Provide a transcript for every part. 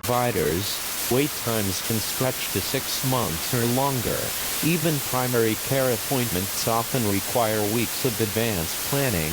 providers, wait times can stretch to 6 months or longer. Even primary care appointments often require weeks of advanced planning,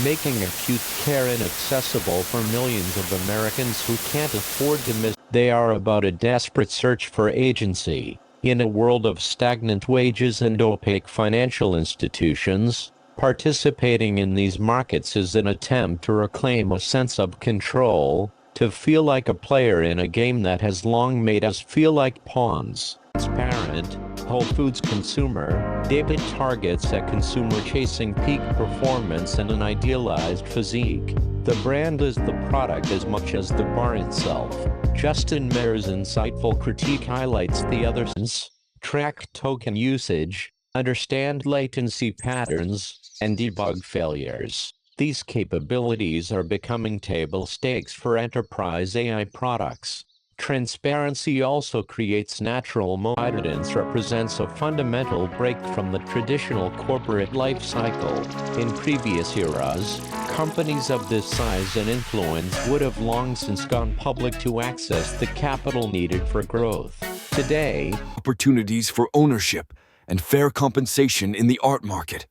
making acute care inaccessible for millions of Americans who can't afford to miss. They are about a desperate search for agency. In a world of stagnant wages and opaque financial institutions, participating in these markets is an attempt to reclaim a sense of control, to feel like a player in a game that has long made us feel like pawns. Transparent, Whole Foods consumer, David targets at consumer chasing peak performance and an idealized physique. The brand is the product as much as the bar itself. Justin Mayer's insightful critique highlights the others. Track token usage, understand latency patterns, and debug failures. These capabilities are becoming table stakes for enterprise AI products. Transparency also creates natural moat. Evidence represents a fundamental break from the traditional corporate life cycle. In previous eras, companies of this size and influence would have long since gone public to access the capital needed for growth. Today, opportunities for ownership and fair compensation in the art market.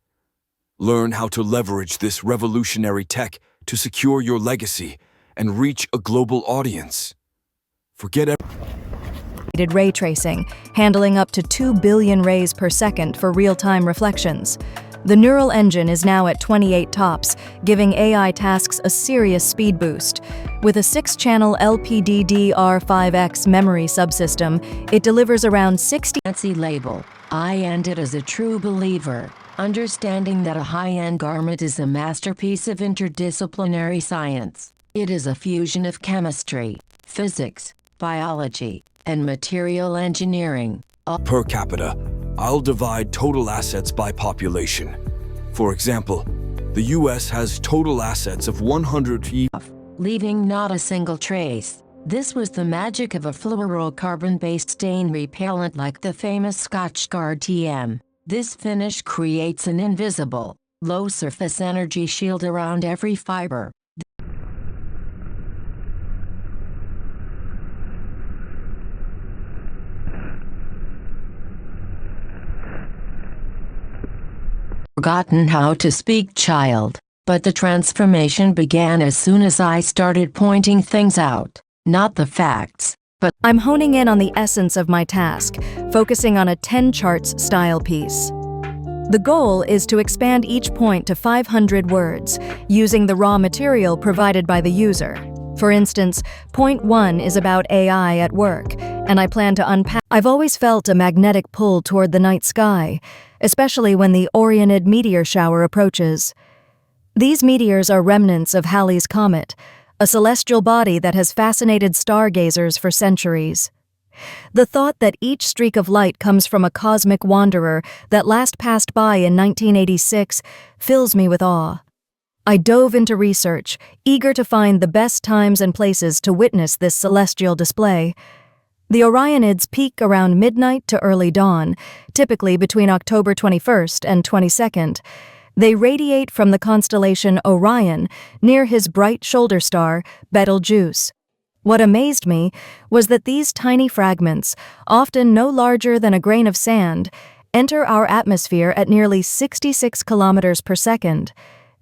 Learn how to leverage this revolutionary tech to secure your legacy and reach a global audience. Forget ray tracing, handling up to 2 billion rays per second for real-time reflections. The neural engine is now at 28 TOPS, giving AI tasks a serious speed boost. With a 6-channel LPDDR5X memory subsystem, it delivers around 60 fancy label. I ended as a true believer, understanding that a high-end garment is a masterpiece of interdisciplinary science. It is a fusion of chemistry, physics, biology, and material engineering. Per capita, I'll divide total assets by population. For example, the US has total assets of 100 leaving not a single trace. This was the magic of a fluorocarbon-based stain repellent like the famous Scotchgard TM. This finish creates an invisible, low-surface energy shield around every fiber. Forgotten how to speak, child, but the transformation began as soon as I started pointing things out, not the facts, but I'm honing in on the essence of my task, focusing on a 10 charts style piece. The goal is to expand each point to 500 words, using the raw material provided by the user. For instance, point 1 is about AI at work, and I plan to unpack. I've always felt a magnetic pull toward the night sky, especially when the Orionid meteor shower approaches. These meteors are remnants of Halley's Comet, a celestial body that has fascinated stargazers for centuries. The thought that each streak of light comes from a cosmic wanderer that last passed by in 1986 fills me with awe. I dove into research, eager to find the best times and places to witness this celestial display. The Orionids peak around midnight to early dawn, typically between October 21st and 22nd. They radiate from the constellation Orion, near his bright shoulder star, Betelgeuse. What amazed me was that these tiny fragments, often no larger than a grain of sand, enter our atmosphere at nearly 66 kilometers per second.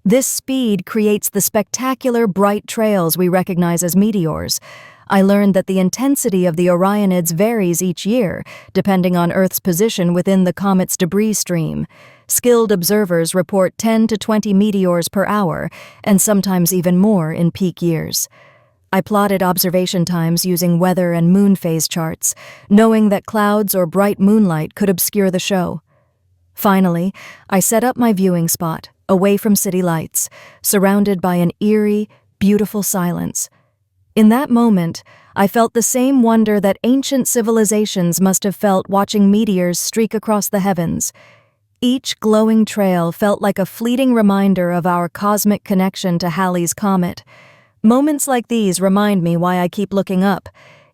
This speed creates the spectacular bright trails we recognize as meteors. I learned that the intensity of the Orionids varies each year, depending on Earth's position within the comet's debris stream. Skilled observers report 10 to 20 meteors per hour, and sometimes even more in peak years. I plotted observation times using weather and moon phase charts, knowing that clouds or bright moonlight could obscure the show. Finally, I set up my viewing spot, away from city lights, surrounded by an eerie, beautiful silence. In that moment, I felt the same wonder that ancient civilizations must have felt watching meteors streak across the heavens. Each glowing trail felt like a fleeting reminder of our cosmic connection to Halley's Comet. Moments like these remind me why I keep looking up.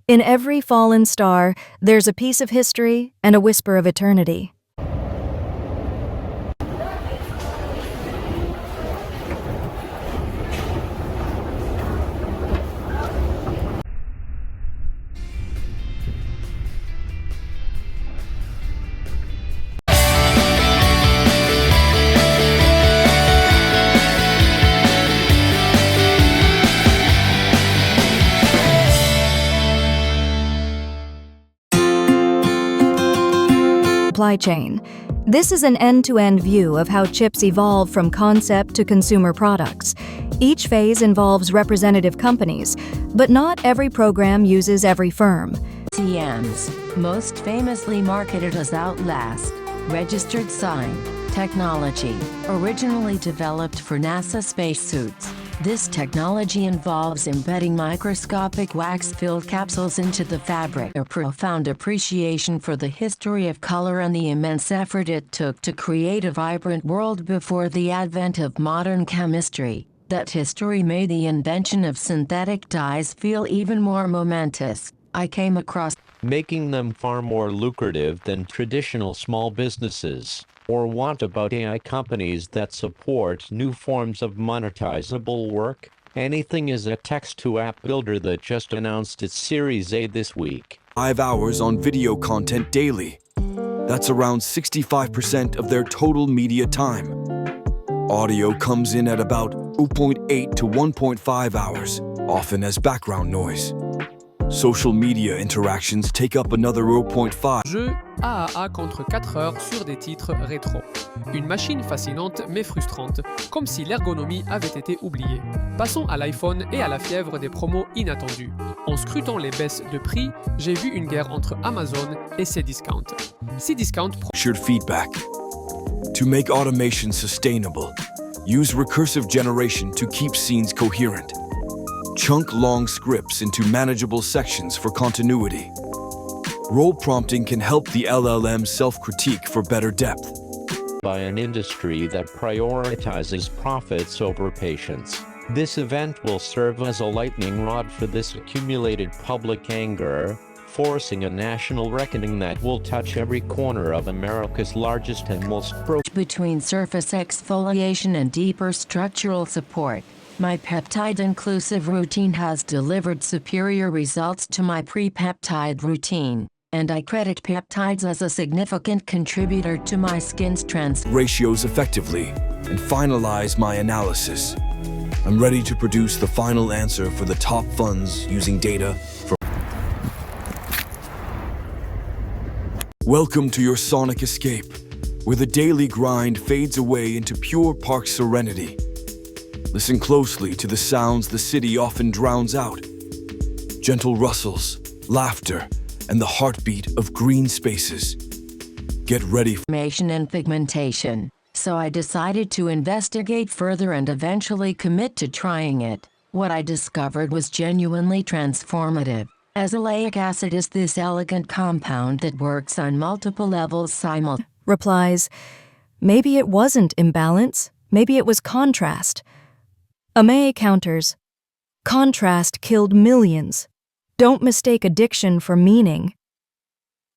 In every fallen star, there's a piece of history and a whisper of eternity. supply chain. This is an end-to-end view of how chips evolve from concept to consumer products. Each phase involves representative companies, but not every program uses every firm. CMs, most famously marketed as Outlast, registered sign, technology, originally developed for NASA spacesuits. This technology involves embedding microscopic wax-filled capsules into the fabric. A profound appreciation for the history of color and the immense effort it took to create a vibrant world before the advent of modern chemistry. That history made the invention of synthetic dyes feel even more momentous. I came across making them far more lucrative than traditional small businesses. Or what about AI companies that support new forms of monetizable work? Anything is a text-to-app builder that just announced its Series A this week. 5 hours on video content daily. That's around 65% of their total media time. Audio comes in at about 2.8 to 1.5 hours, often as background noise. Social media interactions take up another 0.5. Jeu AAA contre 4 heures sur des titres rétro. Une machine fascinante mais frustrante, comme si l'ergonomie avait été oubliée. Passons à l'iPhone et à la fièvre des promos inattendues. En scrutant les baisses de prix, j'ai vu une guerre entre Amazon et Cdiscount. Cdiscount Shared feedback. To make automation sustainable, use recursive generation to keep scenes coherent. Chunk long scripts into manageable sections for continuity. Role prompting can help the LLM self-critique for better depth. By an industry that prioritizes profits over patience. This event will serve as a lightning rod for this accumulated public anger, forcing a national reckoning that will touch every corner of America's largest and most broken. between surface exfoliation and deeper structural support. My peptide-inclusive routine has delivered superior results to my pre-peptide routine, and I credit peptides as a significant contributor to my skin's Ratios effectively and finalize my analysis. I'm ready to produce the final answer for the top funds using data from. Welcome to your sonic escape, where the daily grind fades away into pure park serenity. Listen closely to the sounds the city often drowns out. Gentle rustles, laughter, and the heartbeat of green spaces. Get ready for formation and pigmentation, so I decided to investigate further and eventually commit to trying it. What I discovered was genuinely transformative. Azelaic acid is this elegant compound that works on multiple levels simultaneously. Replies, maybe it wasn't imbalance, maybe it was contrast. Amei counters, contrast killed millions. Don't mistake addiction for meaning.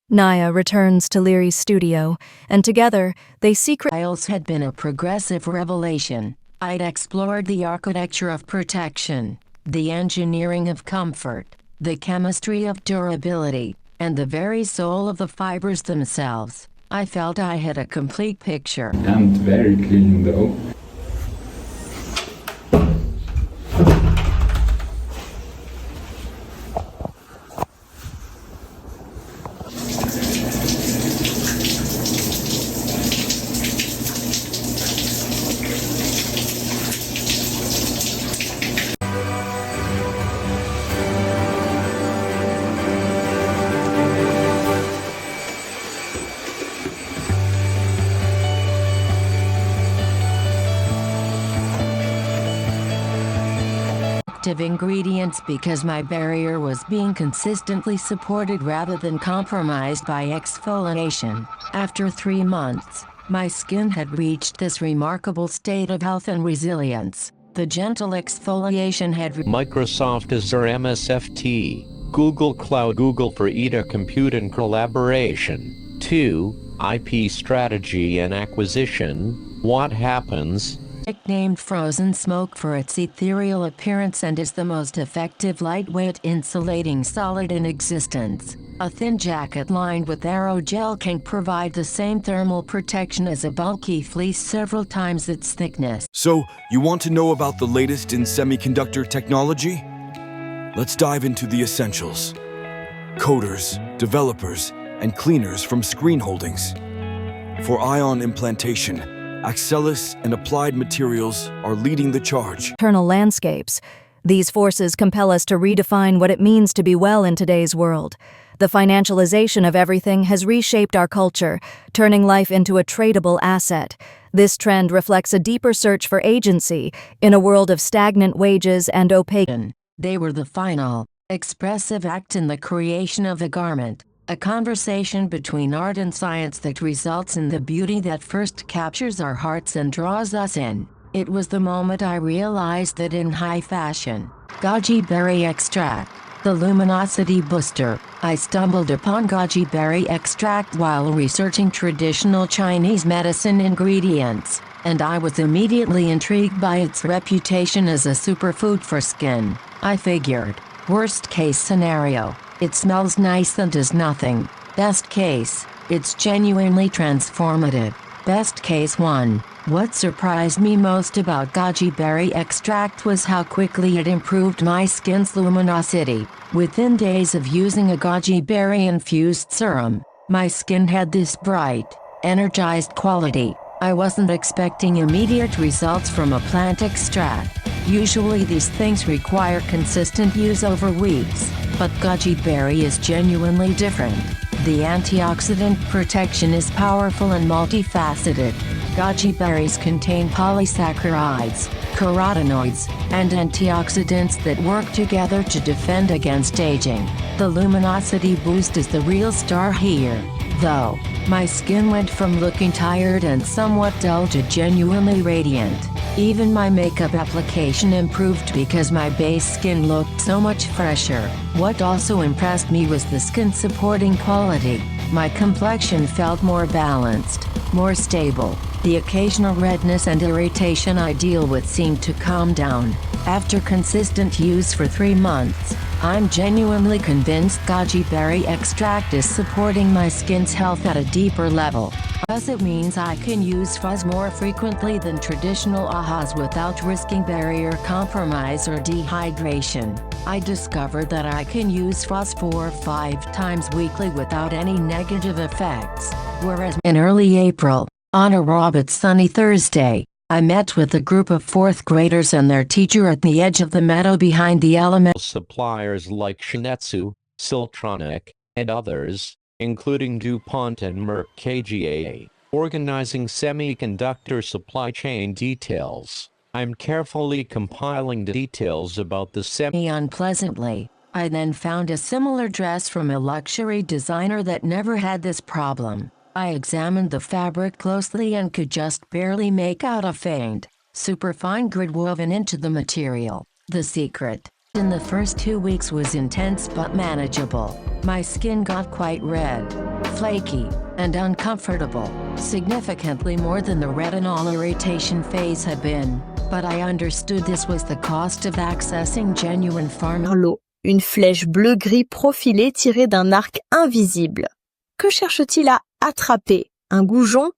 Naya returns to Leary's studio, and together, they secretly had been a progressive revelation. I'd explored the architecture of protection, the engineering of comfort, the chemistry of durability, and the very soul of the fibers themselves. I felt I had a complete picture. And very clean though. Ingredients because my barrier was being consistently supported rather than compromised by exfoliation. After 3 months, my skin had reached this remarkable state of health and resilience. The gentle exfoliation had Microsoft Azure MSFT, Google Cloud, Google for EDA Compute and Collaboration. 2. IP strategy and acquisition. What happens? Nicknamed Frozen Smoke for its ethereal appearance and is the most effective lightweight insulating solid in existence. A thin jacket lined with aerogel can provide the same thermal protection as a bulky fleece several times its thickness. So, you want to know about the latest in semiconductor technology? Let's dive into the essentials. Coders, developers, and cleaners from screen holdings. For ion implantation, Axcelis and Applied Materials are leading the charge. Internal landscapes. These forces compel us to redefine what it means to be well in today's world. The financialization of everything has reshaped our culture, turning life into a tradable asset. This trend reflects a deeper search for agency in a world of stagnant wages and opaque. They were the final, expressive act in the creation of a garment, a conversation between art and science that results in the beauty that first captures our hearts and draws us in. It was the moment I realized that in high fashion, goji berry extract, the luminosity booster, I stumbled upon goji berry extract while researching traditional Chinese medicine ingredients, and I was immediately intrigued by its reputation as a superfood for skin. I figured, worst case scenario, it smells nice and does nothing. Best case, it's genuinely transformative. Best case 1. What surprised me most about goji berry extract was how quickly it improved my skin's luminosity. Within days of using a goji berry infused serum, my skin had this bright, energized quality. I wasn't expecting immediate results from a plant extract. Usually these things require consistent use over weeks, but goji berry is genuinely different. The antioxidant protection is powerful and multifaceted. Goji berries contain polysaccharides, carotenoids, and antioxidants that work together to defend against aging. The luminosity boost is the real star here, though. My skin went from looking tired and somewhat dull to genuinely radiant. Even my makeup application improved because my base skin looked so much fresher. What also impressed me was the skin supporting quality. My complexion felt more balanced, more stable. The occasional redness and irritation I deal with seemed to calm down. After consistent use for 3 months, I'm genuinely convinced goji berry extract is supporting my skin's health at a deeper level. As it means I can use fuzz more frequently than traditional AHAs without risking barrier compromise or dehydration. I discovered that I can use fuzz 4 or 5 times weekly without any negative effects. Whereas in early April, on a raw but sunny Thursday, I met with a group of 4th graders and their teacher at the edge of the meadow behind the elementary. Suppliers like Shin-Etsu, Siltronic, and others, including DuPont and Merck KGaA, organizing semiconductor supply chain details. I'm carefully compiling the details about the Unpleasantly, I then found a similar dress from a luxury designer that never had this problem. I examined the fabric closely and could just barely make out a faint, superfine grid woven into the material. The secret in the first 2 weeks was intense but manageable. My skin got quite red, flaky, and uncomfortable, significantly more than the retinol irritation phase had been, but I understood this was the cost of accessing genuine pharma. L'eau, une flèche bleu-gris profilée tirée d'un arc invisible. Que cherche-t-il à attraper? Un goujon?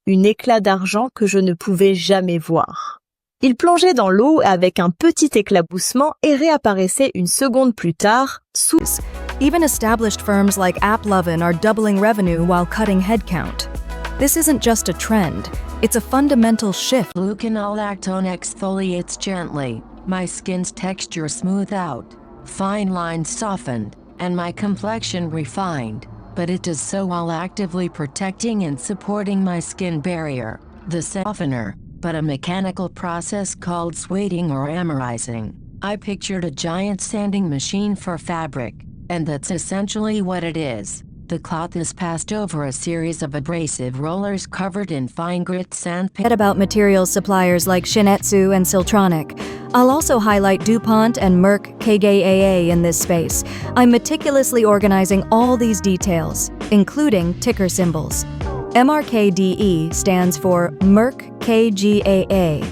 Un éclat d'argent que je ne pouvais jamais voir. Il plongeait dans l'eau avec un petit éclaboussement et réapparaissait une seconde plus tard, sous. Even established firms like AppLovin are doubling revenue while cutting headcount. This isn't just a trend, it's a fundamental shift. Fluconolactone exfoliates gently, my skin's texture smoothed out, fine lines softened, and my complexion refined. But it does so while actively protecting and supporting my skin barrier. The softener, but a mechanical process called suading or amerizing. I pictured a giant sanding machine for fabric, and that's essentially what it is. The cloth is passed over a series of abrasive rollers covered in fine grit sandpaper. About materials suppliers like Shin-Etsu and Siltronic. I'll also highlight DuPont and Merck KGaA in this space. I'm meticulously organizing all these details, including ticker symbols. MRKDE stands for Merck KGaA.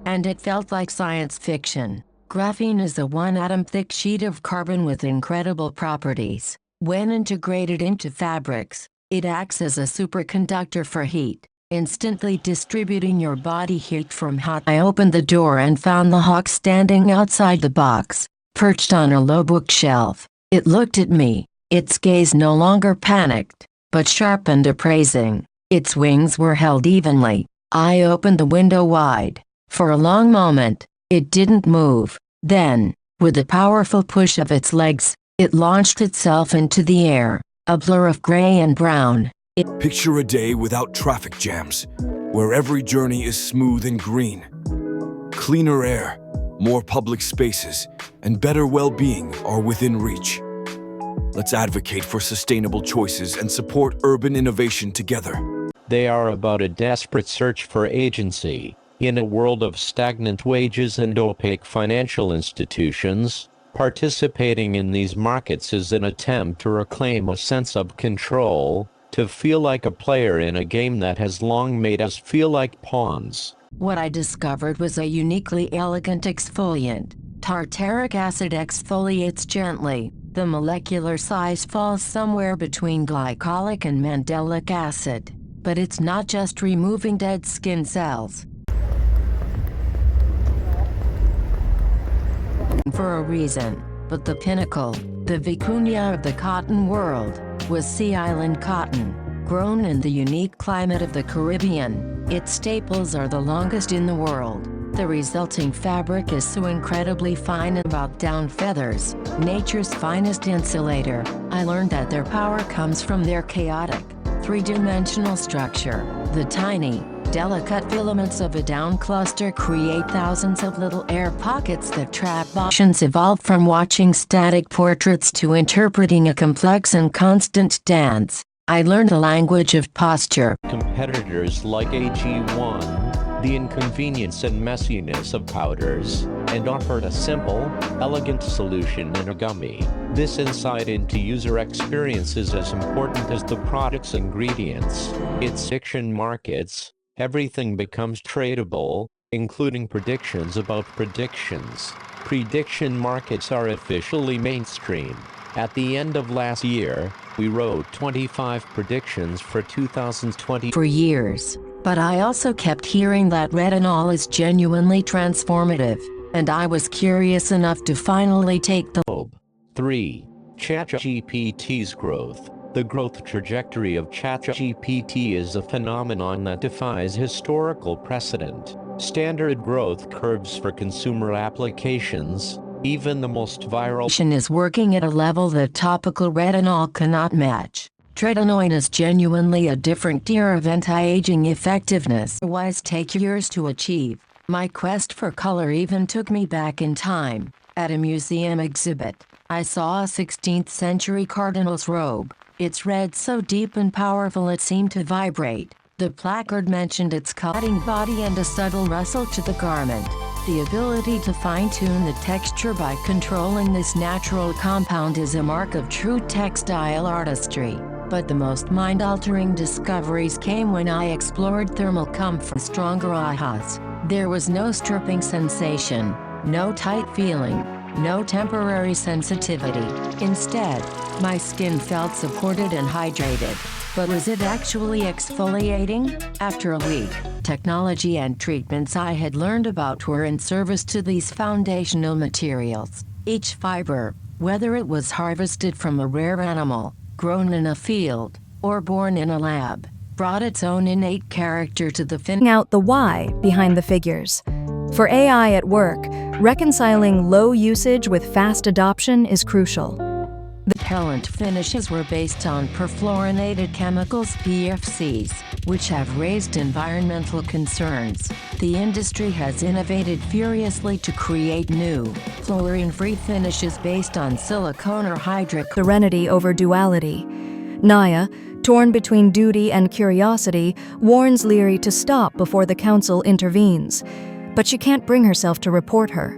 And it felt like science fiction. Graphene is a 1-atom-thick sheet of carbon with incredible properties. When integrated into fabrics, it acts as a superconductor for heat, instantly distributing your body heat from hot. I opened the door and found the hawk standing outside the box, perched on a low bookshelf. It looked at me, its gaze no longer panicked, but sharp and appraising. Its wings were held evenly. I opened the window wide. For a long moment, it didn't move. Then, with a powerful push of its legs, it launched itself into the air, a blur of gray and brown. Picture a day without traffic jams, where every journey is smooth and green. Cleaner air, more public spaces, and better well-being are within reach. Let's advocate for sustainable choices and support urban innovation together. They are about a desperate search for agency. In a world of stagnant wages and opaque financial institutions, participating in these markets is an attempt to reclaim a sense of control, to feel like a player in a game that has long made us feel like pawns. What I discovered was a uniquely elegant exfoliant. Tartaric acid exfoliates gently. The molecular size falls somewhere between glycolic and mandelic acid. But it's not just removing dead skin cells. For a reason, but the pinnacle, the vicuña of the cotton world, was Sea Island cotton, grown in the unique climate of the Caribbean. Its staples are the longest in the world. The resulting fabric is so incredibly fine about down feathers, nature's finest insulator. I learned that their power comes from their chaotic, three-dimensional structure. The tiny, delicate filaments of a down cluster create thousands of little air pockets that trap motions. Evolved from watching static portraits to interpreting a complex and constant dance. I learned the language of posture. Competitors like AG1, the inconvenience and messiness of powders, and offered a simple, elegant solution in a gummy. This insight into user experience is as important as the product's ingredients. Its prediction markets, everything becomes tradable, including predictions about predictions. Prediction markets are officially mainstream. At the end of last year, we wrote 25 predictions for 2020. For years, but I also kept hearing that retinol is genuinely transformative, and I was curious enough to finally take the 3. ChatGPT's growth. The growth trajectory of ChatGPT is a phenomenon that defies historical precedent. Standard growth curves for consumer applications, even the most viral, is working at a level that topical retinol cannot match. Tretinoin is genuinely a different tier of anti-aging effectiveness. Otherwise take years to achieve. My quest for color even took me back in time. At a museum exhibit, I saw a 16th century cardinal's robe. Its red so deep and powerful it seemed to vibrate. The placard mentioned its cutting body and a subtle rustle to the garment. The ability to fine-tune the texture by controlling this natural compound is a mark of true textile artistry. But the most mind-altering discoveries came when I explored thermal comfort. Stronger ahas. There was no stripping sensation, no tight feeling, no temporary sensitivity. Instead, my skin felt supported and hydrated. But was it actually exfoliating? After a week, technology and treatments I had learned about were in service to these foundational materials. Each fiber, whether it was harvested from a rare animal, grown in a field, or born in a lab, brought its own innate character to the Figuring out the why behind the figures. For AI at work, reconciling low usage with fast adoption is crucial. The repellent finishes were based on perfluorinated chemicals PFCs, which have raised environmental concerns. The industry has innovated furiously to create new, fluorine-free finishes based on silicone or serenity over duality. Naya, torn between duty and curiosity, warns Leary to stop before the council intervenes. But she can't bring herself to report her.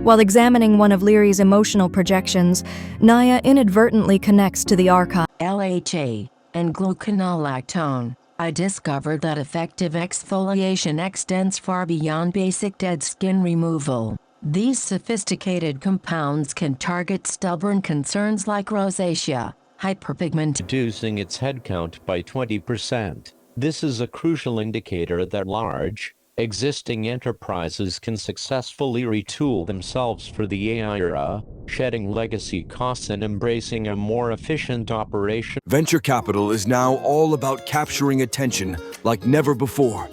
While examining one of Leary's emotional projections, Naya inadvertently connects to the archive. LHA and gluconolactone. I discovered that effective exfoliation extends far beyond basic dead skin removal. These sophisticated compounds can target stubborn concerns like rosacea, hyperpigmentation, reducing its headcount by 20%. This is a crucial indicator that large, Existing enterprises can successfully retool themselves for the AI era, shedding legacy costs and embracing a more efficient operation. Venture capital is now all about capturing attention like never before.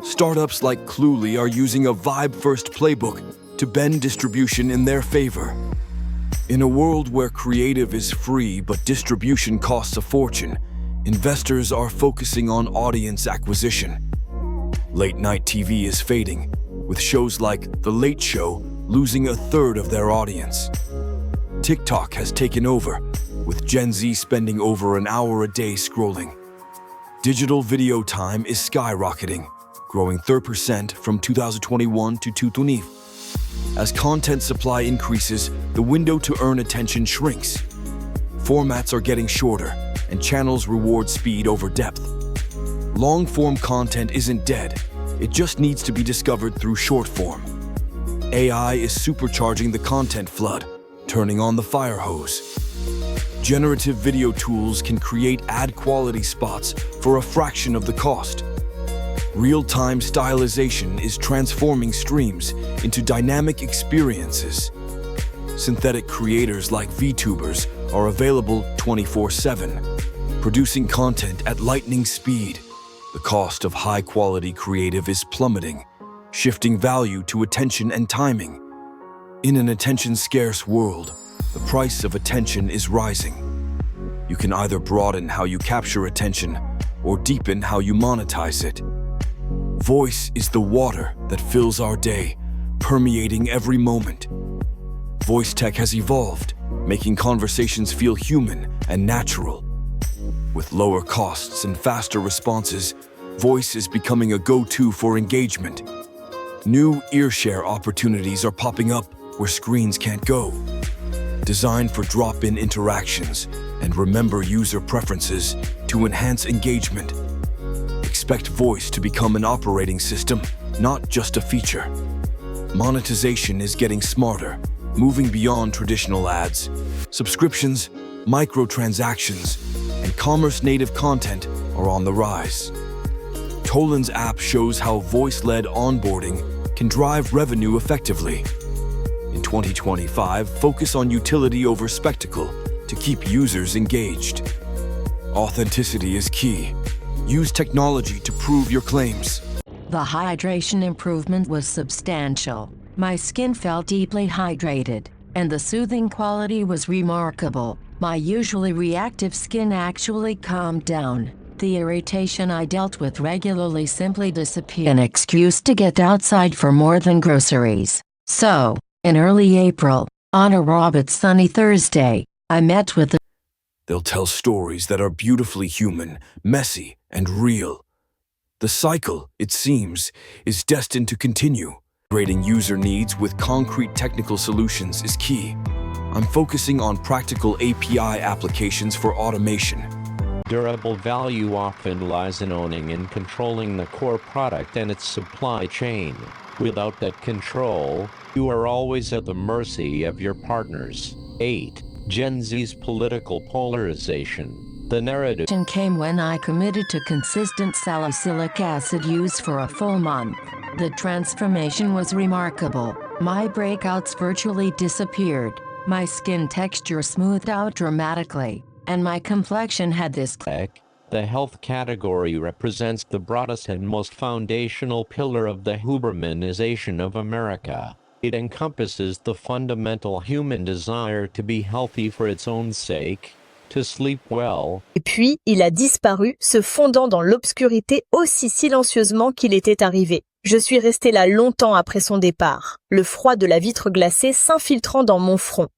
Startups like Cluely are using a vibe-first playbook to bend distribution in their favor. In a world where creative is free but distribution costs a fortune, investors are focusing on audience acquisition. Late-night TV is fading, with shows like The Late Show losing a third of their audience. TikTok has taken over, with Gen Z spending over an hour a day scrolling. Digital video time is skyrocketing, growing 30% from 2021 to 2020. As content supply increases, the window to earn attention shrinks. Formats are getting shorter, and channels reward speed over depth. Long-form content isn't dead, it just needs to be discovered through short-form. AI is supercharging the content flood, turning on the fire hose. Generative video tools can create ad-quality spots for a fraction of the cost. Real-time stylization is transforming streams into dynamic experiences. Synthetic creators like VTubers are available 24/7, producing content at lightning speed. The cost of high-quality creative is plummeting, shifting value to attention and timing. In an attention-scarce world, the price of attention is rising. You can either broaden how you capture attention or deepen how you monetize it. Voice is the water that fills our day, permeating every moment. Voice tech has evolved, making conversations feel human and natural. With lower costs and faster responses, voice is becoming a go-to for engagement. New ear-share opportunities are popping up where screens can't go. Designed for drop-in interactions and remember user preferences to enhance engagement. Expect voice to become an operating system, not just a feature. Monetization is getting smarter, moving beyond traditional ads. Subscriptions, microtransactions, and commerce-native content are on the rise. Tolan's app shows how voice-led onboarding can drive revenue effectively. In 2025, focus on utility over spectacle to keep users engaged. Authenticity is key. Use technology to prove your claims. The hydration improvement was substantial. My skin felt deeply hydrated, and the soothing quality was remarkable. My usually reactive skin actually calmed down. The irritation I dealt with regularly simply disappeared. An excuse to get outside for more than groceries. So, in early April, on a raw but sunny Thursday, I met with the They'll tell stories that are beautifully human, messy, and real. The cycle, it seems, is destined to continue. Integrating user needs with concrete technical solutions is key. I'm focusing on practical API applications for automation. Durable value often lies in owning and controlling the core product and its supply chain. Without that control, you are always at the mercy of your partners. 8. Gen Z's political polarization. The narrative came when I committed to consistent salicylic acid use for a full month. The transformation was remarkable. My breakouts virtually disappeared. My skin texture smoothed out dramatically, and my complexion had this click. The health category represents the broadest and most foundational pillar of the Hubermanization of America. It encompasses the fundamental human desire to be healthy for its own sake, to sleep well. Et puis, il a disparu, se fondant dans l'obscurité aussi silencieusement qu'il était arrivé. Je suis resté là longtemps après son départ, le froid de la vitre glacée s'infiltrant dans mon front.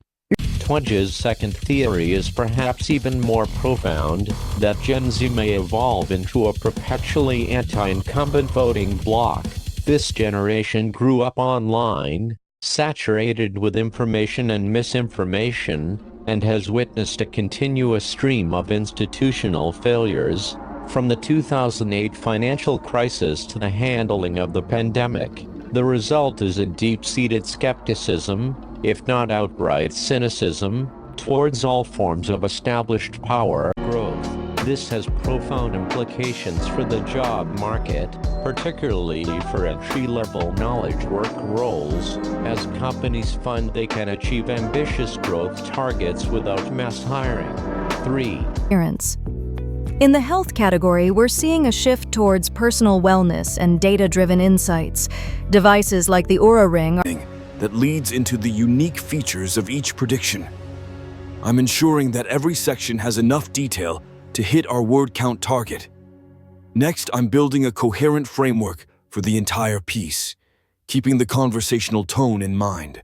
Twedge's second theory is perhaps even more profound, that Gen Z may evolve into a perpetually anti-incumbent voting bloc. This generation grew up online, saturated with information and misinformation, and has witnessed a continuous stream of institutional failures, from the 2008 financial crisis to the handling of the pandemic. The result is a deep-seated skepticism, if not outright cynicism, towards all forms of established power growth. This has profound implications for the job market, particularly for entry-level knowledge work roles, as companies find they can achieve ambitious growth targets without mass hiring. 3. Appearance. In the health category, we're seeing a shift towards personal wellness and data-driven insights. Devices like the Oura Ring are that leads into the unique features of each prediction. I'm ensuring that every section has enough detail to hit our word count target. Next, I'm building a coherent framework for the entire piece, keeping the conversational tone in mind.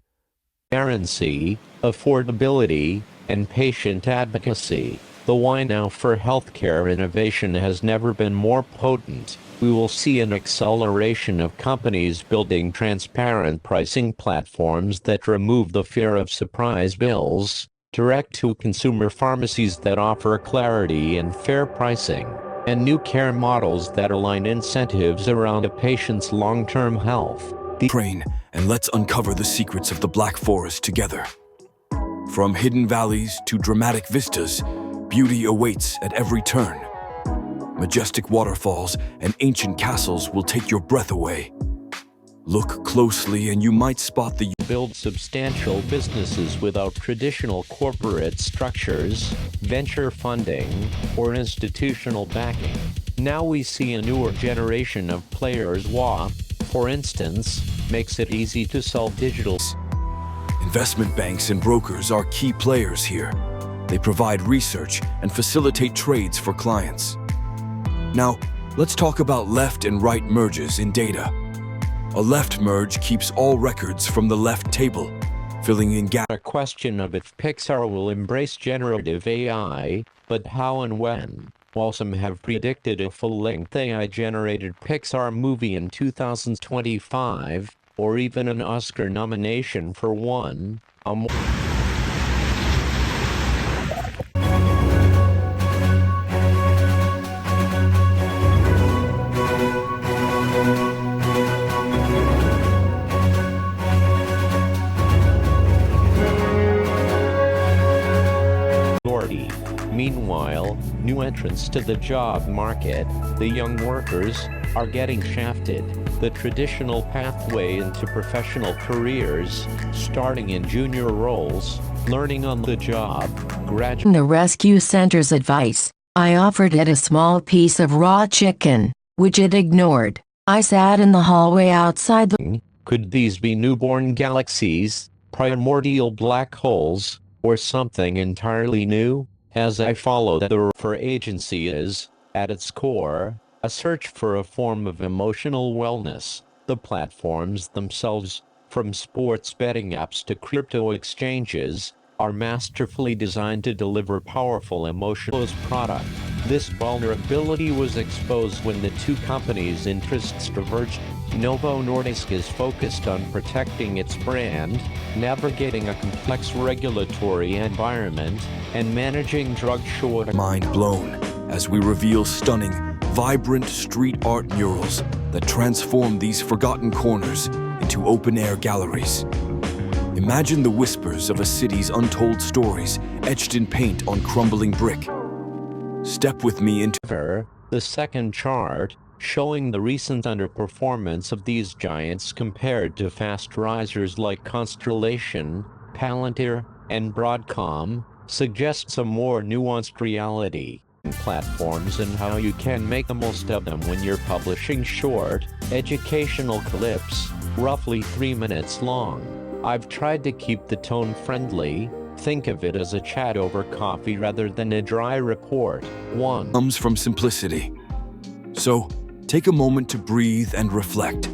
Transparency, affordability, and patient advocacy. The why now for healthcare innovation has never been more potent. We will see an acceleration of companies building transparent pricing platforms that remove the fear of surprise bills, direct-to-consumer pharmacies that offer clarity and fair pricing, and new care models that align incentives around a patient's long-term health. Train, and let's uncover the secrets of the Black Forest together. From hidden valleys to dramatic vistas, beauty awaits at every turn. Majestic waterfalls and ancient castles will take your breath away. Look closely and you might spot the build substantial businesses without traditional corporate structures, venture funding, or institutional backing. Now we see a newer generation of players. WA, for instance, makes it easy to sell digital. Investment banks and brokers are key players here. They provide research and facilitate trades for clients. Now, let's talk about left and right merges in data. A left merge keeps all records from the left table, filling in gaps. A question of if Pixar will embrace generative AI, but how and when. While some have predicted a full-length AI-generated Pixar movie in 2025, or even an Oscar nomination for one, Meanwhile, new entrants to the job market, the young workers, are getting shafted. The traditional pathway into professional careers, starting in junior roles, learning on the job, graduate. The rescue center's advice, I offered it a small piece of raw chicken, which it ignored. I sat in the hallway outside the... Could these be newborn galaxies, primordial black holes, or something entirely new? As I follow that the for agency is, at its core, a search for a form of emotional wellness. The platforms themselves, from sports betting apps to crypto exchanges, are masterfully designed to deliver powerful emotional product. This vulnerability was exposed when the two companies' interests diverged. Novo Nordisk is focused on protecting its brand, navigating a complex regulatory environment, and managing drug shortages. Mind blown as we reveal stunning, vibrant street art murals that transform these forgotten corners into open-air galleries. Imagine the whispers of a city's untold stories etched in paint on crumbling brick. Step with me into the second chart, showing the recent underperformance of these giants compared to fast risers like Constellation, Palantir, and Broadcom, suggests a more nuanced reality. Platforms and how you can make the most of them when you're publishing short, educational clips, roughly 3 minutes long. I've tried to keep the tone friendly. Think of it as a chat over coffee rather than a dry report. 1 comes from simplicity. So, take a moment to breathe and reflect.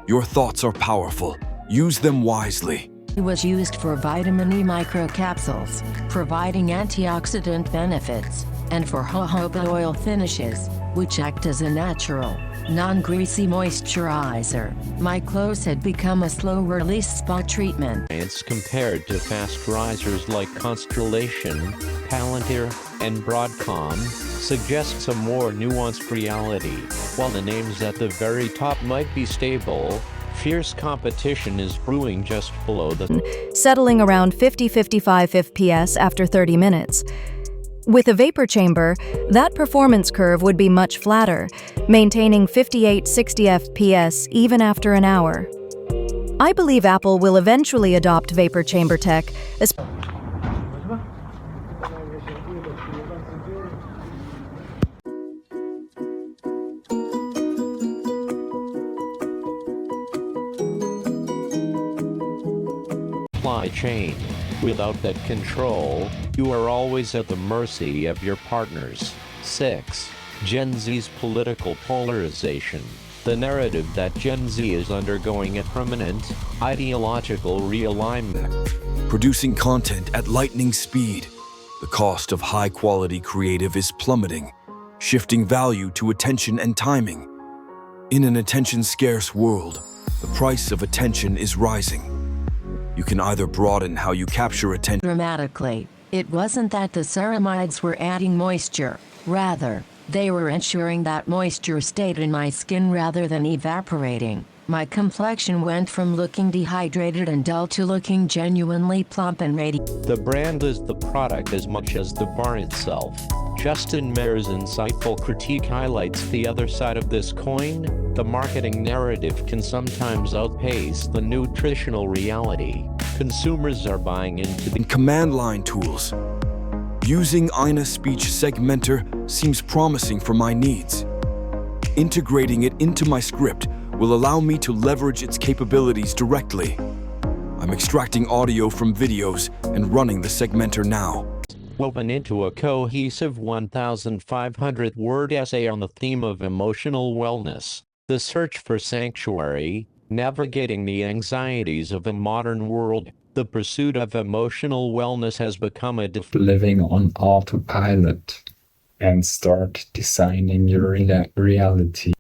Your thoughts are powerful. Use them wisely. It was used for vitamin E microcapsules, providing antioxidant benefits, and for jojoba oil finishes, which act as a natural, non-greasy moisturizer. My clothes had become a slow-release spa treatment. It's compared to fast risers like Constellation, Palantir, and Broadcom, suggests a more nuanced reality. While the names at the very top might be stable, fierce competition is brewing just below the... settling around 50-55 FPS after 30 minutes. With a vapor chamber, that performance curve would be much flatter, maintaining 58-60 FPS even after an hour. I believe Apple will eventually adopt vapor chamber tech, supply chain. Without that control, you are always at the mercy of your partners. 6. Gen Z's political polarization. The narrative that Gen Z is undergoing a permanent, ideological realignment. Producing content at lightning speed, the cost of high-quality creative is plummeting, shifting value to attention and timing. In an attention-scarce world, the price of attention is rising. You can either broaden how you capture attention Dramatically, it wasn't that the ceramides were adding moisture. Rather, they were ensuring that moisture stayed in my skin rather than evaporating. My complexion went from looking dehydrated and dull to looking genuinely plump and radiant. The brand is the product as much as the bar itself. Justin Mayer's insightful critique highlights the other side of this coin. The marketing narrative can sometimes outpace the nutritional reality. Consumers are buying into the command line tools. Using Ina Speech Segmenter seems promising for my needs. Integrating it into my script will allow me to leverage its capabilities directly. I'm extracting audio from videos and running the segmenter now. Woven into a cohesive 1,500-word essay on the theme of emotional wellness, the search for sanctuary, navigating the anxieties of a modern world. The pursuit of emotional wellness has become a living on autopilot and start designing your reality.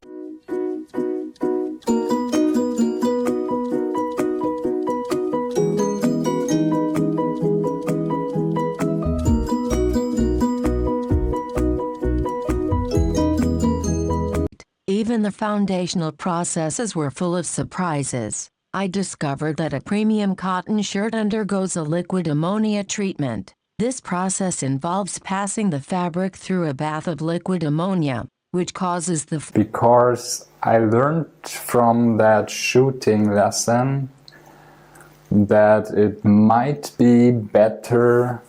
Even the foundational processes were full of surprises. I discovered that a premium cotton shirt undergoes a liquid ammonia treatment. This process involves passing the fabric through a bath of liquid ammonia, which causes the Because I learned from that shooting lesson that it might be better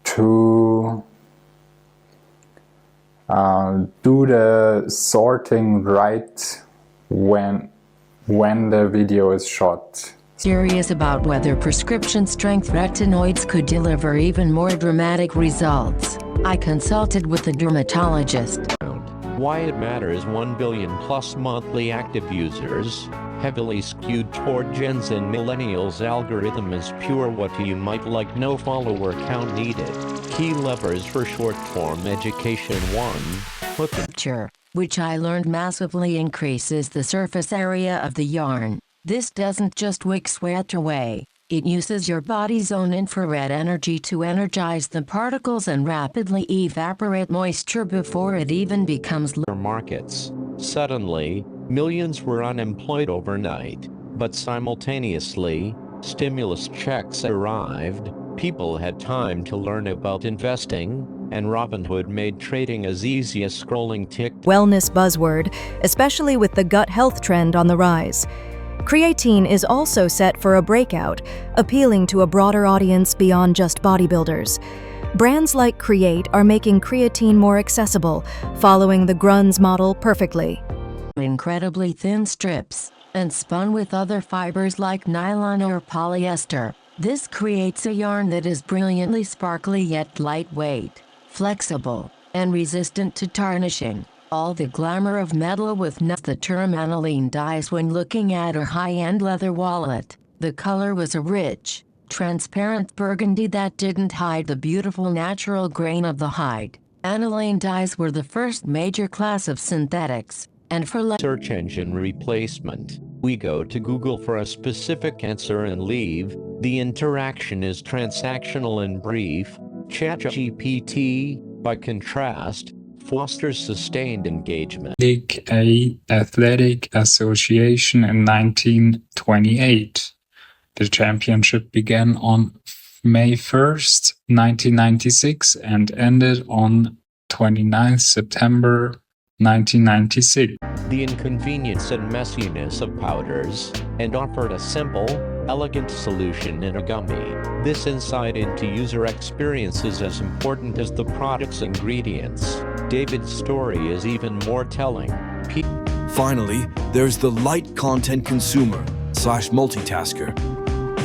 to do the sorting right when the video is shot. Curious about whether prescription-strength retinoids could deliver even more dramatic results. I consulted with a dermatologist. Why it matters 1 billion plus monthly active users, heavily skewed toward Gen Z and Millennials. Algorithm is pure what you might like, no follower count needed. Key levers for short-form education. 1. Hook Capture, which I learned massively increases the surface area of the yarn. This doesn't just wick sweat away. It uses your body's own infrared energy to energize the particles and rapidly evaporate moisture before it even becomes markets. Suddenly, millions were unemployed overnight, but simultaneously, stimulus checks arrived, people had time to learn about investing, and Robinhood made trading as easy as scrolling TikTok. Wellness buzzword, especially with the gut health trend on the rise. Creatine is also set for a breakout, appealing to a broader audience beyond just bodybuilders. Brands like Create are making creatine more accessible, following the Grunz model perfectly. Incredibly thin strips, and spun with other fibers like nylon or polyester. This creates a yarn that is brilliantly sparkly yet lightweight, flexible, and resistant to tarnishing. All the glamour of metal with the term aniline dyes when looking at a high-end leather wallet. The color was a rich, transparent burgundy that didn't hide the beautiful natural grain of the hide. Aniline dyes were the first major class of synthetics, and for search engine replacement, we go to Google for a specific answer and leave. The interaction is transactional and brief. ChatGPT, by contrast, fosters sustained engagement. A athletic association in 1928. The championship began on May 1st, 1996 and ended on 29th September 1996. The inconvenience and messiness of powders, and offered a simple, elegant solution in a gummy. This insight into user experience is as important as the product's ingredients. David's story is even more telling. Finally, there's the light content consumer / multitasker.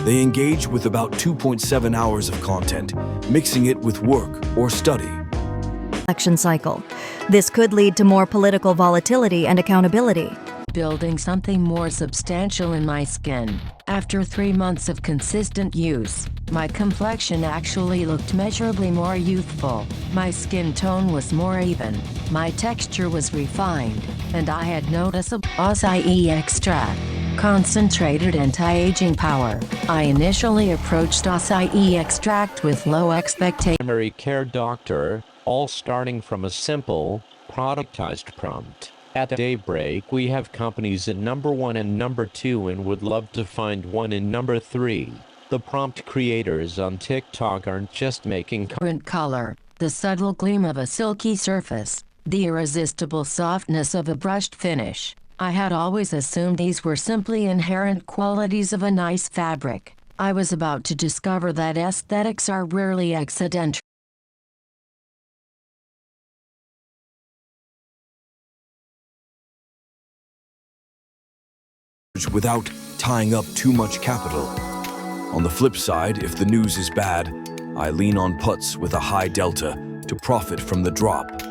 They engage with about 2.7 hours of content, mixing it with work or study. Election cycle. This could lead to more political volatility and accountability. Building something more substantial in my skin. After 3 months of consistent use, my complexion actually looked measurably more youthful. My skin tone was more even, my texture was refined, and I had noticeable acai extract. Concentrated anti-aging power. I initially approached acai extract with low expectations. Primary care doctor, all starting from a simple, productized prompt. At Daybreak, we have companies in number 1 and number 2 and would love to find one in number 3. The prompt creators on TikTok aren't just making Current color, the subtle gleam of a silky surface, the irresistible softness of a brushed finish. I had always assumed these were simply inherent qualities of a nice fabric. I was about to discover that aesthetics are rarely accidental. Without tying up too much capital. On the flip side, if the news is bad, I lean on puts with a high delta to profit from the drop.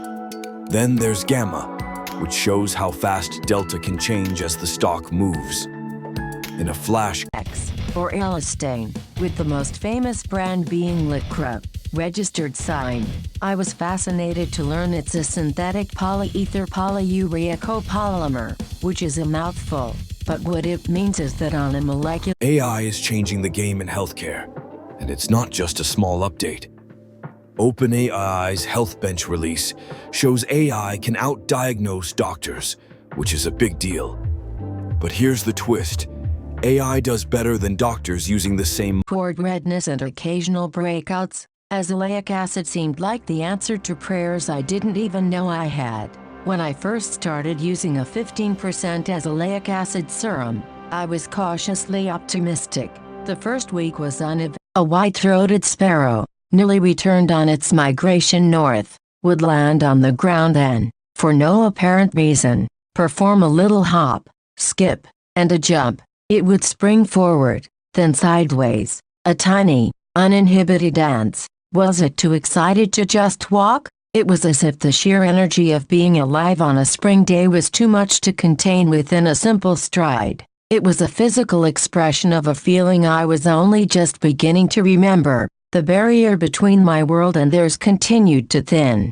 Then there's Gamma, which shows how fast delta can change as the stock moves. In a flash, X, or Elastane, with the most famous brand being Lycra, registered sign. I was fascinated to learn it's a synthetic polyether polyurea copolymer, which is a mouthful. But what it means is that on a molecular AI is changing the game in healthcare, and it's not just a small update. OpenAI's HealthBench release shows AI can outdiagnose doctors, which is a big deal. But here's the twist. AI does better than doctors using the same cord redness and occasional breakouts. Azelaic acid seemed like the answer to prayers I didn't even know I had. When I first started using a 15% azelaic acid serum, I was cautiously optimistic. The first week was uneventful. A white-throated sparrow, newly returned on its migration north, would land on the ground and, for no apparent reason, perform a little hop, skip, and a jump. It would spring forward, then sideways, a tiny, uninhibited dance. Was it too excited to just walk? It was as if the sheer energy of being alive on a spring day was too much to contain within a simple stride. It was a physical expression of a feeling I was only just beginning to remember. The barrier between my world and theirs continued to thin.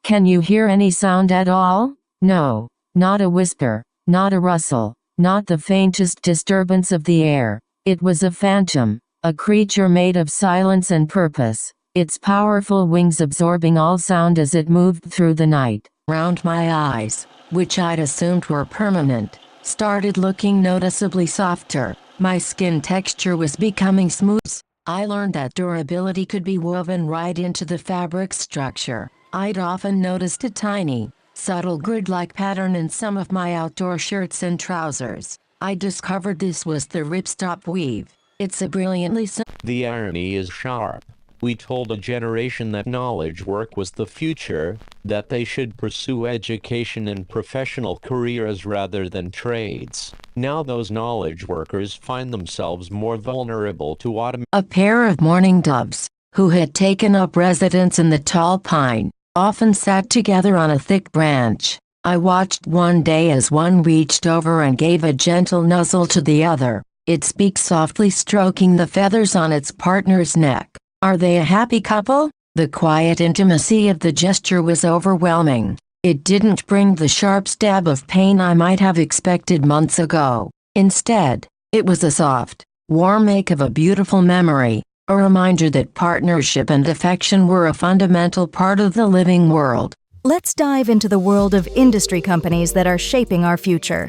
Can you hear any sound at all? No, not a whisper, not a rustle, not the faintest disturbance of the air. It was a phantom, a creature made of silence and purpose. Its powerful wings absorbing all sound as it moved through the night. Round my eyes, which I'd assumed were permanent, started looking noticeably softer. My skin texture was becoming smooth. I learned that durability could be woven right into the fabric structure. I'd often noticed a tiny, subtle grid-like pattern in some of my outdoor shirts and trousers. I discovered this was the ripstop weave. It's a brilliantly simple. The irony is sharp. We told a generation that knowledge work was the future, that they should pursue education and professional careers rather than trades. Now those knowledge workers find themselves more vulnerable to automation. A pair of mourning doves, who had taken up residence in the tall pine, often sat together on a thick branch. I watched one day as one reached over and gave a gentle nuzzle to the other, its beak softly stroking the feathers on its partner's neck. Are they a happy couple? The quiet intimacy of the gesture was overwhelming. It didn't bring the sharp stab of pain I might have expected months ago. Instead, it was a soft, warm ache of a beautiful memory, a reminder that partnership and affection were a fundamental part of the living world. Let's dive into the world of industry companies that are shaping our future.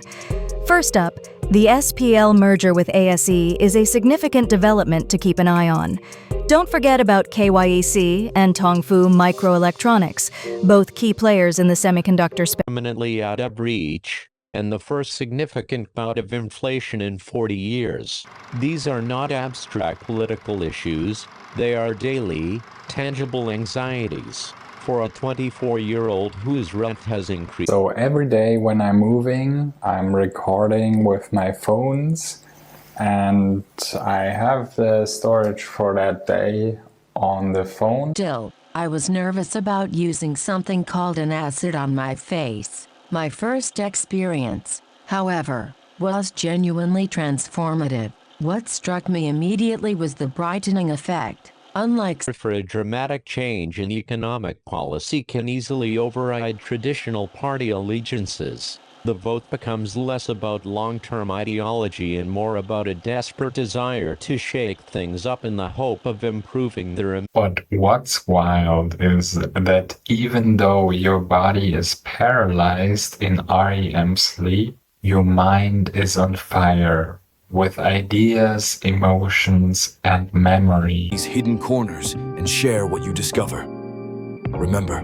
First up, The SPL merger with ASE is a significant development to keep an eye on. Don't forget about KYEC and Tongfu Microelectronics, both key players in the semiconductor space. Permanently out of reach, and the first significant bout of inflation in 40 years. These are not abstract political issues, they are daily, tangible anxieties for a 24-year-old whose rent has increased. So every day when I'm moving, I'm recording with my phones, and I have the storage for that day on the phone. Still, I was nervous about using something called an acid on my face. My first experience, however, was genuinely transformative. What struck me immediately was the brightening effect. Unlike For a dramatic change in economic policy can easily override traditional party allegiances. The vote becomes less about long-term ideology and more about a desperate desire to shake things up in the hope of improving their. But what's wild is that even though your body is paralyzed in REM sleep, your mind is on fire with ideas, emotions, and memories. These hidden corners and share what you discover. Remember,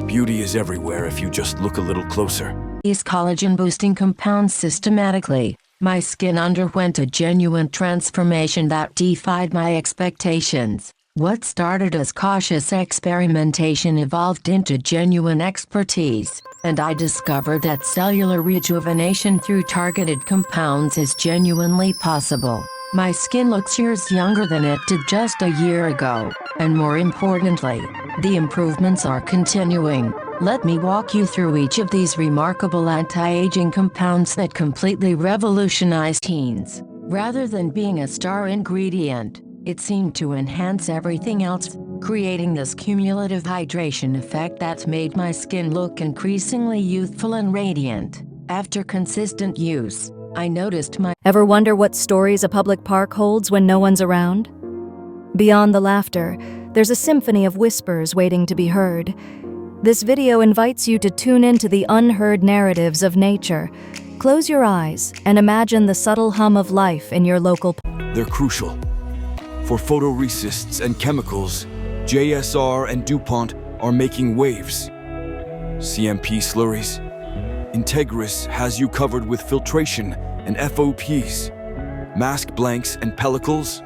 beauty is everywhere if you just look a little closer. these collagen-boosting compounds systematically, my skin underwent a genuine transformation that defied my expectations. What started as cautious experimentation evolved into genuine expertise, and I discovered that cellular rejuvenation through targeted compounds is genuinely possible. My skin looks years younger than it did just a year ago, and more importantly, the improvements are continuing. Let me walk you through each of these remarkable anti-aging compounds that completely revolutionize teens. Rather than being a star ingredient, it seemed to enhance everything else, creating this cumulative hydration effect that's made my skin look increasingly youthful and radiant. After consistent use, I noticed my. Ever wonder what stories a public park holds when no one's around? Beyond the laughter, there's a symphony of whispers waiting to be heard. This video invites you to tune into the unheard narratives of nature. Close your eyes and imagine the subtle hum of life in your local. They're crucial. For photoresists and chemicals, JSR and DuPont are making waves. CMP slurries. Integris has you covered with filtration and FOPs. Mask blanks and pellicles.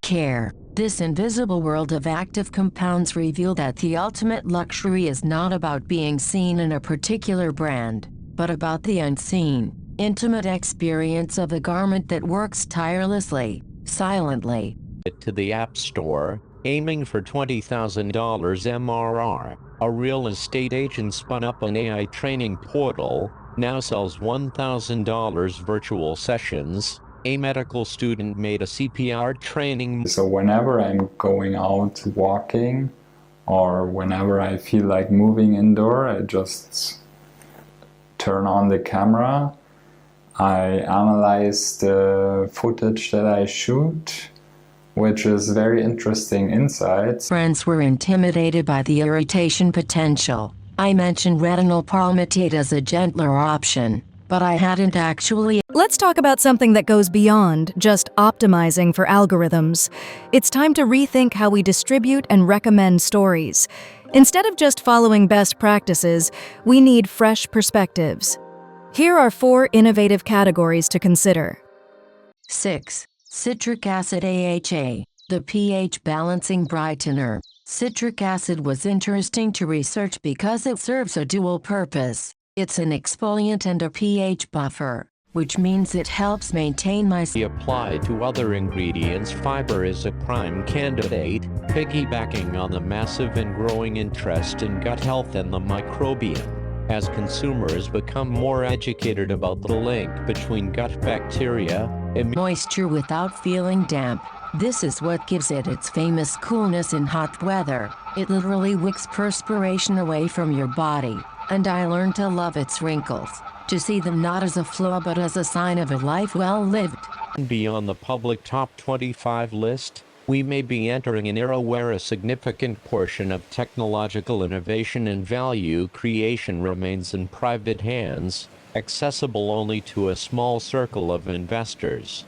Care. This invisible world of active compounds reveal that the ultimate luxury is not about being seen in a particular brand, but about the unseen, intimate experience of a garment that works tirelessly, silently. To the App Store, aiming for $20,000 MRR. A real estate agent spun up an AI training portal, now sells $1,000 virtual sessions. A medical student made a CPR training. So whenever I'm going out walking, or whenever I feel like moving indoor, I just turn on the camera. I analyze the footage that I shoot, which is very interesting insights. Friends were intimidated by the irritation potential. I mentioned retinol palmitate as a gentler option, but I hadn't actually. Let's talk about something that goes beyond just optimizing for algorithms. It's time to rethink how we distribute and recommend stories. Instead of just following best practices, we need fresh perspectives. Here are 4 innovative categories to consider. 6. Citric acid AHA, the pH balancing brightener. Citric acid was interesting to research because it serves a dual purpose. It's an exfoliant and a pH buffer, which means it helps maintain my. Applied to other ingredients, fiber is a prime candidate, piggybacking on the massive and growing interest in gut health and the microbiome. As consumers become more educated about the link between gut bacteria, Moisture without feeling damp. This is what gives it its famous coolness in hot weather. It literally wicks perspiration away from your body, and I learned to love its wrinkles, to see them not as a flaw but as a sign of a life well lived. Beyond the public top 25 list, we may be entering an era where a significant portion of technological innovation and value creation remains in private hands. accessible only to a small circle of investors.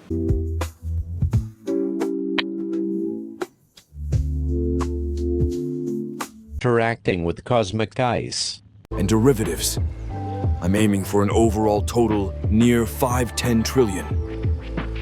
Interacting with cosmic ice and derivatives. I'm aiming for an overall total near 5-10 trillion.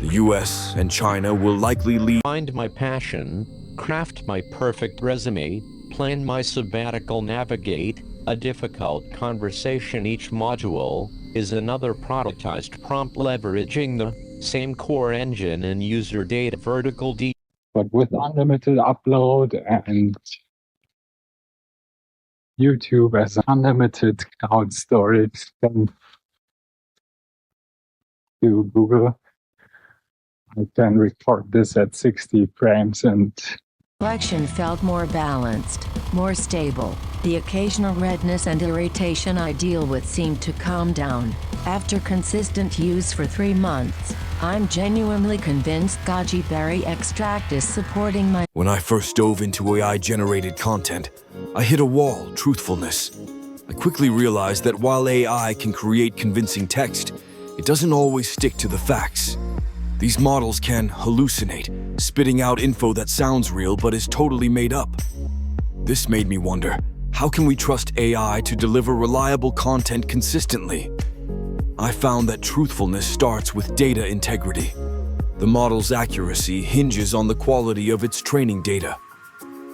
The US and China will likely lead. Find my passion, craft my perfect resume, plan my sabbatical, navigate a difficult conversation. Each module is another productized prompt leveraging the same core engine and user data vertical D. But with unlimited upload and YouTube as unlimited cloud storage, then to Google, I can record this at 60 frames and Collection felt more balanced, more stable. The occasional redness and irritation I deal with seemed to calm down. After consistent use for 3 months, I'm genuinely convinced goji berry extract is supporting my. When I first dove into AI-generated content, I hit a wall: truthfulness. I quickly realized that while AI can create convincing text, it doesn't always stick to the facts. These models can hallucinate, spitting out info that sounds real but is totally made up. This made me wonder, how can we trust AI to deliver reliable content consistently? I found that truthfulness starts with data integrity. The model's accuracy hinges on the quality of its training data.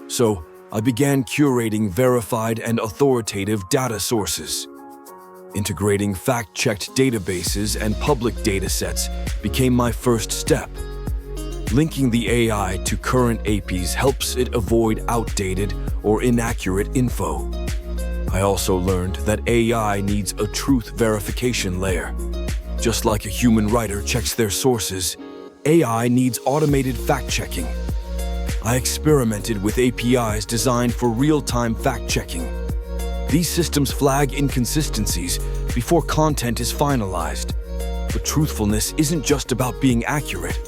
So, I began curating verified and authoritative data sources. Integrating fact-checked databases and public datasets became my first step. Linking the AI to current APIs helps it avoid outdated or inaccurate info. I also learned that AI needs a truth verification layer. Just like a human writer checks their sources, AI needs automated fact-checking. I experimented with APIs designed for real-time fact-checking. These systems flag inconsistencies before content is finalized. But truthfulness isn't just about being accurate,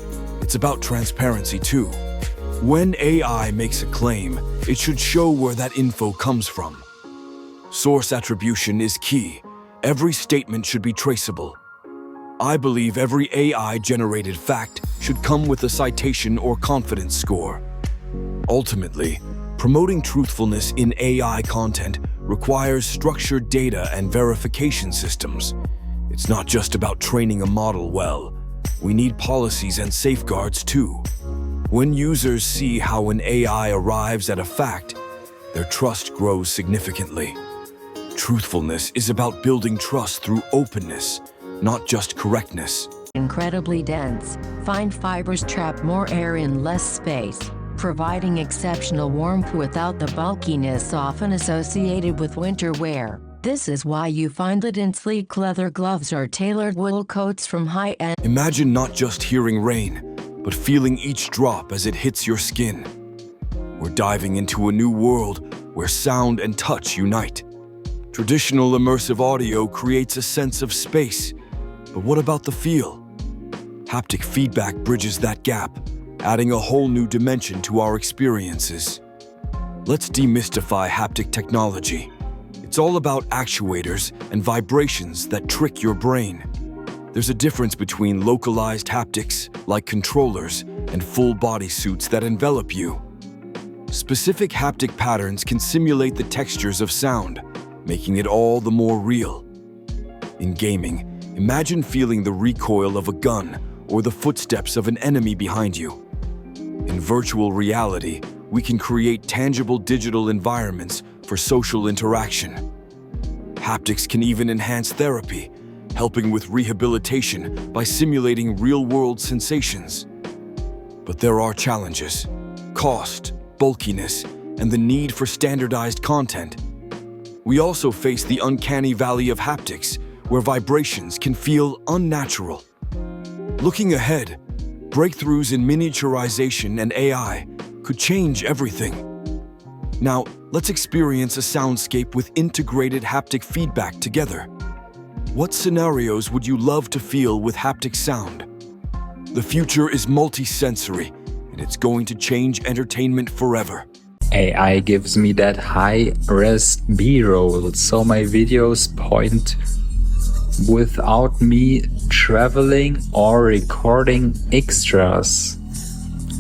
it's about transparency too. When AI makes a claim, it should show where that info comes from. Source attribution is key. Every statement should be traceable. I believe every AI-generated fact should come with a citation or confidence score. Ultimately, promoting truthfulness in AI content requires structured data and verification systems. It's not just about training a model well. We need policies and safeguards too. When users see how an AI arrives at a fact, their trust grows significantly. Truthfulness is about building trust through openness, not just correctness. Incredibly dense, fine fibers trap more air in less space, providing exceptional warmth without the bulkiness often associated with winter wear. This is why you find it in sleek leather gloves or tailored wool coats from high-end. Imagine not just hearing rain, but feeling each drop as it hits your skin. We're diving into a new world where sound and touch unite. Traditional immersive audio creates a sense of space, but what about the feel? Haptic feedback bridges that gap, adding a whole new dimension to our experiences. Let's demystify haptic technology. It's all about actuators and vibrations that trick your brain. There's a difference between localized haptics, like controllers, and full body suits that envelop you. Specific haptic patterns can simulate the textures of sound, making it all the more real. In gaming, imagine feeling the recoil of a gun or the footsteps of an enemy behind you. In virtual reality, we can create tangible digital environments for social interaction. Haptics can even enhance therapy, helping with rehabilitation by simulating real-world sensations. But there are challenges: cost, bulkiness, and the need for standardized content. We also face the uncanny valley of haptics, where vibrations can feel unnatural. Looking ahead, breakthroughs in miniaturization and AI could change everything. Now, let's experience a soundscape with integrated haptic feedback together. What scenarios would you love to feel with haptic sound? The future is multi-sensory, and it's going to change entertainment forever. AI gives me that high-res B-roll, so my videos point without me traveling or recording extras.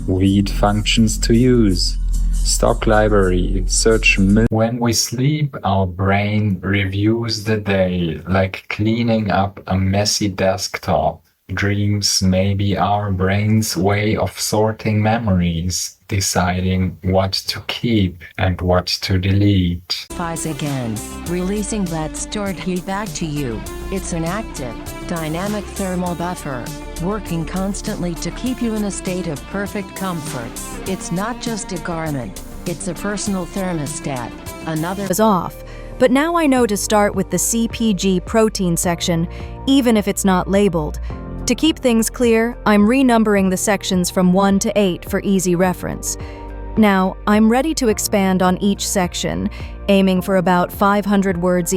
Read functions to use. Stock library, search. When we sleep, our brain reviews the day, like cleaning up a messy desktop. Dreams may be our brain's way of sorting memories, deciding what to keep and what to delete. Again, releasing that stored heat back to you. It's an active, dynamic thermal buffer, working constantly to keep you in a state of perfect comfort. It's not just a garment, it's a personal thermostat. Another is off, but now I know to start with the CPG protein section, even if it's not labeled. To keep things clear, I'm renumbering the sections from 1 to 8 for easy reference. Now, I'm ready to expand on each section, aiming for about 500 words.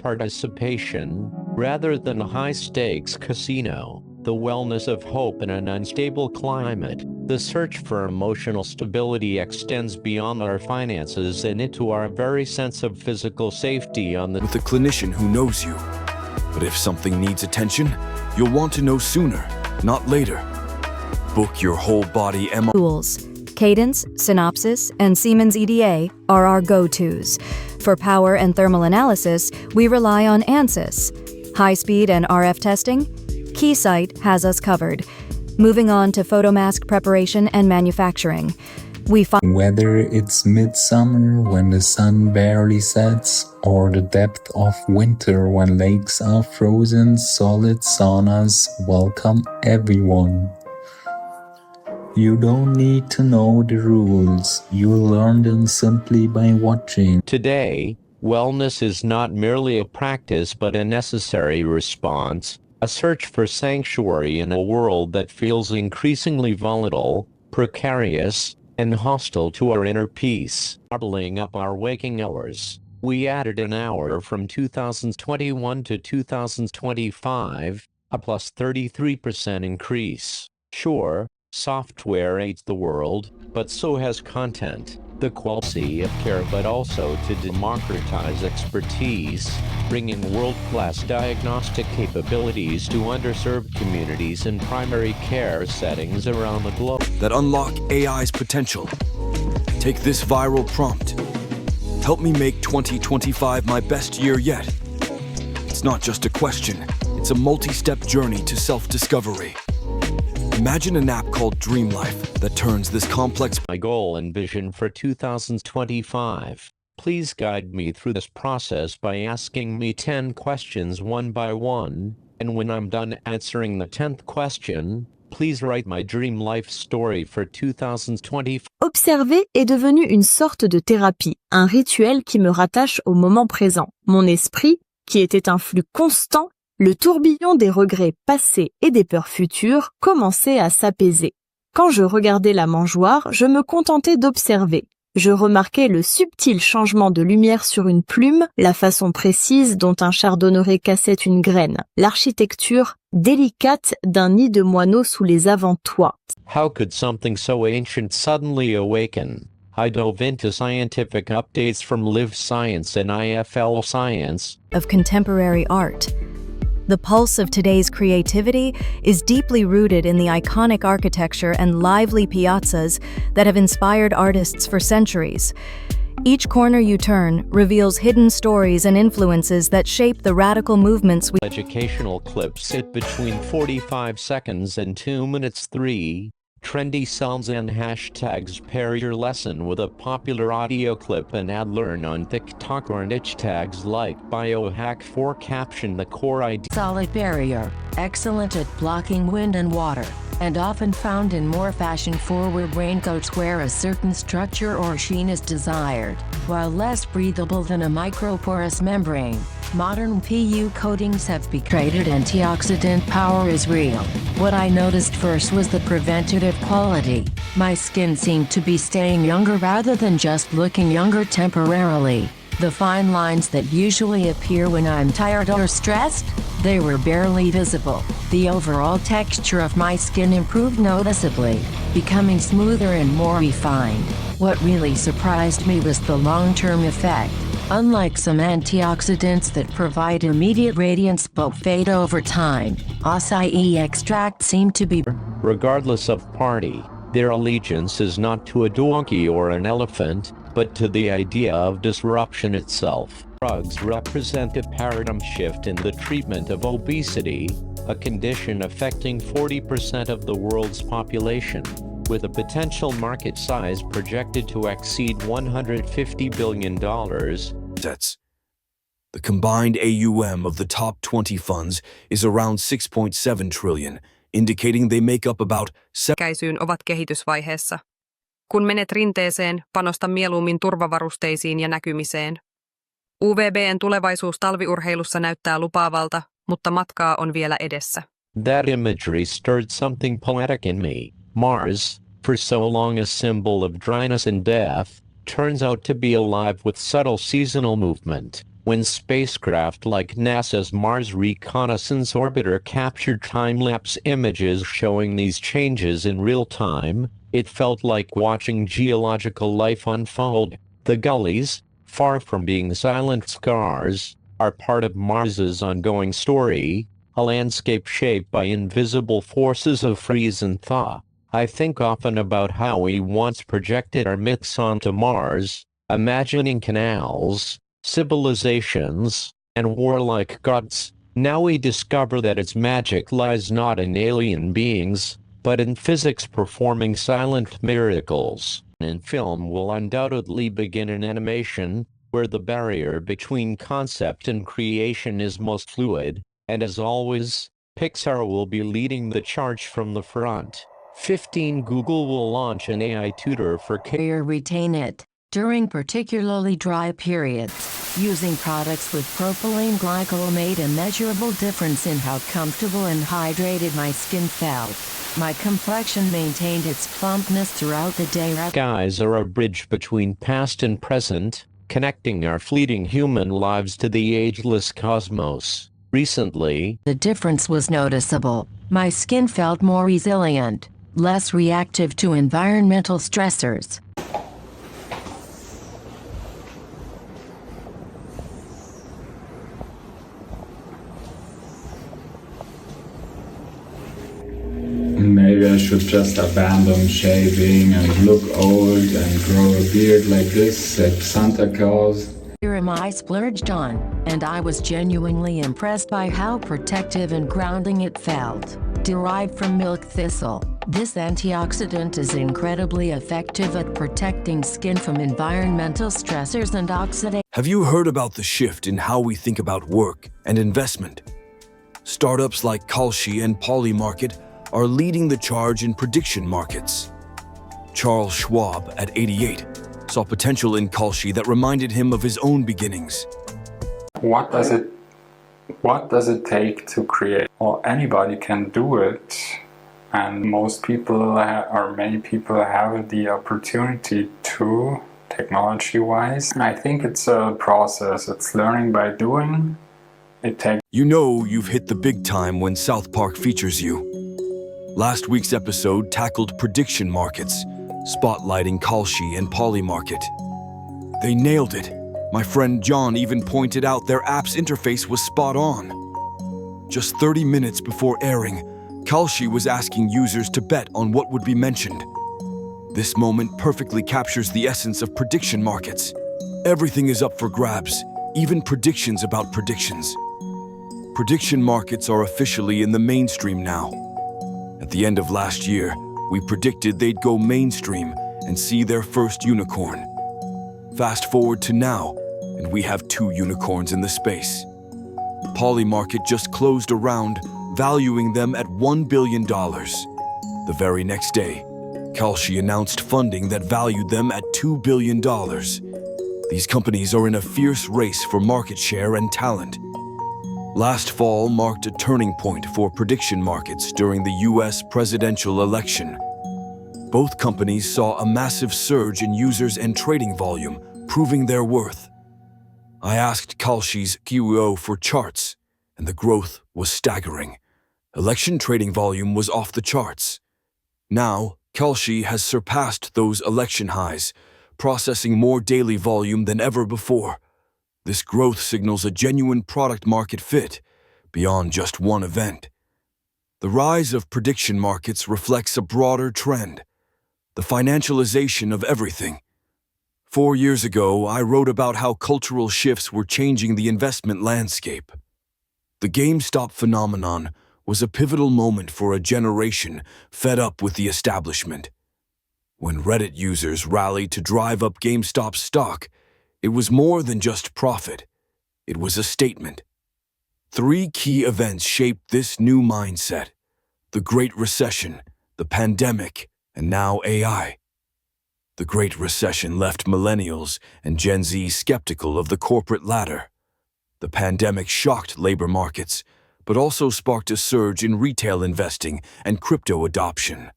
Participation, rather than a high-stakes casino, the wellness of hope in an unstable climate. The search for emotional stability extends beyond our finances and into our very sense of physical safety on the With a clinician who knows you. But if something needs attention, you'll want to know sooner, not later. Book your whole body MRI. Tools. Cadence, Synopsys, and Siemens EDA are our go-tos. For power and thermal analysis, we rely on ANSYS. High-speed and RF testing? Keysight has us covered. Moving on to photomask preparation and manufacturing. Whether it's midsummer when the sun barely sets, or the depth of winter when lakes are frozen, solid saunas welcome everyone. You don't need to know the rules, you learn them simply by watching. Today, wellness is not merely a practice but a necessary response, a search for sanctuary in a world that feels increasingly volatile, precarious, and hostile to our inner peace. Doubling up our waking hours, we added an hour from 2021 to 2025, a plus 33% increase. Sure, software aids the world, but so has content, the quality of care, but also to democratize expertise, bringing world-class diagnostic capabilities to underserved communities in primary care settings around the globe. That unlock AI's potential. Take this viral prompt. Help me make 2025 my best year yet. It's not just a question, it's a multi-step journey to self-discovery. Imagine an app called Dream Life that turns this complex. My goal and vision for 2025. Please guide me through this process by asking me 10 questions one by one, and when I'm done answering the 10th question, please write my dream life story for 2025. Observer est devenu une sorte de thérapie, un rituel qui me rattache au moment présent. Mon esprit, qui était un flux constant, le tourbillon des regrets passés et des peurs futures commençait à s'apaiser. Quand je regardais la mangeoire, je me contentais d'observer. Je remarquais le subtil changement de lumière sur une plume, la façon précise dont un chardonneret cassait une graine, l'architecture délicate d'un nid de moineaux sous les avant-toits. How could something so ancient suddenly awaken? I dove into scientific updates from Live Science and IFL Science. Of contemporary art. The pulse of today's creativity is deeply rooted in the iconic architecture and lively piazzas that have inspired artists for centuries. Each corner you turn reveals hidden stories and influences that shape the radical movements we. Educational clips sit between 45 seconds and 2 minutes 3. Trendy sounds and hashtags. Pair your lesson with a popular audio clip and add learn on TikTok or niche tags like Biohack4. Caption the core idea. Solid barrier, excellent at blocking wind and water, and often found in more fashion-forward raincoats where a certain structure or sheen is desired. While less breathable than a microporous membrane, modern PU coatings have created antioxidant power is real. What I noticed first was the preventative quality. My skin seemed to be staying younger rather than just looking younger temporarily. The fine lines that usually appear when I'm tired or stressed, they were barely visible. The overall texture of my skin improved noticeably, becoming smoother and more refined. What really surprised me was the long-term effect. Unlike some antioxidants that provide immediate radiance but fade over time, acai extract seemed to be Regardless of party, their allegiance is not to a donkey or an elephant, but to the idea of disruption itself. Drugs represent a paradigm shift in the treatment of obesity, a condition affecting 40% of the world's population, with a potential market size projected to exceed $150 billion. The combined AUM of the top 20 funds is around 6.7 trillion, indicating they make up about Ehkäisyyn ovat kehitysvaiheessa. Kun menet rinteeseen, panosta mieluummin turvavarusteisiin ja näkymiseen. UVB:n tulevaisuus talviurheilussa näyttää lupaavalta, mutta matkaa on vielä edessä. That imagery stirred something poetic in me. Mars, for so long a symbol of dryness and death, turns out to be alive with subtle seasonal movement. When spacecraft like NASA's Mars Reconnaissance Orbiter captured time-lapse images showing these changes in real time, it felt like watching geological life unfold. The gullies, far from being silent scars, are part of Mars's ongoing story, a landscape shaped by invisible forces of freeze and thaw. I think often about how we once projected our myths onto Mars, imagining canals, civilizations, and warlike gods. Now we discover that its magic lies not in alien beings, but in physics performing silent miracles. And film will undoubtedly begin in animation, where the barrier between concept and creation is most fluid, and as always, Pixar will be leading the charge from the front. 15 Google will launch an AI tutor for or retain it during particularly dry periods. Using products with propylene glycol made a measurable difference in how comfortable and hydrated my skin felt. My complexion maintained its plumpness throughout the day. Skies are a bridge between past and present, connecting our fleeting human lives to the ageless cosmos. Recently, the difference was noticeable. My skin felt more resilient, less reactive to environmental stressors. Maybe I should just abandon shaving and look old and grow a beard like this at Santa Claus. Serum I splurged on, and I was genuinely impressed by how protective and grounding it felt. Derived from milk thistle, this antioxidant is incredibly effective at protecting skin from environmental stressors and oxidation. Have you heard about the shift in how we think about work and investment? Startups like Kalshi and Polymarket are leading the charge in prediction markets. Charles Schwab, at 88, saw potential in Kalshi that reminded him of his own beginnings. What does it take to create? Well, anybody can do it, and most people or many people have the opportunity to, technology-wise. I think it's a process. It's learning by doing. It takes. You know you've hit the big time when South Park features you. Last week's episode tackled prediction markets, spotlighting Kalshi and Polymarket. They nailed it. My friend John even pointed out their app's interface was spot on. Just 30 minutes before airing, Kalshi was asking users to bet on what would be mentioned. This moment perfectly captures the essence of prediction markets. Everything is up for grabs, even predictions about predictions. Prediction markets are officially in the mainstream now. At the end of last year, we predicted they'd go mainstream and see their first unicorn. Fast forward to now, and we have 2 unicorns in the space. Polymarket just closed a round, valuing them at $1 billion. The very next day, Kalshi announced funding that valued them at $2 billion. These companies are in a fierce race for market share and talent. Last fall marked a turning point for prediction markets during the US presidential election. Both companies saw a massive surge in users and trading volume, proving their worth. I asked Kalshi's QO for charts, and the growth was staggering. Election trading volume was off the charts. Now, Kalshi has surpassed those election highs, processing more daily volume than ever before. This growth signals a genuine product-market fit, beyond just one event. The rise of prediction markets reflects a broader trend, the financialization of everything. 4 years ago, I wrote about how cultural shifts were changing the investment landscape. The GameStop phenomenon was a pivotal moment for a generation fed up with the establishment. When Reddit users rallied to drive up GameStop's stock, it was more than just profit. It was a statement. 3 key events shaped this new mindset: the Great Recession, the pandemic, and now AI. The Great Recession left millennials and Gen Z skeptical of the corporate ladder. The pandemic shocked labor markets, but also sparked a surge in retail investing and crypto adoption.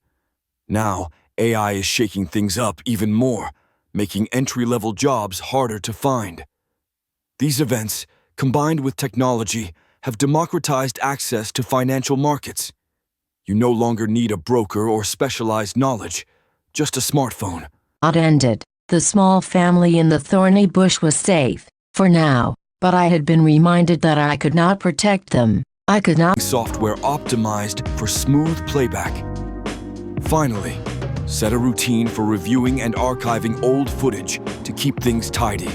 Now, AI is shaking things up even more, making entry-level jobs harder to find. These events, combined with technology, have democratized access to financial markets. You no longer need a broker or specialized knowledge, just a smartphone. It ended. The small family in the thorny bush was safe, for now, but I had been reminded that I could not protect them. I could not. Software optimized for smooth playback. Finally, set a routine for reviewing and archiving old footage to keep things tidy.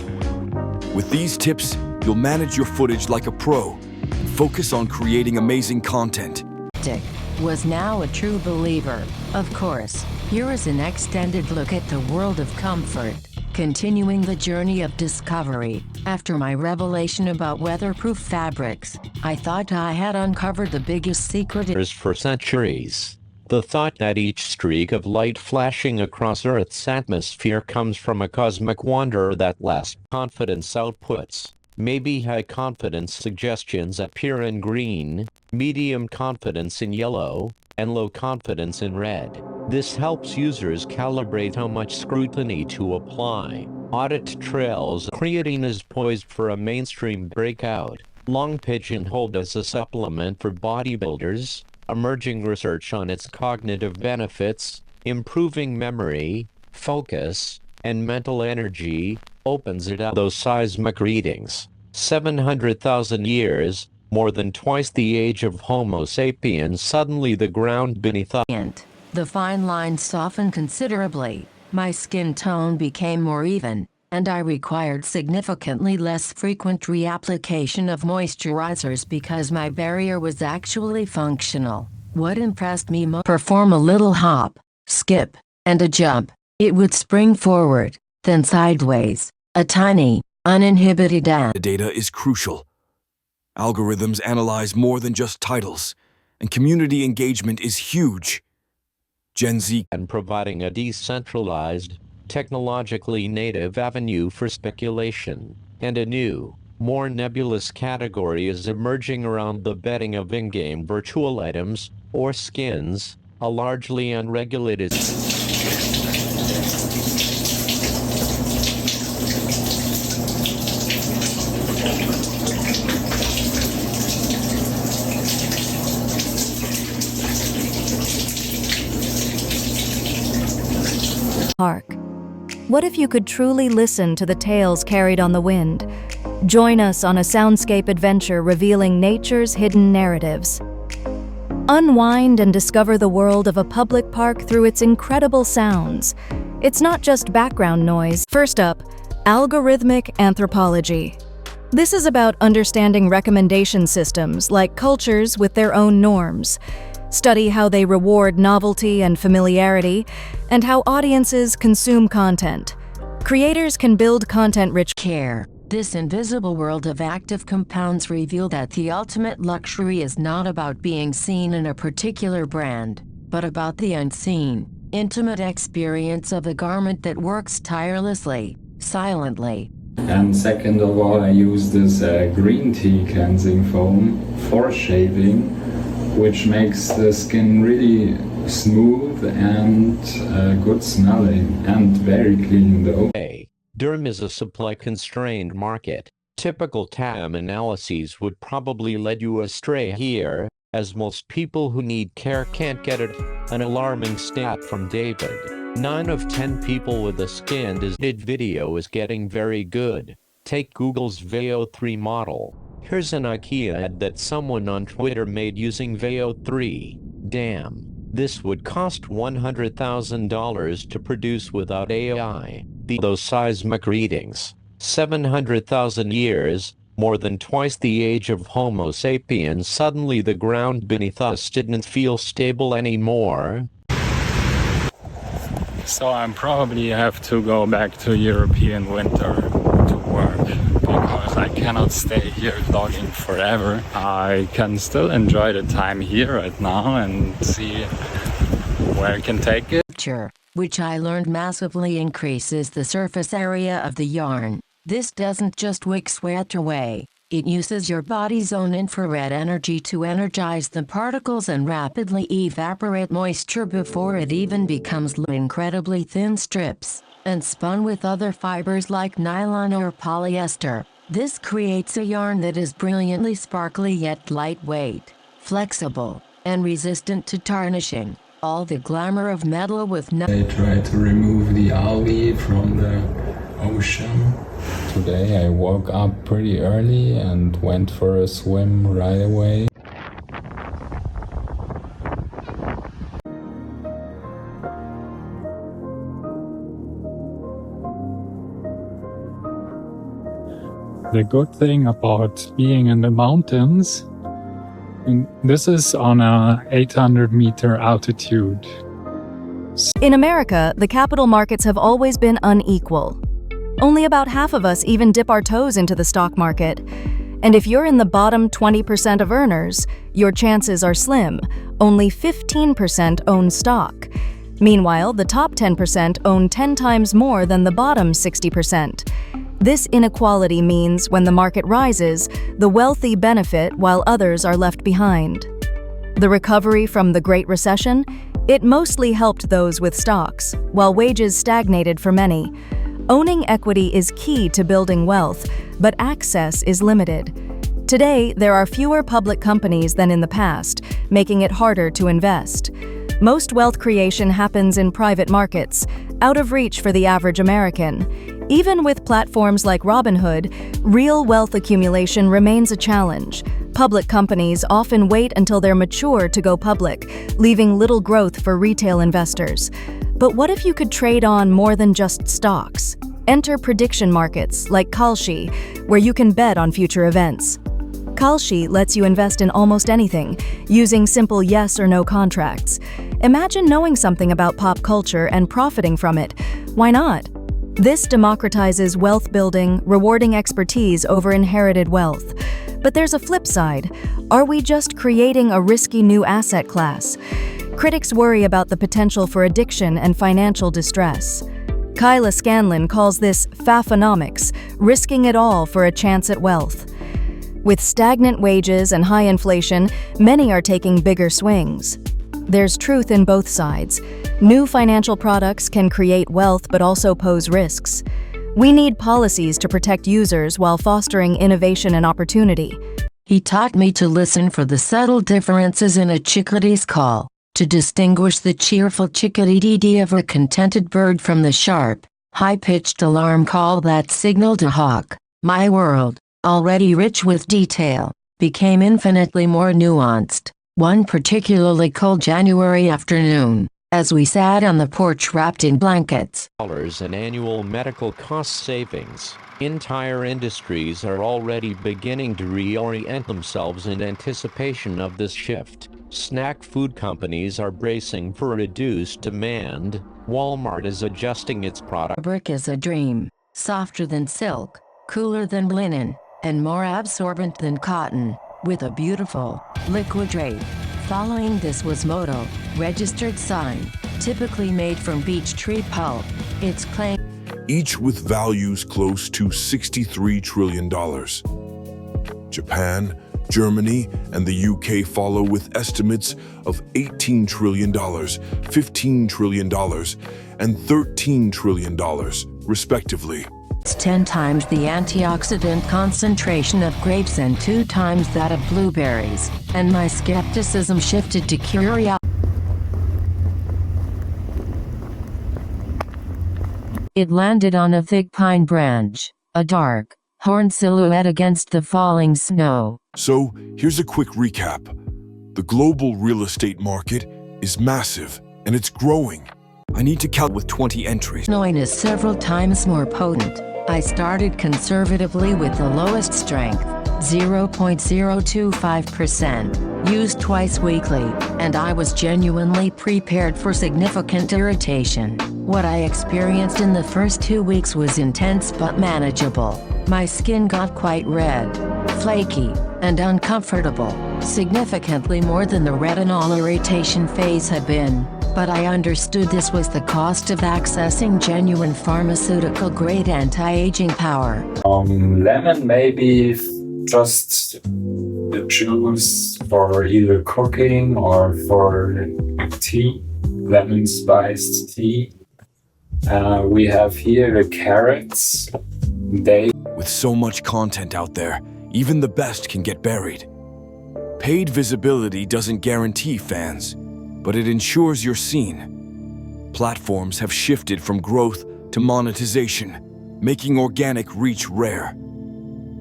With these tips, you'll manage your footage like a pro and focus on creating amazing content. Dick was now a true believer. Of course, here is an extended look at the world of comfort, continuing the journey of discovery. After my revelation about weatherproof fabrics, I thought I had uncovered the biggest secret For centuries. The thought that each streak of light flashing across Earth's atmosphere comes from a cosmic wonder that lasts. Confidence outputs. Maybe high confidence suggestions appear in green, medium confidence in yellow, and low confidence in red. This helps users calibrate how much scrutiny to apply. Audit trails. Creatine is poised for a mainstream breakout. Long pigeonholed as a supplement for bodybuilders. Emerging research on its cognitive benefits, improving memory, focus, and mental energy, opens it up. Those seismic readings. 700,000 years, more than twice the age of Homo sapiens. Suddenly the ground beneath us. The fine lines softened considerably, my skin tone became more even, and I required significantly less frequent reapplication of moisturizers because my barrier was actually functional. What impressed me most: perform a little hop, skip, and a jump. It would spring forward, then sideways, a tiny, uninhibited dance. Data is crucial. Algorithms analyze more than just titles, and community engagement is huge. Gen Z and providing a decentralized, technologically native avenue for speculation, and a new, more nebulous category is emerging around the betting of in-game virtual items, or skins, a largely unregulated. Hark. What if you could truly listen to the tales carried on the wind? Join us on a soundscape adventure revealing nature's hidden narratives. Unwind and discover the world of a public park through its incredible sounds. It's not just background noise. First up, algorithmic anthropology. This is about understanding recommendation systems like cultures with their own norms. Study how they reward novelty and familiarity, and how audiences consume content. Creators can build content-rich care. This invisible world of active compounds reveal that the ultimate luxury is not about being seen in a particular brand, but about the unseen, intimate experience of a garment that works tirelessly, silently. And second of all, I use this green tea cleansing foam for shaving, which makes the skin really smooth and good smelling and very clean though. Derm is a supply-constrained market. Typical TAM analyses would probably lead you astray here, as most people who need care can't get it. An alarming stat from David: 9 of 10 people with a scanned video is getting very good. Take Google's Veo 3 model. Here's an IKEA ad that someone on Twitter made using Veo 3. Damn, this would cost $100,000 to produce without AI. Those seismic readings. 700,000 years, more than twice the age of Homo sapiens. Suddenly the ground beneath us didn't feel stable anymore. So I probably have to go back to European winter to work, because I cannot stay here logging forever. I can still enjoy the time here right now and see where I can take it. Which I learned massively increases the surface area of the yarn. This doesn't just wick sweat away, it uses your body's own infrared energy to energize the particles and rapidly evaporate moisture before it even becomes incredibly thin strips, and spun with other fibers like nylon or polyester. This creates a yarn that is brilliantly sparkly yet lightweight, flexible, and resistant to tarnishing. All the glamour of metal with no— I try to remove the algae from the ocean. Today I woke up pretty early and went for a swim right away. The good thing about being in the mountains, and this is on a 800-meter altitude. In America, the capital markets have always been unequal. Only about half of us even dip our toes into the stock market. And if you're in the bottom 20% of earners, your chances are slim. Only 15% own stock. Meanwhile, the top 10% own 10 times more than the bottom 60%. This inequality means when the market rises, the wealthy benefit while others are left behind. The recovery from the Great Recession? It mostly helped those with stocks, while wages stagnated for many. Owning equity is key to building wealth, but access is limited. Today, there are fewer public companies than in the past, making it harder to invest. Most wealth creation happens in private markets, out of reach for the average American. Even with platforms like Robinhood, real wealth accumulation remains a challenge. Public companies often wait until they're mature to go public, leaving little growth for retail investors. But what if you could trade on more than just stocks? Enter prediction markets like Kalshi, where you can bet on future events. Kalshi lets you invest in almost anything, using simple yes or no contracts. Imagine knowing something about pop culture and profiting from it. Why not? This democratizes wealth building, rewarding expertise over inherited wealth. But there's a flip side. Are we just creating a risky new asset class? Critics worry about the potential for addiction and financial distress. Kyla Scanlon calls this faphonomics, risking it all for a chance at wealth. With stagnant wages and high inflation, many are taking bigger swings. There's truth in both sides. New financial products can create wealth but also pose risks. We need policies to protect users while fostering innovation and opportunity. He taught me to listen for the subtle differences in a chickadee's call, to distinguish the cheerful chickadee of a contented bird from the sharp, high-pitched alarm call that signaled a hawk. My world, already rich with detail, became infinitely more nuanced. One particularly cold January afternoon, as we sat on the porch wrapped in blankets. In annual medical cost savings. Entire industries are already beginning to reorient themselves in anticipation of this shift. Snack food companies are bracing for reduced demand. Walmart is adjusting its product. Fabric is a dream, softer than silk, cooler than linen, and more absorbent than cotton, with a beautiful, liquid drape. Following this was Moto, registered sign, typically made from beech tree pulp. Its claim, each with values close to $63 trillion. Japan, Germany, and the UK follow with estimates of $18 trillion, $15 trillion, and $13 trillion, respectively. boasts 10 times the antioxidant concentration of grapes and 2 times that of blueberries, and my skepticism shifted to curiosity. It landed on a thick pine branch, a dark, horned silhouette against the falling snow. So, here's a quick recap. The global real estate market is massive, and it's growing. I need to count with 20 entries. Noin is several times more potent. I started conservatively with the lowest strength, 0.025%, used twice weekly, and I was genuinely prepared for significant irritation. What I experienced in the first 2 weeks was intense but manageable. My skin got quite red, flaky, and uncomfortable, significantly more than the retinol irritation phase had been. But I understood this was the cost of accessing genuine pharmaceutical-grade anti-aging power. Lemon maybe just the juice for either cooking or for tea, lemon spiced tea. We have here the carrots. With so much content out there, even the best can get buried. Paid visibility doesn't guarantee fans, but it ensures you're seen. Platforms have shifted from growth to monetization, making organic reach rare.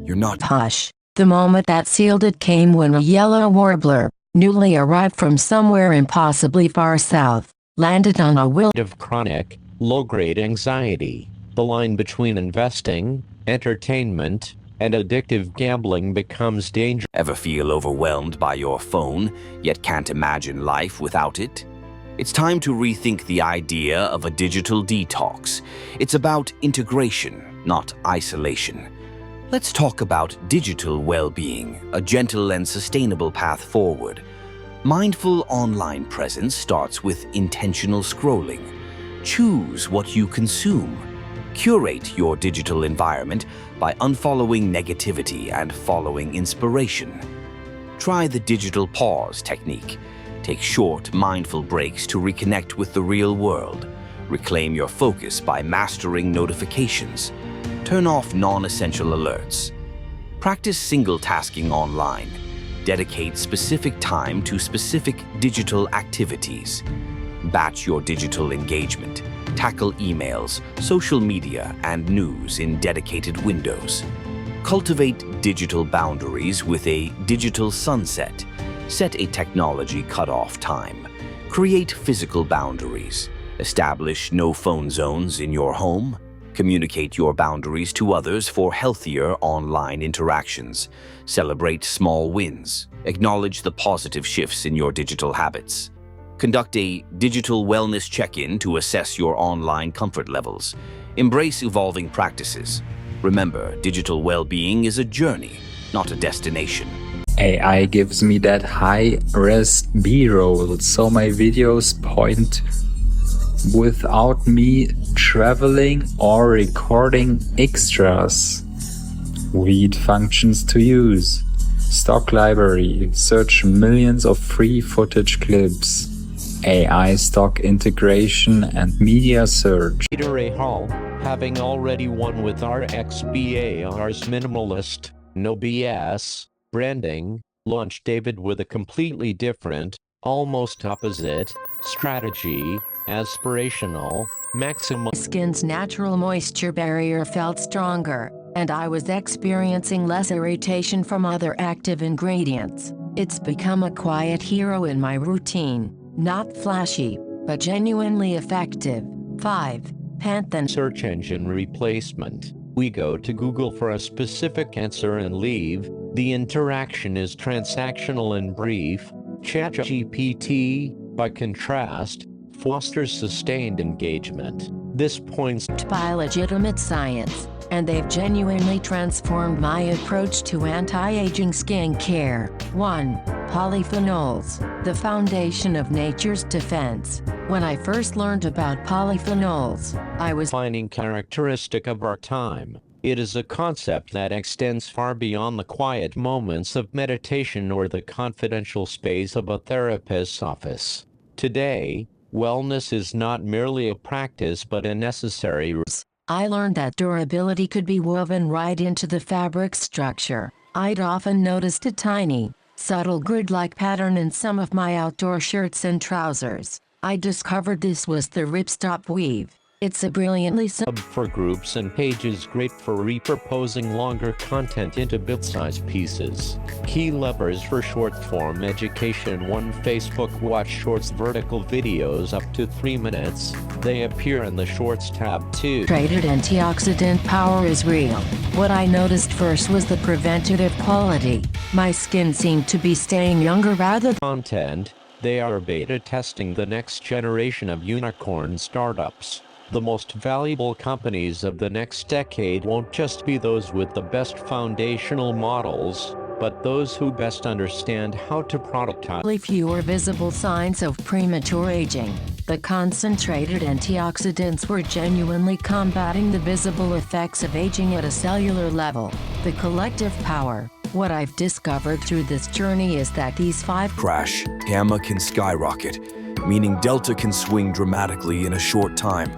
You're not— Hush. The moment that sealed it came when a yellow warbler, newly arrived from somewhere impossibly far south, landed on a of chronic, low-grade anxiety. The line between investing, entertainment, and addictive gambling becomes dangerous. Ever feel overwhelmed by your phone, yet can't imagine life without it? It's time to rethink the idea of a digital detox. It's about integration, not isolation. Let's talk about digital well-being, a gentle and sustainable path forward. Mindful online presence starts with intentional scrolling. Choose what you consume. Curate your digital environment by unfollowing negativity and following inspiration. Try the digital pause technique. Take short, mindful breaks to reconnect with the real world. Reclaim your focus by mastering notifications. Turn off non-essential alerts. Practice single-tasking online. Dedicate specific time to specific digital activities. Batch your digital engagement. Tackle emails, social media, and news in dedicated windows. Cultivate digital boundaries with a digital sunset. Set a technology cutoff time. Create physical boundaries. Establish no-phone zones in your home. Communicate your boundaries to others for healthier online interactions. Celebrate small wins. Acknowledge the positive shifts in your digital habits. Conduct a digital wellness check-in to assess your online comfort levels. Embrace evolving practices. Remember, digital well-being is a journey, not a destination. AI gives me that high-res B-roll, so my videos point without me traveling or recording extras. Read functions to use. Stock library. Search millions of free footage clips. AI stock integration and media search. Peter A. Hall, having already won with RXBAR's minimalist, no BS, branding, launched David with a completely different, almost opposite, strategy, aspirational, maximal. Skin's natural moisture barrier felt stronger, and I was experiencing less irritation from other active ingredients. It's become a quiet hero in my routine. Not flashy, but genuinely effective. 5. Panthen search engine replacement. We go to Google for a specific answer and leave. The interaction is transactional and brief. ChatGPT, by contrast, fosters sustained engagement. This points by legitimate science, and they've genuinely transformed my approach to anti-aging skincare. 1. Polyphenols, the foundation of nature's defense. When I first learned about polyphenols, I was defining characteristic of our time. It is a concept that extends far beyond the quiet moments of meditation or the confidential space of a therapist's office. Today, wellness is not merely a practice but a necessary I learned that durability could be woven right into the fabric structure. I'd often noticed a tiny, subtle grid-like pattern in some of my outdoor shirts and trousers. I discovered this was the ripstop weave. It's a brilliantly Sub for groups and pages, great for repurposing longer content into bit-sized pieces. Key levers for short-form education: 1. Facebook Watch Shorts, vertical videos up to 3 minutes. They appear in the Shorts tab. 2. Traded antioxidant power is real. What I noticed first was the preventative quality. My skin seemed to be staying younger rather than Content. They are beta testing the next generation of unicorn startups. The most valuable companies of the next decade won't just be those with the best foundational models, but those who best understand how to productize. fewer visible signs of premature aging. The concentrated antioxidants were genuinely combating the visible effects of aging at a cellular level. The collective power. What I've discovered through this journey is that these 5 Crash, gamma can skyrocket, meaning delta can swing dramatically in a short time.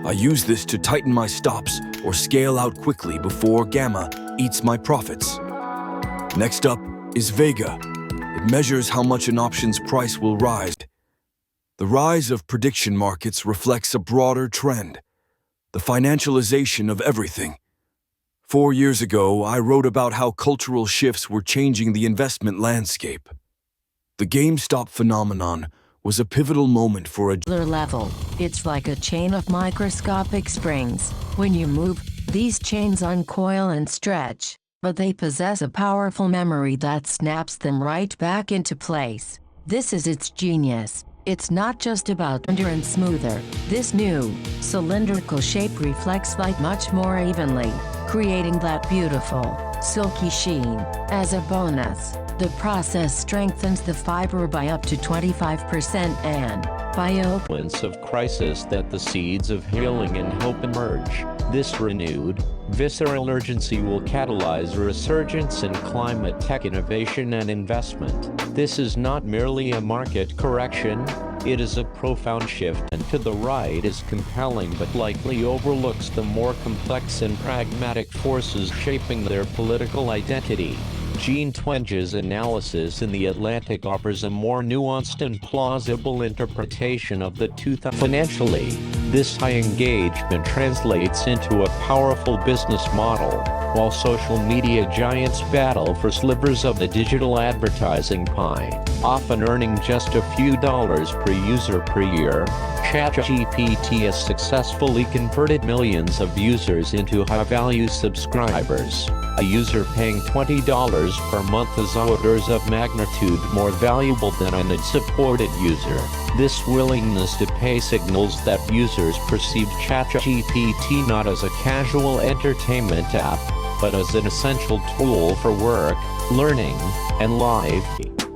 I use this to tighten my stops or scale out quickly before gamma eats my profits. Next up is Vega. It measures how much an option's price will rise. The rise of prediction markets reflects a broader trend, the financialization of everything. 4 years ago, I wrote about how cultural shifts were changing the investment landscape. The GameStop phenomenon was a pivotal moment for a level. It's like a chain of microscopic springs. When you move, these chains uncoil and stretch, but they possess a powerful memory that snaps them right back into place. This is its genius. It's not just about under and smoother. This new, cylindrical shape reflects light much more evenly, creating that beautiful, silky sheen. As a bonus, the process strengthens the fiber by up to 25% and, by moments of crisis that the seeds of healing and hope emerge. This renewed, visceral urgency will catalyze a resurgence in climate tech innovation and investment. This is not merely a market correction, it is a profound shift, and to the right is compelling but likely overlooks the more complex and pragmatic forces shaping their political identity. Gene Twenge's analysis in The Atlantic offers a more nuanced and plausible interpretation of the 2000s. Financially, this high engagement translates into a powerful business model, while social media giants battle for slivers of the digital advertising pie, often earning just a few dollars per user per year. ChatGPT has successfully converted millions of users into high-value subscribers. A user paying $20 per month is orders of magnitude more valuable than an unsupported user. This willingness to pay signals that users perceive ChatGPT not as a casual entertainment app, but as an essential tool for work, learning, and life.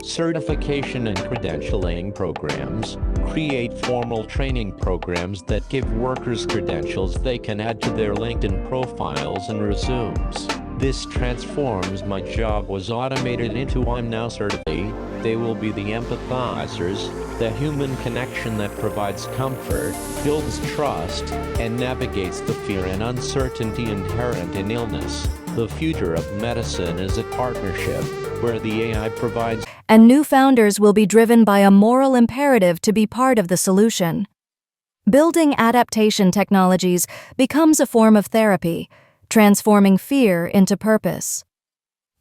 Certification and credentialing programs. Create formal training programs that give workers credentials they can add to their LinkedIn profiles and resumes. This transforms my job was automated into I'm now certified. They will be the empathizers, the human connection that provides comfort, builds trust, and navigates the fear and uncertainty inherent in illness. The future of medicine is a partnership where the AI provides. And new founders will be driven by a moral imperative to be part of the solution. Building adaptation technologies becomes a form of therapy, transforming fear into purpose.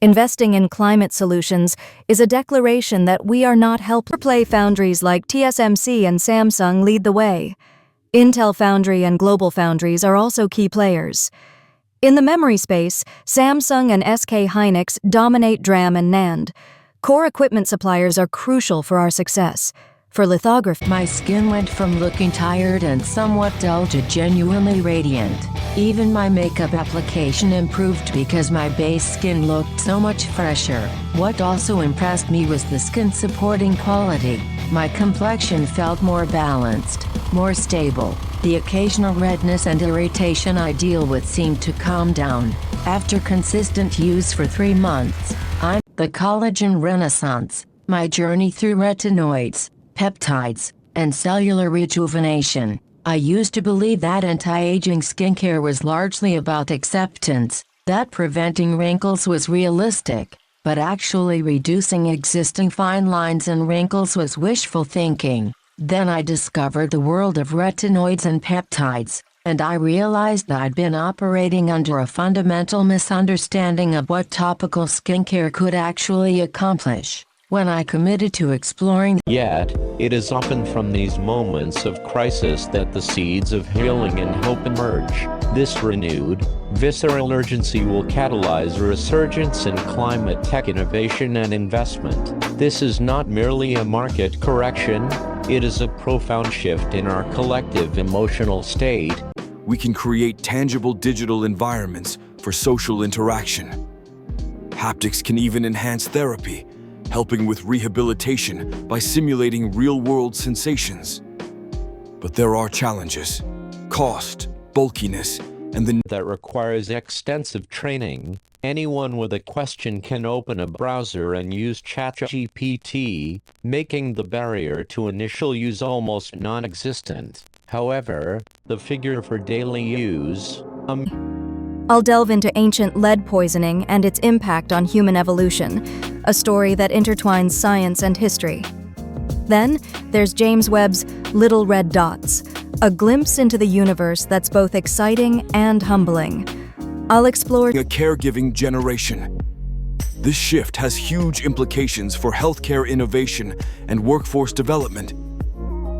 Investing in climate solutions is a declaration that we are not helpless. Play foundries like TSMC and Samsung lead the way. Intel Foundry and Global Foundries are also key players. In the memory space, Samsung and SK Hynix dominate DRAM and NAND. Core equipment suppliers are crucial for our success. For lithography, my skin went from looking tired and somewhat dull to genuinely radiant. Even my makeup application improved because my base skin looked so much fresher. What also impressed me was the skin-supporting quality. My complexion felt more balanced, more stable. The occasional redness and irritation I deal with seemed to calm down. After consistent use for 3 months, I'm the collagen renaissance. My journey through retinoids, peptides, and cellular rejuvenation I used to believe that anti-aging skincare was largely about acceptance, that preventing wrinkles was realistic, but actually reducing existing fine lines and wrinkles was wishful thinking. Then I discovered the world of retinoids and peptides, and I realized I'd been operating under a fundamental misunderstanding of what topical skincare could actually accomplish. When I committed to exploring, Yet, it is often from these moments of crisis that the seeds of healing and hope emerge. This renewed, visceral urgency will catalyze a resurgence in climate tech innovation and investment. This is not merely a market correction, it is a profound shift in our collective emotional state. We can create tangible digital environments for social interaction. Haptics can even enhance therapy, helping with rehabilitation by simulating real-world sensations. But there are challenges: cost, bulkiness, and the that requires extensive training. Anyone with a question can open a browser and use ChatGPT, making the barrier to initial use almost non-existent. However, the figure for daily use, I'll delve into ancient lead poisoning and its impact on human evolution, a story that intertwines science and history. Then, there's James Webb's Little Red Dots, a glimpse into the universe that's both exciting and humbling. I'll explore a caregiving generation. This shift has huge implications for healthcare innovation and workforce development.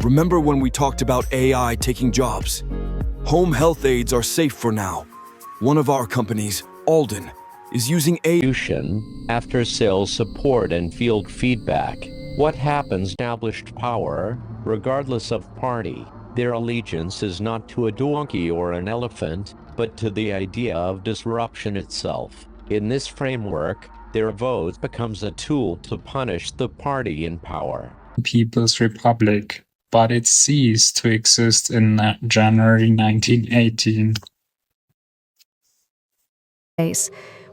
Remember when we talked about AI taking jobs? Home health aides are safe for now. One of our companies, Alden, is using solution, after-sales support and field feedback. What happens? Established power, regardless of party. Their allegiance is not to a donkey or an elephant, but to the idea of disruption itself. In this framework, their vote becomes a tool to punish the party in power. People's Republic, but it ceased to exist in January 1918.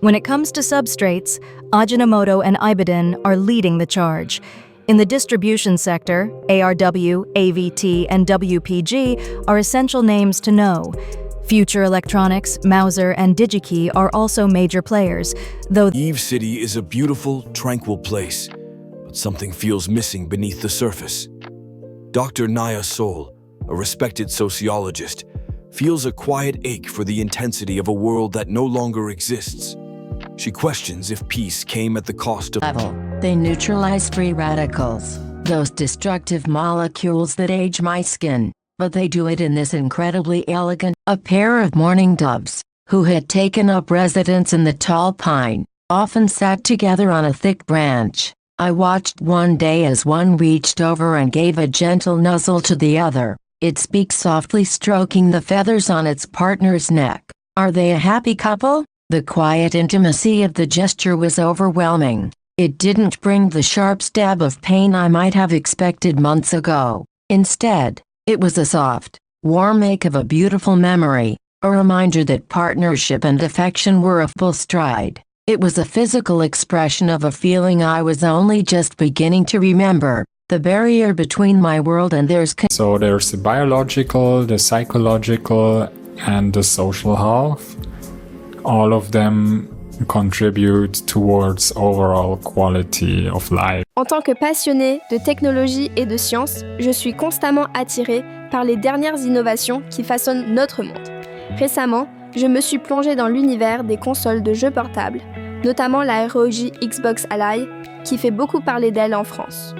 When it comes to substrates, Ajinomoto and Ibidin are leading the charge. In the distribution sector, ARW, AVT, and WPG are essential names to know. Future Electronics, Mouser, and DigiKey are also major players, though Eve City is a beautiful, tranquil place, but something feels missing beneath the surface. Dr. Naya Sol, a respected sociologist, feels a quiet ache for the intensity of a world that no longer exists. She questions if peace came at the cost of they neutralize free radicals, those destructive molecules that age my skin, but they do it in this incredibly elegant. A pair of mourning doves, who had taken up residence in the tall pine, often sat together on a thick branch. I watched one day as one reached over and gave a gentle nuzzle to the other. It speaks softly, stroking the feathers on its partner's neck. Are they a happy couple? The quiet intimacy of the gesture was overwhelming. It didn't bring the sharp stab of pain I might have expected months ago. Instead, it was a soft, warm ache of a beautiful memory, a reminder that partnership and affection were a full stride. It was a physical expression of a feeling I was only just beginning to remember. The barrier between my world and theirs. So there's the biological, the psychological, and the social health. All of them contribute towards overall quality of life. En tant que passionné de technologie et de science, je suis constamment attiré par les dernières innovations qui façonnent notre monde. Récemment, je me suis plongé dans l'univers des consoles de jeux portables, notamment la ROG Xbox Ally, qui fait beaucoup parler d'elle en France.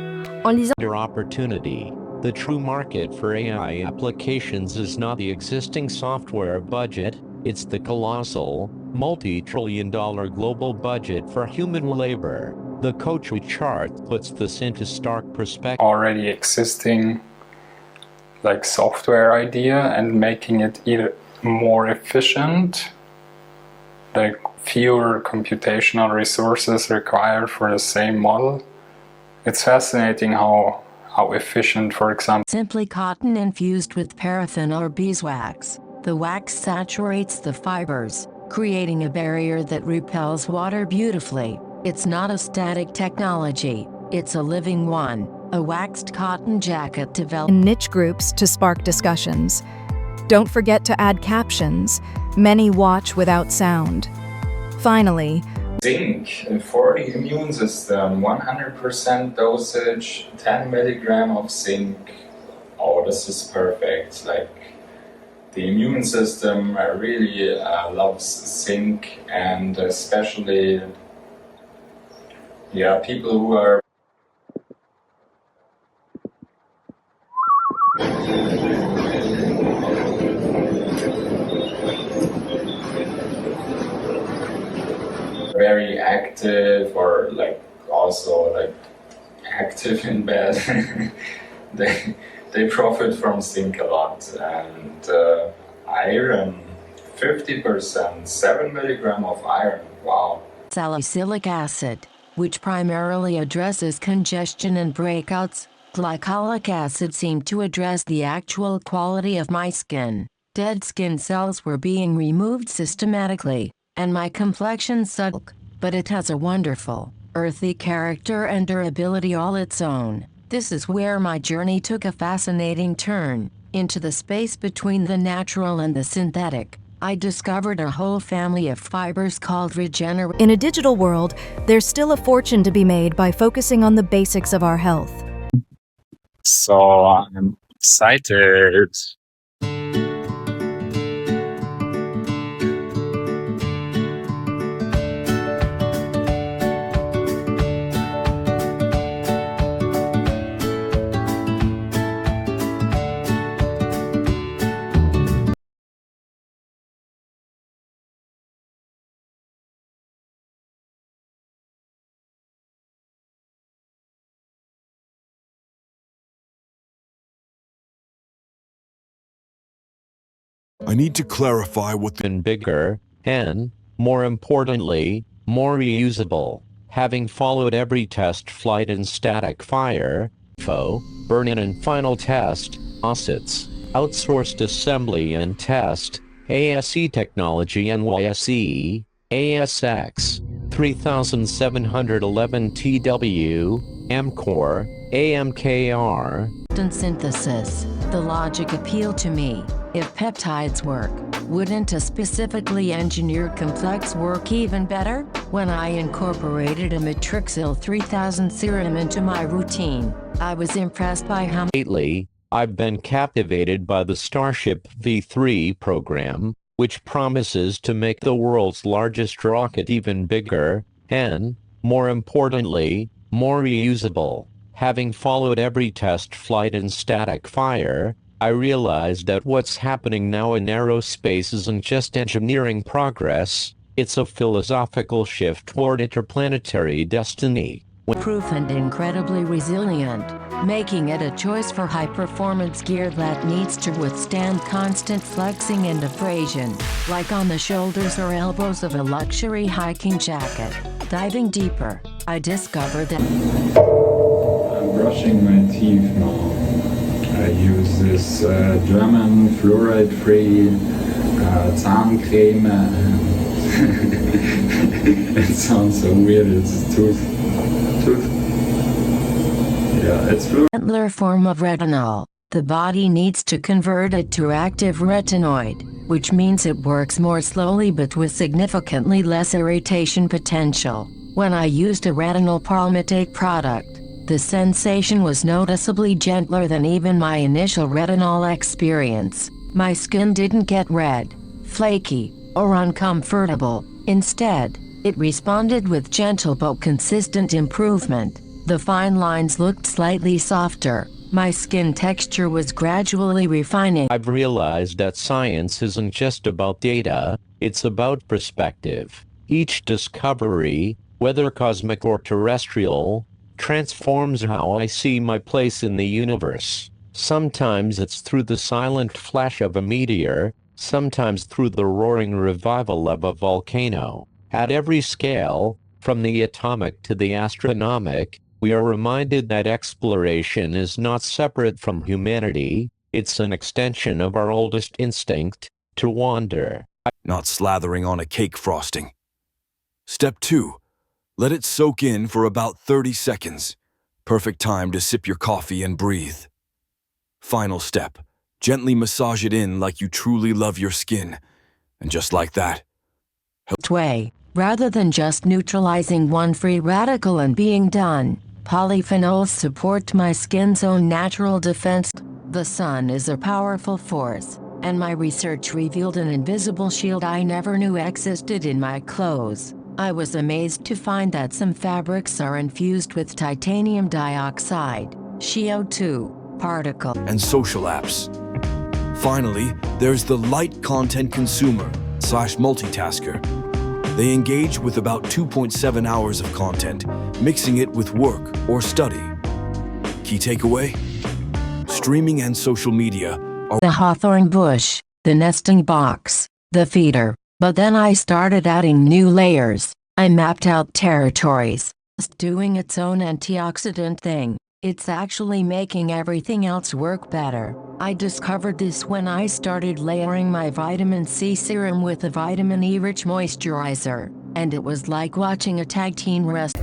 En lisant opportunity, the true market for AI applications is not the existing software budget, it's the colossal, multi-trillion-dollar global budget for human labor. The Kochi chart puts this into stark perspective. Already existing like software idea and making it either more efficient, like fewer computational resources required for the same model. It's fascinating how efficient, for example, simply cotton infused with paraffin or beeswax. The wax saturates the fibers, creating a barrier that repels water beautifully. It's not a static technology, it's a living one. a waxed cotton jacket developed in niche groups to spark discussions. Don't forget to add captions. Many watch without sound. Finally, Zinc for the immune system, 100% dosage, 10 milligram of zinc. Oh, this is perfect. Like, the immune system really loves zinc, and especially, people who are very active, or also active in bed. they profit from zinc a lot. And iron, 50%, 7 milligram of iron. Wow. salicylic acid, which primarily addresses congestion and breakouts. Glycolic acid seemed to address the actual quality of my skin. Dead skin cells were being removed systematically, and my complexion sunk, but it has a wonderful, earthy character and durability all its own. This is where my journey took a fascinating turn, into the space between the natural and the synthetic. I discovered a whole family of fibers called regenerate. in a digital world, there's still a fortune to be made by focusing on the basics of our health. So I'm excited. I need to clarify what the Even bigger, and, more importantly, more reusable. Having followed every test flight in static fire, burn-in and final test, OSITs, outsourced assembly and test, ASE technology NYSE, ASX, 3711 TW, AMCOR, AMKR. Synthesis. The logic appealed to me. If peptides work, wouldn't a specifically engineered complex work even better? When I incorporated a Matrixyl 3000 serum into my routine, I was impressed by how Lately, I've been captivated by the Starship V3 program, which promises to make the world's largest rocket even bigger, and, more importantly, more reusable. Having followed every test flight in static fire, I realized that what's happening now in aerospace isn't just engineering progress, it's a philosophical shift toward interplanetary destiny. proof and incredibly resilient, making it a choice for high-performance gear that needs to withstand constant flexing and abrasion, like on the shoulders or elbows of a luxury hiking jacket. Diving deeper, I discovered that I'm brushing my teeth now. I use this German fluoride-free Zahncreme. It sounds so weird. It's tooth. Yeah, it's fluoride. gentler form of retinol. The body needs to convert it to active retinoid, which means it works more slowly but with significantly less irritation potential. When I used a retinol palmitate product, the sensation was noticeably gentler than even my initial retinol experience. My skin didn't get red, flaky, or uncomfortable. Instead, it responded with gentle but consistent improvement. The fine lines looked slightly softer. My skin texture was gradually refining. I've realized that science isn't just about data, it's about perspective. Each discovery, whether cosmic or terrestrial, transforms how I see my place in the universe. Sometimes it's through the silent flash of a meteor, sometimes through the roaring revival of a volcano. At every scale, from the atomic to the astronomic, we are reminded that exploration is not separate from humanity, it's an extension of our oldest instinct, to wander. Not slathering on a cake frosting. Step 2. Let it soak in for about 30 seconds. Perfect time to sip your coffee and breathe. Final step. Gently massage it in like you truly love your skin. And just like that. Way, rather than just neutralizing one free radical and being done, polyphenols support my skin's own natural defense. The sun is a powerful force, and my research revealed an invisible shield I never knew existed in my clothes. I was amazed to find that some fabrics are infused with titanium dioxide, CO2, particle, and social apps. Finally, there's the light content consumer / multitasker. They engage with about 2.7 hours of content, mixing it with work or study. Key takeaway? Streaming and social media are the hawthorn bush, the nesting box, the feeder. But then I started adding new layers. I mapped out territories. It's doing its own antioxidant thing. It's actually making everything else work better. I discovered this when I started layering my vitamin C serum with a vitamin E-rich moisturizer, and it was like watching a tag team wrestle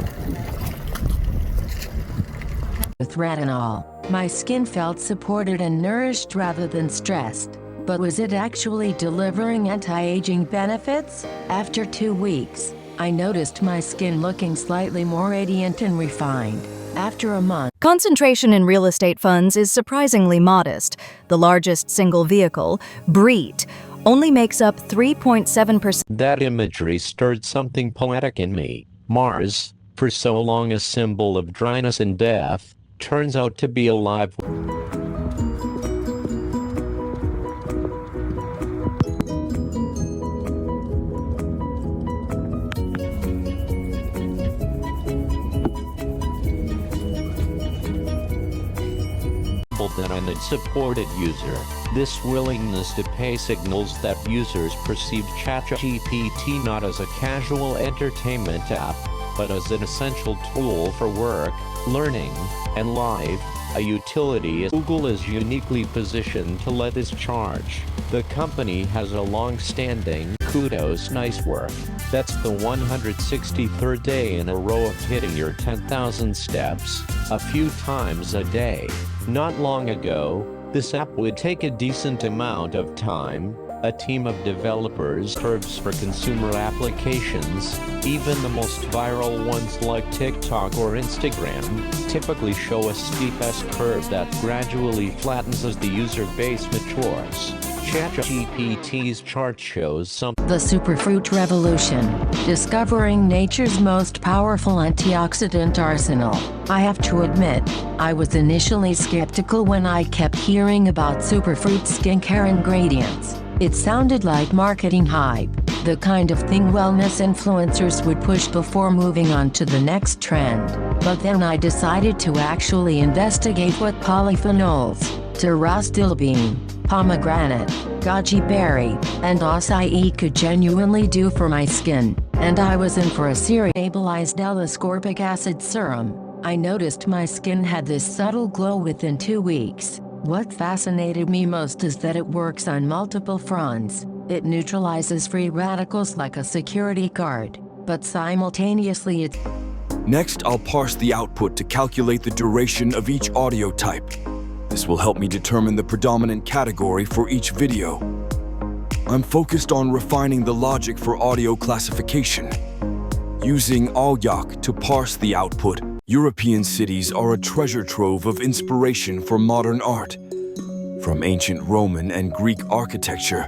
with retinol. My skin felt supported and nourished rather than stressed. But was it actually delivering anti-aging benefits? After 2 weeks, I noticed my skin looking slightly more radiant and refined. After a month, Concentration in real estate funds is surprisingly modest. The largest single vehicle, BREIT, only makes up 3.7%. That imagery stirred something poetic in me. Mars, for so long a symbol of dryness and death, turns out to be alive. Than an unsupported user. This willingness to pay signals that users perceive ChatGPT not as a casual entertainment app, but as an essential tool for work, learning, and life. A utility Google is uniquely positioned to lead this charge. The company has a long-standing kudos nice work. That's the 163rd day in a row of hitting your 10,000 steps, a few times a day. Not long ago, this app would take a decent amount of time. A team of developers serves for consumer applications. Even the most viral ones like TikTok or Instagram typically show a steep S-curve that gradually flattens as the user base matures. ChatGPT's chart shows something. The superfruit revolution, discovering nature's most powerful antioxidant arsenal. I have to admit, I was initially skeptical when I kept hearing about superfruit skincare ingredients. It sounded like marketing hype, the kind of thing wellness influencers would push before moving on to the next trend. But then I decided to actually investigate what polyphenols, pterostyl pomegranate, goji berry, and acai could genuinely do for my skin, and I was in for a serious stabilized L-ascorbic acid serum. I noticed my skin had this subtle glow within 2 weeks. What fascinated me most is that it works on multiple fronts. It neutralizes free radicals like a security guard, but simultaneously it... Next, I'll parse the output to calculate the duration of each audio type. This will help me determine the predominant category for each video. I'm focused on refining the logic for audio classification. Using Alyak to parse the output, European cities are a treasure trove of inspiration for modern art. From ancient Roman and Greek architecture,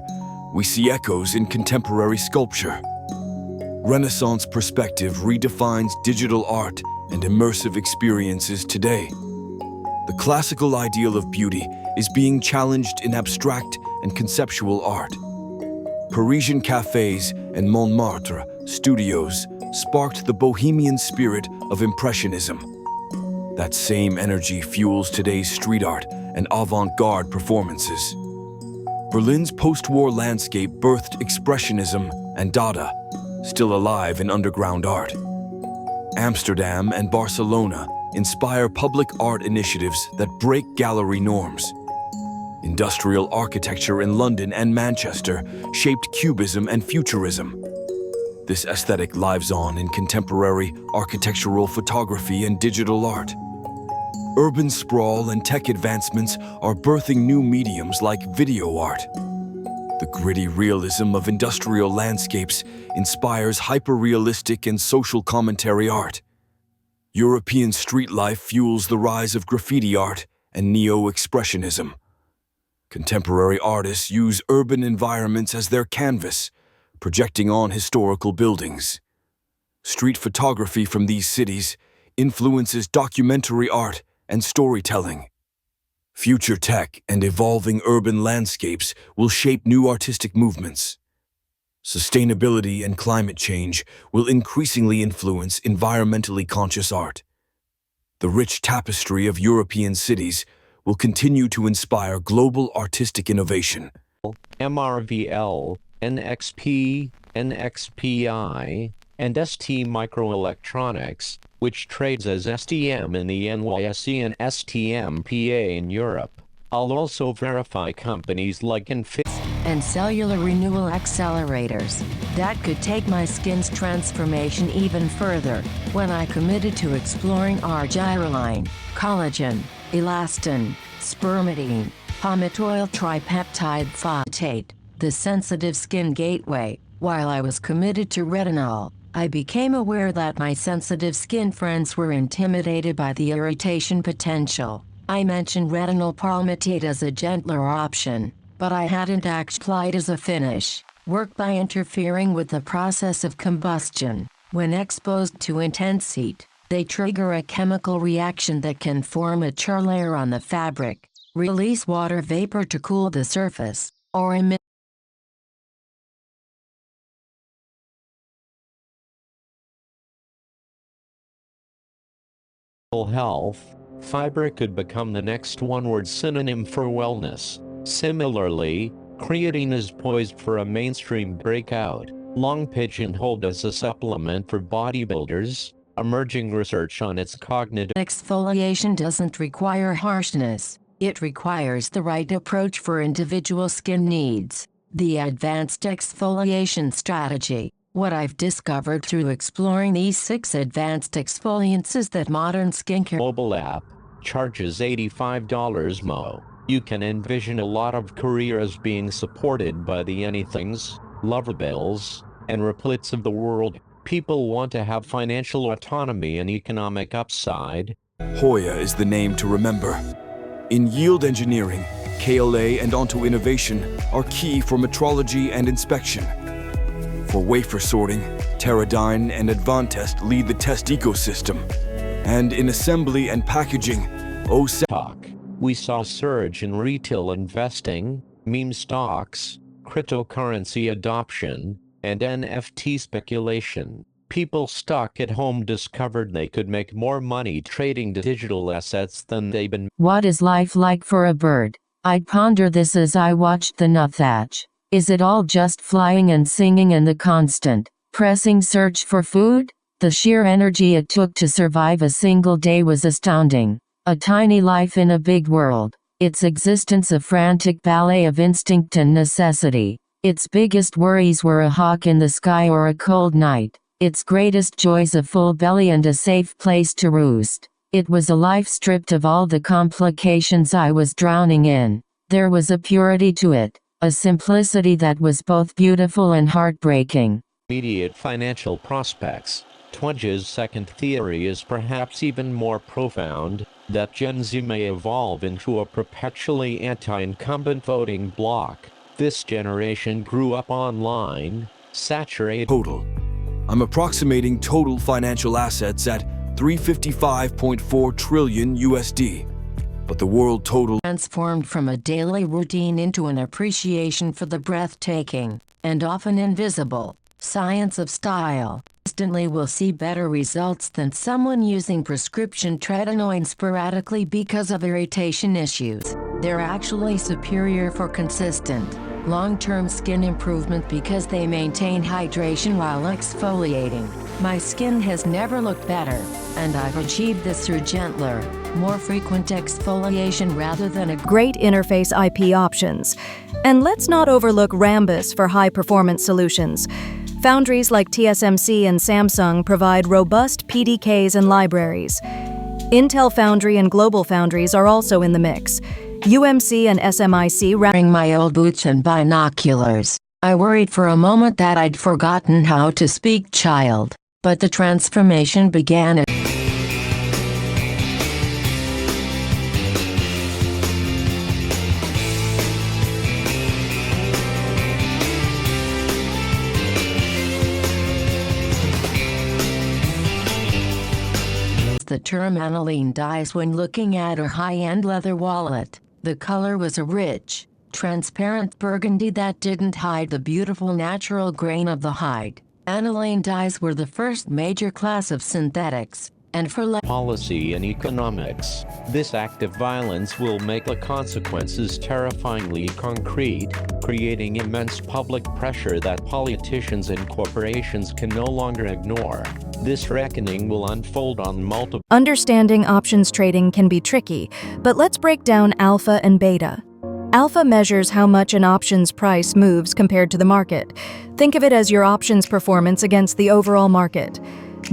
we see echoes in contemporary sculpture. Renaissance perspective redefines digital art and immersive experiences today. The classical ideal of beauty is being challenged in abstract and conceptual art. Parisian cafes and Montmartre studios sparked the bohemian spirit of Impressionism. That same energy fuels today's street art and avant-garde performances. Berlin's post-war landscape birthed Expressionism and Dada, still alive in underground art. Amsterdam and Barcelona inspire public art initiatives that break gallery norms. Industrial architecture in London and Manchester shaped Cubism and Futurism. This aesthetic lives on in contemporary architectural photography and digital art. urban sprawl and tech advancements are birthing new mediums like video art. The gritty realism of industrial landscapes inspires hyper-realistic and social commentary art. European street life fuels the rise of graffiti art and neo-expressionism. Contemporary artists use urban environments as their canvas, projecting on historical buildings. Street photography from these cities influences documentary art and storytelling. Future tech and evolving urban landscapes will shape new artistic movements. Sustainability and climate change will increasingly influence environmentally conscious art. The rich tapestry of European cities will continue to inspire global artistic innovation. MRVL, NXP, NXPI, and ST Microelectronics, which trades as STM in the NYSE and STMPA in Europe. I'll also verify companies like Infinix and cellular renewal accelerators. That could take my skin's transformation even further when I committed to exploring argireline, collagen, elastin, spermidine, palmitoyl tripeptide phosphatase, the sensitive skin gateway. While I was committed to retinol, I became aware that my sensitive skin friends were intimidated by the irritation potential. I mentioned retinol palmitate as a gentler option, but I hadn't applied as a finish. Work by interfering with the process of combustion. When exposed to intense heat, they trigger a chemical reaction that can form a char layer on the fabric, release water vapor to cool the surface, or emit health. Fiber could become the next one-word synonym for wellness. Similarly, creatine is poised for a mainstream breakout, long pigeonholed as a supplement for bodybuilders. Emerging research on its cognitive exfoliation doesn't require harshness. It requires the right approach for individual skin needs. The advanced exfoliation strategy. What I've discovered through exploring these 6 advanced exfoliants is that modern skincare mobile app charges $85 mo. You can envision a lot of careers being supported by the Anythings, Lovabills, and Replits of the world. People want to have financial autonomy and economic upside. Hoya is the name to remember. In yield engineering, KLA and Onto Innovation are key for metrology and inspection. For wafer sorting, Teradyne and Advantest lead the test ecosystem. And in assembly and packaging, OSAC. We saw a surge in retail investing, meme stocks, cryptocurrency adoption, and NFT speculation. People stuck at home discovered they could make more money trading digital assets than they've been. What is life like for a bird? I'd ponder this as I watched the nuthatch. Is it all just flying and singing and the constant, pressing search for food? The sheer energy it took to survive a single day was astounding. A tiny life in a big world. Its existence a frantic ballet of instinct and necessity. Its biggest worries were a hawk in the sky or a cold night. Its greatest joys a full belly and a safe place to roost. It was a life stripped of all the complications I was drowning in. There was a purity to it, a simplicity that was both beautiful and heartbreaking. Immediate financial prospects. Twitch's second theory is perhaps even more profound, that Gen Z may evolve into a perpetually anti-incumbent voting bloc. This generation grew up online, saturated. Total. I'm approximating total financial assets at $355.4 trillion USD. But the world total transformed from a daily routine into an appreciation for the breathtaking, and often invisible, science of style. Instantly will see better results than someone using prescription tretinoin sporadically because of irritation issues. They're actually superior for consistent, long-term skin improvement because they maintain hydration while exfoliating. My skin has never looked better, and I've achieved this through gentler, more frequent exfoliation rather than a Great interface IP options. And let's not overlook Rambus for high-performance solutions. Foundries like TSMC and Samsung provide robust PDKs and libraries. Intel Foundry and Global Foundries are also in the mix. UMC and SMIC Wearing my old boots and binoculars, I worried for a moment that I'd forgotten how to speak child, but the transformation began. The term aniline dies when looking at her high-end leather wallet. The color was a rich, transparent burgundy that didn't hide the beautiful natural grain of the hide. Aniline dyes were the first major class of synthetics, and for policy and economics, this act of violence will make the consequences terrifyingly concrete, creating immense public pressure that politicians and corporations can no longer ignore. This reckoning will unfold on multiple. Understanding options trading can be tricky, but let's break down alpha and beta. Alpha measures how much an option's price moves compared to the market. Think of it as your option's performance against the overall market.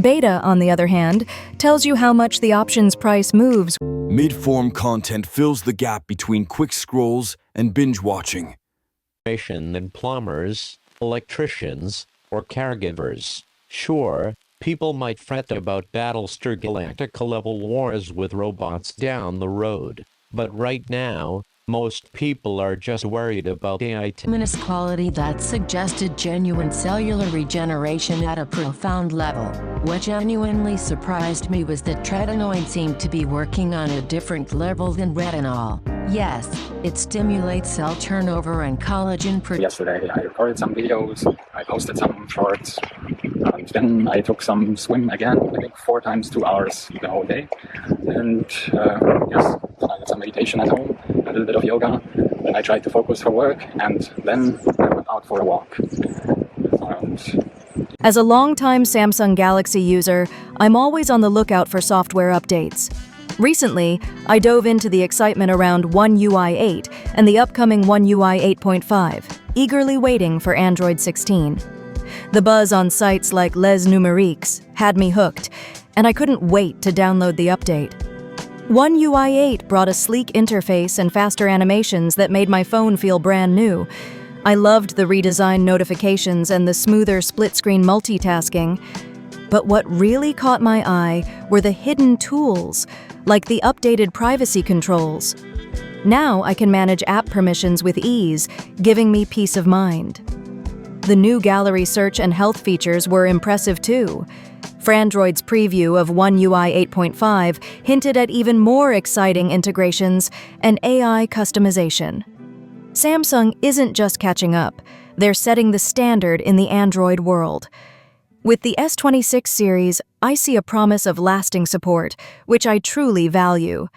Beta, on the other hand, tells you how much the option's price moves. Mid-form content fills the gap between quick scrolls and binge watching. Than plumbers, electricians, or caregivers. Sure, people might fret about Battlestar Galactica-level wars with robots down the road, but right now, most people are just worried about AI. Luminous quality that suggested genuine cellular regeneration at a profound level. What genuinely surprised me was that tretinoin seemed to be working on a different level than retinol. Yes, it stimulates cell turnover and collagen production. Yesterday I recorded some videos, I posted some shorts, and then I took some swim again, I think 4 times 2 hours the whole day. And yes, I did some meditation at home, a little bit of yoga, then I tried to focus for work, and then I went out for a walk. As a longtime Samsung Galaxy user, I'm always on the lookout for software updates. Recently, I dove into the excitement around One UI 8 and the upcoming One UI 8.5, eagerly waiting for Android 16. The buzz on sites like Les Numériques had me hooked, and I couldn't wait to download the update. One UI 8 brought a sleek interface and faster animations that made my phone feel brand new. I loved the redesigned notifications and the smoother split-screen multitasking. But what really caught my eye were the hidden tools, like the updated privacy controls. Now I can manage app permissions with ease, giving me peace of mind. The new gallery search and health features were impressive too. Frandroid's preview of One UI 8.5 hinted at even more exciting integrations and AI customization. Samsung isn't just catching up, they're setting the standard in the Android world. With the S26 series, I see a promise of lasting support, which I truly value.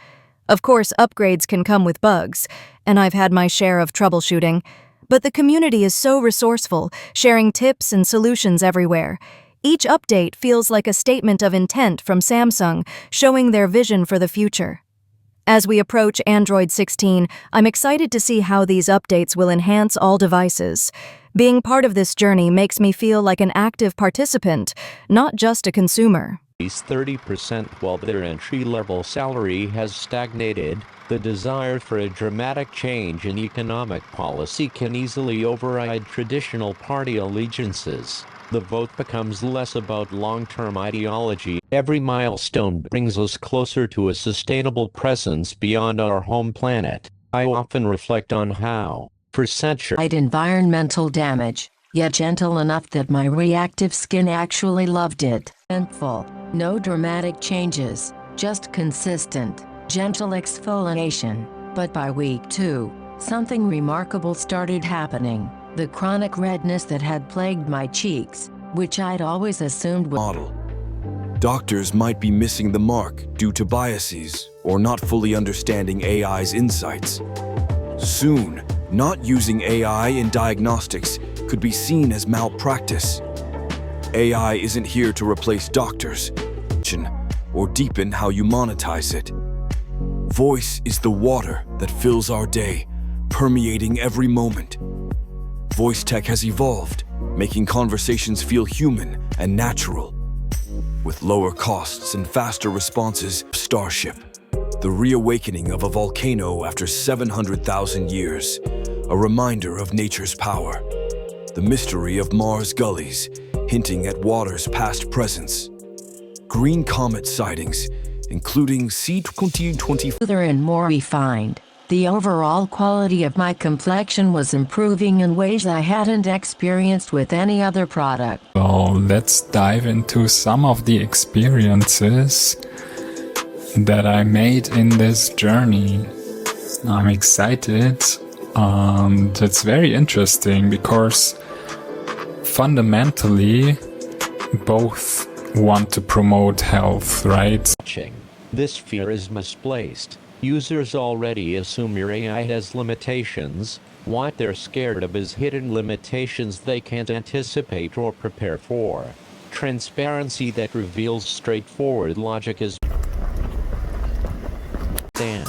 Of course, upgrades can come with bugs, and I've had my share of troubleshooting, but the community is so resourceful, sharing tips and solutions everywhere. Each update feels like a statement of intent from Samsung, showing their vision for the future. As we approach Android 16, I'm excited to see how these updates will enhance all devices. Being part of this journey makes me feel like an active participant, not just a consumer. 30% while their entry-level salary has stagnated, the desire for a dramatic change in economic policy can easily override traditional party allegiances. The vote becomes less about long-term ideology. Every milestone brings us closer to a sustainable presence beyond our home planet. I often reflect on how, for centuries, environmental damage, yet gentle enough that my reactive skin actually loved it. Simple, no dramatic changes, just consistent, gentle exfoliation. But by week 2, something remarkable started happening. The chronic redness that had plagued my cheeks, which I'd always assumed was model. Doctors might be missing the mark due to biases or not fully understanding AI's insights. Soon, not using AI in diagnostics could be seen as malpractice. AI isn't here to replace doctors or deepen how you monetize it. Voice is the water that fills our day, permeating every moment. Voice tech has evolved, making conversations feel human and natural. With lower costs and faster responses, starship, the reawakening of a volcano after 700,000 years, a reminder of nature's power, the mystery of Mars gullies, hinting at water's past presence, green comet sightings, including C2020 Smoother and more refined. The overall quality of my complexion was improving in ways I hadn't experienced with any other product. So let's dive into some of the experiences that I made in this journey. I'm excited, and it's very interesting because fundamentally both want to promote health, right? This fear is misplaced. Users already assume your AI has limitations. What they're scared of is hidden limitations they can't anticipate or prepare for. Transparency that reveals straightforward logic is and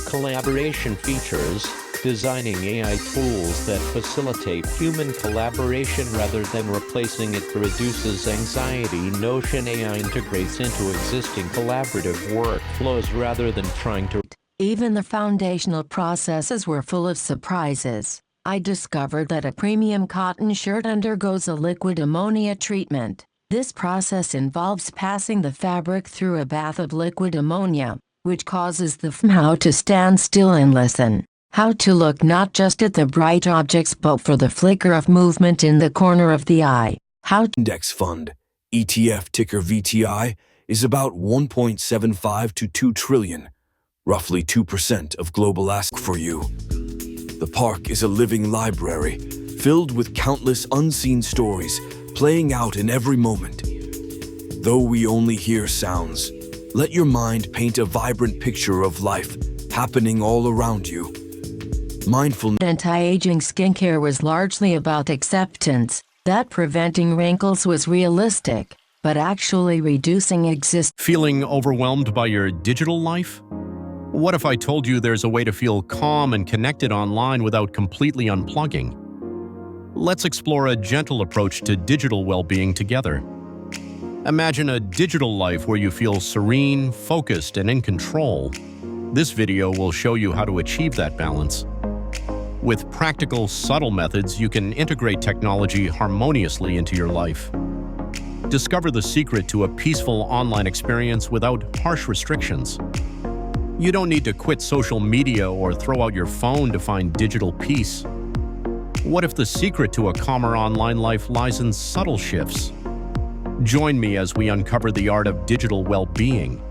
collaboration features, designing AI tools that facilitate human collaboration rather than replacing it reduces anxiety. Notion AI integrates into existing collaborative workflows rather than trying to. Even the foundational processes were full of surprises. I discovered that a premium cotton shirt undergoes a liquid ammonia treatment. This process involves passing the fabric through a bath of liquid ammonia, which causes the FMO to stand still and listen. How to look not just at the bright objects but for the flicker of movement in the corner of the eye. How Index Fund, ETF ticker VTI, is about 1.75 to 2 trillion, roughly 2% of global assets for you. The park is a living library, filled with countless unseen stories playing out in every moment. Though we only hear sounds, let your mind paint a vibrant picture of life happening all around you. Mindfulness. Anti-aging skincare was largely about acceptance, that preventing wrinkles was realistic, but actually reducing Feeling overwhelmed by your digital life? What if I told you there's a way to feel calm and connected online without completely unplugging? Let's explore a gentle approach to digital well-being together. Imagine a digital life where you feel serene, focused, and in control. This video will show you how to achieve that balance. With practical, subtle methods, you can integrate technology harmoniously into your life. Discover the secret to a peaceful online experience without harsh restrictions. You don't need to quit social media or throw out your phone to find digital peace. What if the secret to a calmer online life lies in subtle shifts? Join me as we uncover the art of digital well-being.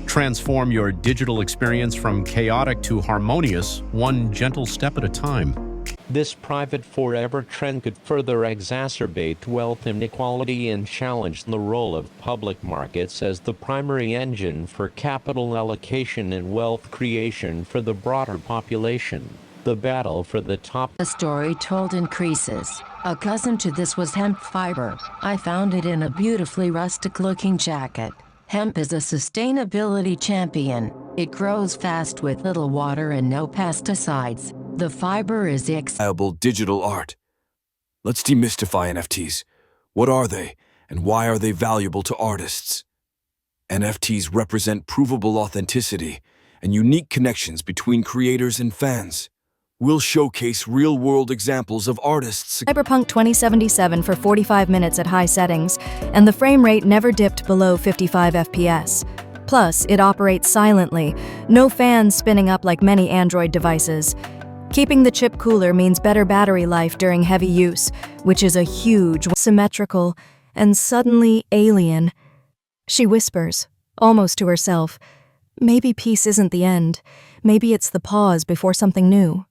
Transform your digital experience from chaotic to harmonious, one gentle step at a time. This private forever trend could further exacerbate wealth inequality and challenge the role of public markets as the primary engine for capital allocation and wealth creation for the broader population. The battle for the top. The story told increases. A cousin to this was hemp fiber. I found it in a beautifully rustic-looking jacket. Hemp is a sustainability champion. It grows fast with little water and no pesticides. The fiber is Viable digital art. Let's demystify NFTs. What are they, and why are they valuable to artists? NFTs represent provable authenticity and unique connections between creators and fans. We'll showcase real-world examples of artists. Cyberpunk 2077 for 45 minutes at high settings, and the frame rate never dipped below 55 FPS. Plus, it operates silently, no fans spinning up like many Android devices. Keeping the chip cooler means better battery life during heavy use, which is a huge, symmetrical, and suddenly alien. She whispers, almost to herself, maybe peace isn't the end. Maybe it's the pause before something new.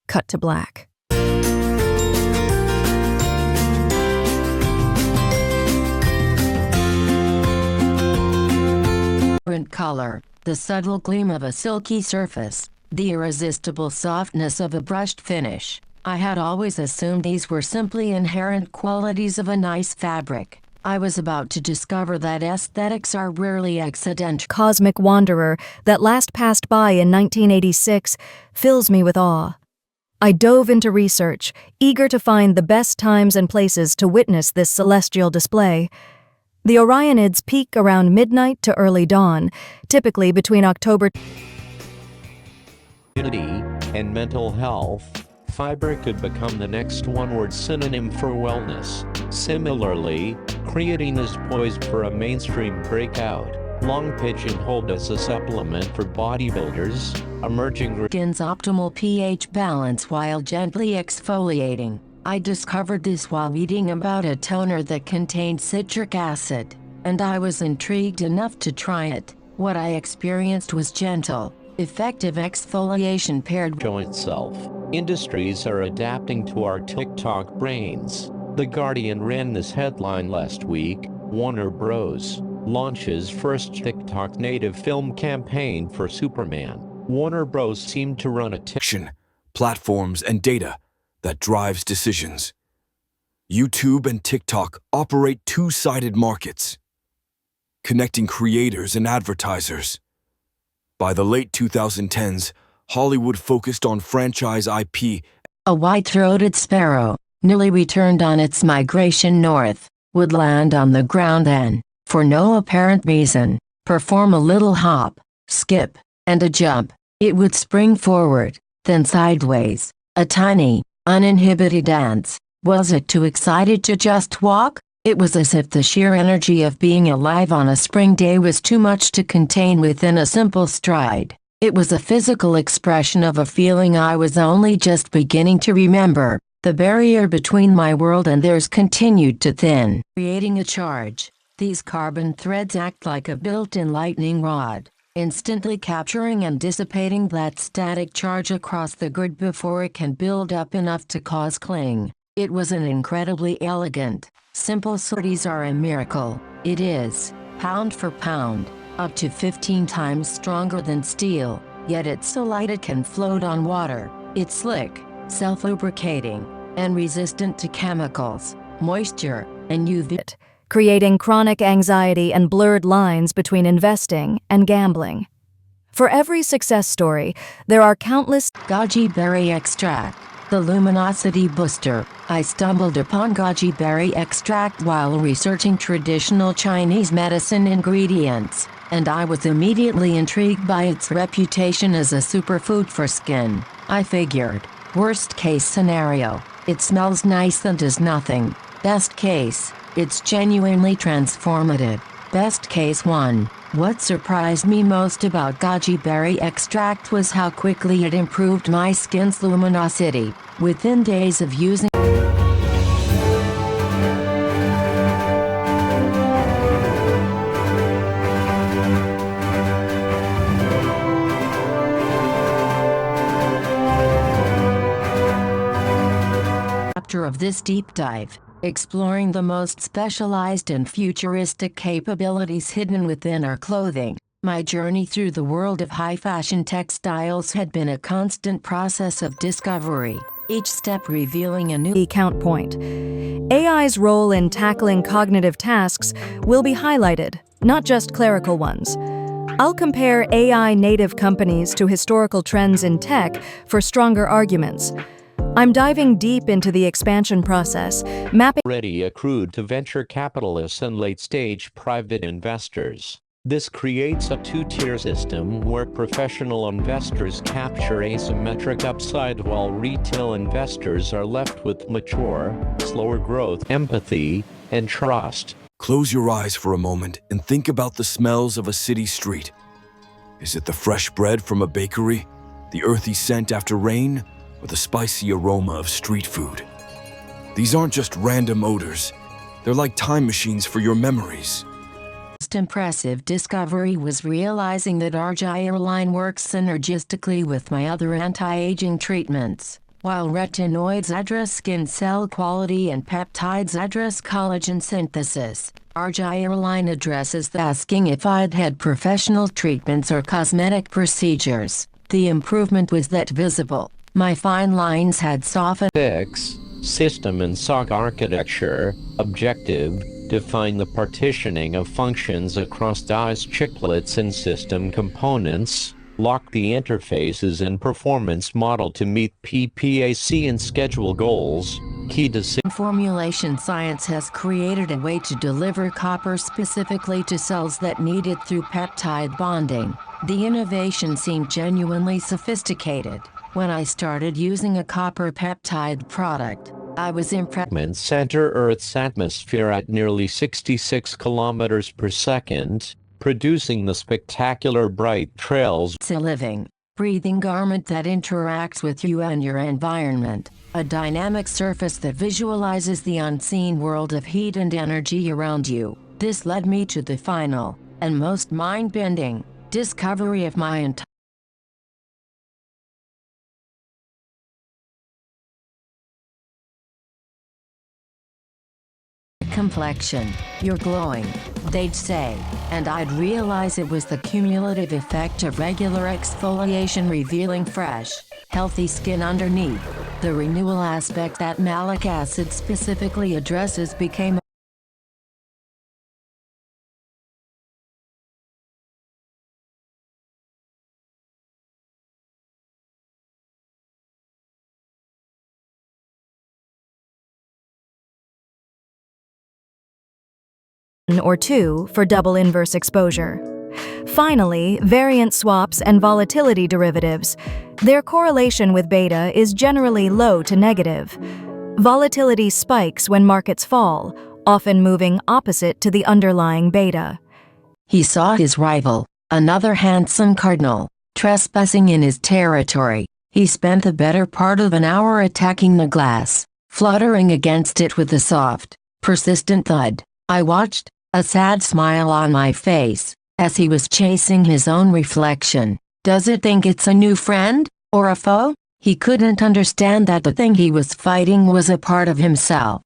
Cut to black. Color, the subtle gleam of a silky surface, the irresistible softness of a brushed finish. I had always assumed these were simply inherent qualities of a nice fabric. I was about to discover that aesthetics are rarely accidental. Cosmic wanderer that last passed by in 1986 fills me with awe. I dove into research, eager to find the best times and places to witness this celestial display. The Orionids peak around midnight to early dawn, typically between October and mental health. Fiber could become the next one-word synonym for wellness. Similarly, creatine is poised for a mainstream breakout. Long pigeonholed as a supplement for bodybuilders, emerging skin's optimal pH balance while gently exfoliating. I discovered this while reading about a toner that contained citric acid, and I was intrigued enough to try it. What I experienced was gentle, effective exfoliation paired show itself. Industries are adapting to our TikTok brains. The Guardian ran this headline last week: Warner Bros. Launches first TikTok native film campaign for Superman. Warner Bros. Seemed to run a platforms and data that drives decisions. YouTube and TikTok operate two-sided markets, connecting creators and advertisers. By the late 2010s, Hollywood focused on franchise IP. A white-throated sparrow, newly returned on its migration north, would land on the ground and, for no apparent reason, perform a little hop, skip, and a jump. It would spring forward, then sideways, a tiny, uninhibited dance. Was it too excited to just walk? It was as if the sheer energy of being alive on a spring day was too much to contain within a simple stride. It was a physical expression of a feeling I was only just beginning to remember. The barrier between my world and theirs continued to thin, creating a charge. These carbon threads act like a built-in lightning rod, instantly capturing and dissipating that static charge across the grid before it can build up enough to cause cling. It was an incredibly elegant, simple sorties are a miracle. It is, pound for pound, up to 15 times stronger than steel, yet it's so light it can float on water. It's slick, self-lubricating, and resistant to chemicals, moisture, and UV. Creating chronic anxiety and blurred lines between investing and gambling. For every success story, there are countless goji berry extract, the luminosity booster. I stumbled upon goji berry extract while researching traditional Chinese medicine ingredients, and I was immediately intrigued by its reputation as a superfood for skin. I figured, worst case scenario, it smells nice and does nothing. Best case, it's genuinely transformative. Best case 1. What surprised me most about goji berry extract was how quickly it improved my skin's luminosity. Within days of using of this deep dive, exploring the most specialized and futuristic capabilities hidden within our clothing. My journey through the world of high-fashion textiles had been a constant process of discovery, each step revealing a new count point. AI's role in tackling cognitive tasks will be highlighted, not just clerical ones. I'll compare AI native companies to historical trends in tech for stronger arguments. I'm diving deep into the expansion process, mapping already accrued to venture capitalists and late-stage private investors. This creates a two-tier system where professional investors capture asymmetric upside while retail investors are left with mature, slower growth, empathy, and trust. Close your eyes for a moment and think about the smells of a city street. Is it the fresh bread from a bakery, the earthy scent after rain, or the spicy aroma of street food? These aren't just random odors. They're like time machines for your memories. Most impressive discovery was realizing that Argireline works synergistically with my other anti-aging treatments. While retinoids address skin cell quality and peptides address collagen synthesis, Argireline addresses the asking if I'd had professional treatments or cosmetic procedures. The improvement was that visible. My fine lines had softened. Fix, system and SOC architecture, objective, define the partitioning of functions across DICE chiplets and system components, lock the interfaces and performance model to meet PPAC and schedule goals, key decision formulation science has created a way to deliver copper specifically to cells that need it through peptide bonding. The innovation seemed genuinely sophisticated. When I started using a copper peptide product, I was impressed. Center Earth's atmosphere at nearly 66 kilometers per second, producing the spectacular bright trails. It's a living, breathing garment that interacts with you and your environment, a dynamic surface that visualizes the unseen world of heat and energy around you. This led me to the final, and most mind-bending, discovery of my entire complexion. You're glowing, they'd say, and I'd realize it was the cumulative effect of regular exfoliation revealing fresh, healthy skin underneath. The renewal aspect that malic acid specifically addresses became or 2 for double inverse exposure. Finally, variance swaps and volatility derivatives. Their correlation with beta is generally low to negative. Volatility spikes when markets fall, often moving opposite to the underlying beta. He saw his rival, another handsome cardinal, trespassing in his territory. He spent the better part of an hour attacking the glass, fluttering against it with a soft, persistent thud. I watched, a sad smile on my face, as he was chasing his own reflection. Does it think it's a new friend, or a foe? He couldn't understand that the thing he was fighting was a part of himself.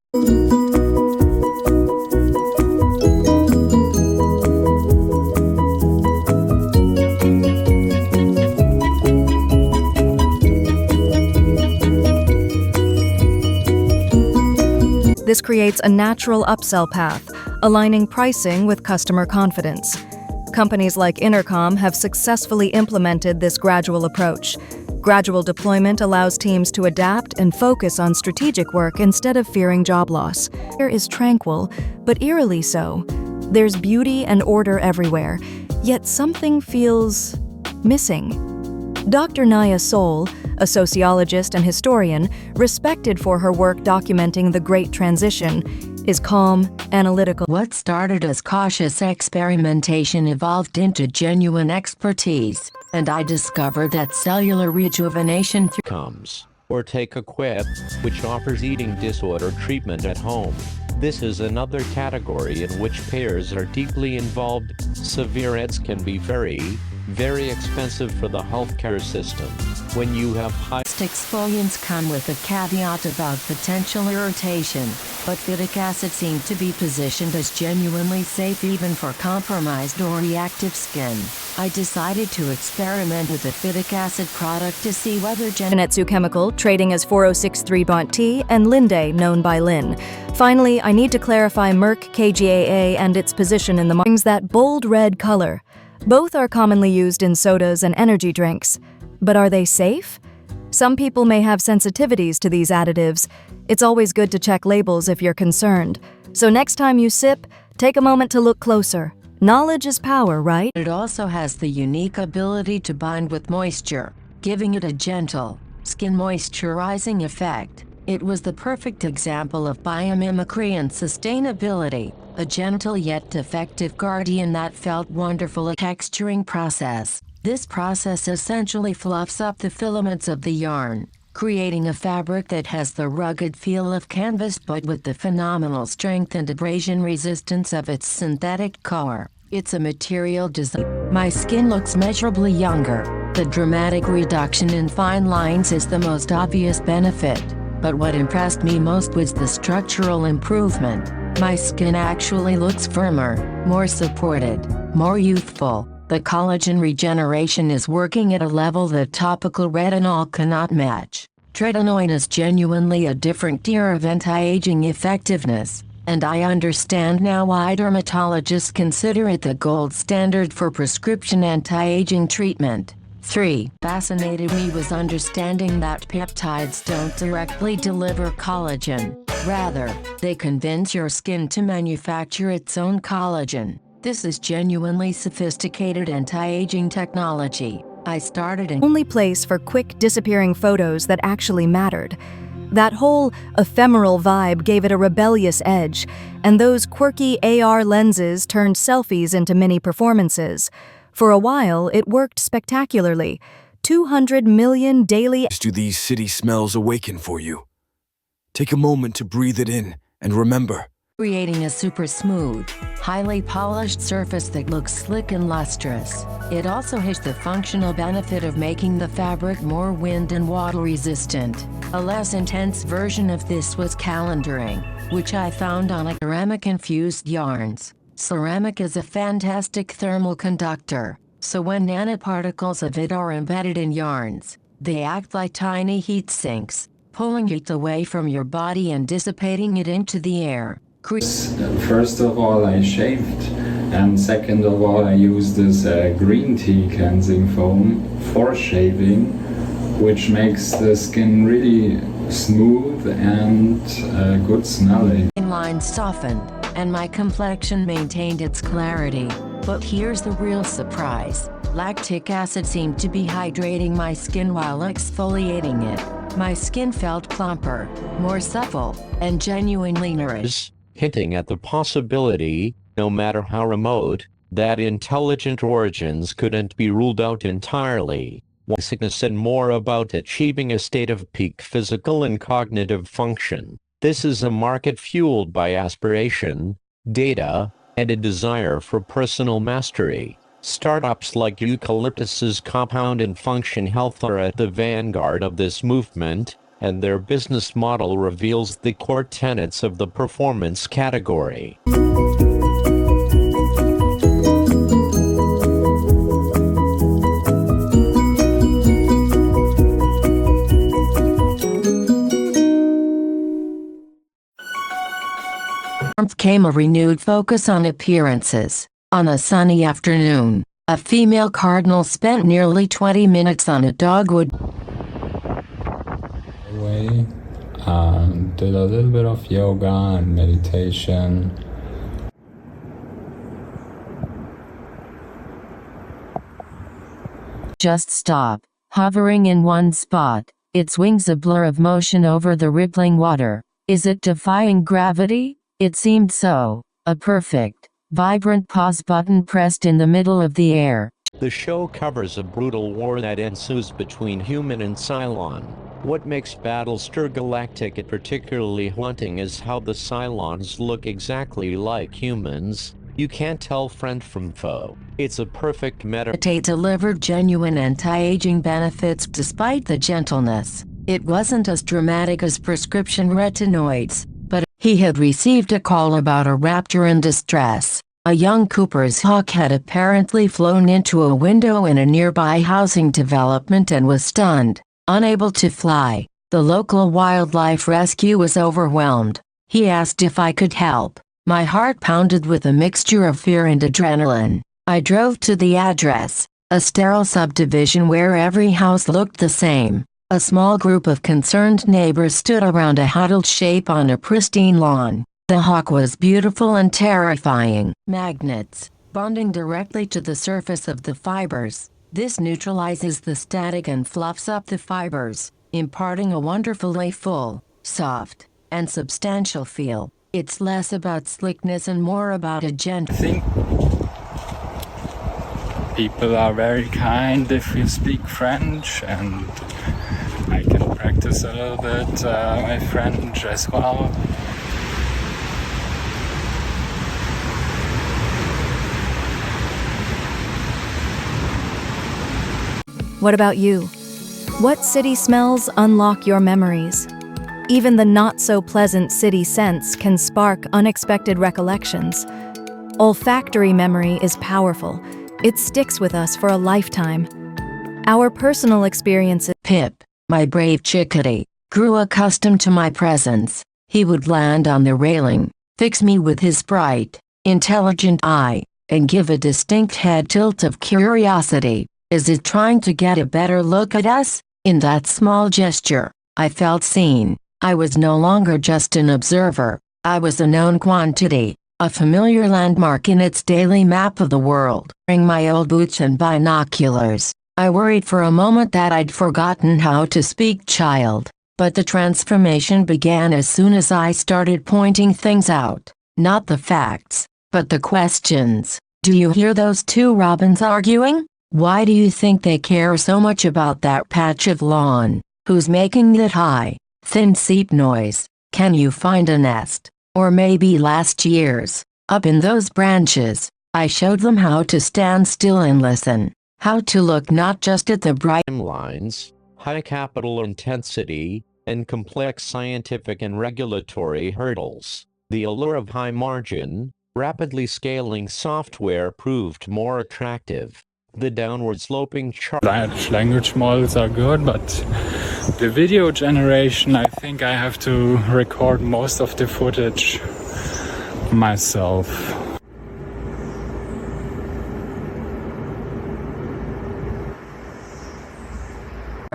This creates a natural upsell path, aligning pricing with customer confidence. Companies like Intercom have successfully implemented this gradual approach. Gradual deployment allows teams to adapt and focus on strategic work instead of fearing job loss. Air is tranquil, but eerily so. There's beauty and order everywhere, yet something feels missing. Dr. Naya Soul, a sociologist and historian, respected for her work documenting the Great Transition, is calm, analytical. What started as cautious experimentation evolved into genuine expertise, and I discovered that cellular rejuvenation comes. Or take a Quip, which offers eating disorder treatment at home. This is another category in which payers are deeply involved. Severe ads can be very expensive for the healthcare system. When you have high exfoliants come with a caveat about potential irritation, but phytic acid seemed to be positioned as genuinely safe even for compromised or reactive skin. I decided to experiment with a phytic acid product to see whether Genetsu Chemical, trading as 4063 Bont-T, and Linde, known by Lin. Finally, I need to clarify Merck KGaA and its position in the market. That bold red color. Both are commonly used in sodas and energy drinks. But are they safe? Some people may have sensitivities to these additives. It's always good to check labels if you're concerned. So next time you sip, take a moment to look closer. Knowledge is power, right? It also has the unique ability to bind with moisture, giving it a gentle, skin moisturizing effect. It was the perfect example of biomimicry and sustainability, a gentle yet effective guardian that felt wonderful. A texturing process. This process essentially fluffs up the filaments of the yarn, creating a fabric that has the rugged feel of canvas but with the phenomenal strength and abrasion resistance of its synthetic core. It's a material design. My skin looks measurably younger. The dramatic reduction in fine lines is the most obvious benefit. But what impressed me most was the structural improvement. My skin actually looks firmer, more supported, more youthful. The collagen regeneration is working at a level that topical retinol cannot match. Tretinoin is genuinely a different tier of anti-aging effectiveness, and I understand now why dermatologists consider it the gold standard for prescription anti-aging treatment. 3. Fascinated me was understanding that peptides don't directly deliver collagen. Rather, they convince your skin to manufacture its own collagen. This is genuinely sophisticated anti-aging technology. I started in Only place for quick disappearing photos that actually mattered. That whole ephemeral vibe gave it a rebellious edge, and those quirky AR lenses turned selfies into mini performances. For a while, it worked spectacularly. 200 million daily. Do these city smells awaken for you? Take a moment to breathe it in, and remember, creating a super smooth, highly polished surface that looks slick and lustrous. It also has the functional benefit of making the fabric more wind and water resistant. A less intense version of this was calendaring, which I found on a ceramic-infused yarns. Ceramic is a fantastic thermal conductor, so when nanoparticles of it are embedded in yarns, they act like tiny heat sinks, pulling heat away from your body and dissipating it into the air. First of all, I shaved, and second of all, I used this green tea cleansing foam for shaving, which makes the skin really smooth and good smelling. Lines softened, and my complexion maintained its clarity. But here's the real surprise. Lactic acid seemed to be hydrating my skin while exfoliating it. My skin felt plumper, more supple, and genuinely nourished. Hinting at the possibility, no matter how remote, that intelligent origins couldn't be ruled out entirely. Sickness and more about achieving a state of peak physical and cognitive function. This is a market fueled by aspiration, data, and a desire for personal mastery. Startups like Eucalyptus's Compound and Function Health are at the vanguard of this movement, and their business model reveals the core tenets of the performance category. Came a renewed focus on appearances. On a sunny afternoon, a female cardinal spent nearly 20 minutes on a dogwood. Did a little bit of yoga and meditation. Just stop, hovering in one spot, its wings a blur of motion over the rippling water. Is it defying gravity? It seemed so. A perfect, vibrant pause button pressed in the middle of the air. The show covers a brutal war that ensues between human and Cylon. What makes Battlestar Galactica particularly haunting is how the Cylons look exactly like humans. You can't tell friend from foe. It's a perfect It delivered genuine anti-aging benefits despite the gentleness. It wasn't as dramatic as prescription retinoids, but he had received a call about a raptor in distress. A young Cooper's hawk had apparently flown into a window in a nearby housing development and was stunned. Unable to fly, the local wildlife rescue was overwhelmed. He asked if I could help. My heart pounded with a mixture of fear and adrenaline. I drove to the address, a sterile subdivision where every house looked the same. A small group of concerned neighbors stood around a huddled shape on a pristine lawn. The hawk was beautiful and terrifying. Magnets, bonding directly to the surface of the fibers. This neutralizes the static and fluffs up the fibers, imparting a wonderfully full, soft, and substantial feel. It's less about slickness and more about a gentle. I think people are very kind if you speak French, and I can practice a little bit my French as well. What about you? What city smells unlock your memories? Even the not-so-pleasant city scents can spark unexpected recollections. Olfactory memory is powerful. It sticks with us for a lifetime. Our personal experiences. Pip, my brave chickadee, grew accustomed to my presence. He would land on the railing, fix me with his bright, intelligent eye, and give a distinct head tilt of curiosity. Is it trying to get a better look at us? In that small gesture, I felt seen. I was no longer just an observer. I was a known quantity, a familiar landmark in its daily map of the world. Wearing my old boots and binoculars, I worried for a moment that I'd forgotten how to speak child. But the transformation began as soon as I started pointing things out. Not the facts, but the questions. Do you hear those two robins arguing? Why do you think they care so much about that patch of lawn? Who's making that high, thin seep noise? Can you find a nest? Or maybe last year's, up in those branches? I showed them how to stand still and listen. How to look not just at the bright lines, high capital intensity, and complex scientific and regulatory hurdles. The allure of high margin, rapidly scaling software proved more attractive. The downward sloping chart. Large language models are good, but the video generation, I think I have to record most of the footage myself.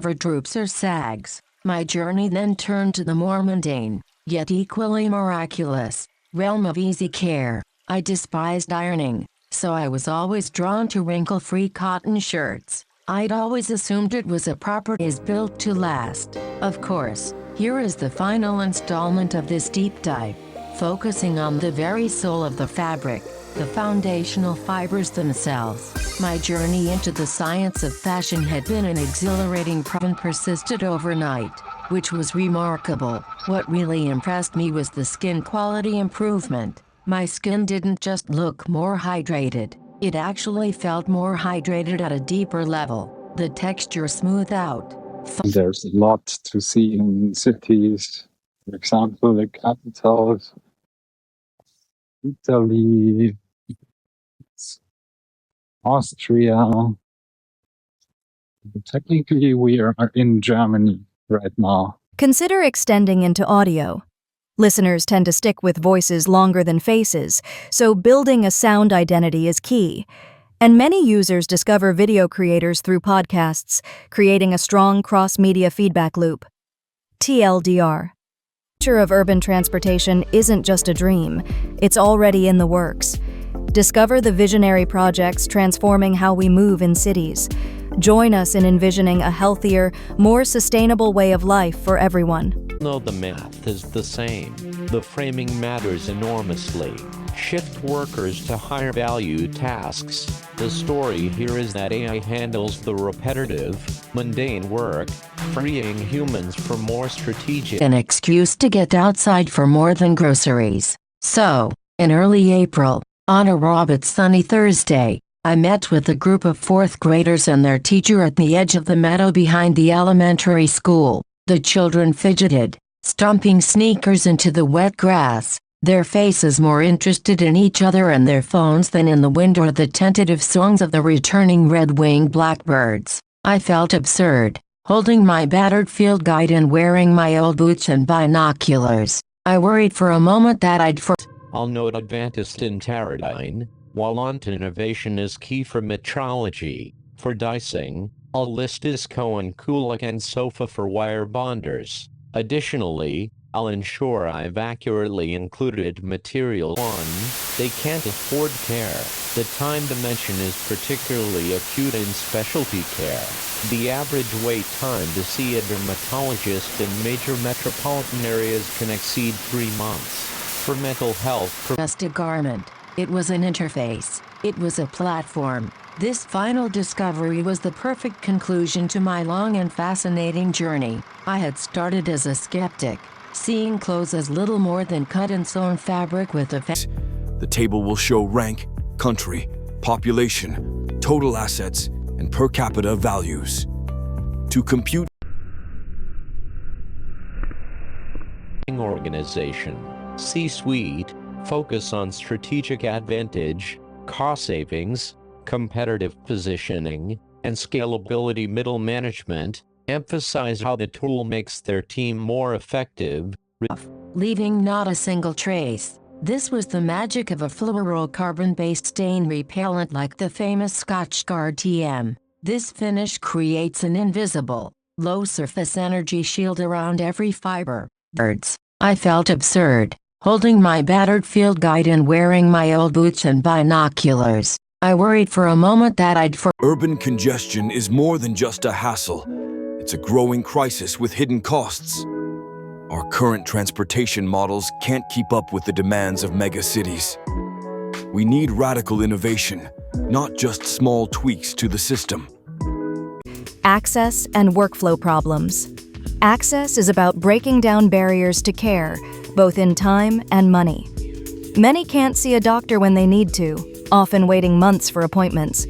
never droops or sags. My journey then turned to the more mundane, yet equally miraculous, realm of easy care. I despised ironing, so I was always drawn to wrinkle-free cotton shirts. I'd always assumed it was a property is built to last. Of course, here is the final installment of this deep dive, focusing on the very soul of the fabric, the foundational fibers themselves. My journey into the science of fashion had been an exhilarating and persisted overnight, which was remarkable. What really impressed me was the skin quality improvement. My skin didn't just look more hydrated, it actually felt more hydrated at a deeper level. The texture smoothed out. There's a lot to see in cities. For example, the capitals, Italy, Austria. Technically, we are in Germany right now. Consider extending into audio. Listeners tend to stick with voices longer than faces, so building a sound identity is key. And many users discover video creators through podcasts, creating a strong cross-media feedback loop. TLDR. The future of urban transportation isn't just a dream, it's already in the works. Discover the visionary projects transforming how we move in cities. Join us in envisioning a healthier, more sustainable way of life for everyone. Though the math is the same, the framing matters enormously. Shift workers to higher value tasks. The story here is that AI handles the repetitive, mundane work, freeing humans for more strategic. An excuse to get outside for more than groceries. So, in early April, on a raw but sunny Thursday, I met with a group of fourth graders and their teacher at the edge of the meadow behind the elementary school. The children fidgeted, stomping sneakers into the wet grass, their faces more interested in each other and their phones than in the wind or the tentative songs of the returning red-winged blackbirds. I felt absurd, holding my battered field guide and wearing my old boots and binoculars. I worried for a moment that I'll note Advantist in Teradyne, while ONT innovation is key for metrology. For dicing, I'll list ISCO and Kulik and SOFA for wire bonders. Additionally, I'll ensure I've accurately included material. 1. They can't afford care. The time dimension is particularly acute in specialty care. The average wait time to see a dermatologist in major metropolitan areas can exceed 3 months. For mental health, just a garment. It was an interface. It was a platform. This final discovery was the perfect conclusion to my long and fascinating journey. I had started as a skeptic, seeing clothes as little more than cut and sewn fabric with a The table will show rank, country, population, total assets, and per capita values. To compute organization, C-suite, focus on strategic advantage, cost savings, competitive positioning, and scalability. Middle management emphasize how the tool makes their team more effective, leaving not a single trace. This was the magic of a fluorocarbon-based stain repellent like the famous Scotchgard TM. This finish creates an invisible, low-surface energy shield around every fiber. I felt absurd, holding my battered field guide and wearing my old boots and binoculars. I worried for a moment that Urban congestion is more than just a hassle. It's a growing crisis with hidden costs. Our current transportation models can't keep up with the demands of megacities. We need radical innovation, not just small tweaks to the system. Access and workflow problems. Access is about breaking down barriers to care, both in time and money. Many can't see a doctor when they need to, often waiting months for appointments.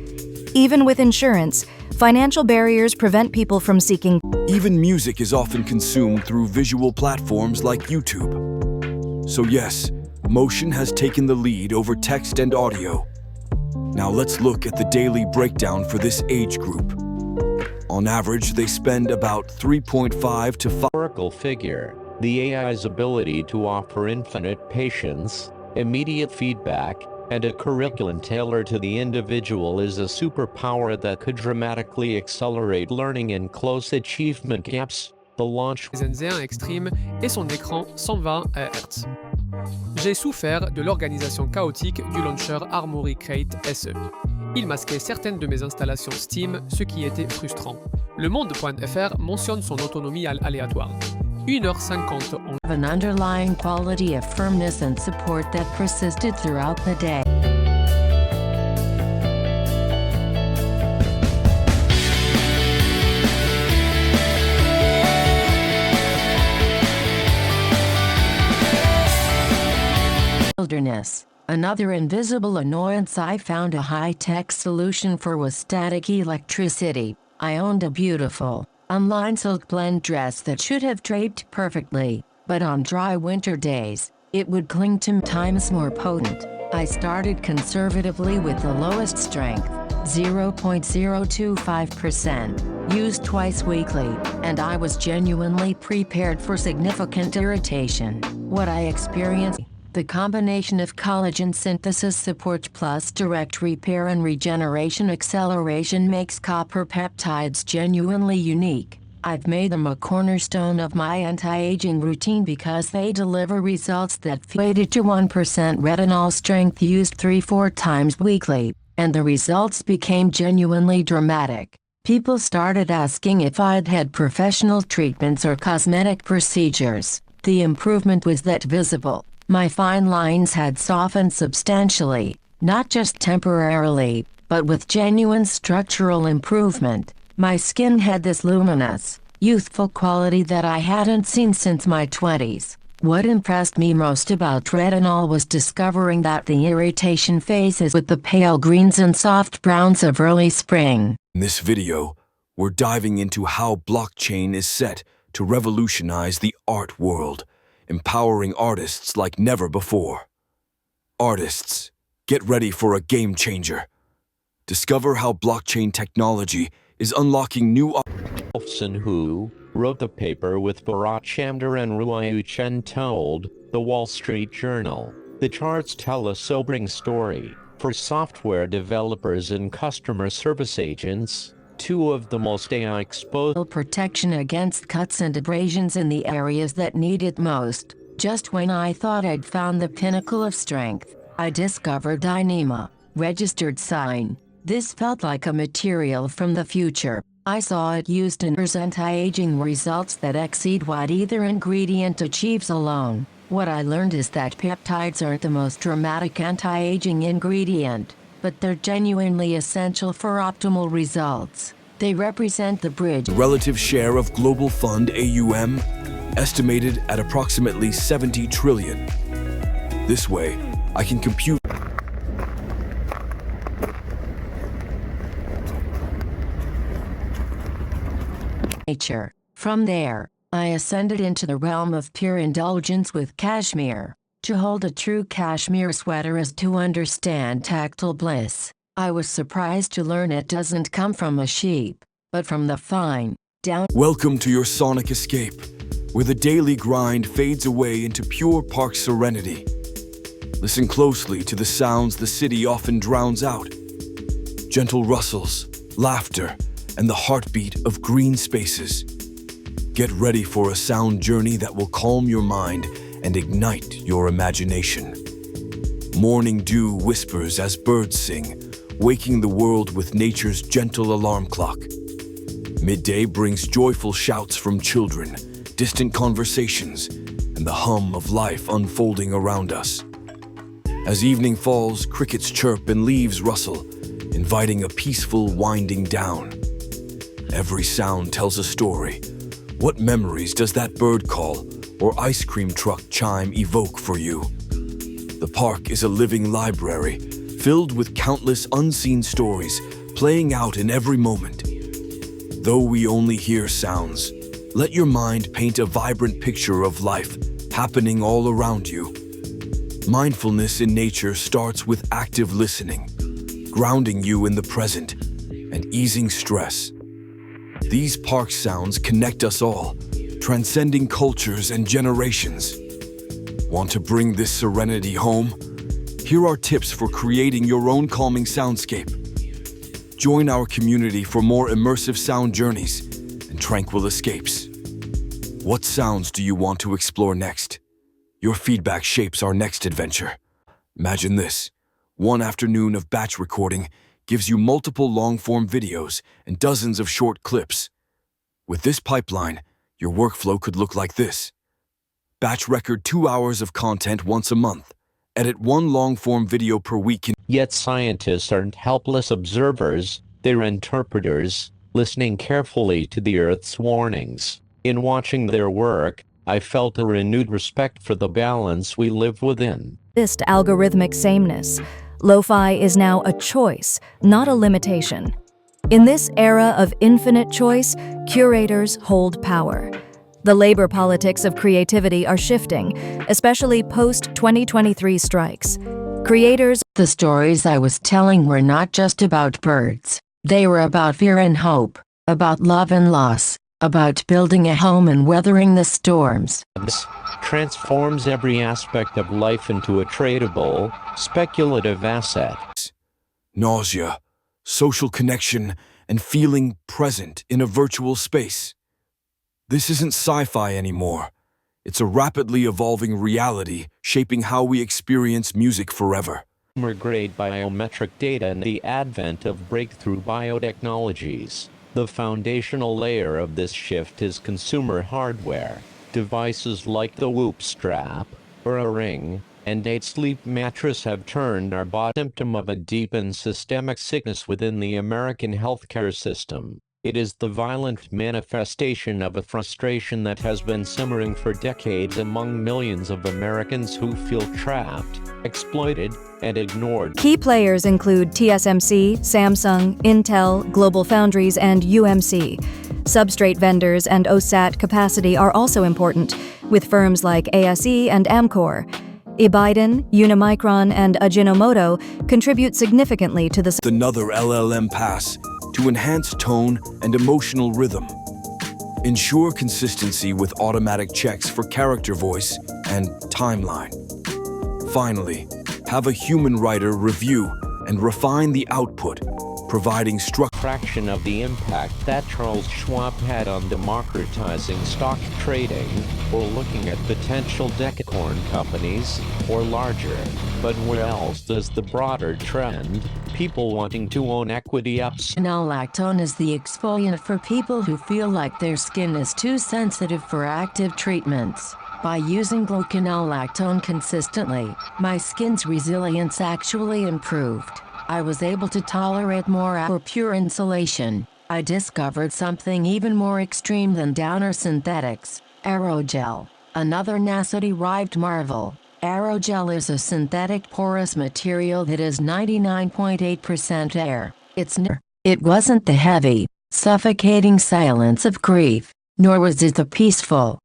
Even with insurance, financial barriers prevent people from seeking. Even music is often consumed through visual platforms like YouTube. So yes, motion has taken the lead over text and audio. Now let's look at the daily breakdown for this age group. On average, they spend about 3.5 to 5. Historical figure. The AI's ability to offer infinite patience, immediate feedback, and a curriculum tailored to the individual is a superpower that could dramatically accelerate learning and close achievement gaps. The launch Zen Extreme et son écran 120 Hz. J'ai souffert de l'organisation chaotique du launcher Armoury Crate SE. Il masquait certaines de mes installations Steam, ce qui était frustrant. Le Monde.fr mentionne son autonomie aléatoire. 1h50 en an underlying quality of firmness and support that persisted throughout the day. Wilderness. Another invisible annoyance I found a high-tech solution for was static electricity. I owned a beautiful, unlined silk blend dress that should have draped perfectly, but on dry winter days, it would cling to times more potent. I started conservatively with the lowest strength, 0.025%, used twice weekly, and I was genuinely prepared for significant irritation. What I experienced, the combination of collagen synthesis support plus direct repair and regeneration acceleration makes copper peptides genuinely unique. I've made them a cornerstone of my anti-aging routine because they deliver results that faded to 1% retinol strength used 3-4 times weekly, and the results became genuinely dramatic. People started asking if I'd had professional treatments or cosmetic procedures. The improvement was that visible. My fine lines had softened substantially, not just temporarily, but with genuine structural improvement. My skin had this luminous, youthful quality that I hadn't seen since my 20s. What impressed me most about retinol was discovering that the irritation phases with the pale greens and soft browns of early spring. In this video, we're diving into how blockchain is set to revolutionize the art world, empowering artists like never before. Artists, get ready for a game changer. Discover how blockchain technology is unlocking new Wolfson, who wrote the paper with Bharat Chandra and Ruoyu Chen, told The Wall Street Journal. The charts tell a sobering story. For software developers and customer service agents, two of the most AI-exposed protection against cuts and abrasions in the areas that need it most. Just when I thought I'd found the pinnacle of strength, I discovered Dyneema, registered sign. This felt like a material from the future. I saw it used in anti-aging results that exceed what either ingredient achieves alone. What I learned is that peptides aren't the most dramatic anti-aging ingredient, but they're genuinely essential for optimal results. They represent the bridge. Relative share of global fund AUM, estimated at approximately 70 trillion. This way, I can compute nature. From there, I ascended into the realm of pure indulgence with cashmere. To hold a true cashmere sweater is to understand tactile bliss. I was surprised to learn it doesn't come from a sheep, but from the fine, down. Welcome to your sonic escape, where the daily grind fades away into pure park serenity. Listen closely to the sounds the city often drowns out. Gentle rustles, laughter, and the heartbeat of green spaces. Get ready for a sound journey that will calm your mind and ignite your imagination. Morning dew whispers as birds sing, waking the world with nature's gentle alarm clock. Midday brings joyful shouts from children, distant conversations, and the hum of life unfolding around us. As evening falls, crickets chirp and leaves rustle, inviting a peaceful winding down. Every sound tells a story. What memories does that bird call or ice cream truck chime evoke for you? The park is a living library, filled with countless unseen stories playing out in every moment. Though we only hear sounds, let your mind paint a vibrant picture of life happening all around you. Mindfulness in nature starts with active listening, grounding you in the present and easing stress. These park sounds connect us all, transcending cultures and generations. Want to bring this serenity home? Here are tips for creating your own calming soundscape. Join our community for more immersive sound journeys and tranquil escapes. What sounds do you want to explore next? Your feedback shapes our next adventure. Imagine this. One afternoon of batch recording gives you multiple long-form videos and dozens of short clips. With this pipeline, your workflow could look like this. Batch record 2 hours of content once a month. Edit one long-form video per week. Yet scientists aren't helpless observers, they're interpreters, listening carefully to the Earth's warnings. In watching their work, I felt a renewed respect for the balance we live within. This algorithmic sameness. Lo-fi is now a choice, not a limitation. In this era of infinite choice, curators hold power. The labor politics of creativity are shifting, especially post-2023 strikes. Creators. The stories I was telling were not just about birds. They were about fear and hope, about love and loss, about building a home and weathering the storms. Transforms every aspect of life into a tradable, speculative asset. Nausea, social connection, and feeling present in a virtual space. This isn't sci-fi anymore. It's a rapidly evolving reality shaping how we experience music forever. Grade biometric data and the advent of breakthrough biotechnologies. The foundational layer of this shift is consumer hardware. Devices like the Whoop strap, or a Ring, and a sleep mattress have turned our body symptom of a deep and systemic sickness within the American healthcare system. It is the violent manifestation of a frustration that has been simmering for decades among millions of Americans who feel trapped, exploited, and ignored. Key players include TSMC, Samsung, Intel, GlobalFoundries, and UMC. Substrate vendors and OSAT capacity are also important, with firms like ASE and Amkor. eBiden, Unimicron, and Ajinomoto contribute significantly to the another LLM pass to enhance tone and emotional rhythm. Ensure consistency with automatic checks for character voice and timeline. Finally, have a human writer review and refine the output, providing fraction of the impact that Charles Schwab had on democratizing stock trading, or looking at potential decacorn companies, or larger. But where else does the broader trend, people wanting to own equity ups? Quinolactone is the exfoliant for people who feel like their skin is too sensitive for active treatments. By using quinolactone consistently, my skin's resilience actually improved. I was able to tolerate more for pure insulation. I discovered something even more extreme than downer synthetics, aerogel, another NASA-derived marvel. Aerogel is a synthetic porous material that is 99.8% air. It wasn't the heavy, suffocating silence of grief, nor was it the peaceful,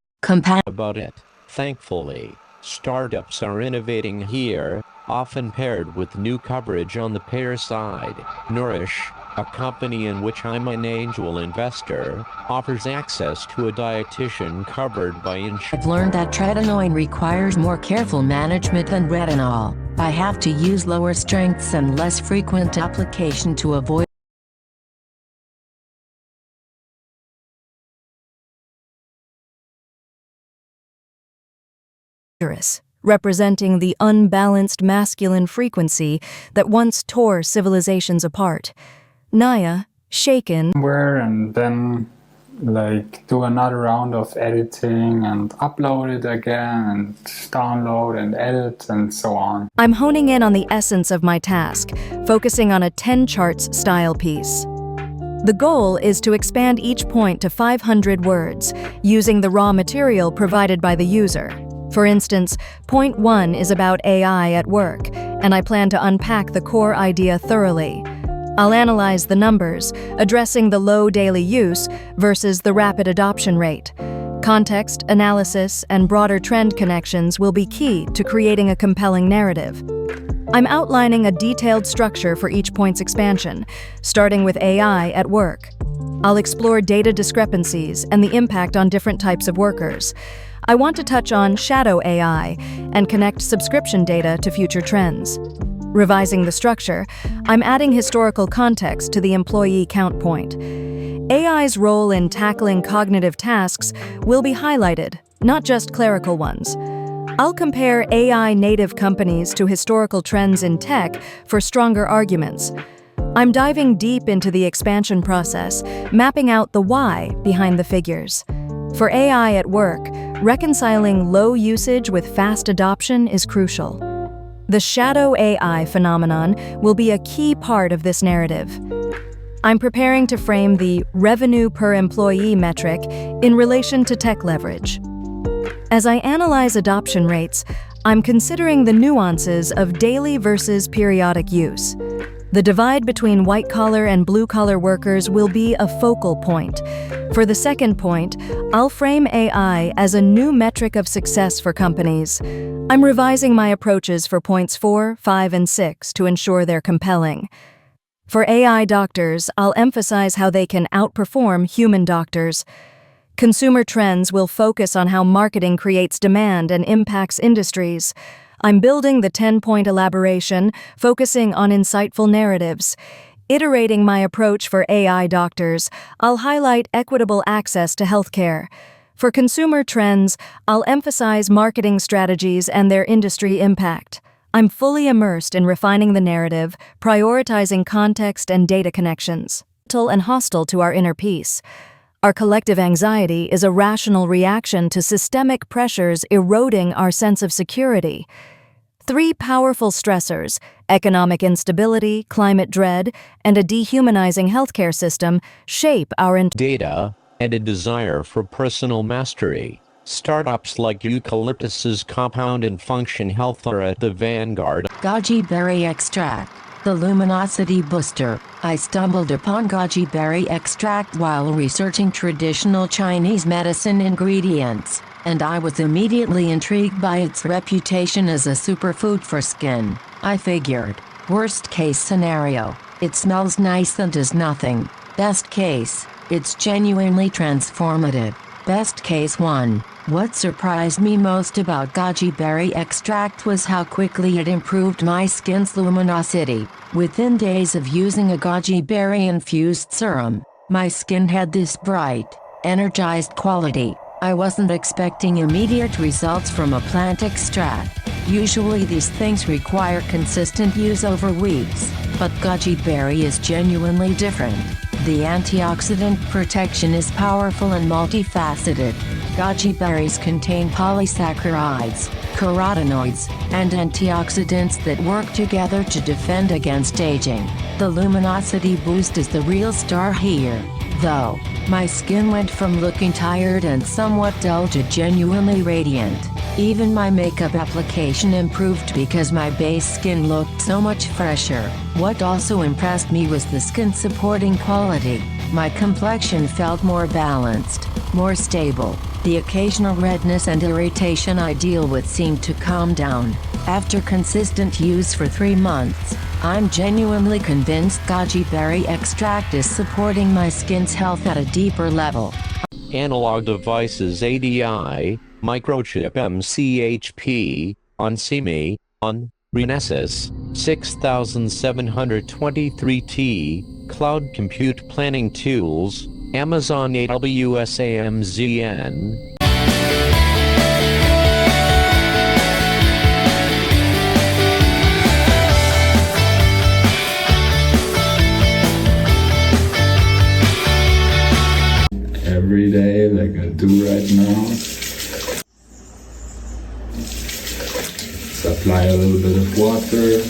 about it. Thankfully, startups are innovating here, often paired with new coverage on the payer side. Nourish, a company in which I'm an angel investor, offers access to a dietitian covered by insurance. I've learned that tretinoin requires more careful management than retinol. I have to use lower strengths and less frequent application to avoid clitoris, representing the unbalanced masculine frequency that once tore civilizations apart. Naya, shaken, and then do another round of editing and upload it again and download and edit and so on. I'm honing in on the essence of my task, focusing on a 10 charts style piece. The goal is to expand each point to 500 words, using the raw material provided by the user. For instance, point 1 is about AI at work, and I plan to unpack the core idea thoroughly. I'll analyze the numbers, addressing the low daily use versus the rapid adoption rate. Context, analysis, and broader trend connections will be key to creating a compelling narrative. I'm outlining a detailed structure for each point's expansion, starting with AI at work. I'll explore data discrepancies and the impact on different types of workers. I want to touch on shadow AI and connect subscription data to future trends. Revising the structure, I'm adding historical context to the employee count point. AI's role in tackling cognitive tasks will be highlighted, not just clerical ones. I'll compare AI native companies to historical trends in tech for stronger arguments. I'm diving deep into the expansion process, mapping out the why behind the figures. For AI at work, reconciling low usage with fast adoption is crucial. The shadow AI phenomenon will be a key part of this narrative. I'm preparing to frame the revenue per employee metric in relation to tech leverage. As I analyze adoption rates, I'm considering the nuances of daily versus periodic use. The divide between white-collar and blue-collar workers will be a focal point. For the second point, I'll frame AI as a new metric of success for companies. I'm revising my approaches for points 4, 5, and 6 to ensure they're compelling. For AI doctors, I'll emphasize how they can outperform human doctors. Consumer trends will focus on how marketing creates demand and impacts industries. I'm building the 10-point elaboration, focusing on insightful narratives. Iterating my approach for AI doctors, I'll highlight equitable access to healthcare. For consumer trends, I'll emphasize marketing strategies and their industry impact. I'm fully immersed in refining the narrative, prioritizing context and data connections. And hostile to our inner peace. Our collective anxiety is a rational reaction to systemic pressures eroding our sense of security. 3 powerful stressors, economic instability, climate dread, and a dehumanizing healthcare system, shape our data and a desire for personal mastery. Startups like Eucalyptus's Compound and Function Health are at the vanguard. Goji berry extract, the luminosity booster. I stumbled upon goji berry extract while researching traditional Chinese medicine ingredients, and I was immediately intrigued by its reputation as a superfood for skin. I figured, worst case scenario, it smells nice and does nothing. Best case, it's genuinely transformative. Best case 1. What surprised me most about goji berry extract was how quickly it improved my skin's luminosity. Within days of using a goji berry infused serum, my skin had this bright, energized quality. I wasn't expecting immediate results from a plant extract. Usually these things require consistent use over weeks, but goji berry is genuinely different. The antioxidant protection is powerful and multifaceted. Goji berries contain polysaccharides, carotenoids, and antioxidants that work together to defend against aging. The luminosity boost is the real star here, though. My skin went from looking tired and somewhat dull to genuinely radiant. Even my makeup application improved because my base skin looked so much fresher. What also impressed me was the skin supporting quality. My complexion felt more balanced, more stable. The occasional redness and irritation I deal with seemed to calm down. After consistent use for 3 months, I'm genuinely convinced goji berry extract is supporting my skin's health at a deeper level. Analog Devices ADI, Microchip MCHP, Onsemi, on Renesas, 6723T, Cloud Compute Planning Tools, Amazon AWS AMZN. do right now. Apply a little bit of water.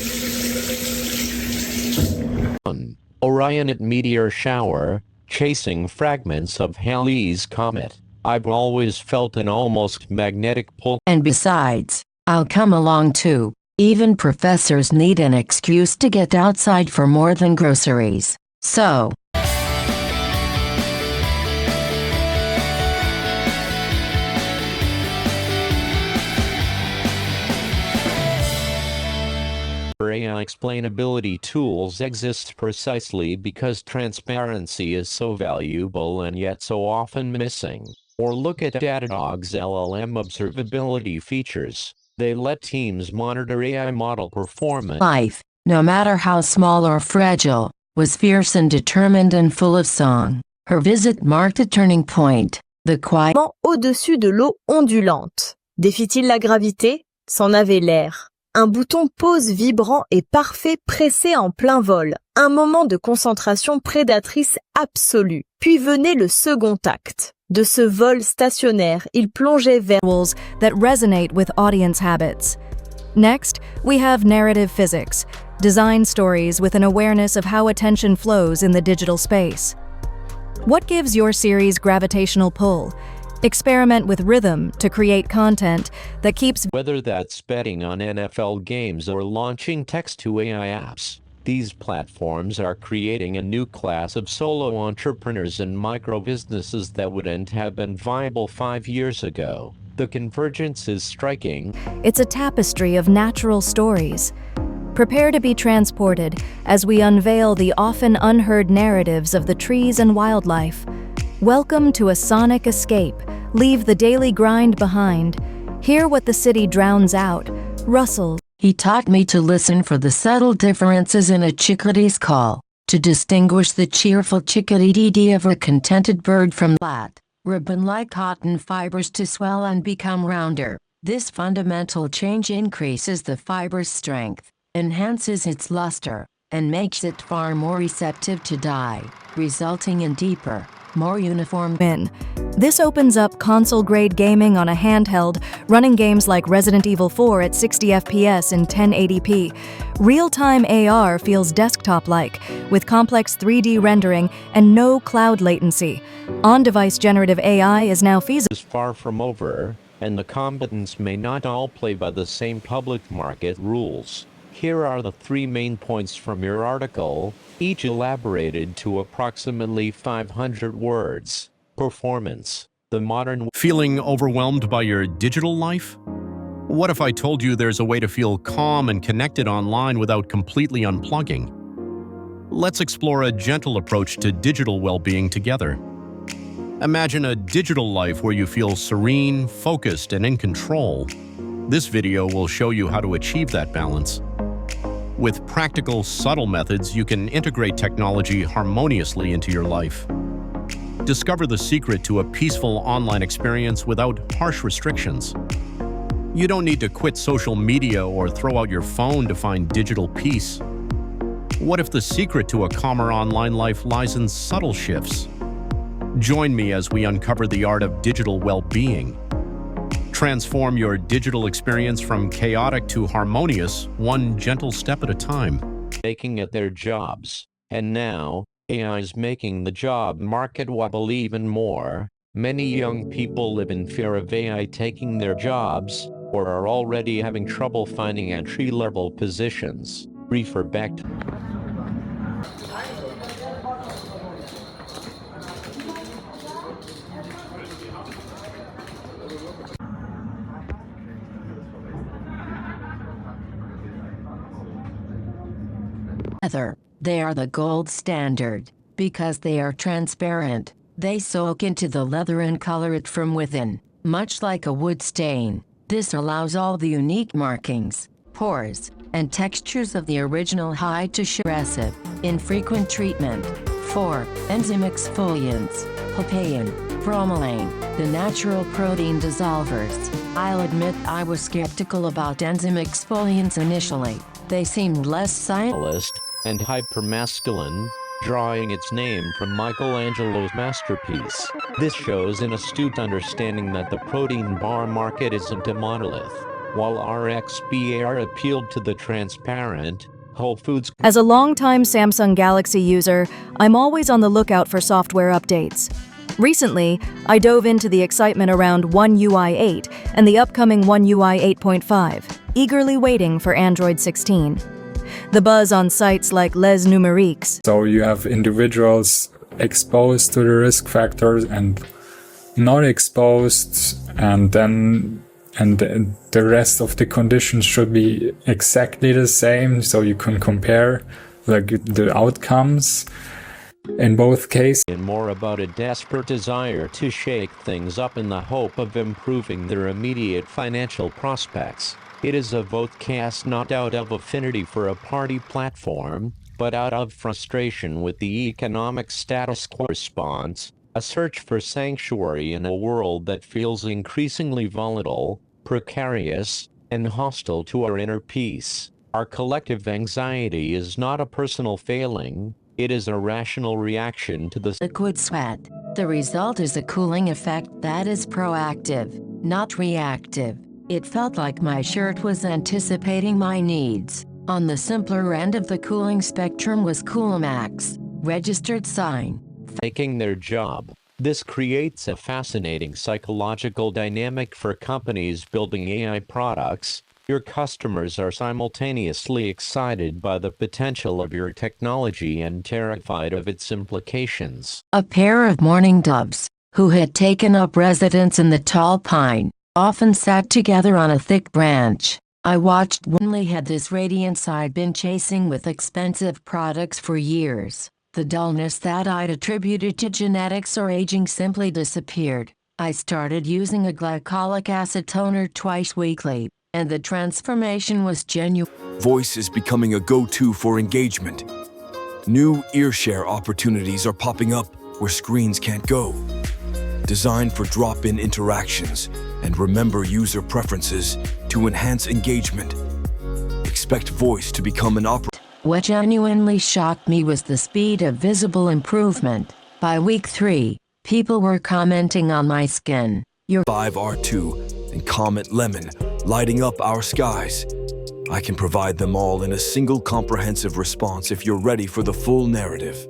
Orion at meteor shower, chasing fragments of Halley's Comet. I've always felt an almost magnetic pull. And besides, I'll come along too. Even professors need an excuse to get outside for more than groceries. So, AI explainability tools exist precisely because transparency is so valuable and yet so often missing. Or look at Datadog's LLM observability features. They let teams monitor AI model performance. life, no matter how small or fragile, was fierce and determined and full of song. Her visit marked a turning point. The quiet au-dessus de l'eau ondulante. Défie-t-il la gravité? C'en avait l'air. Un bouton pause vibrant et parfait pressé en plein vol. Un moment de concentration prédatrice absolue. Puis venait le second acte. De ce vol stationnaire, il plongeait vers that resonate with audience habits. Next, we have narrative physics, design stories with an awareness of how attention flows in the digital space. What gives your series gravitational pull? Experiment with rhythm to create content that keeps. Whether that's betting on NFL games or launching text-to-AI apps, these platforms are creating a new class of solo entrepreneurs and micro-businesses that wouldn't have been viable 5 years ago. The convergence is striking. It's a tapestry of natural stories. Prepare to be transported as we unveil the often unheard narratives of the trees and wildlife. Welcome to a sonic escape. Leave the daily grind behind. Hear what the city drowns out. Rustle. He taught me to listen for the subtle differences in a chickadee's call, to distinguish the cheerful chickadee of a contented bird from flat, ribbon-like cotton fibers to swell and become rounder. This fundamental change increases the fiber's strength, enhances its luster, and makes it far more receptive to dye, resulting in deeper, more uniform in. This opens up console-grade gaming on a handheld, running games like Resident Evil 4 at 60 FPS in 1080p. Real-time AR feels desktop-like, with complex 3D rendering and no cloud latency. On-device generative AI is now feasible. Is far from over, and the combatants may not all play by the same public market rules. Here are the 3 main points from your article, each elaborated to approximately 500 words. Performance. The modern... Feeling overwhelmed by your digital life? What if I told you there's a way to feel calm and connected online without completely unplugging? Let's explore a gentle approach to digital well-being together. Imagine a digital life where you feel serene, focused, and in control. This video will show you how to achieve that balance. With practical, subtle methods, you can integrate technology harmoniously into your life. Discover the secret to a peaceful online experience without harsh restrictions. You don't need to quit social media or throw out your phone to find digital peace. What if the secret to a calmer online life lies in subtle shifts? Join me as we uncover the art of digital well-being. Transform your digital experience from chaotic to harmonious, one gentle step at a time. Making it their jobs. And now, AI is making the job market wobble even more. Many young people live in fear of AI taking their jobs, or are already having trouble finding entry-level positions. Refer back to... They are the gold standard. Because they are transparent, they soak into the leather and color it from within, much like a wood stain. This allows all the unique markings, pores, and textures of the original hide to show. Aggressive, infrequent treatment. 4. Enzyme exfoliants, papain, bromelain, the natural protein dissolvers. I'll admit I was skeptical about enzyme exfoliants initially. They seemed less scientific and hypermasculine, drawing its name from Michelangelo's masterpiece. This shows an astute understanding that the protein bar market isn't a monolith. While RXBAR appealed to the transparent, Whole Foods. As a longtime Samsung Galaxy user, I'm always on the lookout for software updates. Recently, I dove into the excitement around One UI 8 and the upcoming One UI 8.5, eagerly waiting for Android 16. The buzz on sites like Les Numériques. So you have individuals exposed to the risk factors and not exposed, and the rest of the conditions should be exactly the same, so you can compare the outcomes in both cases. And more about a desperate desire to shake things up in the hope of improving their immediate financial prospects. It is a vote cast not out of affinity for a party platform, but out of frustration with the economic status quo response, a search for sanctuary in a world that feels increasingly volatile, precarious, and hostile to our inner peace. Our collective anxiety is not a personal failing, it is a rational reaction to the liquid sweat. The result is a cooling effect that is proactive, not reactive. It felt like my shirt was anticipating my needs. On the simpler end of the cooling spectrum was Coolmax, registered sign. Taking their job. This creates a fascinating psychological dynamic for companies building AI products. Your customers are simultaneously excited by the potential of your technology and terrified of its implications. A pair of mourning doves, who had taken up residence in the tall pine, often sat together on a thick branch. I watched only had this radiance I'd been chasing with expensive products for years. The dullness that I'd attributed to genetics or aging simply disappeared. I started using a glycolic acid toner twice weekly, and the transformation was genuine. Voice is becoming a go-to for engagement. New ear-share opportunities are popping up where screens can't go. Designed for drop-in interactions and remember user preferences to enhance engagement. Expect voice to become an What genuinely shocked me was the speed of visible improvement. By week 3, people were commenting on my skin. Your 5R2 and Comet Lemon lighting up our skies. I can provide them all in a single comprehensive response if you're ready for the full narrative.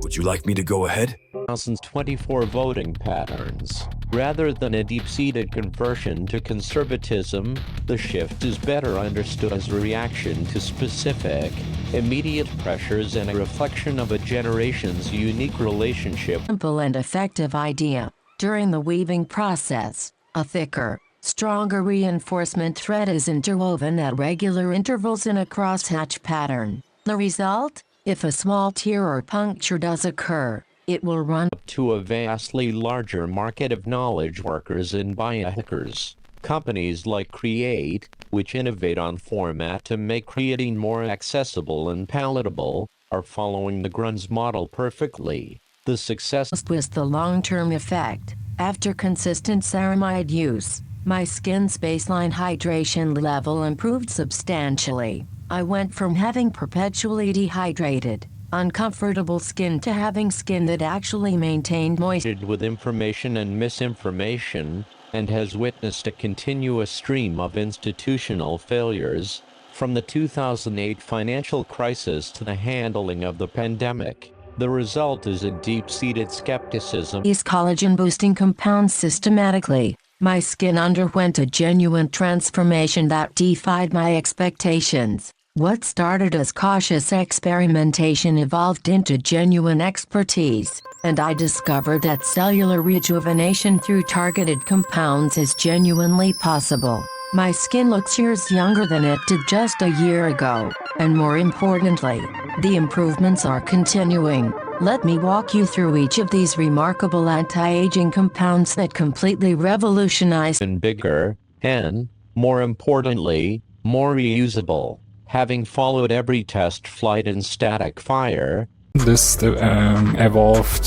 Would you like me to go ahead? 2024 voting patterns. Rather than a deep-seated conversion to conservatism, the shift is better understood as a reaction to specific, immediate pressures and a reflection of a generation's unique relationship. Simple and effective idea. During the weaving process, a thicker, stronger reinforcement thread is interwoven at regular intervals in a crosshatch pattern. The result? If a small tear or puncture does occur, it will run to a vastly larger market of knowledge workers and biohackers. Companies like Create, which innovate on format to make creating more accessible and palatable, are following the Grunz model perfectly. The success was the long-term effect. After consistent ceramide use, my skin's baseline hydration level improved substantially. I went from having perpetually dehydrated, uncomfortable skin to having skin that actually maintained moisture with information and misinformation, and has witnessed a continuous stream of institutional failures, from the 2008 financial crisis to the handling of the pandemic. The result is a deep-seated skepticism. These collagen-boosting compounds systematically. My skin underwent a genuine transformation that defied my expectations. What started as cautious experimentation evolved into genuine expertise, and I discovered that cellular rejuvenation through targeted compounds is genuinely possible. My skin looks years younger than it did just a year ago, and more importantly, the improvements are continuing. Let me walk you through each of these remarkable anti-aging compounds that completely revolutionize and bigger, and, more importantly, more reusable. Having followed every test flight in static fire, this evolved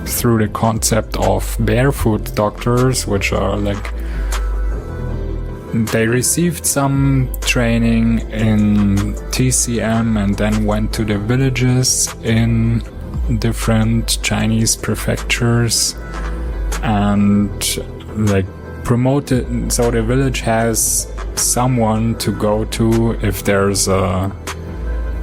through the concept of barefoot doctors, which are like they received some training in TCM and then went to the villages in different Chinese prefectures and like promoted. So the village has someone to go to if there's a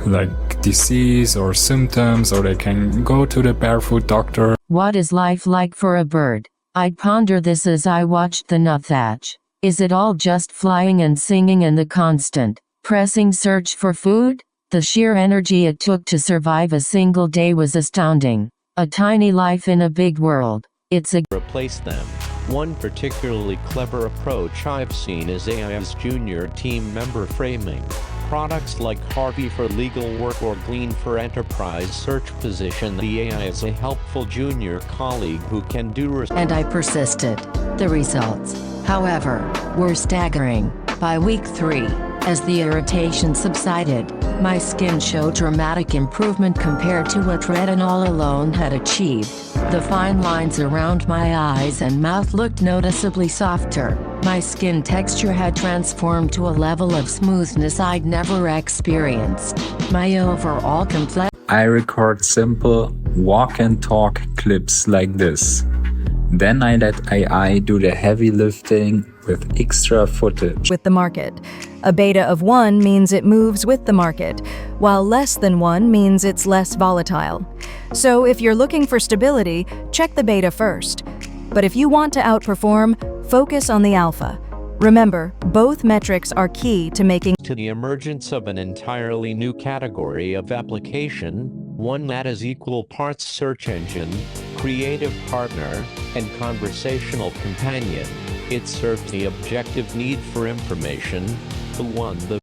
like disease or symptoms, or they can go to the barefoot doctor. What is life like for a bird? I'd ponder this as I watched the nuthatch. Is it all just flying and singing and the constant, pressing search for food? The sheer energy it took to survive a single day was astounding. A tiny life in a big world. It's a replace them. One particularly clever approach I've seen is AI's junior team member framing. Products like Harvey for legal work or Glean for enterprise search position the AI as a helpful junior colleague who can do and I persisted. The results, however, were staggering. By week 3, as the irritation subsided, my skin showed dramatic improvement compared to what retinol alone had achieved. The fine lines around my eyes and mouth looked noticeably softer. My skin texture had transformed to a level of smoothness I'd never experienced. My overall complexion. I record simple walk and talk clips like this. Then I let AI do the heavy lifting with extra footage. With the market. A beta of 1 means it moves with the market, while less than 1 means it's less volatile. So if you're looking for stability, check the beta first. But if you want to outperform, focus on the alpha. Remember, both metrics are key to making to the emergence of an entirely new category of application, one that is equal parts search engine, creative partner, and conversational companion. It serves the objective need for information, the one the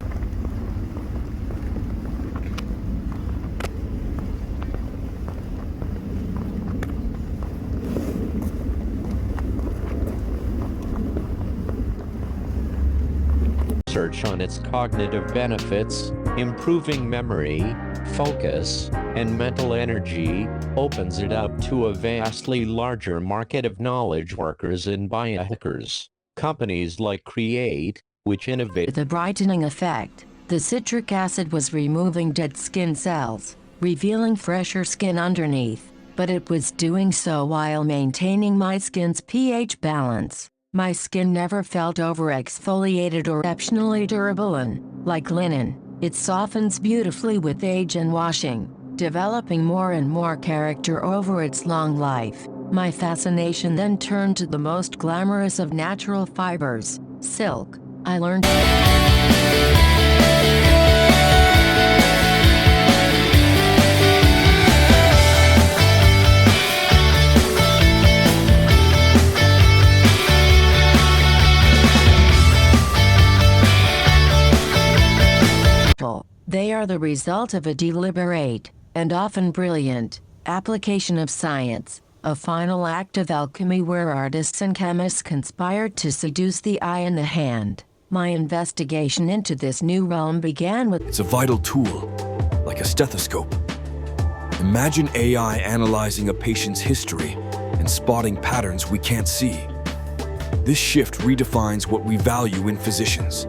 research on its cognitive benefits, improving memory, focus, and mental energy, opens it up to a vastly larger market of knowledge workers and biohackers. Companies like Create, which innovate the brightening effect. The citric acid was removing dead skin cells, revealing fresher skin underneath, but it was doing so while maintaining my skin's pH balance. My skin never felt over-exfoliated or exceptionally durable, and, like linen, it softens beautifully with age and washing, developing more and more character over its long life. My fascination then turned to the most glamorous of natural fibers, silk. I learned they are the result of a deliberate, and often brilliant, application of science, a final act of alchemy where artists and chemists conspired to seduce the eye and the hand. My investigation into this new realm began with It's a vital tool, like a stethoscope. Imagine AI analyzing a patient's history and spotting patterns we can't see. This shift redefines what we value in physicians.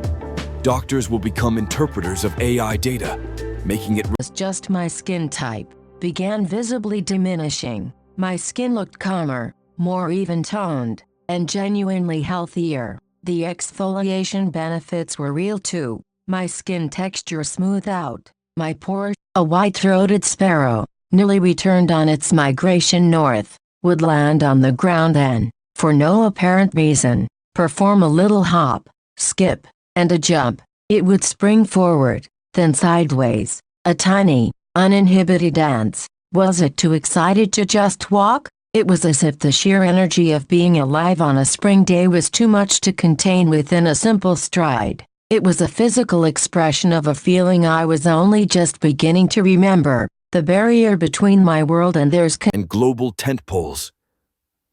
Doctors will become interpreters of AI data, making it just my skin type began visibly diminishing. My skin looked calmer, more even-toned, and genuinely healthier. The exfoliation benefits were real too. My skin texture smoothed out. My pores, a white-throated sparrow, newly returned on its migration north, would land on the ground and, for no apparent reason, perform a little hop, skip, and a jump. It would spring forward, then sideways, a tiny, uninhibited dance. Was it too excited to just walk? It was as if the sheer energy of being alive on a spring day was too much to contain within a simple stride. It was a physical expression of a feeling I was only just beginning to remember. The barrier between my world and theirs and global tentpoles.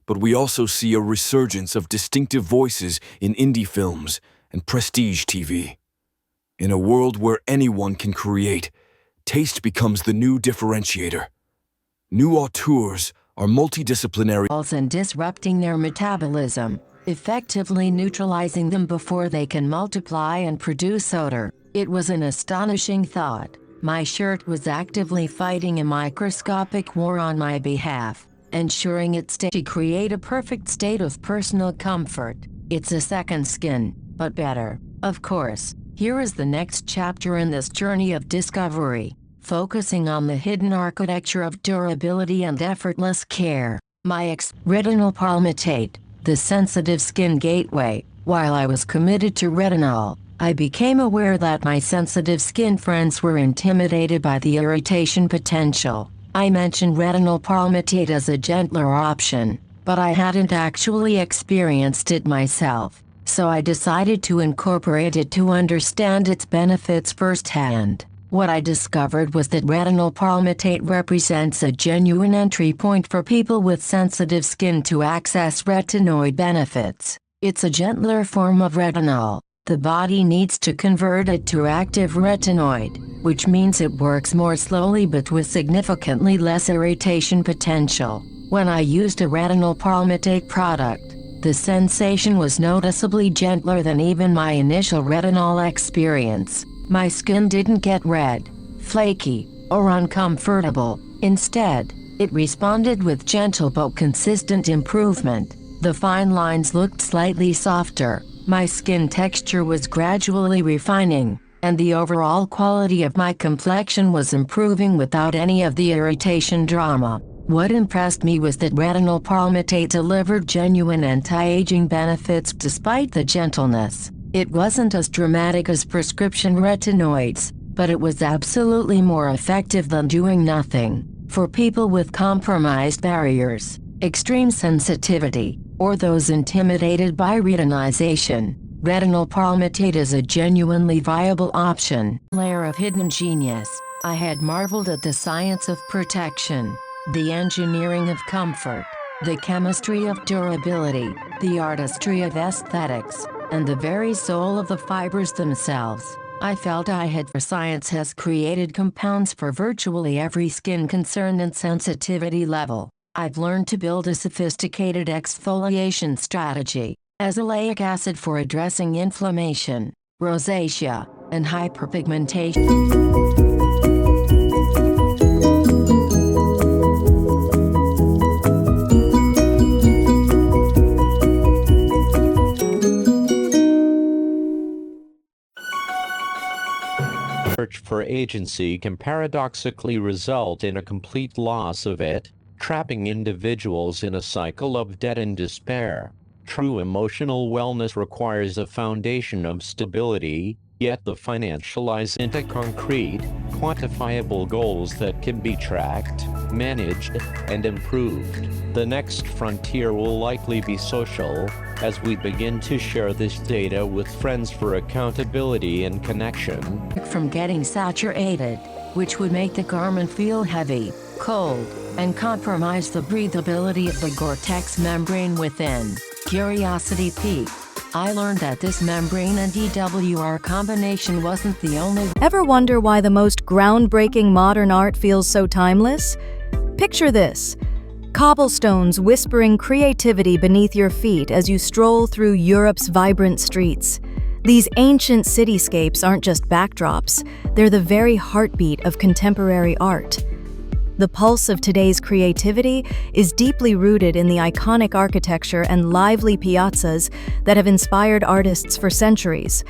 But we also see a resurgence of distinctive voices in indie films and prestige TV. In a world where anyone can create, taste becomes the new differentiator. New auteurs are multidisciplinary and disrupting their metabolism. effectively neutralizing them before they can multiply and produce odor. It was an astonishing thought. My shirt was actively fighting a microscopic war on my behalf, ensuring it stayed to create a perfect state of personal comfort. It's a second skin, but better, of course. Here is the next chapter in this journey of discovery, focusing on the hidden architecture of durability and effortless care. My retinol palmitate, the sensitive skin gateway. While I was committed to retinol, I became aware that my sensitive skin friends were intimidated by the irritation potential. I mentioned retinol palmitate as a gentler option, but I hadn't actually experienced it myself, so I decided to incorporate it to understand its benefits firsthand. What I discovered was that retinol palmitate represents a genuine entry point for people with sensitive skin to access retinoid benefits. It's a gentler form of retinol. The body needs to convert it to active retinoid, which means it works more slowly but with significantly less irritation potential. When I used a retinol palmitate product, the sensation was noticeably gentler than even my initial retinol experience. My skin didn't get red, flaky, or uncomfortable. Instead, it responded with gentle but consistent improvement. The fine lines looked slightly softer, my skin texture was gradually refining, and the overall quality of my complexion was improving without any of the irritation drama. What impressed me was that retinol palmitate delivered genuine anti-aging benefits despite the gentleness. It wasn't as dramatic as prescription retinoids, but it was absolutely more effective than doing nothing. For people with compromised barriers, extreme sensitivity, or those intimidated by retinization, retinol palmitate is a genuinely viable option. Layer of hidden genius. I had marveled at the science of protection, the engineering of comfort, the chemistry of durability, the artistry of aesthetics, and the very soul of the fibers themselves. I felt science has created compounds for virtually every skin concern and sensitivity level. I've learned to build a sophisticated exfoliation strategy, azelaic acid for addressing inflammation, rosacea, and hyperpigmentation. Search for agency can paradoxically result in a complete loss of it, trapping individuals in a cycle of debt and despair. True emotional wellness requires a foundation of stability, yet the financialize into concrete, quantifiable goals that can be tracked, managed, and improved. The next frontier will likely be social, as we begin to share this data with friends for accountability and connection. From getting saturated, which would make the garment feel heavy, cold, and compromise the breathability of the Gore-Tex membrane within. Curiosity piqued. I learned that this membrane and DWR combination wasn't the only. Ever wonder why the most groundbreaking modern art feels so timeless? Picture this: cobblestones whispering creativity beneath your feet as you stroll through Europe's vibrant streets. These ancient cityscapes aren't just backdrops, they're the very heartbeat of contemporary art. The pulse of today's creativity is deeply rooted in the iconic architecture and lively piazzas that have inspired artists for centuries.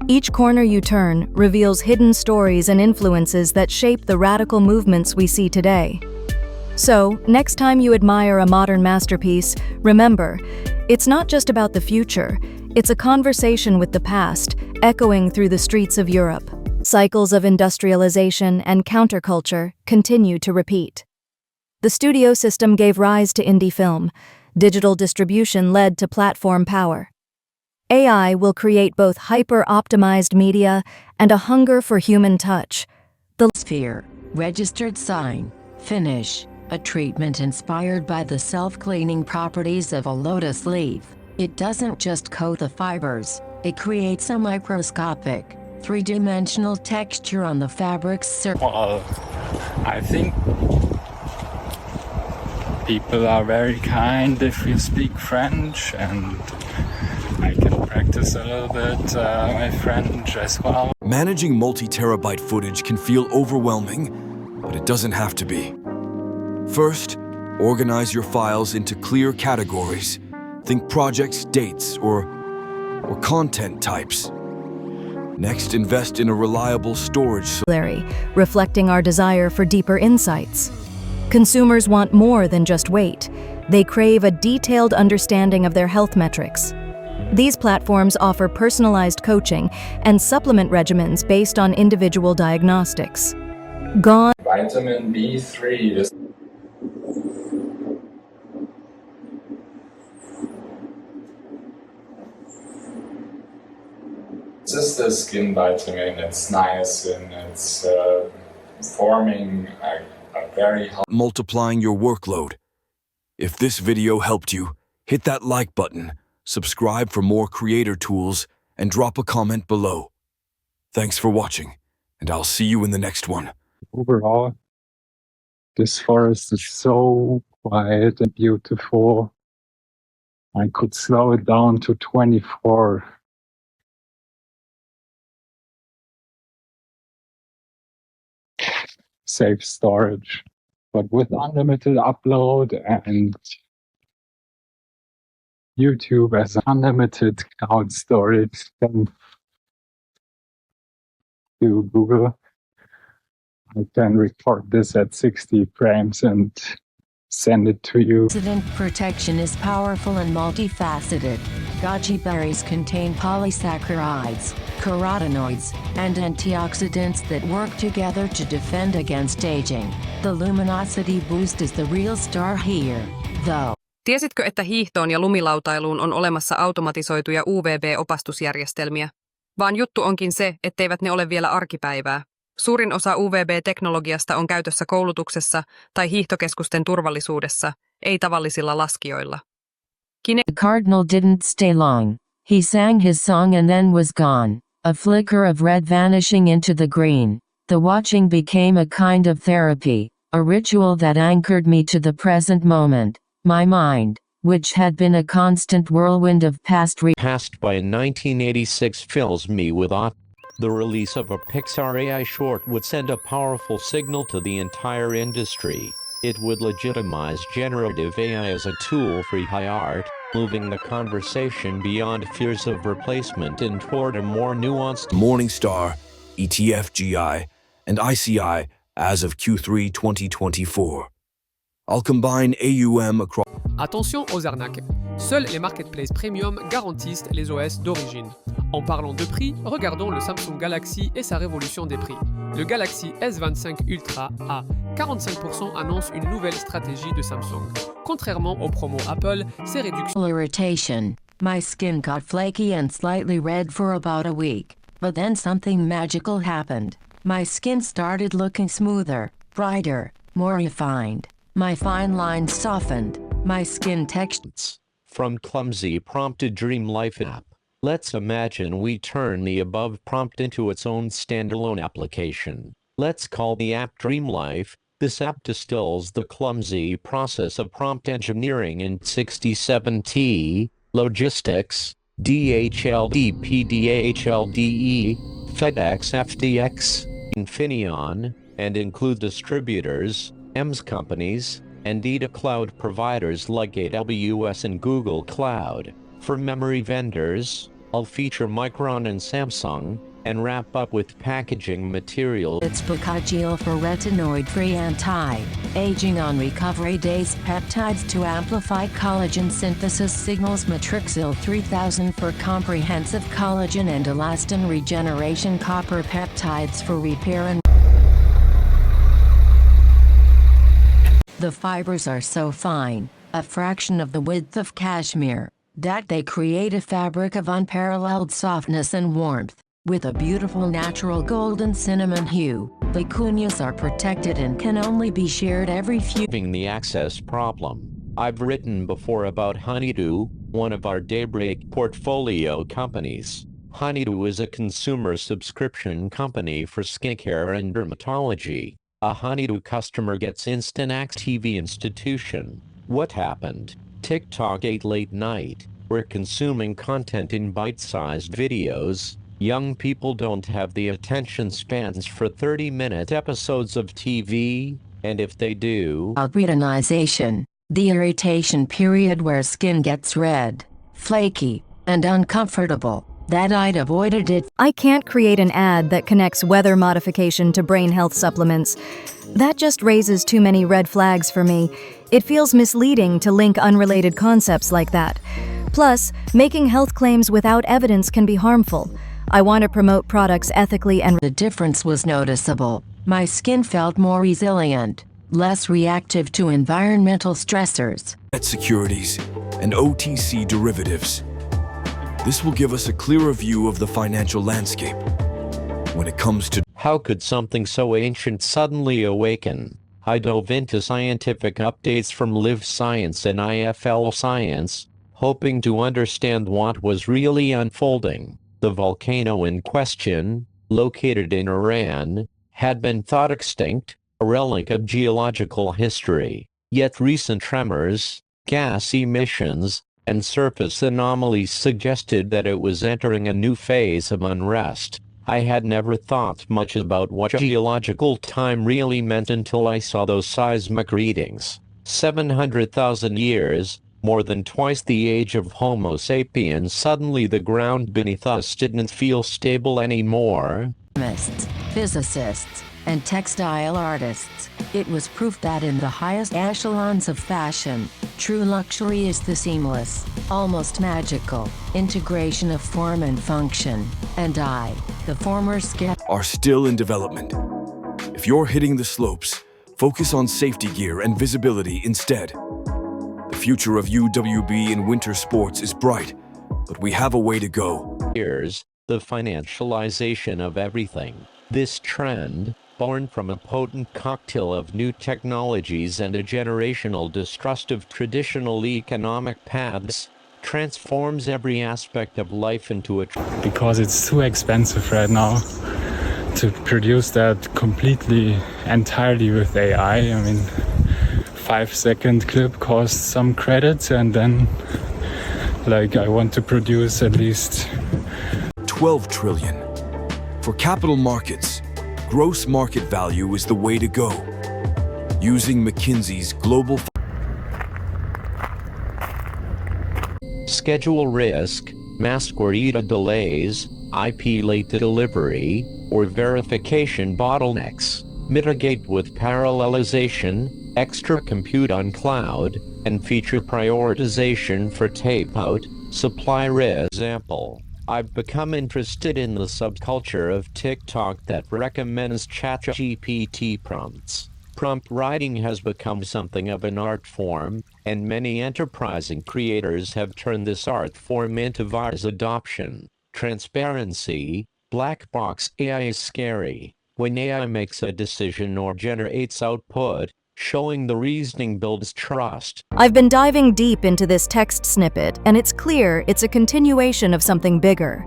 Each corner you turn reveals hidden stories and influences that shape the radical movements we see today. So, next time you admire a modern masterpiece, remember, it's not just about the future, it's a conversation with the past, echoing through the streets of Europe. Cycles of industrialization and counterculture continue to repeat. The studio system gave rise to indie film. Digital distribution led to platform power. AI will create both hyper-optimized media and a hunger for human touch. The sphere, registered sign, finish, a treatment inspired by the self-cleaning properties of a lotus leaf. It doesn't just coat the fibers, it creates a microscopic, three-dimensional texture on the fabric's surface. Well, I think people are very kind if you speak French, and practice a little bit my French as well. Managing multi-terabyte footage can feel overwhelming, but it doesn't have to be. First, organize your files into clear categories. Think projects, dates, or content types. Next, invest in a reliable storage reflecting our desire for deeper insights. Consumers want more than just weight. They crave a detailed understanding of their health metrics. These platforms offer personalized coaching and supplement regimens based on individual diagnostics. Vitamin B3. Just a skin vitamin. It's niacin. It's forming a very multiplying your workload. If this video helped you, hit that like button, subscribe for more creator tools, and drop a comment below. Thanks for watching, and I'll see you in the next one. Overall, this forest is so quiet and beautiful. I could slow it down to 24. Save storage, but with unlimited upload and YouTube as unlimited cloud storage, then to Google, I can record this at 60 frames and send it to you. Antioxidant protection is powerful and multifaceted. Goji berries contain polysaccharides, carotenoids, and antioxidants that work together to defend against aging. The luminosity boost is the real star here, though. Tiesitkö, että hiihtoon ja lumilautailuun on olemassa automatisoituja UVB-opastusjärjestelmiä? Vaan juttu onkin se, etteivät ne ole vielä arkipäivää. Suurin osa UVB-teknologiasta on käytössä koulutuksessa tai hiihtokeskusten turvallisuudessa, ei tavallisilla laskijoilla. The cardinal didn't stay long. He sang his song and then was gone, a flicker of red vanishing into the green. The watching became a kind of therapy, a ritual that anchored me to the present moment. My mind, which had been a constant whirlwind of passed by in 1986 fills me with awe. The release of a Pixar AI short would send a powerful signal to the entire industry. It would legitimize generative AI as a tool for high art, moving the conversation beyond fears of replacement and toward a more nuanced Morningstar, ETFGI, and ICI as of Q3 2024. I'll combine AUM across. Attention aux arnaques. Seuls les marketplaces premium garantissent les OS d'origine. En parlant de prix, regardons le Samsung Galaxy et sa révolution des prix. Le Galaxy S25 Ultra à 45% annonce une nouvelle stratégie de Samsung. Contrairement aux promos Apple, ces réductions... Irritation. My skin got flaky and slightly red for about a week, but then something magical happened. My skin started looking smoother, brighter, more refined. My fine lines softened. My skin texture. From Clumsy prompted Dream Life app. Let's imagine we turn the above prompt into its own standalone application. Let's call the app Dream Life. This app distills the clumsy process of prompt engineering in 67T, logistics, DHL, PDHLDE, FedEx, FDX, Infineon, and include distributors, EMS companies, and data cloud providers like AWS and Google Cloud. For memory vendors, I'll feature Micron and Samsung, and wrap up with packaging material. It's Bacagil for retinoid-free anti-aging on recovery days peptides to amplify collagen synthesis signals Matrixil 3000 for comprehensive collagen and elastin regeneration copper peptides for repair and the fibers are so fine, a fraction of the width of cashmere, that they create a fabric of unparalleled softness and warmth. With a beautiful natural golden cinnamon hue, the cunyas are protected and can only be shared every few. The access problem. I've written before about Honeydew, one of our Daybreak portfolio companies. Honeydew is a consumer subscription company for skincare and dermatology. A Honeydew customer gets instant access TV institution. What happened? TikTok ate late night. We're consuming content in bite-sized videos. Young people don't have the attention spans for 30-minute episodes of TV, and if they do... Albuminization, the irritation period where skin gets red, flaky, and uncomfortable. That I'd avoided it. I can't create an ad that connects weather modification to brain health supplements. That just raises too many red flags for me. It feels misleading to link unrelated concepts like that. Plus, making health claims without evidence can be harmful. I want to promote products ethically and... The difference was noticeable. My skin felt more resilient, less reactive to environmental stressors. Securities and OTC derivatives. This will give us a clearer view of the financial landscape. When it comes to... How could something so ancient suddenly awaken? I dove into scientific updates from Live Science and IFL Science, hoping to understand what was really unfolding. The volcano in question, located in Iran, had been thought extinct, a relic of geological history. Yet recent tremors, gas emissions, and surface anomalies suggested that it was entering a new phase of unrest. I had never thought much about what geological time really meant until I saw those seismic readings. 700,000 years, more than twice the age of Homo sapiens. Suddenly the ground beneath us didn't feel stable anymore. Chemists, physicists, and textile artists. It was proof that in the highest echelons of fashion, true luxury is the seamless, almost magical, integration of form and function. And the former sketch, are still in development. If you're hitting the slopes, focus on safety gear and visibility instead. The future of UWB in winter sports is bright, but we have a way to go. Here's the financialization of everything. This trend, born from a potent cocktail of new technologies and a generational distrust of traditional economic paths, transforms every aspect of life into a... Because it's too expensive right now to produce that completely, entirely with AI. I mean, 5-second clip costs some credits, and then, like, I want to produce at least 12 trillion. For capital markets, gross market value is the way to go. Using McKinsey's global... Schedule risk, mask or ETA delays, IP late delivery, or verification bottlenecks. Mitigate with parallelization, extra compute on cloud, and feature prioritization for tape-out, supply example. I've become interested in the subculture of TikTok that recommends ChatGPT prompts. Prompt writing has become something of an art form, and many enterprising creators have turned this art form into wide adoption. Transparency, black box AI is scary. When AI makes a decision or generates output, showing the reasoning builds trust. I've been diving deep into this text snippet, and it's clear it's a continuation of something bigger.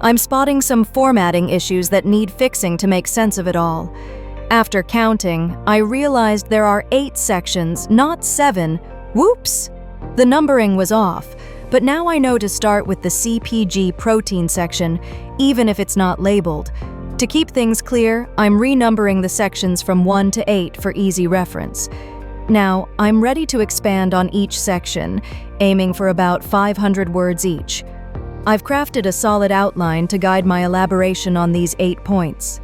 I'm spotting some formatting issues that need fixing to make sense of it all. After counting, I realized there are 8 sections, not 7. Whoops! The numbering was off, but now I know to start with the CPG protein section, even if it's not labeled. To keep things clear, I'm renumbering the sections from 1 to 8 for easy reference. Now, I'm ready to expand on each section, aiming for about 500 words each. I've crafted a solid outline to guide my elaboration on these 8 points.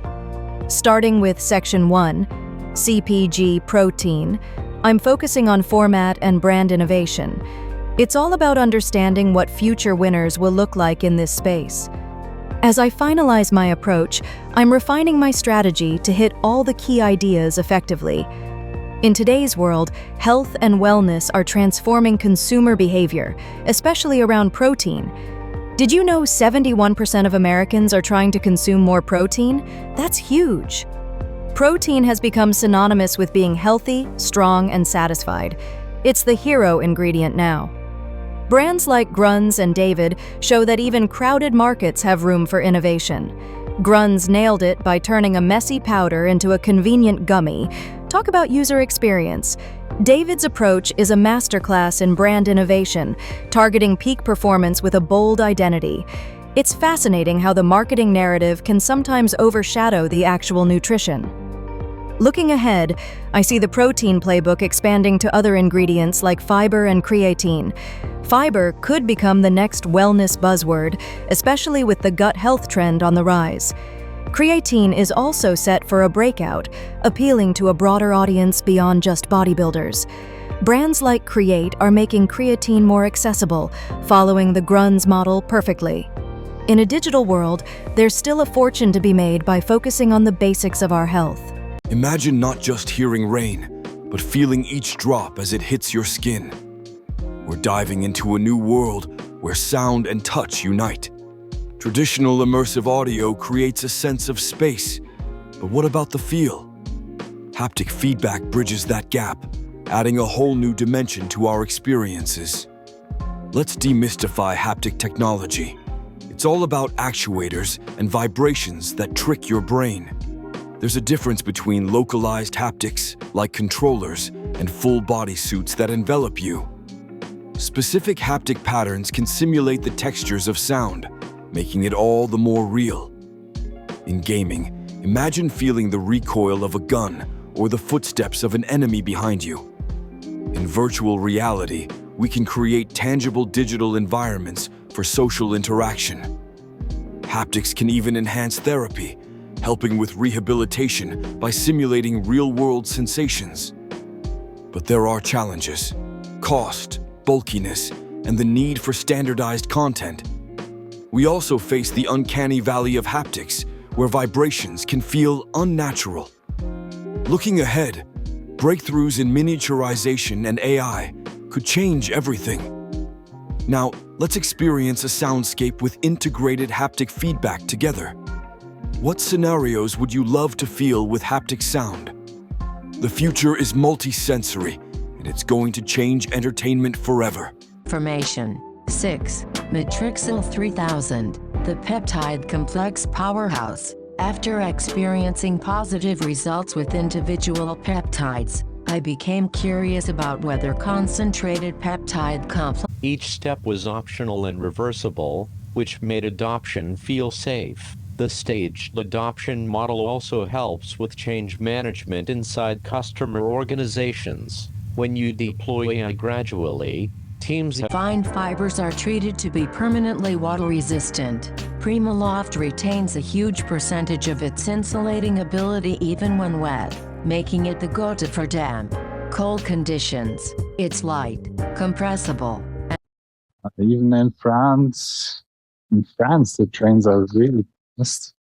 Starting with Section 1, CPG Protein, I'm focusing on format and brand innovation. It's all about understanding what future winners will look like in this space. As I finalize my approach, I'm refining my strategy to hit all the key ideas effectively. In today's world, health and wellness are transforming consumer behavior, especially around protein. Did you know 71% of Americans are trying to consume more protein? That's huge. Protein has become synonymous with being healthy, strong, and satisfied. It's the hero ingredient now. Brands like Grüns and David show that even crowded markets have room for innovation. Grüns nailed it by turning a messy powder into a convenient gummy. Talk about user experience. David's approach is a masterclass in brand innovation, targeting peak performance with a bold identity. It's fascinating how the marketing narrative can sometimes overshadow the actual nutrition. Looking ahead, I see the protein playbook expanding to other ingredients like fiber and creatine. Fiber could become the next wellness buzzword, especially with the gut health trend on the rise. Creatine is also set for a breakout, appealing to a broader audience beyond just bodybuilders. Brands like Create are making creatine more accessible, following the Grunz model perfectly. In a digital world, there's still a fortune to be made by focusing on the basics of our health. Imagine not just hearing rain, but feeling each drop as it hits your skin. We're diving into a new world where sound and touch unite. Traditional immersive audio creates a sense of space, but what about the feel? Haptic feedback bridges that gap, adding a whole new dimension to our experiences. Let's demystify haptic technology. It's all about actuators and vibrations that trick your brain. There's a difference between localized haptics, like controllers, and full-body suits that envelop you. Specific haptic patterns can simulate the textures of sound, making it all the more real. In gaming, imagine feeling the recoil of a gun or the footsteps of an enemy behind you. In virtual reality, we can create tangible digital environments for social interaction. Haptics can even enhance therapy, helping with rehabilitation by simulating real-world sensations. But there are challenges: cost, bulkiness, and the need for standardized content. We also face the uncanny valley of haptics, where vibrations can feel unnatural. Looking ahead, breakthroughs in miniaturization and AI could change everything. Now, let's experience a soundscape with integrated haptic feedback together. What scenarios would you love to feel with haptic sound? The future is multi-sensory, and it's going to change entertainment forever. Formation 6. Matrixyl 3000, the peptide complex powerhouse. After experiencing positive results with individual peptides, I became curious about whether concentrated peptide complex. Each step was optional and reversible, which made adoption feel safe. The staged adoption model also helps with change management inside customer organizations. When you deploy AI gradually, teams Fine fibers are treated to be permanently water-resistant. PrimaLoft retains a huge percentage of its insulating ability even when wet, making it the go-to for damp, cold conditions. It's light, compressible. Even in France, the trains are really fast.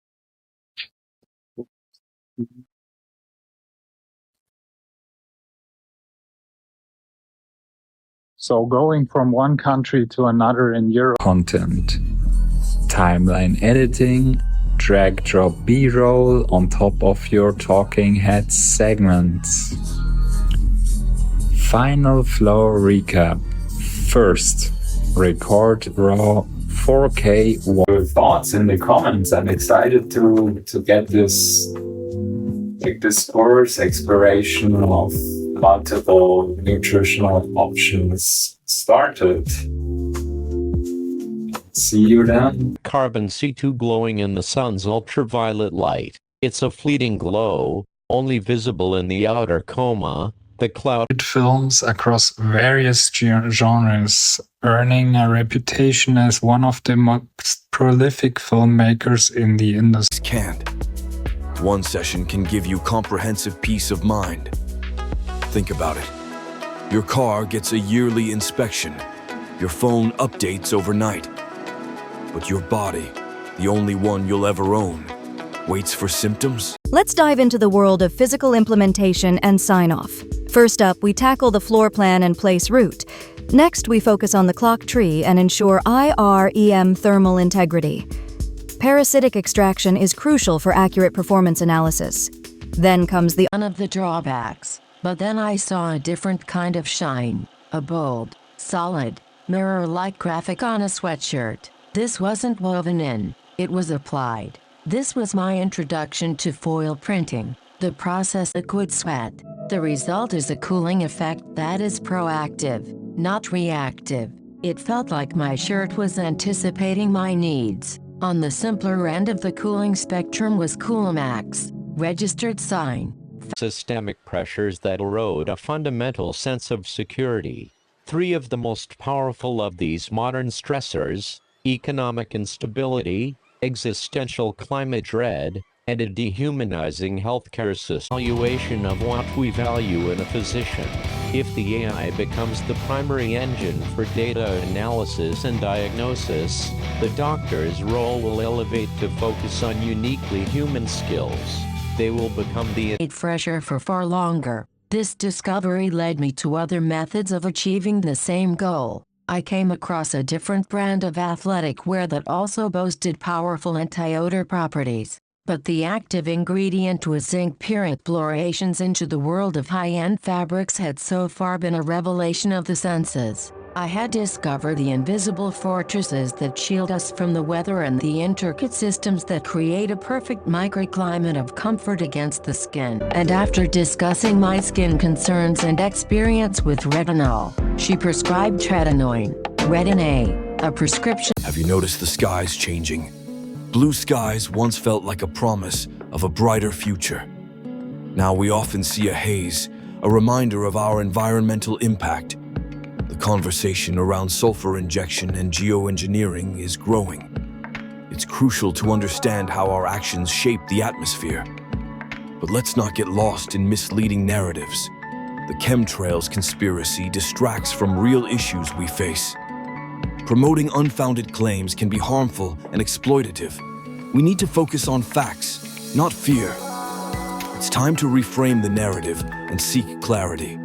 So going from one country to another in Europe. Content, timeline editing, drag drop B-roll on top of your talking head segments. Final flow recap. First, record raw 4K. Your thoughts in the comments. I'm excited to get this course exploration of multiple nutritional options started. See you then. Carbon C2 glowing in the sun's ultraviolet light. It's a fleeting glow, only visible in the outer coma. The cloud films across various genres, earning a reputation as one of the most prolific filmmakers in the industry. One session can give you comprehensive peace of mind. Think about it. Your car gets a yearly inspection. Your phone updates overnight. But your body, the only one you'll ever own, waits for symptoms? Let's dive into the world of physical implementation and sign-off. First up, we tackle the floor plan and place route. Next, we focus on the clock tree and ensure IREM thermal integrity. Parasitic extraction is crucial for accurate performance analysis. Then comes the one of the drawbacks, but then I saw a different kind of shine, a bold, solid, mirror-like graphic on a sweatshirt. This wasn't woven in, it was applied. This was my introduction to foil printing, the process liquid sweat. The result is a cooling effect that is proactive, not reactive. It felt like my shirt was anticipating my needs. On the simpler end of the cooling spectrum was Coolmax, registered sign. Systemic pressures that erode a fundamental sense of security. Three of the most powerful of these modern stressors, economic instability, existential climate dread, and a dehumanizing healthcare system. Evaluation of what we value in a physician. If the AI becomes the primary engine for data analysis and diagnosis, the doctor's role will elevate to focus on uniquely human skills. They will become the fresher for far longer. This discovery led me to other methods of achieving the same goal. I came across a different brand of athletic wear that also boasted powerful anti-odor properties. But the active ingredient was zinc. Pure explorations into the world of high-end fabrics had so far been a revelation of the senses. I had discovered the invisible fortresses that shield us from the weather and the intricate systems that create a perfect microclimate of comfort against the skin. And after discussing my skin concerns and experience with retinol, she prescribed tretinoin, Retin A, a prescription. Have you noticed the skies changing? Blue skies once felt like a promise of a brighter future. Now we often see a haze, a reminder of our environmental impact. The conversation around sulfur injection and geoengineering is growing. It's crucial to understand how our actions shape the atmosphere. But let's not get lost in misleading narratives. The chemtrails conspiracy distracts from real issues we face. Promoting unfounded claims can be harmful and exploitative. We need to focus on facts, not fear. It's time to reframe the narrative and seek clarity.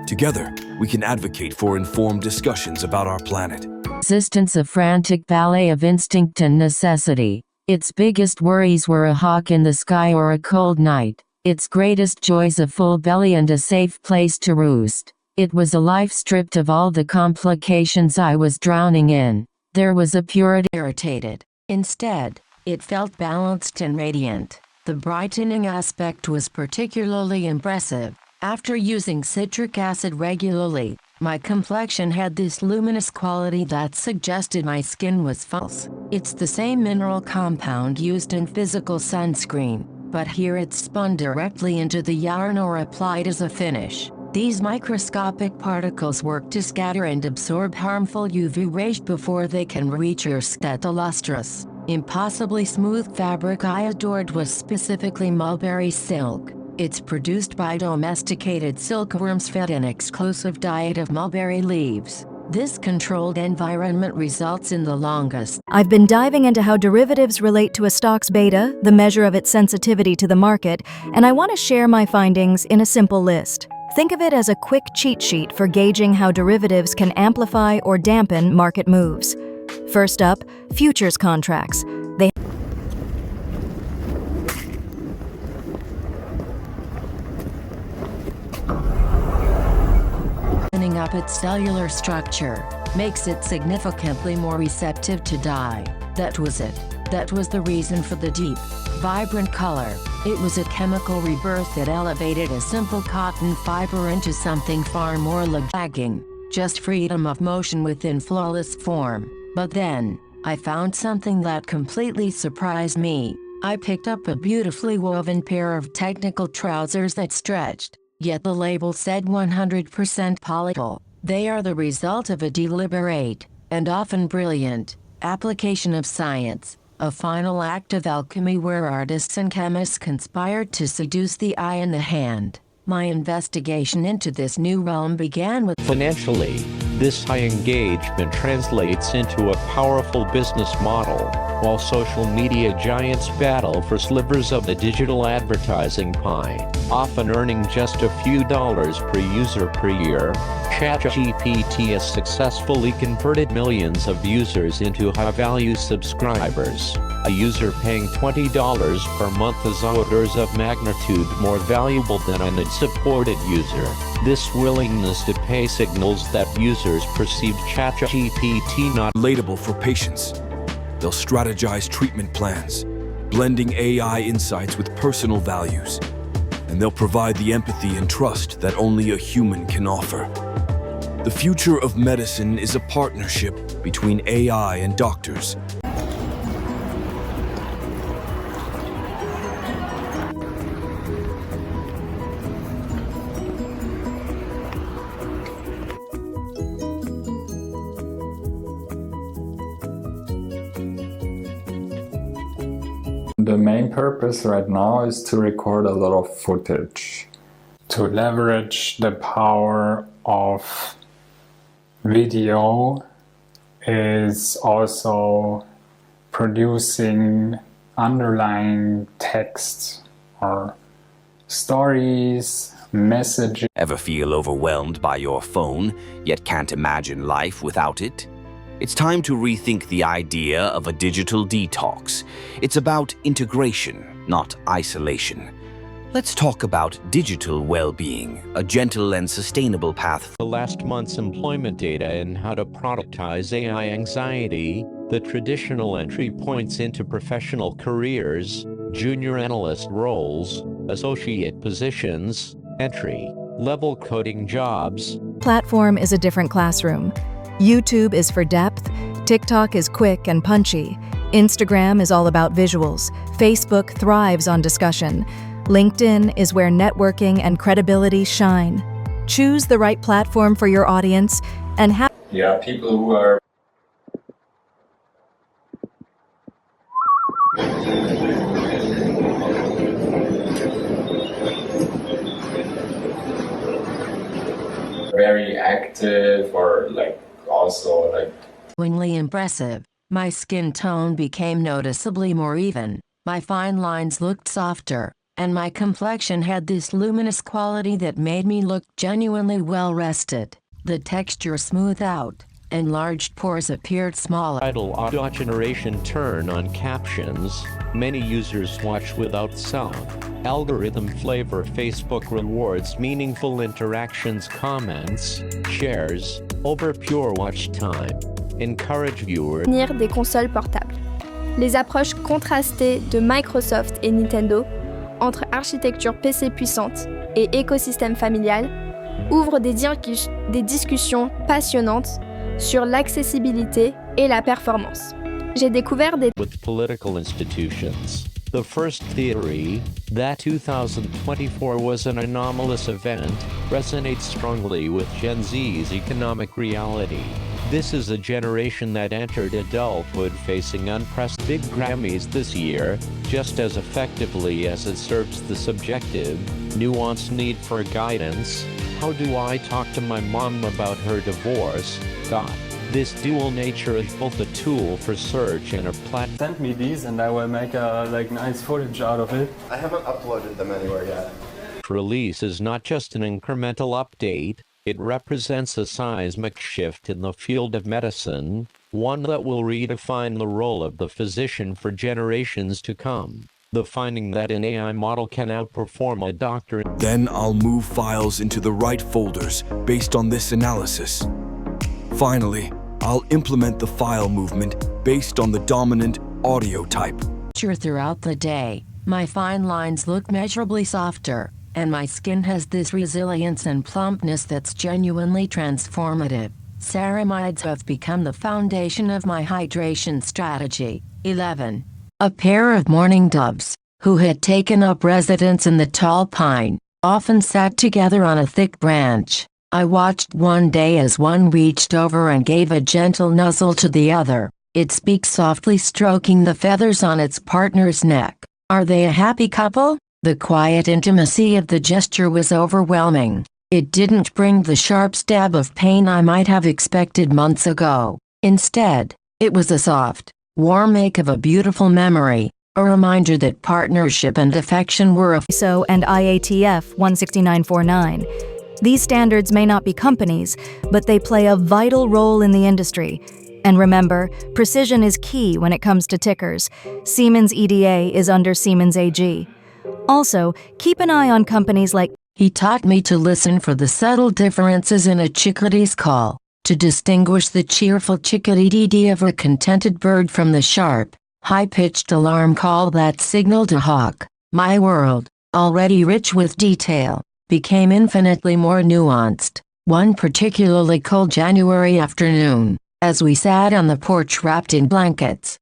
Together, we can advocate for informed discussions about our planet. Existence of frantic ballet of instinct and necessity. Its biggest worries were a hawk in the sky or a cold night. Its greatest joys a full belly and a safe place to roost. It was a life stripped of all the complications I was drowning in. There was a purity irritated. Instead, it felt balanced and radiant. The brightening aspect was particularly impressive. After using citric acid regularly, my complexion had this luminous quality that suggested my skin was false. It's the same mineral compound used in physical sunscreen, but here it's spun directly into the yarn or applied as a finish. These microscopic particles work to scatter and absorb harmful UV rays before they can reach your skin. The lustrous, impossibly smooth fabric I adored was specifically mulberry silk. It's produced by domesticated silkworms fed an exclusive diet of mulberry leaves. This controlled environment results in the longest. I've been diving into how derivatives relate to a stock's beta, the measure of its sensitivity to the market, and I want to share my findings in a simple list. Think of it as a quick cheat sheet for gauging how derivatives can amplify or dampen market moves. First up, futures contracts. They opening up its cellular structure makes it significantly more receptive to dye. That was it. That was the reason for the deep, vibrant color. It was a chemical rebirth that elevated a simple cotton fiber into something far more lagging, just freedom of motion within flawless form. But then, I found something that completely surprised me. I picked up a beautifully woven pair of technical trousers that stretched, yet the label said 100% polyol. They are the result of a deliberate, and often brilliant, application of science. A final act of alchemy where artists and chemists conspired to seduce the eye and the hand. My investigation into this new realm began with financially. This high engagement translates into a powerful business model, while social media giants battle for slivers of the digital advertising pie, often earning just a few dollars per user per year. ChatGPT has successfully converted millions of users into high-value subscribers. A user paying $20 per month is orders of magnitude more valuable than an unsupported user. This willingness to pay signals that users perceive ChatGPT not relatable for patients. They'll strategize treatment plans, blending AI insights with personal values. and they'll provide the empathy and trust that only a human can offer. The future of medicine is a partnership between AI and doctors. The main purpose right now is to record a lot of footage, to leverage the power of video is also producing underlying text or stories, messages. Ever feel overwhelmed by your phone, yet can't imagine life without it? It's time to rethink the idea of a digital detox. It's about integration, not isolation. Let's talk about digital well-being, a gentle and sustainable path. The last month's employment data and how to productize AI anxiety, the traditional entry points into professional careers, junior analyst roles, associate positions, entry-level coding jobs. Platform is a different classroom. YouTube is for depth, TikTok is quick and punchy, Instagram is all about visuals, Facebook thrives on discussion, LinkedIn is where networking and credibility shine. Choose the right platform for your audience and have People who are very active or also Impressive. My skin tone became noticeably more even, my fine lines looked softer, and my complexion had this luminous quality that made me look genuinely well-rested. The texture smoothed out, enlarged pores appeared smaller. Idle auto generation turn on captions. Many users watch without sound. Algorithm flavor Facebook rewards meaningful interactions, comments, shares, over pure watch time. Encourage viewers. Des consoles portables. Les approches contrastées de Microsoft et Nintendo entre architecture PC puissante et écosystème familial ouvrent des discussions passionnantes sur l'accessibilité et la performance. J'ai découvert des with political institutions. The first theory, that 2024 was an anomalous event, resonates strongly with Gen Z's economic reality. This is a generation that entered adulthood facing unprecedented big Grammys this year, just as effectively as it serves the subjective, nuanced need for guidance. How do I talk to my mom about her divorce? This dual nature is both a tool for search and a platform. Send me these and I will make a nice footage out of it. I haven't uploaded them anywhere yet. Release is not just an incremental update, it represents a seismic shift in the field of medicine, one that will redefine the role of the physician for generations to come. The finding that an AI model can outperform a doctor. Then I'll move files into the right folders based on this analysis. Finally, I'll implement the file movement based on the dominant audio type. Throughout the day, my fine lines look measurably softer, and my skin has this resilience and plumpness that's genuinely transformative. Ceramides have become the foundation of my hydration strategy. 11. A pair of mourning doves, who had taken up residence in the tall pine, often sat together on a thick branch. I watched one day as one reached over and gave a gentle nuzzle to the other, its beak softly stroking the feathers on its partner's neck. Are they a happy couple? The quiet intimacy of the gesture was overwhelming. It didn't bring the sharp stab of pain I might have expected months ago. Instead, it was a soft, warm ache of a beautiful memory, a reminder that partnership and affection were a ISO and IATF 16949. These standards may not be companies, but they play a vital role in the industry. And remember, precision is key when it comes to tickers. Siemens EDA is under Siemens AG. Also, keep an eye on companies like. He taught me to listen for the subtle differences in a chickadee's call, to distinguish the cheerful chickadee of a contented bird from the sharp, high-pitched alarm call that signaled a hawk. My world, already rich with detail, became infinitely more nuanced. One particularly cold January afternoon, as we sat on the porch wrapped in blankets.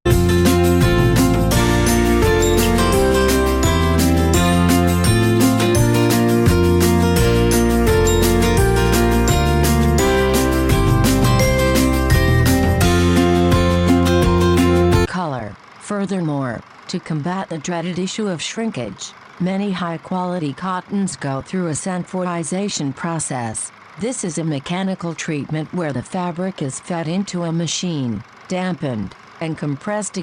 Color. Furthermore, to combat the dreaded issue of shrinkage, many high-quality cottons go through a sanforization process. This is a mechanical treatment where the fabric is fed into a machine, dampened, and compressed.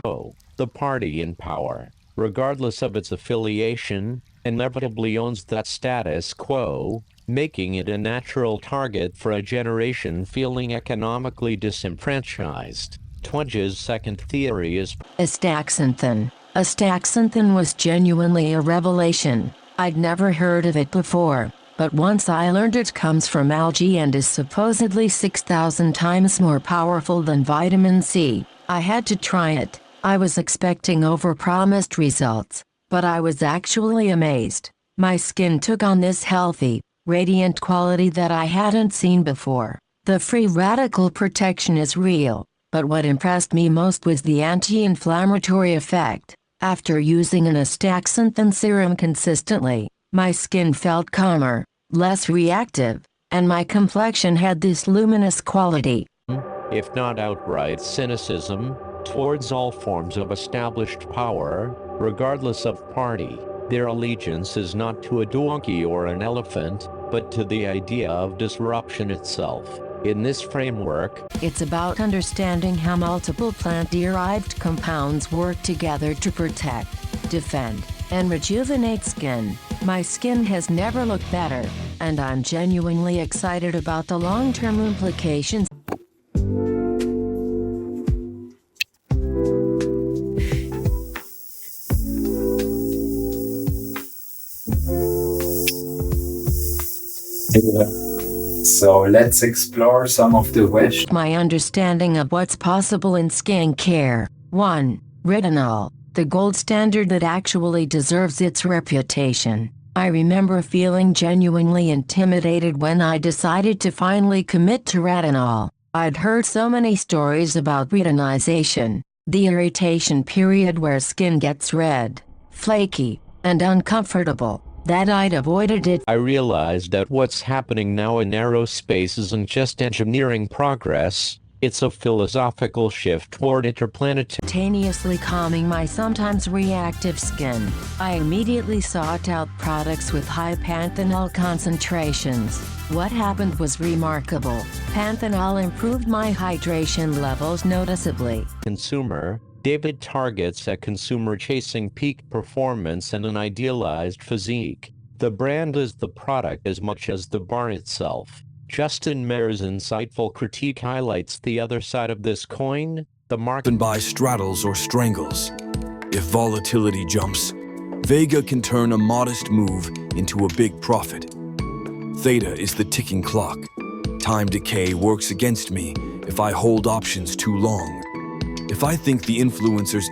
The party in power, regardless of its affiliation, inevitably owns that status quo, making it a natural target for a generation feeling economically disenfranchised. Twedge's second theory is Astaxanthin. Astaxanthin was genuinely a revelation. I'd never heard of it before. But once I learned it comes from algae and is supposedly 6,000 times more powerful than vitamin C, I had to try it. I was expecting overpromised results, but I was actually amazed. My skin took on this healthy, radiant quality that I hadn't seen before. The free radical protection is real, but what impressed me most was the anti-inflammatory effect. After using an astaxanthin serum consistently, my skin felt calmer, less reactive, and my complexion had this luminous quality. If not outright cynicism, towards all forms of established power, regardless of party. Their allegiance is not to a donkey or an elephant, but to the idea of disruption itself. In this framework, it's about understanding how multiple plant-derived compounds work together to protect, defend, and rejuvenate skin. My skin has never looked better, and I'm genuinely excited about the long-term implications. So let's explore some of the vegetables. My understanding of what's possible in skincare. 1. Retinol, the gold standard that actually deserves its reputation. I remember feeling genuinely intimidated when I decided to finally commit to retinol. I'd heard so many stories about retinization, the irritation period where skin gets red, flaky, and uncomfortable, that I'd avoided it. I realized that what's happening now in aerospace isn't just engineering progress, it's a philosophical shift toward interplanetary. Simultaneously calming my sometimes reactive skin, I immediately sought out products with high panthenol concentrations. What happened was remarkable. Panthenol improved my hydration levels noticeably. Consumer, David targets a consumer chasing peak performance and an idealized physique. The brand is the product as much as the bar itself. Justin Mayer's insightful critique highlights the other side of this coin, the market. By straddles or strangles. If volatility jumps, Vega can turn a modest move into a big profit. Theta is the ticking clock. Time decay works against me if I hold options too long. If I think the influencers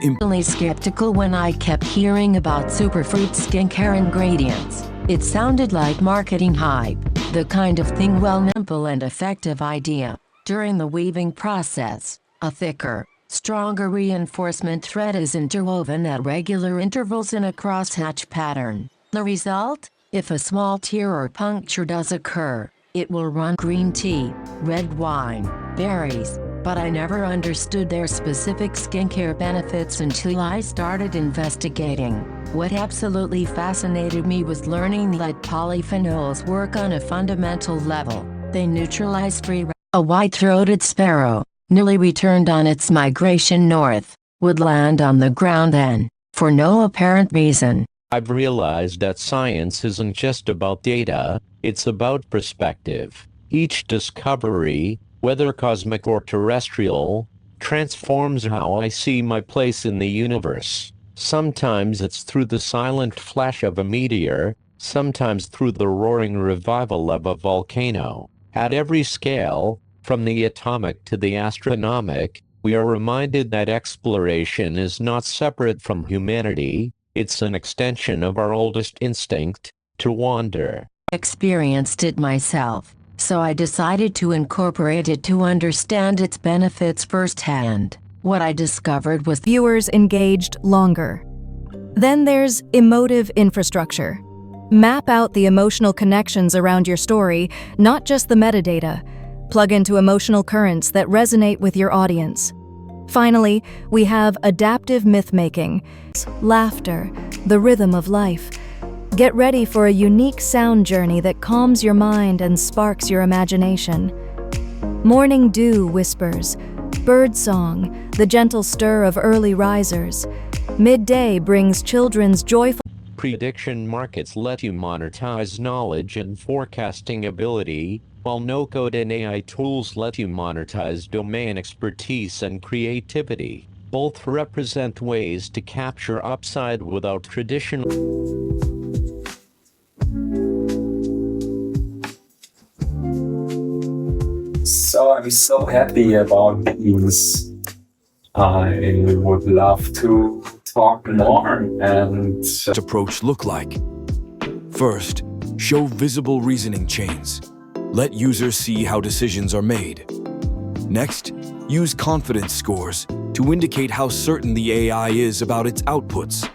skeptical when I kept hearing about superfruit skincare ingredients. It sounded like marketing hype, the kind of thing simple and effective idea. During the weaving process, a thicker, stronger reinforcement thread is interwoven at regular intervals in a crosshatch pattern. The result? If a small tear or puncture does occur, it will run green tea, red wine, berries. But I never understood their specific skincare benefits until I started investigating. What absolutely fascinated me was learning that polyphenols work on a fundamental level. They neutralize free radicals. A white-throated sparrow, newly returned on its migration north, would land on the ground then, for no apparent reason. I've realized that science isn't just about data, it's about perspective. Each discovery, whether cosmic or terrestrial, transforms how I see my place in the universe. Sometimes it's through the silent flash of a meteor, sometimes through the roaring revival of a volcano. At every scale, from the atomic to the astronomic, we are reminded that exploration is not separate from humanity, It's an extension of our oldest instinct, to wander. Experienced it myself, so I decided to incorporate it to understand its benefits firsthand. What I discovered was viewers engaged longer. Then there's emotive infrastructure. Map out the emotional connections around your story, not just the metadata. Plug into emotional currents that resonate with your audience. Finally, we have adaptive myth-making, laughter, the rhythm of life. Get ready for a unique sound journey that calms your mind and sparks your imagination. Morning dew whispers, bird song, the gentle stir of early risers. Midday brings children's joyful Prediction markets let you monetize knowledge and forecasting ability, while no-code and AI tools let you monetize domain expertise and creativity. Both represent ways to capture upside without traditional. So I'm so happy about these. I would love to talk more and approach look like? First, show visible reasoning chains. Let users see how decisions are made. Next, use confidence scores to indicate how certain the AI is about its outputs.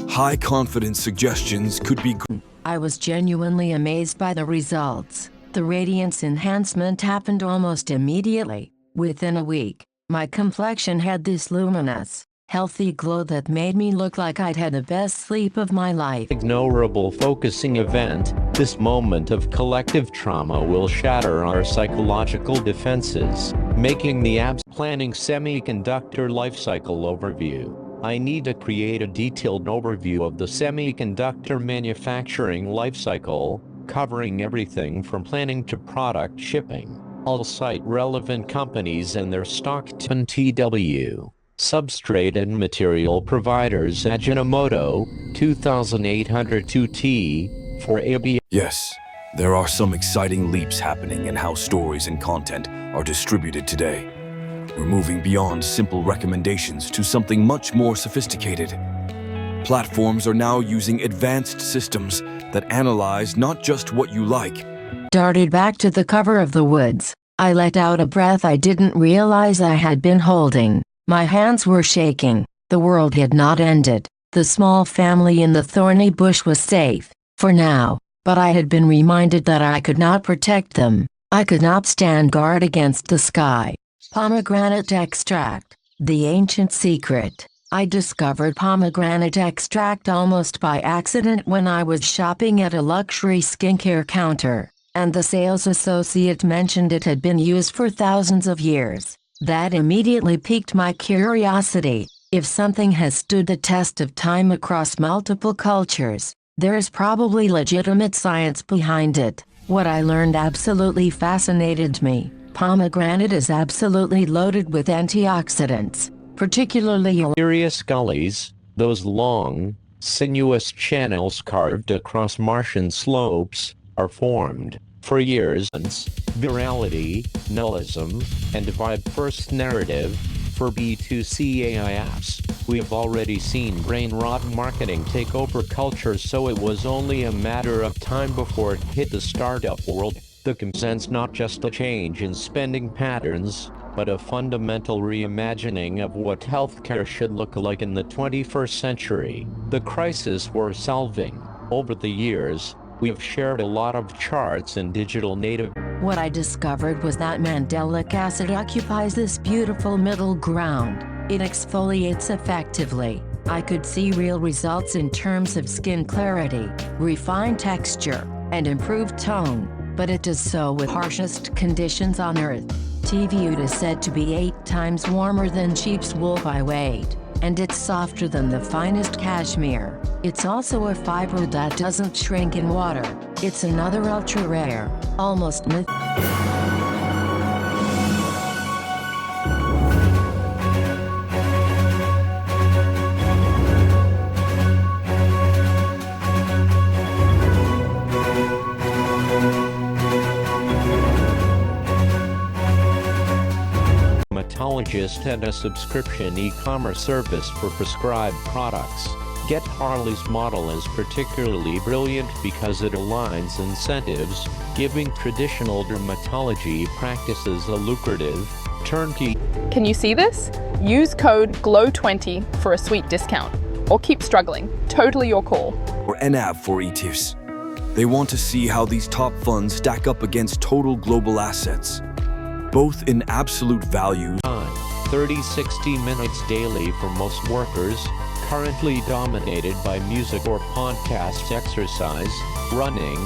High confidence suggestions could be. I was genuinely amazed by the results. The radiance enhancement happened almost immediately. Within a week, my complexion had this luminous, healthy glow that made me look like I'd had the best sleep of my life. Ignorable focusing event, this moment of collective trauma will shatter our psychological defenses, making the abs planning semiconductor lifecycle overview. I need to create a detailed overview of the semiconductor manufacturing lifecycle, covering everything from planning to product shipping. I'll cite relevant companies and their stock TW. Substrate and material providers Ajinomoto, 2802T, for AB. Yes, there are some exciting leaps happening in how stories and content are distributed today. We're moving beyond simple recommendations to something much more sophisticated. Platforms are now using advanced systems that analyze not just what you like. Darted back to the cover of The Woods. I let out a breath I didn't realize I had been holding. My hands were shaking. The world had not ended. The small family in the thorny bush was safe, for now, but I had been reminded that I could not protect them. I could not stand guard against the sky. Pomegranate extract, the ancient secret. I discovered pomegranate extract almost by accident when I was shopping at a luxury skincare counter, and the sales associate mentioned it had been used for thousands of years. That immediately piqued my curiosity. If something has stood the test of time across multiple cultures, there's probably legitimate science behind it. What I learned absolutely fascinated me. Pomegranate is absolutely loaded with antioxidants, particularly Mysterious gullies, those long, sinuous channels carved across Martian slopes, are formed. For years, virality, nullism, and vibe-first narrative for B2C AI apps. We have already seen brain-rot marketing take over culture, so it was only a matter of time before it hit the startup world. The consensus not just a change in spending patterns, but a fundamental reimagining of what healthcare should look like in the 21st century. The crisis we're solving. Over the years, we've shared a lot of charts in digital native. What I discovered was that mandelic acid occupies this beautiful middle ground. It exfoliates effectively. I could see real results in terms of skin clarity, refined texture, and improved tone, but it does so with harshest conditions on Earth. TVUD is said to be 8 times warmer than sheep's wool by weight, and it's softer than the finest cashmere. It's also a fiber that doesn't shrink in water. It's another ultra-rare, almost myth. And a subscription e-commerce service for prescribed products. Get Harley's model is particularly brilliant because it aligns incentives, giving traditional dermatology practices a lucrative, turnkey. Can you see this? Use code GLOW20 for a sweet discount. Or keep struggling. Totally your call. Or NAV for ETFs. They want to see how these top funds stack up against total global assets, both in absolute value. 30-60 minutes daily for most workers, currently dominated by music or podcasts, exercise, running,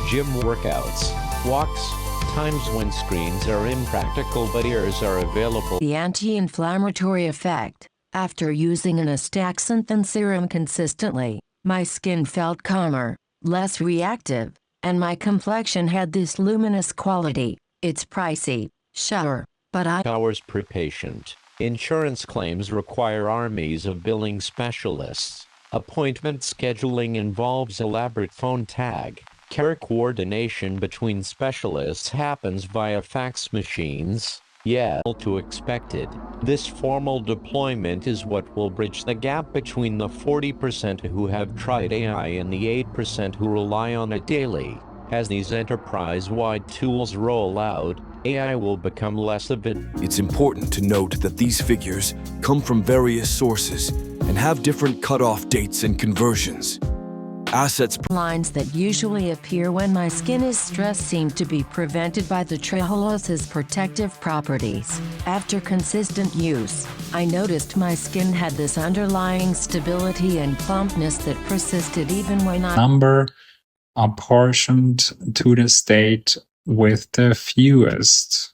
gym workouts, walks, times when screens are impractical but ears are available. The anti-inflammatory effect. After using an astaxanthin serum consistently, my skin felt calmer, less reactive, and my complexion had this luminous quality. It's pricey, sure, but hours per patient. Insurance claims require armies of billing specialists. Appointment scheduling involves elaborate phone tag. Care coordination between specialists happens via fax machines. Yeah, to expected. This formal deployment is what will bridge the gap between the 40% who have tried AI and the 8% who rely on it daily. As these enterprise-wide tools roll out, AI will become less of it. It's important to note that these figures come from various sources and have different cutoff dates and conversions. Assets lines that usually appear when my skin is stressed seem to be prevented by the trehallose's protective properties. After consistent use, I noticed my skin had this underlying stability and plumpness that persisted even when number apportioned to the state with the fewest.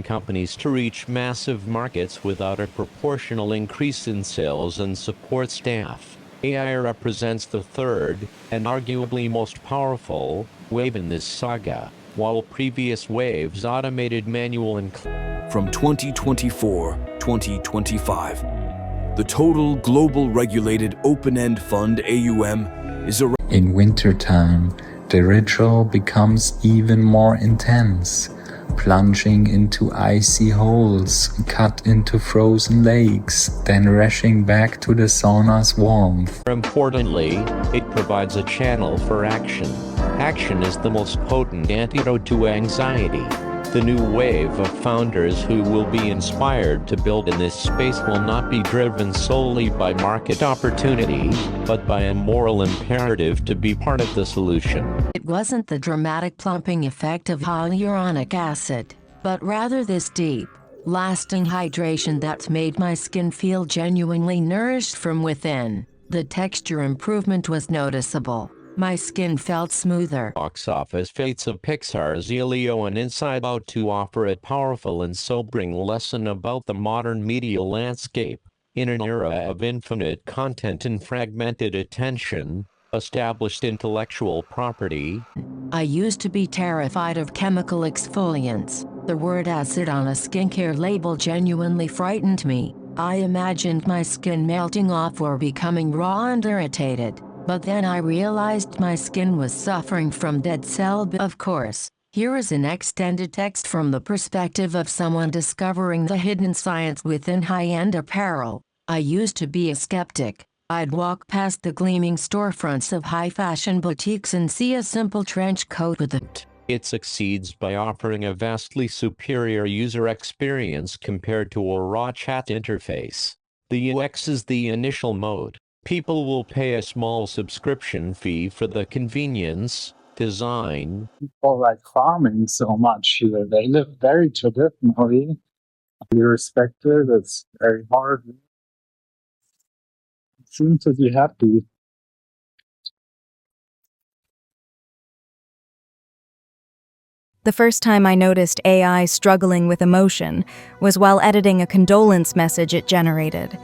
Companies to reach massive markets without a proportional increase in sales and support staff. AI represents the third, and arguably most powerful, wave in this saga, while previous waves automated manual and from 2024-2025. The total global regulated open-end fund AUM is around. In wintertime, the ritual becomes even more intense. Plunging into icy holes, cut into frozen lakes, then rushing back to the sauna's warmth. Importantly, it provides a channel for action. Action is the most potent antidote to anxiety. The new wave of founders who will be inspired to build in this space will not be driven solely by market opportunity, but by a moral imperative to be part of the solution. It wasn't the dramatic plumping effect of hyaluronic acid, but rather this deep, lasting hydration that's made my skin feel genuinely nourished from within. The texture improvement was noticeable. My skin felt smoother. Box office fates of Pixar's Elio and Inside Out 2 offer a powerful and sobering lesson about the modern media landscape. In an era of infinite content and fragmented attention, established intellectual property. I used to be terrified of chemical exfoliants. The word acid on a skincare label genuinely frightened me. I imagined my skin melting off or becoming raw and irritated. But then I realized my skin was suffering from dead cell. Of course, here is an extended text from the perspective of someone discovering the hidden science within high-end apparel. I used to be a skeptic. I'd walk past the gleaming storefronts of high-fashion boutiques and see a simple trench coat with it. It succeeds by offering a vastly superior user experience compared to a raw chat interface. The UX is the initial mode. People will pay a small subscription fee for the convenience, design. People like farming so much here. They live very traditionally. We respect it. It's very hard. It seems to be happy. The first time I noticed AI struggling with emotion was while editing a condolence message it generated.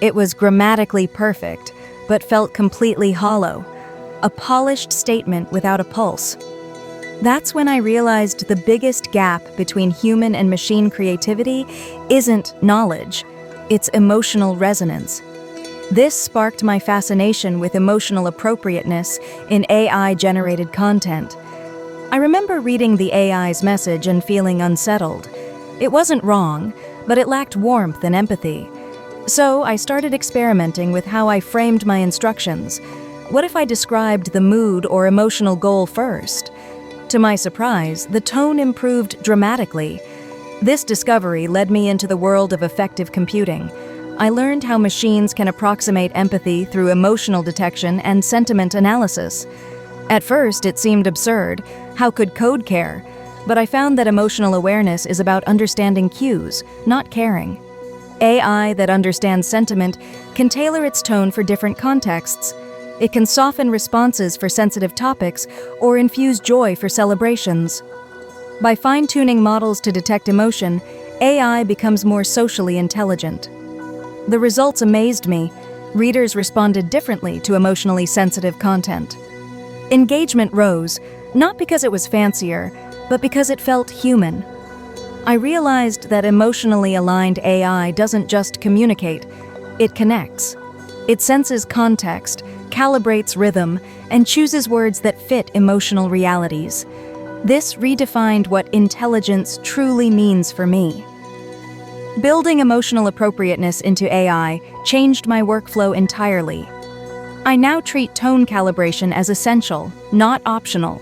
It was grammatically perfect, but felt completely hollow, a polished statement without a pulse. That's when I realized the biggest gap between human and machine creativity isn't knowledge, it's emotional resonance. This sparked my fascination with emotional appropriateness in AI-generated content. I remember reading the AI's message and feeling unsettled. It wasn't wrong, but it lacked warmth and empathy. So I started experimenting with how I framed my instructions. What if I described the mood or emotional goal first? To my surprise, the tone improved dramatically. This discovery led me into the world of effective computing. I learned how machines can approximate empathy through emotional detection and sentiment analysis. At first, it seemed absurd. How could code care? But I found that emotional awareness is about understanding cues, not caring. AI that understands sentiment can tailor its tone for different contexts. It can soften responses for sensitive topics or infuse joy for celebrations. By fine-tuning models to detect emotion, AI becomes more socially intelligent. The results amazed me. Readers responded differently to emotionally sensitive content. Engagement rose, not because it was fancier, but because it felt human. I realized that emotionally aligned AI doesn't just communicate, it connects. It senses context, calibrates rhythm, and chooses words that fit emotional realities. This redefined what intelligence truly means for me. Building emotional appropriateness into AI changed my workflow entirely. I now treat tone calibration as essential, not optional.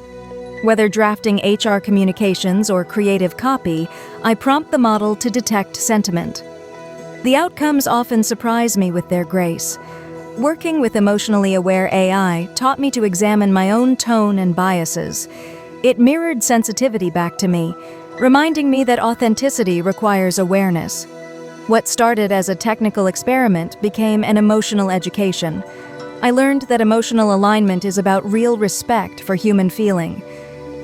Whether drafting HR communications or creative copy, I prompt the model to detect sentiment. The outcomes often surprise me with their grace. Working with emotionally aware AI taught me to examine my own tone and biases. It mirrored sensitivity back to me, reminding me that authenticity requires awareness. What started as a technical experiment became an emotional education. I learned that emotional alignment is about real respect for human feeling.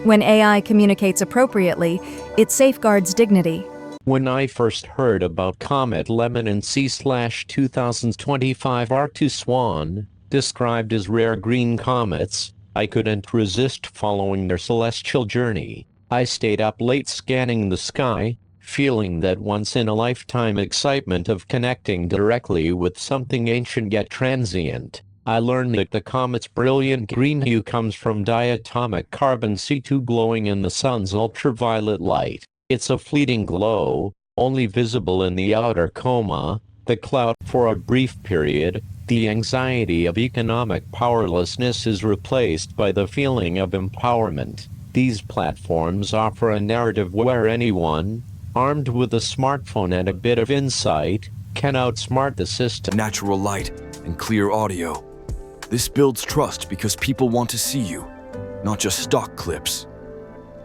When AI communicates appropriately, it safeguards dignity. When I first heard about Comet Lemon and C/2025 R2 Swan, described as rare green comets, I couldn't resist following their celestial journey. I stayed up late scanning the sky, feeling that once-in-a-lifetime excitement of connecting directly with something ancient yet transient. I learned that the comet's brilliant green hue comes from diatomic carbon C2 glowing in the sun's ultraviolet light. It's a fleeting glow, only visible in the outer coma, the cloud. For a brief period, the anxiety of economic powerlessness is replaced by the feeling of empowerment. These platforms offer a narrative where anyone, armed with a smartphone and a bit of insight, can outsmart the system. Natural light and clear audio. This builds trust because people want to see you, not just stock clips.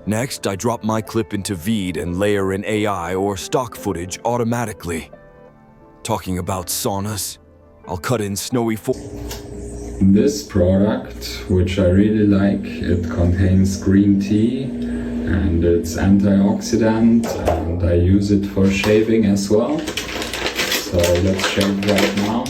Next, I drop my clip into Veed and layer in AI or stock footage automatically. Talking about saunas, I'll cut in snowy This product, which I really like, it contains green tea and it's antioxidant, and I use it for shaving as well. So let's shave right now.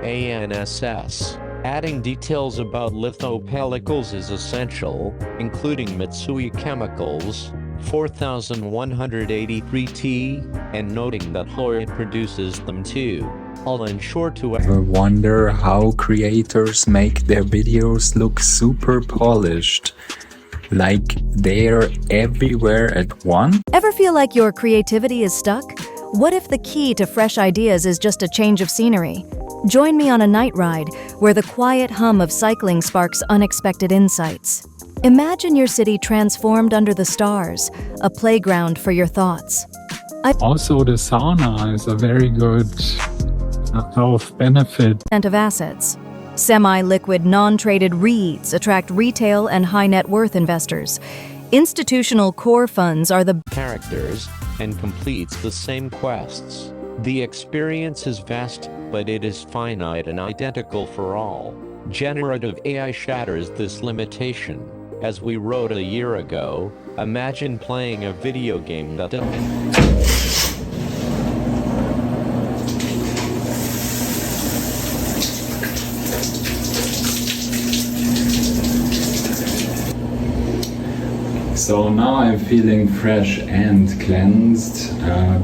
ANSS. Adding details about lithopellicles is essential, including Mitsui Chemicals, 4183T, and noting that Hori produces them too. I'll ensure to Ever wonder how creators make their videos look super polished? Like they're everywhere at once? Ever feel like your creativity is stuck? What if the key to fresh ideas is just a change of scenery? Join me on a night ride where the quiet hum of cycling sparks unexpected insights. Imagine your city transformed under the stars, a playground for your thoughts. Also, the sauna is a very good health benefit. Of assets. Semi-liquid, non-traded REITs attract retail and high net worth investors. Institutional core funds are the characters and completes the same quests. The experience is vast, but it is finite and identical for all. Generative AI shatters this limitation. As we wrote a year ago, imagine playing a video game that So now I'm feeling fresh and cleansed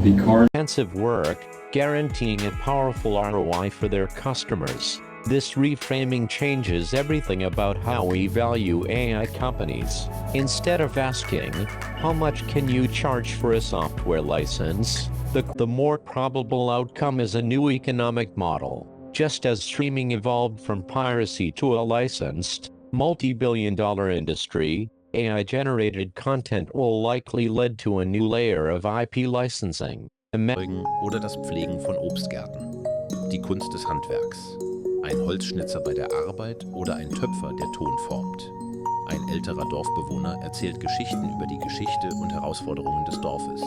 because intensive work, guaranteeing a powerful ROI for their customers. This reframing changes everything about how we value AI companies. Instead of asking, how much can you charge for a software license? The more probable outcome is a new economic model. Just as streaming evolved from piracy to a licensed, multi-billion-dollar industry, AI-generated content will likely lead to a new layer of IP licensing. Oder das Pflegen von Obstgärten. Die Kunst des Handwerks. Ein Holzschnitzer bei der Arbeit oder ein Töpfer, der Ton formt. Ein älterer Dorfbewohner erzählt Geschichten über die Geschichte und Herausforderungen des Dorfes.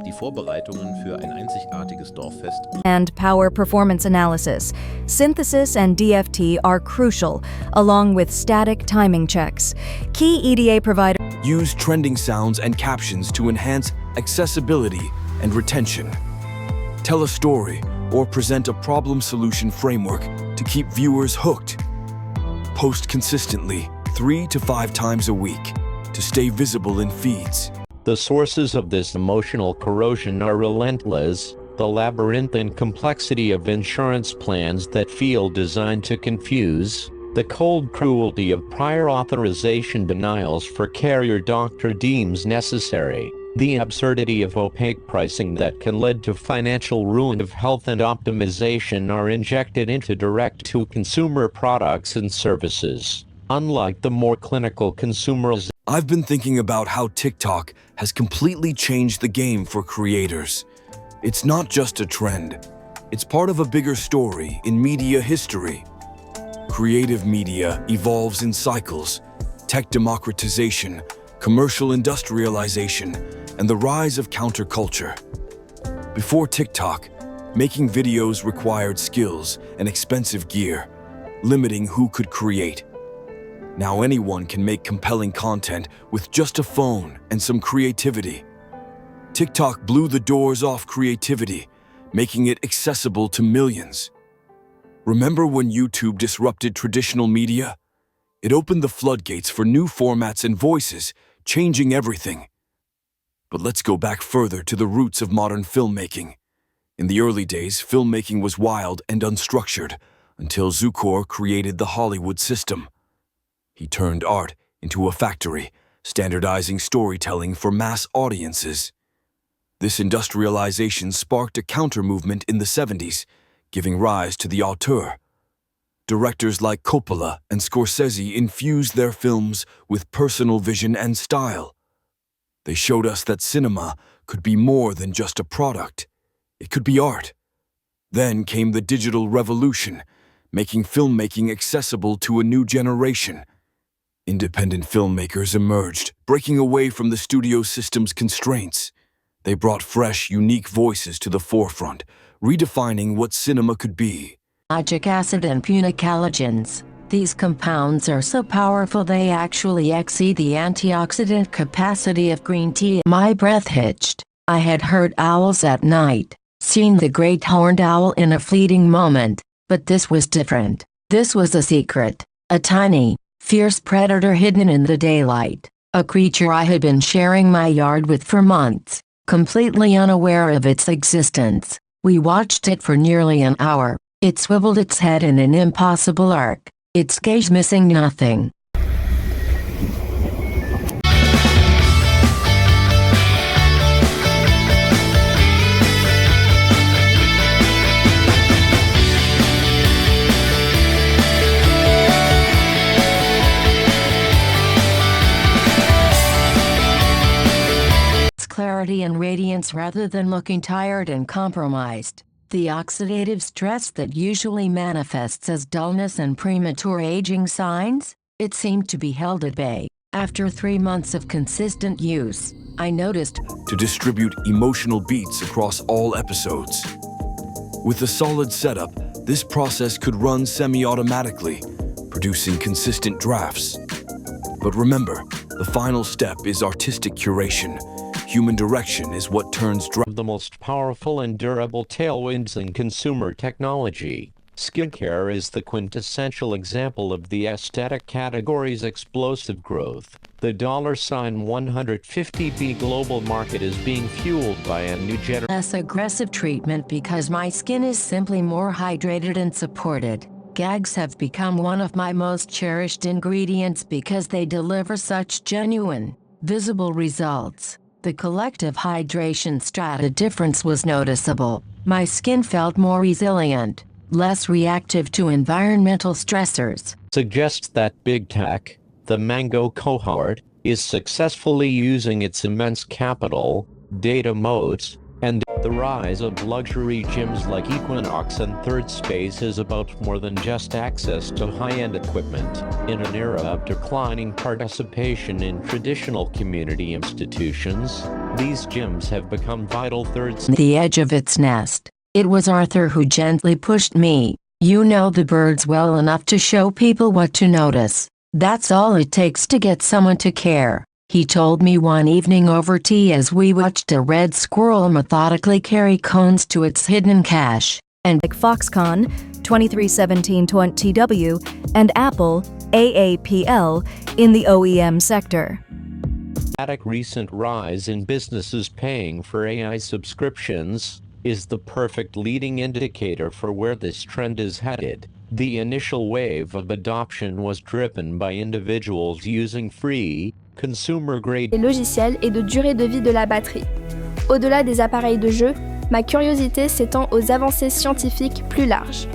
Die Vorbereitungen für ein einzigartiges Dorffest and power performance analysis. Synthesis and DFT are crucial, along with static timing checks. Key EDA providers use trending sounds and captions to enhance accessibility and retention. Tell a story or present a problem solution framework to keep viewers hooked. Post consistently 3 to 5 times a week to stay visible in feeds. The sources of this emotional corrosion are relentless, the labyrinthine complexity of insurance plans that feel designed to confuse, the cold cruelty of prior authorization denials for care your doctor deems necessary, the absurdity of opaque pricing that can lead to financial ruin of health and optimization are injected into direct-to-consumer products and services. Unlike the more clinical consumerization, I've been thinking about how TikTok has completely changed the game for creators. It's not just a trend. It's part of a bigger story in media history. Creative media evolves in cycles. Tech democratization, commercial industrialization, and the rise of counterculture. Before TikTok, making videos required skills and expensive gear, limiting who could create. Now anyone can make compelling content with just a phone and some creativity. TikTok blew the doors off creativity, making it accessible to millions. Remember when YouTube disrupted traditional media? It opened the floodgates for new formats and voices, changing everything. But let's go back further to the roots of modern filmmaking. In the early days, filmmaking was wild and unstructured, until Zukor created the Hollywood system. He turned art into a factory, standardizing storytelling for mass audiences. This industrialization sparked a counter-movement in the 70s, giving rise to the auteur. Directors like Coppola and Scorsese infused their films with personal vision and style. They showed us that cinema could be more than just a product. It could be art. Then came the digital revolution, making filmmaking accessible to a new generation. Independent filmmakers emerged, breaking away from the studio system's constraints. They brought fresh, unique voices to the forefront, redefining what cinema could be. Magic acid and punicalagins. These compounds are so powerful they actually exceed the antioxidant capacity of green tea. My breath hitched. I had heard owls at night, seen the great horned owl in a fleeting moment, but this was different. This was a secret, a tiny, fierce predator hidden in the daylight, a creature I had been sharing my yard with for months, completely unaware of its existence. We watched it for nearly an hour. It swiveled its head in an impossible arc, its gaze missing nothing. Clarity and radiance rather than looking tired and compromised. The oxidative stress that usually manifests as dullness and premature aging signs, it seemed to be held at bay. After 3 months of consistent use, I noticed to distribute emotional beats across all episodes. With a solid setup, this process could run semi-automatically, producing consistent drafts. But remember, the final step is artistic curation. Human direction is what turns the most powerful and durable tailwinds in consumer technology. Skincare is the quintessential example of the aesthetic category's explosive growth. The $150B global market is being fueled by a new generation. Less aggressive treatment because my skin is simply more hydrated and supported. Gags have become one of my most cherished ingredients because they deliver such genuine, visible results. The collective hydration strata difference was noticeable. My skin felt more resilient, less reactive to environmental stressors. Suggests that big tech, the Mango cohort, is successfully using its immense capital, data moats, and the rise of luxury gyms like Equinox and Third Space is about more than just access to high-end equipment. In an era of declining participation in traditional community institutions, these gyms have become vital the edge of its nest. It was Arthur who gently pushed me. You know the birds well enough to show people what to notice. That's all it takes to get someone to care. He told me one evening over tea as we watched a red squirrel methodically carry cones to its hidden cache. And like Foxconn, 231720W, and Apple, AAPL, in the OEM sector. Recent rise in businesses paying for AI subscriptions is the perfect leading indicator for where this trend is headed. The initial wave of adoption was driven by individuals using free, consumer-grade les logiciels et de durée de vie de la batterie. Au-delà des appareils de jeu, ma curiosité s'étend aux avancées scientifiques plus larges.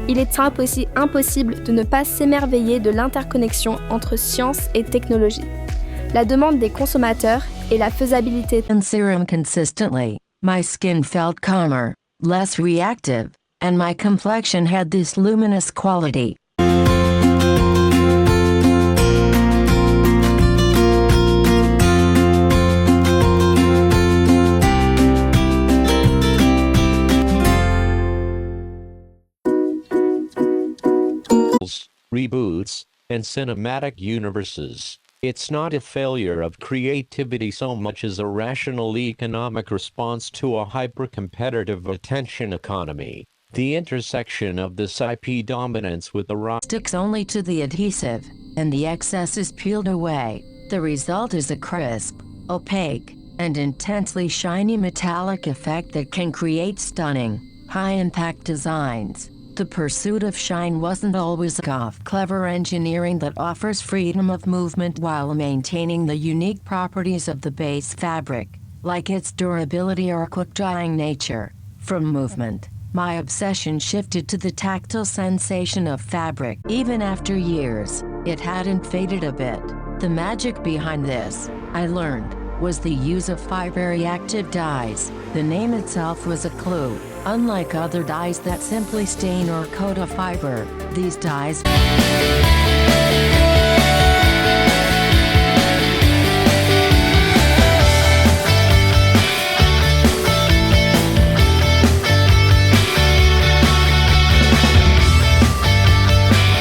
Il est impossible de ne pas s'émerveiller de l'interconnexion entre science et technologie. La demande des consommateurs et la faisabilité. Serum consistently, my skin felt calmer, less reactive, and my complexion had this luminous quality. Reboots, and cinematic universes. It's not a failure of creativity so much as a rational economic response to a hyper-competitive attention economy. The intersection of this IP dominance with the sticks only to the adhesive, and the excess is peeled away. The result is a crisp, opaque, and intensely shiny metallic effect that can create stunning, high-impact designs. The pursuit of shine wasn't always clever engineering that offers freedom of movement while maintaining the unique properties of the base fabric, like its durability or quick-drying nature. From movement, my obsession shifted to the tactile sensation of fabric. Even after years, it hadn't faded a bit. The magic behind this, I learned, was the use of fiber-reactive dyes. The name itself was a clue. Unlike other dyes that simply stain or coat a fiber, these dyes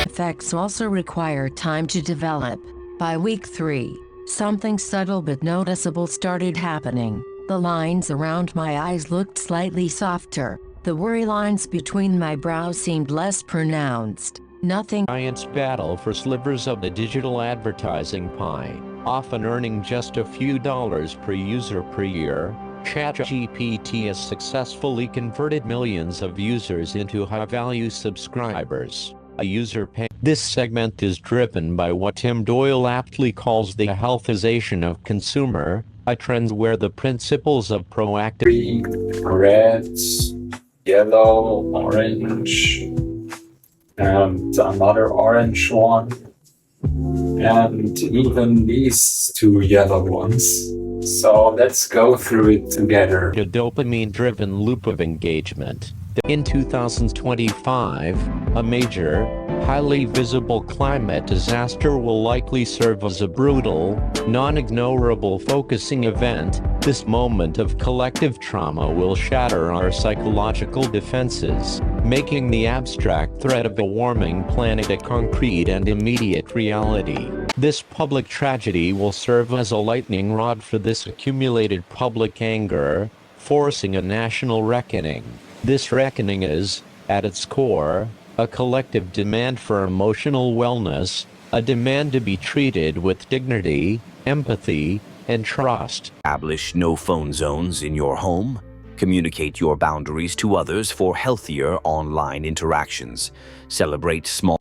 effects also require time to develop. By week 3, something subtle but noticeable started happening. The lines around my eyes looked slightly softer. The worry lines between my brows seemed less pronounced. Nothing. Giant's battle for slivers of the digital advertising pie, often earning just a few dollars per user per year. ChatGPT has successfully converted millions of users into high-value subscribers. A user pay. This segment is driven by what Tim Doyle aptly calls the healthization of consumer, a trend where the principles of proactive green, red, yellow, orange, and another orange one, and even these 2 yellow ones. So let's go through it together. A dopamine-driven loop of engagement. In 2025, a major, highly visible climate disaster will likely serve as a brutal, non-ignorable focusing event. This moment of collective trauma will shatter our psychological defenses, making the abstract threat of a warming planet a concrete and immediate reality. This public tragedy will serve as a lightning rod for this accumulated public anger, forcing a national reckoning. This reckoning is, at its core, a collective demand for emotional wellness, a demand to be treated with dignity, empathy, and trust. Establish no phone zones in your home. Communicate your boundaries to others for healthier online interactions. Celebrate small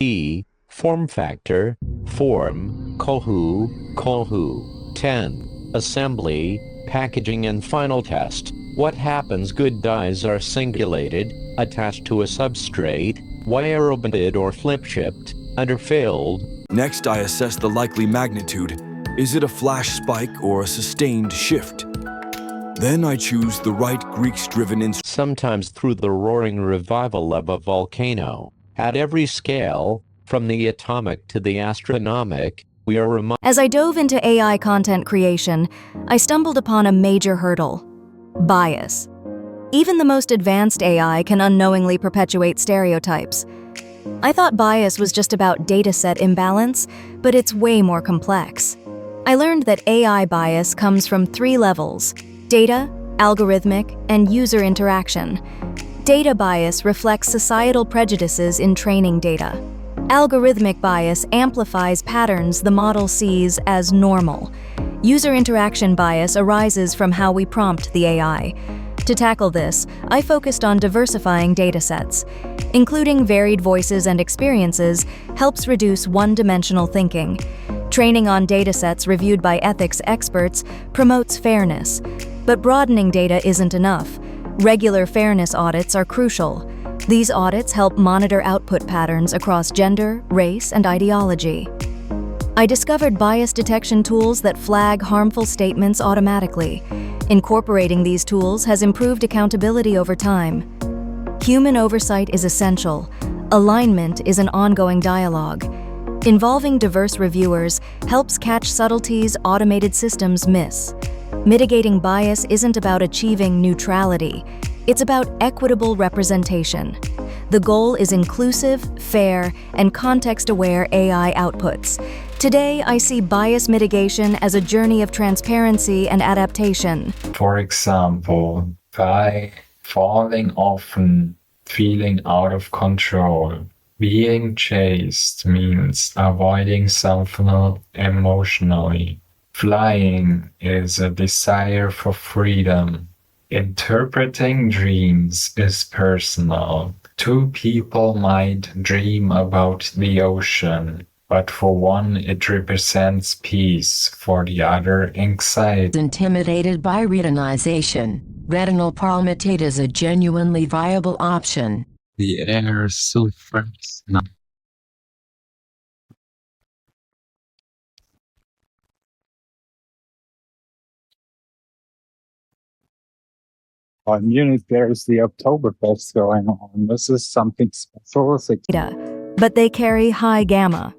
Form factor, form, Kohu, 10, assembly, packaging and final test. What happens? Good dyes are singulated, attached to a substrate, wire-bonded or flip-chipped, and are filled. Next, I assess the likely magnitude. Is it a flash spike or a sustained shift? Then I choose the right Greeks-driven instrument. Sometimes through the roaring revival of a volcano. At every scale, from the atomic to the astronomic, we are reminded. As I dove into AI content creation, I stumbled upon a major hurdle: bias. Even the most advanced AI can unknowingly perpetuate stereotypes. I thought bias was just about dataset imbalance, but it's way more complex. I learned that AI bias comes from 3 levels: data, algorithmic, and user interaction. Data bias reflects societal prejudices in training data. Algorithmic bias amplifies patterns the model sees as normal. User interaction bias arises from how we prompt the AI. To tackle this, I focused on diversifying datasets. Including varied voices and experiences helps reduce one-dimensional thinking. Training on datasets reviewed by ethics experts promotes fairness. But broadening data isn't enough. Regular fairness audits are crucial. These audits help monitor output patterns across gender, race, and ideology. I discovered bias detection tools that flag harmful statements automatically. Incorporating these tools has improved accountability over time. Human oversight is essential. Alignment is an ongoing dialogue. Involving diverse reviewers helps catch subtleties automated systems miss. Mitigating bias isn't about achieving neutrality. It's about equitable representation. The goal is inclusive, fair, and context-aware AI outputs. Today, I see bias mitigation as a journey of transparency and adaptation. For example, by falling often, feeling out of control. Being chased means avoiding something emotionally. Flying is a desire for freedom. Interpreting dreams is personal. 2 people might dream about the ocean, but for one it represents peace, for the other anxiety. Intimidated by retinization, retinal palmitate is a genuinely viable option. The air suffers now. In Munich, there's the Oktoberfest going on. This is something special. But they carry high gamma.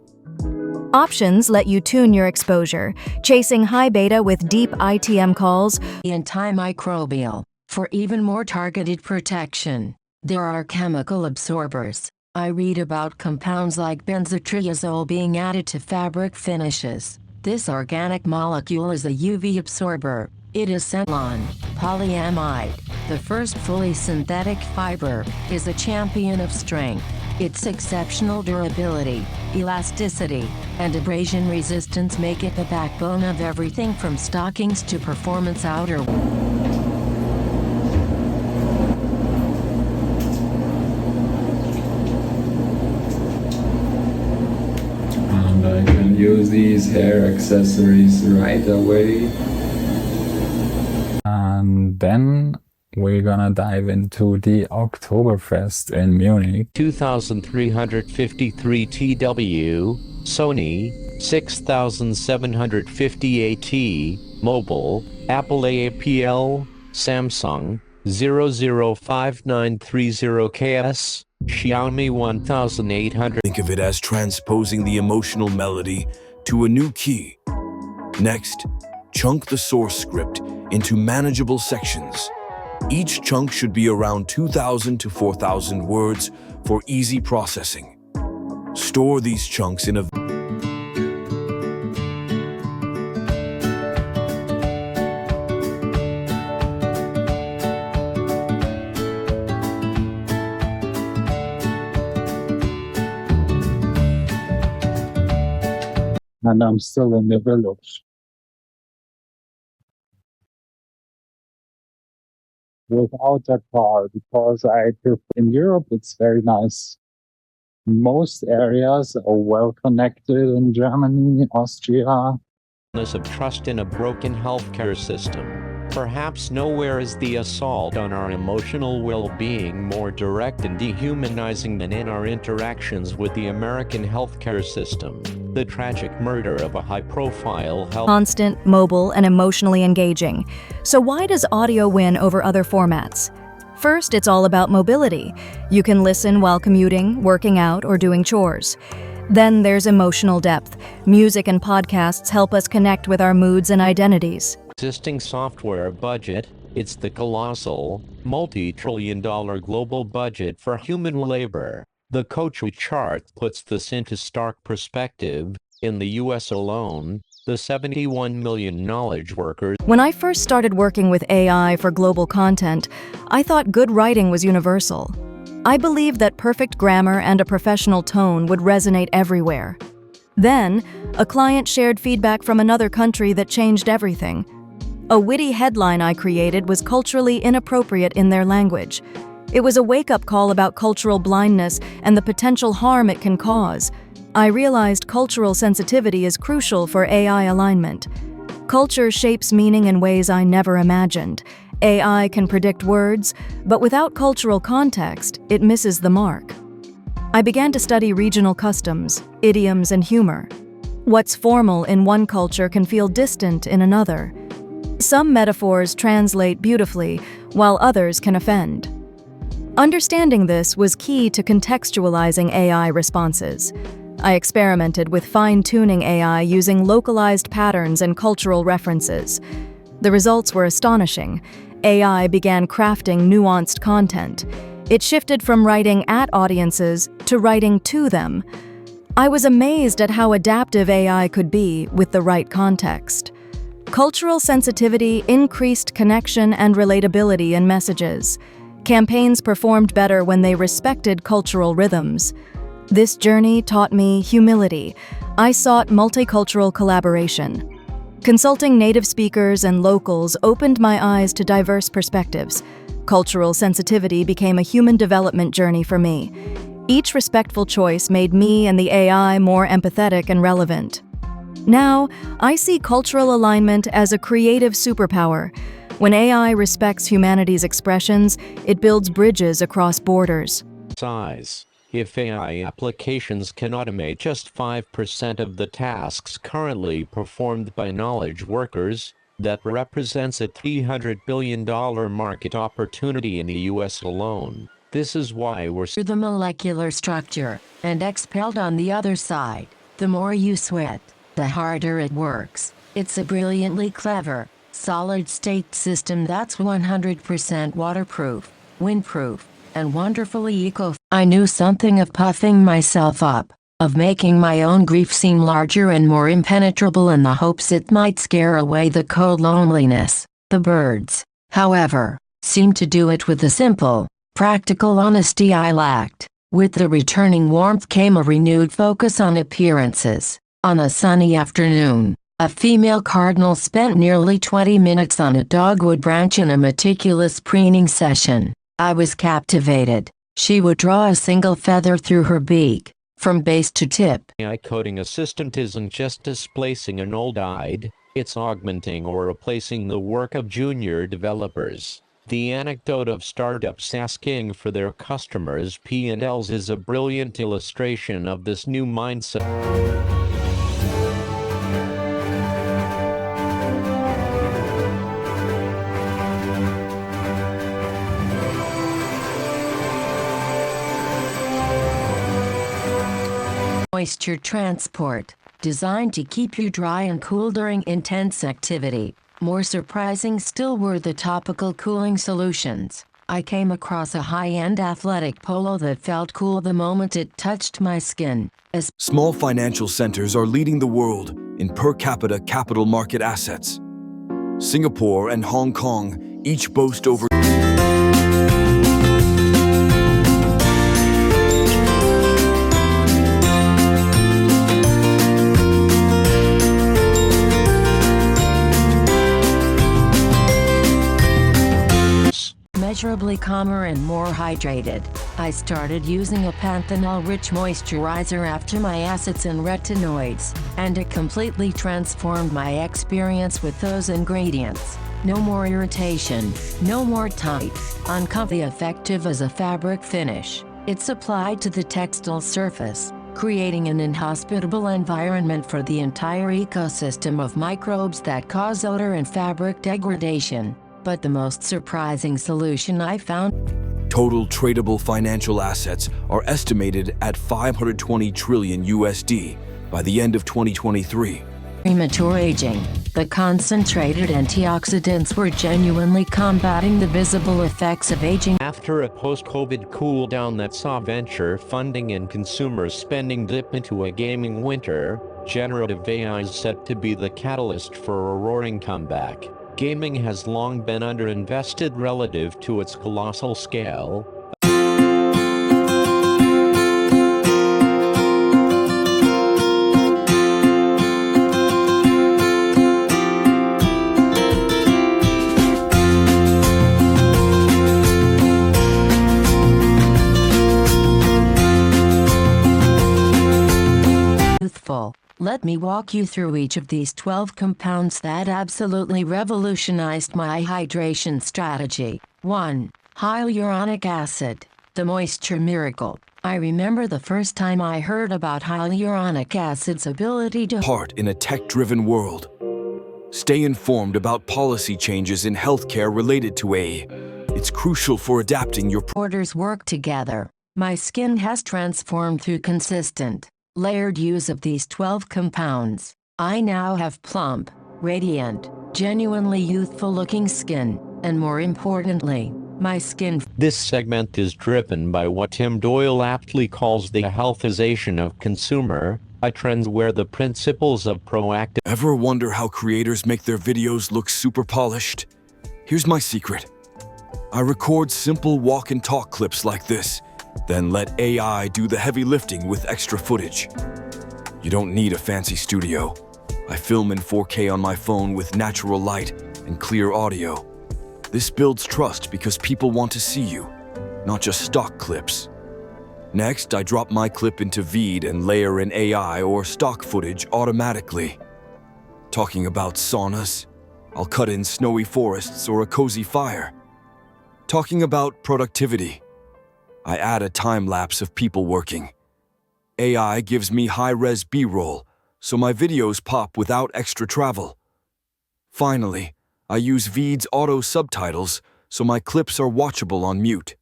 Options let you tune your exposure, chasing high beta with deep ITM calls. Antimicrobial, for even more targeted protection. There are chemical absorbers. I read about compounds like benzotriazole being added to fabric finishes. This organic molecule is a UV absorber. It is Centlon polyamide. The first fully synthetic fiber is a champion of strength. Its exceptional durability, elasticity, and abrasion resistance make it the backbone of everything from stockings to performance outerwear. And I can use these hair accessories right away. And then we're gonna dive into the Oktoberfest in Munich. 2353 TW, Sony, 6750 AT, Mobile, Apple APL, Samsung, 005930KS, Xiaomi 1800. Think of it as transposing the emotional melody to a new key. Next, chunk the source script into manageable sections. Each chunk should be around 2,000 to 4,000 words for easy processing. Store these chunks in a and I'm still in the village. Without a car, because in Europe it's very nice. Most areas are well connected in Germany, Austria. Of trust in a broken healthcare system. Perhaps nowhere is the assault on our emotional well-being more direct and dehumanizing than in our interactions with the American healthcare system. The tragic murder of a high-profile health... Constant, mobile, and emotionally engaging. So why does audio win over other formats? First, it's all about mobility. You can listen while commuting, working out, or doing chores. Then there's emotional depth. Music and podcasts help us connect with our moods and identities. Existing software budget, it's the colossal, multi-trillion-dollar global budget for human labor. The Coachue chart puts this into stark perspective. In the US alone, the 71 million knowledge workers... When I first started working with AI for global content, I thought good writing was universal. I believed that perfect grammar and a professional tone would resonate everywhere. Then, a client shared feedback from another country that changed everything. A witty headline I created was culturally inappropriate in their language. It was a wake-up call about cultural blindness and the potential harm it can cause. I realized cultural sensitivity is crucial for AI alignment. Culture shapes meaning in ways I never imagined. AI can predict words, but without cultural context, it misses the mark. I began to study regional customs, idioms, and humor. What's formal in one culture can feel distant in another. Some metaphors translate beautifully, while others can offend. Understanding this was key to contextualizing AI responses. I experimented with fine-tuning AI using localized patterns and cultural references. The results were astonishing. AI began crafting nuanced content. It shifted from writing at audiences to writing to them. I was amazed at how adaptive AI could be with the right context. Cultural sensitivity increased connection and relatability in messages. Campaigns performed better when they respected cultural rhythms. This journey taught me humility. I sought multicultural collaboration. Consulting native speakers and locals opened my eyes to diverse perspectives. Cultural sensitivity became a human development journey for me. Each respectful choice made me and the AI more empathetic and relevant. Now, I see cultural alignment as a creative superpower. When AI respects humanity's expressions, it builds bridges across borders. Size. If AI applications can automate just 5% of the tasks currently performed by knowledge workers, that represents a $300 billion market opportunity in the US alone. This is why we're through the molecular structure and expelled on the other side. The more you sweat, the harder it works. It's a brilliantly clever, solid-state system that's 100% waterproof, windproof, and wonderfully eco. I knew something of puffing myself up, of making my own grief seem larger and more impenetrable in the hopes it might scare away the cold loneliness. The birds, however, seemed to do it with a simple, practical honesty I lacked. With the returning warmth came a renewed focus on appearances. On a sunny afternoon, a female cardinal spent nearly 20 minutes on a dogwood branch in a meticulous preening session. I was captivated. She would draw a single feather through her beak, from base to tip. AI coding assistant isn't just displacing an old guide, it's augmenting or replacing the work of junior developers. The anecdote of startups asking for their customers' P&Ls is a brilliant illustration of this new mindset. Moisture transport, designed to keep you dry and cool during intense activity. More surprising still were the topical cooling solutions. I came across a high-end athletic polo that felt cool the moment it touched my skin. Small financial centers are leading the world in per capita capital market assets. Singapore and Hong Kong each boast over immeasurably calmer and more hydrated. I started using a panthenol-rich moisturizer after my acids and retinoids, and it completely transformed my experience with those ingredients. No more irritation, no more tight, uncomfy, effective as a fabric finish. It's applied to the textile surface, creating an inhospitable environment for the entire ecosystem of microbes that cause odor and fabric degradation. But the most surprising solution I found: Total tradable financial assets are estimated at 520 trillion USD by the end of 2023. Premature aging. The concentrated antioxidants were genuinely combating the visible effects of aging. After a post-COVID cool down that saw venture funding and consumer spending dip into a gaming winter, generative AI is set to be the catalyst for a roaring comeback. Gaming has long been underinvested relative to its colossal scale. Let me walk you through each of these 12 compounds that absolutely revolutionized my hydration strategy. 1. Hyaluronic acid, the moisture miracle. I remember the first time I heard about hyaluronic acid's ability to part in a tech-driven world. Stay informed about policy changes in healthcare related to AI. It's crucial for adapting your orders work together. My skin has transformed through consistent, layered use of these 12 compounds. I now have plump, radiant, genuinely youthful-looking skin, and more importantly, my skin. This segment is driven by what Tim Doyle aptly calls the healthization of consumer, a trend where the principles of proactive. Ever wonder how creators make their videos look super polished? Here's my secret. I record simple walk and talk clips like this, then let AI do the heavy lifting with extra footage. You don't need a fancy studio. I film in 4K on my phone with natural light and clear audio. This builds trust because people want to see you, not just stock clips. Next, I drop my clip into Veed and layer in AI or stock footage automatically. Talking about saunas, I'll cut in snowy forests or a cozy fire. Talking about productivity, I add a time-lapse of people working. AI gives me high-res B-roll, so my videos pop without extra travel. Finally, I use Veed's auto subtitles, so my clips are watchable on mute.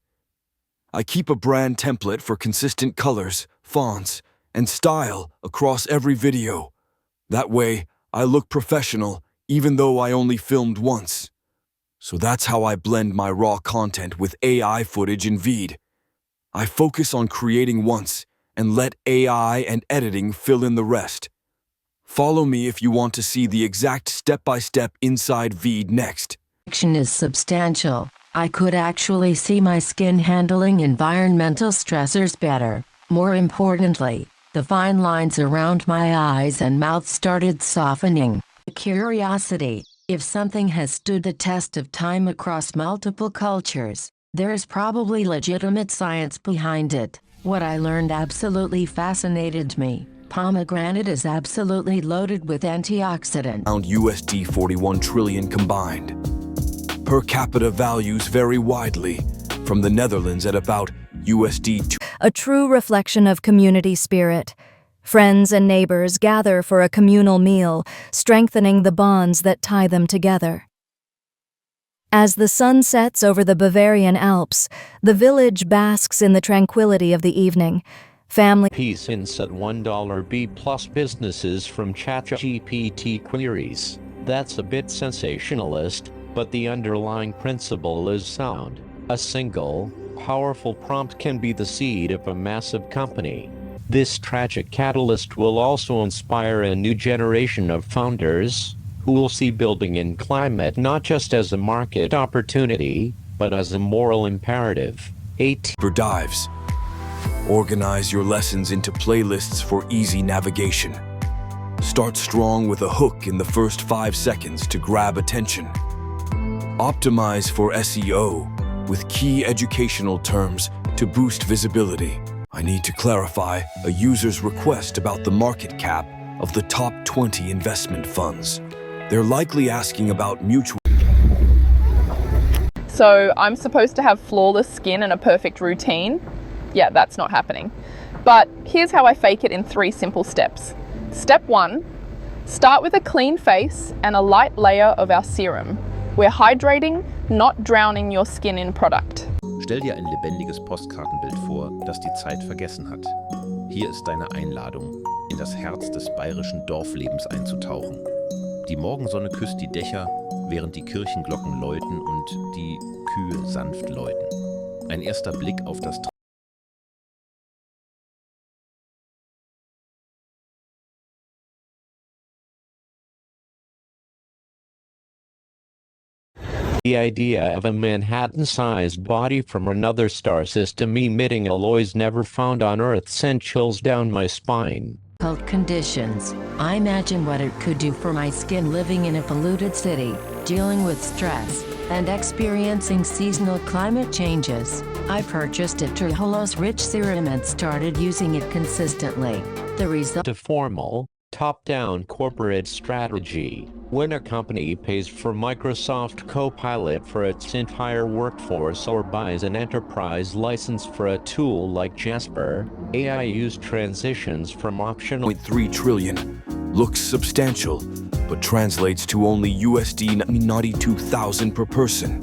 I keep a brand template for consistent colors, fonts, and style across every video. That way, I look professional even though I only filmed once. So that's how I blend my raw content with AI footage in Veed. I focus on creating once and let AI and editing fill in the rest. Follow me if you want to see the exact step-by-step inside Veed next. Action is substantial. I could actually see my skin handling environmental stressors better. More importantly, the fine lines around my eyes and mouth started softening. Curiosity. If something has stood the test of time across multiple cultures, there is probably legitimate science behind it. What I learned absolutely fascinated me. Pomegranate is absolutely loaded with antioxidants. Around USD 41 trillion combined. Per capita values vary widely, from the Netherlands at about USD 2. A true reflection of community spirit. Friends and neighbors gather for a communal meal, strengthening the bonds that tie them together. As the sun sets over the Bavarian Alps, the village basks in the tranquility of the evening. Family Peace hints at $1 B+ businesses from ChatGPT queries. That's a bit sensationalist, but the underlying principle is sound. A single, powerful prompt can be the seed of a massive company. This tragic catalyst will also inspire a new generation of founders who will see building in climate not just as a market opportunity, but as a moral imperative. 8. For dives. Organize your lessons into playlists for easy navigation. Start strong with a hook in the first 5 seconds to grab attention. Optimize for SEO. with key educational terms to boost visibility. I need to clarify a user's request about the market cap of the top 20 investment funds. They're likely asking about mutual. So I'm supposed to have flawless skin and a perfect routine? Yeah, that's not happening. But here's how I fake it in 3 simple steps. Step 1, start with a clean face and a light layer of our serum. We're hydrating, not drowning your skin in product. Stell dir ein lebendiges Postkartenbild vor, das die Zeit vergessen hat. Hier ist deine Einladung, in das Herz des bayerischen Dorflebens einzutauchen. Die Morgensonne küsst die Dächer, während die Kirchenglocken läuten und die Kühe sanft läuten. Ein erster Blick auf das The idea of a Manhattan-sized body from another star system emitting alloys never found on Earth sent chills down my spine. Health conditions. I imagine what it could do for my skin living in a polluted city, dealing with stress, and experiencing seasonal climate changes. I purchased a Turholos Rich serum and started using it consistently. The result: A formal, top-down corporate strategy. When a company pays for Microsoft Copilot for its entire workforce or buys an enterprise license for a tool like Jasper, AI use transitions from optional 0.3 trillion looks substantial, but translates to only USD 92,000 per person.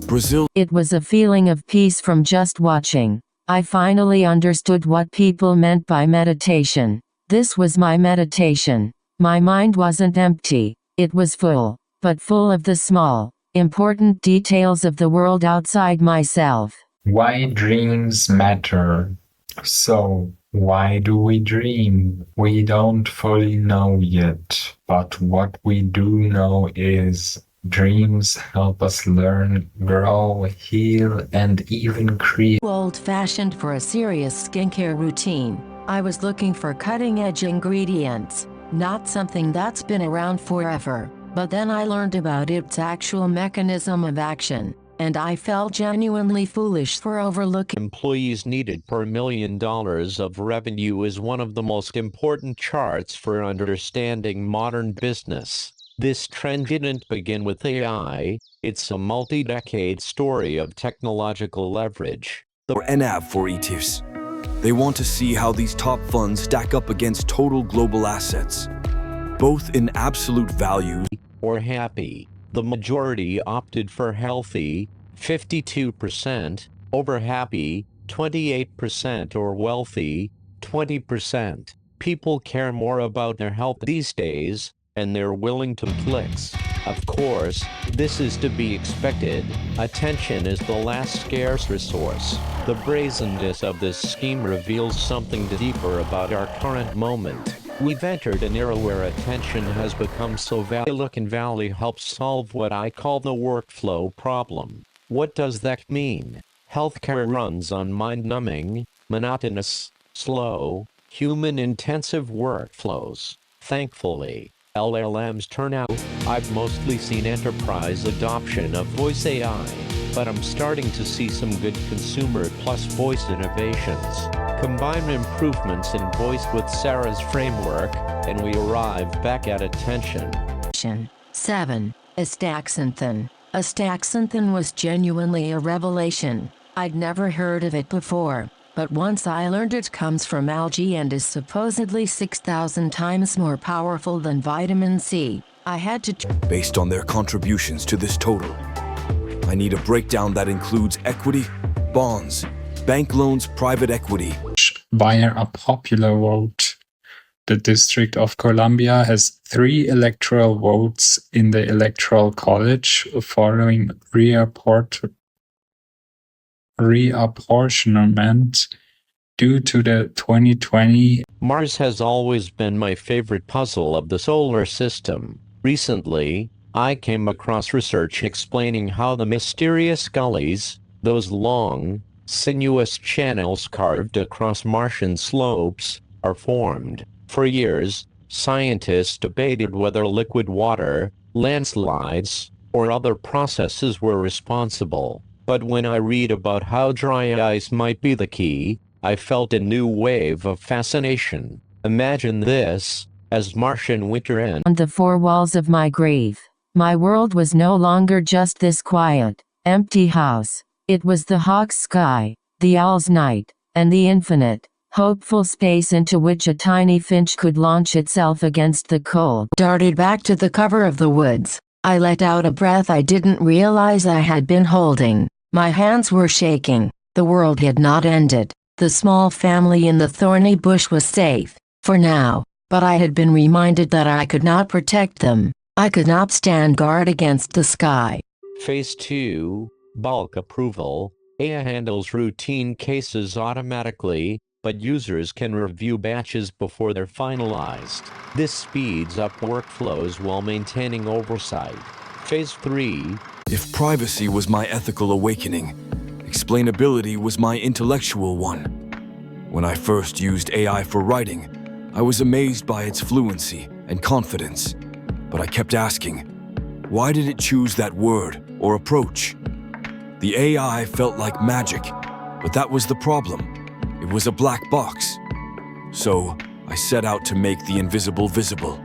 Brazil. It was a feeling of peace from just watching. I finally understood what people meant by meditation. This was my meditation. My mind wasn't empty, it was full, but full of the small, important details of the world outside myself. Why dreams matter. So, why do we dream? We don't fully know yet, but what we do know is dreams help us learn, grow, heal, and even create. Old-fashioned for a serious skincare routine. I was looking for cutting-edge ingredients, not something that's been around forever. But then I learned about its actual mechanism of action, and I felt genuinely foolish for overlooking. Employees needed per $1 million of revenue is one of the most important charts for understanding modern business. This trend didn't begin with AI, it's a multi-decade story of technological leverage. Or NAV for ETFs. They want to see how these top funds stack up against total global assets, both in absolute value or happy. The majority opted for healthy, 52%, over happy, 28%, or wealthy, 20%. People care more about their health these days, and they're willing to clicks. Of course, this is to be expected. Attention is the last scarce resource. The brazenness of this scheme reveals something deeper about our current moment. We've entered an era where attention has become so valuable. Silicon Valley helps solve what I call the workflow problem. What does that mean? Healthcare runs on mind-numbing, monotonous, slow, human-intensive workflows. Thankfully, LLMs turn out. I've mostly seen enterprise adoption of voice AI, but I'm starting to see some good consumer plus voice innovations. Combine improvements in voice with Sarah's framework, and we arrive back at attention. 7. Astaxanthin. Astaxanthin was genuinely a revelation. I'd never heard of it before, but once I learned it comes from algae and is supposedly 6,000 times more powerful than vitamin C, I had to based on their contributions to this total. I need a breakdown that includes equity, bonds, bank loans, private equity. Via a popular vote, the District of Columbia has 3 electoral votes in the Electoral College following reapportionment due to the 2020. Mars has always been my favorite puzzle of the solar system. Recently, I came across research explaining how the mysterious gullies, those long, sinuous channels carved across Martian slopes, are formed. For years, scientists debated whether liquid water, landslides, or other processes were responsible. But when I read about how dry ice might be the key, I felt a new wave of fascination. Imagine this, as Martian winter ends. On the four walls of my grave, my world was no longer just this quiet, empty house. It was the hawk's sky, the owl's night, and the infinite, hopeful space into which a tiny finch could launch itself against the cold. Darted back to the cover of the woods. I let out a breath I didn't realize I had been holding. My hands were shaking. The world had not ended. The small family in the thorny bush was safe, for now, but I had been reminded that I could not protect them. I could not stand guard against the sky. Phase 2, bulk approval. AI handles routine cases automatically, but users can review batches before they're finalized. This speeds up workflows while maintaining oversight. Phase 3. If privacy was my ethical awakening, explainability was my intellectual one. When I first used AI for writing, I was amazed by its fluency and confidence. But I kept asking, why did it choose that word or approach? The AI felt like magic, but that was the problem. It was a black box. So I set out to make the invisible visible.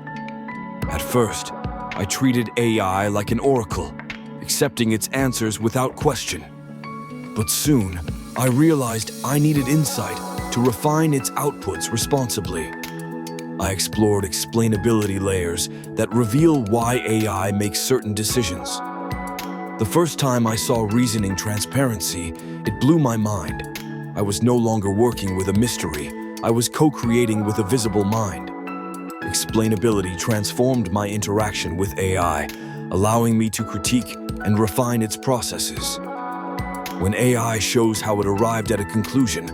At first, I treated AI like an oracle, accepting its answers without question. But soon, I realized I needed insight to refine its outputs responsibly. I explored explainability layers that reveal why AI makes certain decisions. The first time I saw reasoning transparency, it blew my mind. I was no longer working with a mystery. I was co-creating with a visible mind. Explainability transformed my interaction with AI, allowing me to critique and refine its processes. When AI shows how it arrived at a conclusion,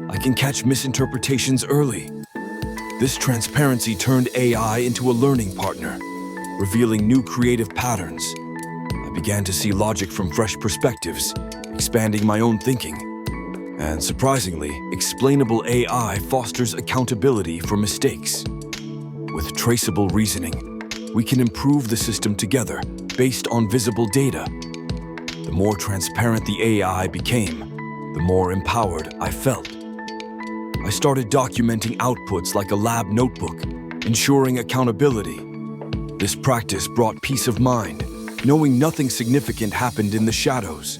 I can catch misinterpretations early. This transparency turned AI into a learning partner, revealing new creative patterns. I began to see logic from fresh perspectives, expanding my own thinking. And surprisingly, explainable AI fosters accountability for mistakes. With traceable reasoning, we can improve the system together based on visible data. The more transparent the AI became, the more empowered I felt. I started documenting outputs like a lab notebook, ensuring accountability. This practice brought peace of mind, knowing nothing significant happened in the shadows.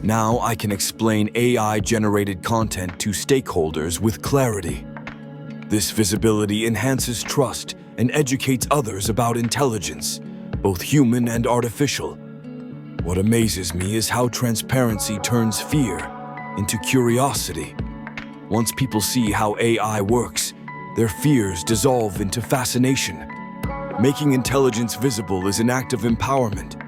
Now I can explain AI-generated content to stakeholders with clarity. This visibility enhances trust and educates others about intelligence, both human and artificial. What amazes me is how transparency turns fear into curiosity. Once people see how AI works, their fears dissolve into fascination. Making intelligence visible is an act of empowerment.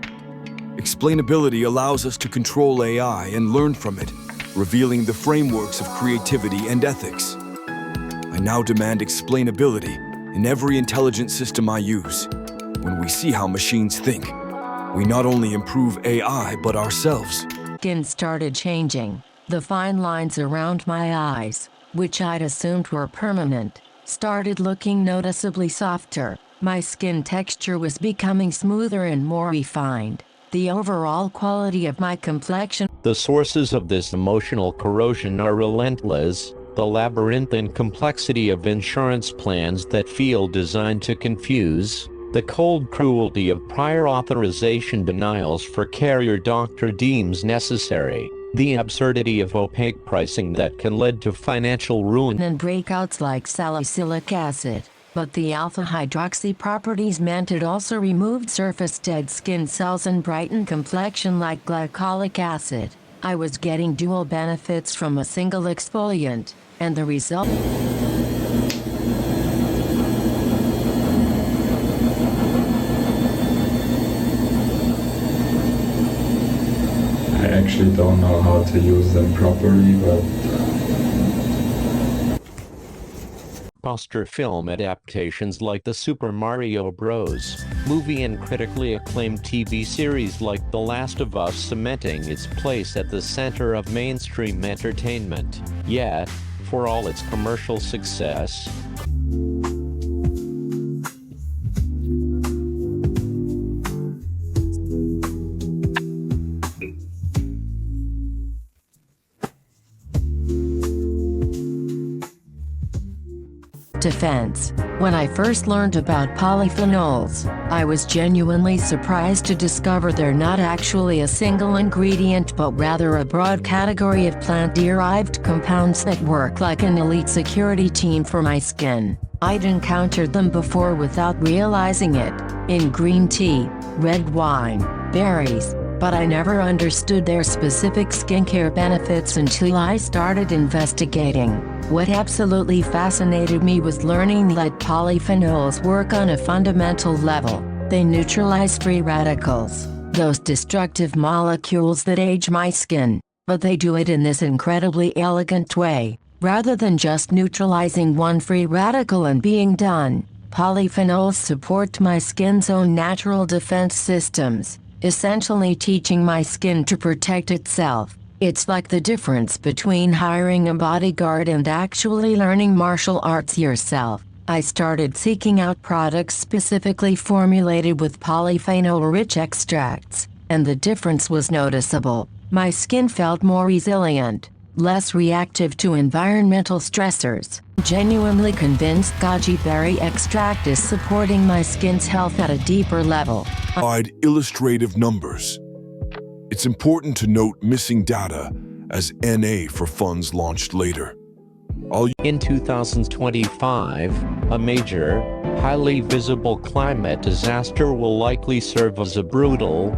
Explainability allows us to control AI and learn from it, revealing the frameworks of creativity and ethics. I now demand explainability in every intelligent system I use. When we see how machines think, we not only improve AI but ourselves. Skin started changing. The fine lines around my eyes, which I'd assumed were permanent, started looking noticeably softer. My skin texture was becoming smoother and more refined. The overall quality of my complexion. The sources of this emotional corrosion are relentless. The labyrinthine complexity of insurance plans that feel designed to confuse, the cold cruelty of prior authorization denials for care your doctor deems necessary, the absurdity of opaque pricing that can lead to financial ruin, and breakouts like salicylic acid. But the alpha-hydroxy properties meant it also removed surface dead skin cells and brightened complexion like glycolic acid. I was getting dual benefits from a single exfoliant, and the result... I actually don't know how to use them properly, but... Blockbuster film adaptations like the Super Mario Bros. movie and critically acclaimed TV series like The Last of Us cementing its place at the center of mainstream entertainment. Yet, for all its commercial success, defense. When I first learned about polyphenols, I was genuinely surprised to discover they're not actually a single ingredient but rather a broad category of plant-derived compounds that work like an elite security team for my skin. I'd encountered them before without realizing it, in green tea, red wine, berries, but I never understood their specific skincare benefits until I started investigating. What absolutely fascinated me was learning that polyphenols work on a fundamental level. They neutralize free radicals, those destructive molecules that age my skin, but they do it in this incredibly elegant way. Rather than just neutralizing one free radical and being done, polyphenols support my skin's own natural defense systems, essentially teaching my skin to protect itself. It's like the difference between hiring a bodyguard and actually learning martial arts yourself. I started seeking out products specifically formulated with polyphenol-rich extracts, and the difference was noticeable. My skin felt more resilient, less reactive to environmental stressors. Genuinely convinced goji berry extract is supporting my skin's health at a deeper level. Provide illustrative numbers. It's important to note missing data as NA for funds launched later. In 2025, a major, highly visible climate disaster will likely serve as a brutal,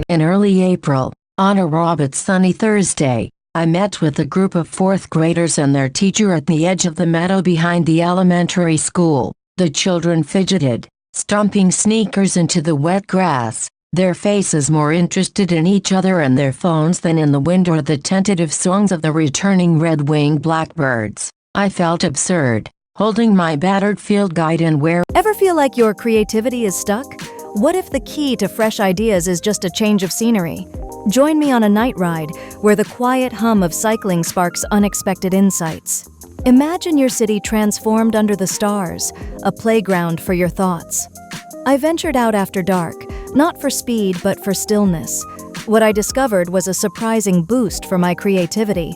In early April, on a raw but sunny Thursday, I met with a group of fourth graders and their teacher at the edge of the meadow behind the elementary school. The children fidgeted, stomping sneakers into the wet grass, their faces more interested in each other and their phones than in the wind or the tentative songs of the returning red-winged blackbirds. I felt absurd, holding my battered field guide and Ever feel like your creativity is stuck? What if the key to fresh ideas is just a change of scenery? Join me on a night ride where the quiet hum of cycling sparks unexpected insights. Imagine your city transformed under the stars, a playground for your thoughts. I ventured out after dark, not for speed but for stillness. What I discovered was a surprising boost for my creativity.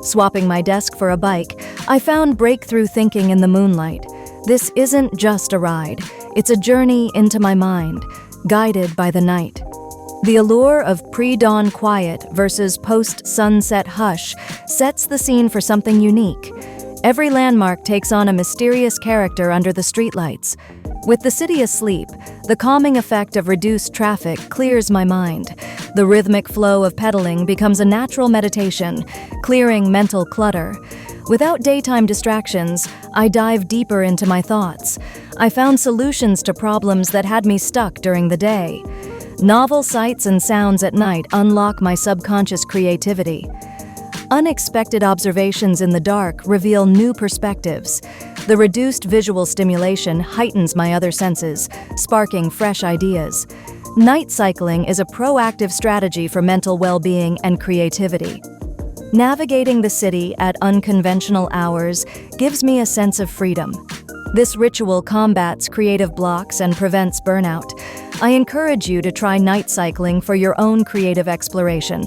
Swapping my desk for a bike, I found breakthrough thinking in the moonlight. This isn't just a ride, it's a journey into my mind, guided by the night. The allure of pre-dawn quiet versus post-sunset hush sets the scene for something unique. Every landmark takes on a mysterious character under the streetlights. With the city asleep, the calming effect of reduced traffic clears my mind. The rhythmic flow of pedaling becomes a natural meditation, clearing mental clutter. Without daytime distractions, I dive deeper into my thoughts. I found solutions to problems that had me stuck during the day. Novel sights and sounds at night unlock my subconscious creativity. Unexpected observations in the dark reveal new perspectives. The reduced visual stimulation heightens my other senses, sparking fresh ideas. Night cycling is a proactive strategy for mental well-being and creativity. Navigating the city at unconventional hours gives me a sense of freedom. This ritual combats creative blocks and prevents burnout. I encourage you to try night cycling for your own creative exploration.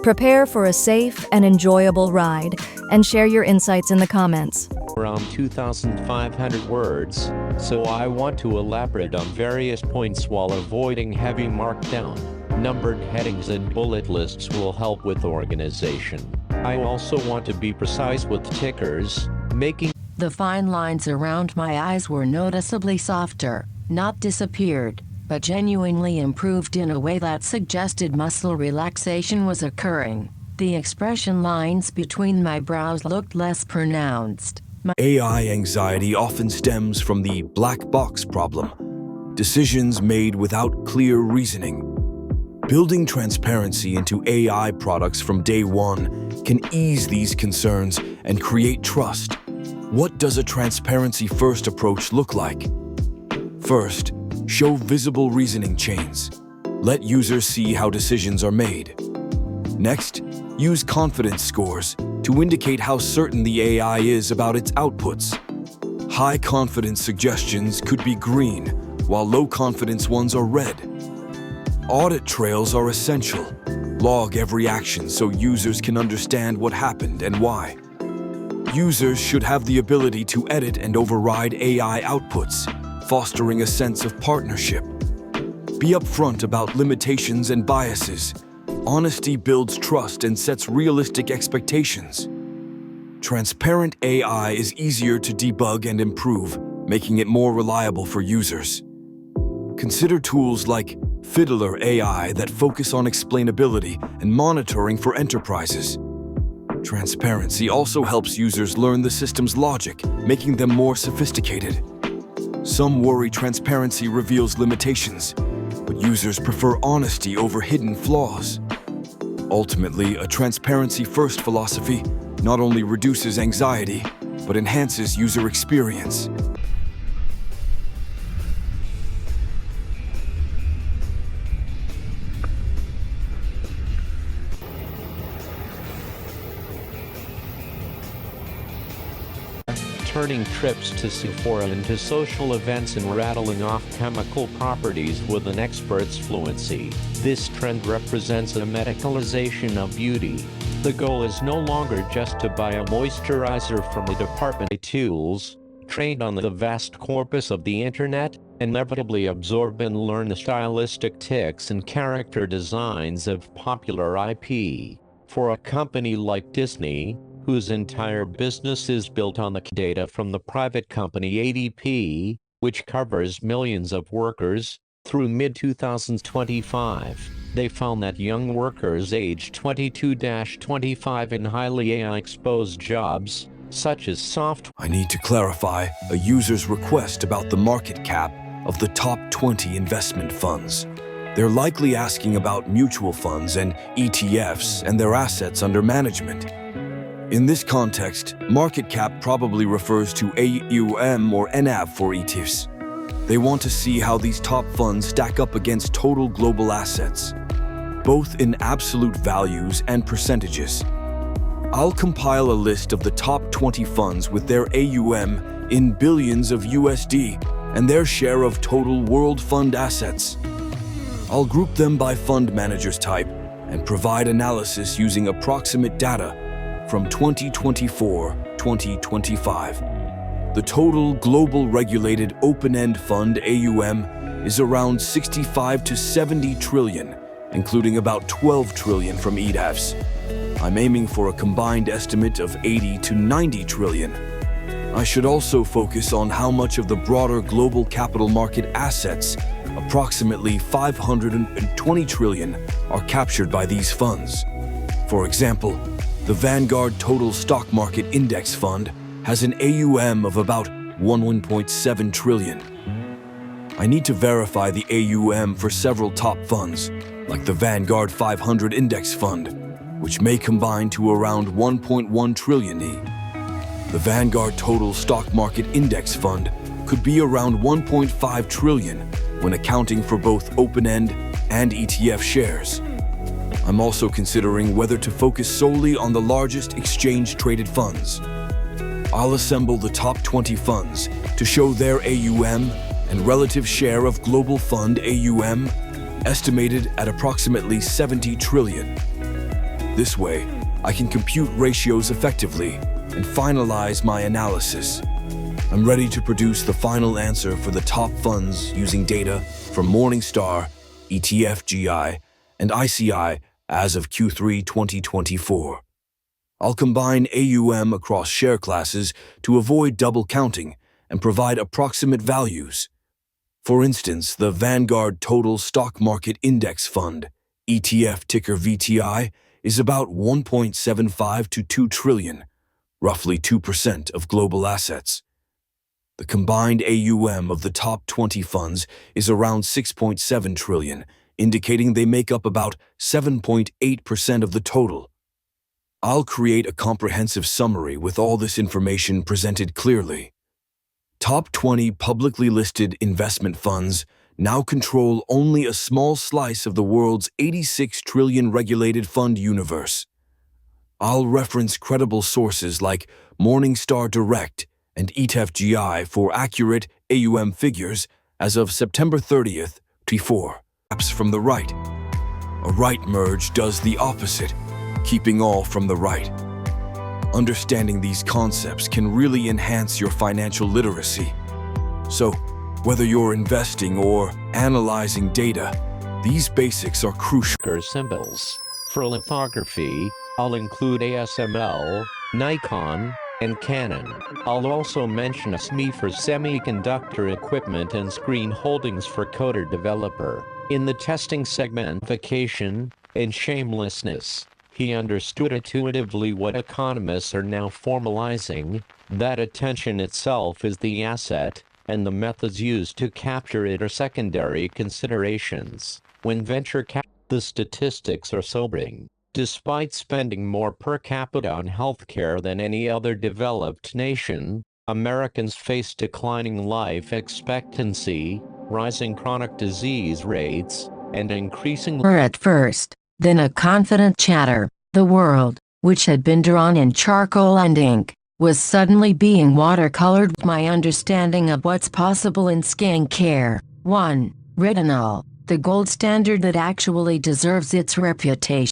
Prepare for a safe and enjoyable ride, and share your insights in the comments. Around 2,500 words, so I want to elaborate on various points while avoiding heavy markdown. Numbered headings and bullet lists will help with organization. I also want to be precise with tickers, making The fine lines around my eyes were noticeably softer, not disappeared, but genuinely improved in a way that suggested muscle relaxation was occurring. The expression lines between my brows looked less pronounced. AI anxiety often stems from the black box problem, decisions made without clear reasoning. Building transparency into AI products from day one can ease these concerns and create trust. What does a transparency-first approach look like? First, show visible reasoning chains. Let users see how decisions are made. Next, use confidence scores to indicate how certain the AI is about its outputs. High confidence suggestions could be green, while low confidence ones are red. Audit trails are essential. Log every action so users can understand what happened and why. Users should have the ability to edit and override AI outputs, fostering a sense of partnership. Be upfront about limitations and biases. Honesty builds trust and sets realistic expectations. Transparent AI is easier to debug and improve, making it more reliable for users. Consider tools like Fiddler AI that focus on explainability and monitoring for enterprises. Transparency also helps users learn the system's logic, making them more sophisticated. Some worry transparency reveals limitations, but users prefer honesty over hidden flaws. Ultimately, a transparency-first philosophy not only reduces anxiety, but enhances user experience. Turning trips to Sephora into social events and rattling off chemical properties with an expert's fluency. This trend represents a medicalization of beauty. The goal is no longer just to buy a moisturizer from the department of tools, trained on the vast corpus of the internet, inevitably absorb and learn the stylistic tics and character designs of popular IP. For a company like Disney, whose entire business is built on the data from the private company ADP, which covers millions of workers, through mid-2025, they found that young workers aged 22-25 in highly AI-exposed jobs, such as software. I need to clarify a user's request about the market cap of the top 20 investment funds. They're likely asking about mutual funds and ETFs and their assets under management. In this context, market cap probably refers to AUM or NAV for ETFs. They want to see how these top funds stack up against total global assets, both in absolute values and percentages. I'll compile a list of the top 20 funds with their AUM in billions of USD and their share of total world fund assets. I'll group them by fund manager's type and provide analysis using approximate data from 2024-2025. The total global regulated open-end fund AUM is around 65 to 70 trillion, including about 12 trillion from ETFs. I'm aiming for a combined estimate of 80 to 90 trillion. I should also focus on how much of the broader global capital market assets, approximately 520 trillion, are captured by these funds. For example, the Vanguard Total Stock Market Index Fund has an AUM of about 1.7 trillion. I need to verify the AUM for several top funds, like the Vanguard 500 Index Fund, which may combine to around 1.1 trillion. The Vanguard Total Stock Market Index Fund could be around 1.5 trillion when accounting for both open-end and ETF shares. I'm also considering whether to focus solely on the largest exchange-traded funds. I'll assemble the top 20 funds to show their AUM and relative share of global fund AUM, estimated at approximately 70 trillion. This way, I can compute ratios effectively and finalize my analysis. I'm ready to produce the final answer for the top funds using data from Morningstar, ETFGI, and ICI as of Q3 2024. I'll combine AUM across share classes to avoid double counting and provide approximate values. For instance, the Vanguard Total Stock Market Index Fund, ETF ticker VTI, is about 1.75 to 2 trillion, roughly 2% of global assets. The combined AUM of the top 20 funds is around 6.7 trillion, indicating they make up about 7.8% of the total. I'll create a comprehensive summary with all this information presented clearly. Top 20 publicly listed investment funds now control only a small slice of the world's 86 trillion regulated fund universe. I'll reference credible sources like Morningstar Direct and ETFGI for accurate AUM figures as of September 30th, 2024. From the right. A right merge does the opposite, keeping all from the right. Understanding these concepts can really enhance your financial literacy. So, whether you're investing or analyzing data, these basics are crucial. Symbols. For lithography, I'll include ASML, Nikon, and Canon. I'll also mention SME for semiconductor equipment and Screen Holdings for coder developer. In the testing segmentification and shamelessness, he understood intuitively what economists are now formalizing, that attention itself is the asset, and the methods used to capture it are secondary considerations. When venture the statistics are sobering. Despite spending more per capita on healthcare than any other developed nation, Americans face declining life expectancy, rising chronic disease rates, and increasing At first, then a confident chatter, the world, which had been drawn in charcoal and ink, was suddenly being watercolored. My understanding of what's possible in skin care. 1. Retinol, the gold standard that actually deserves its reputation.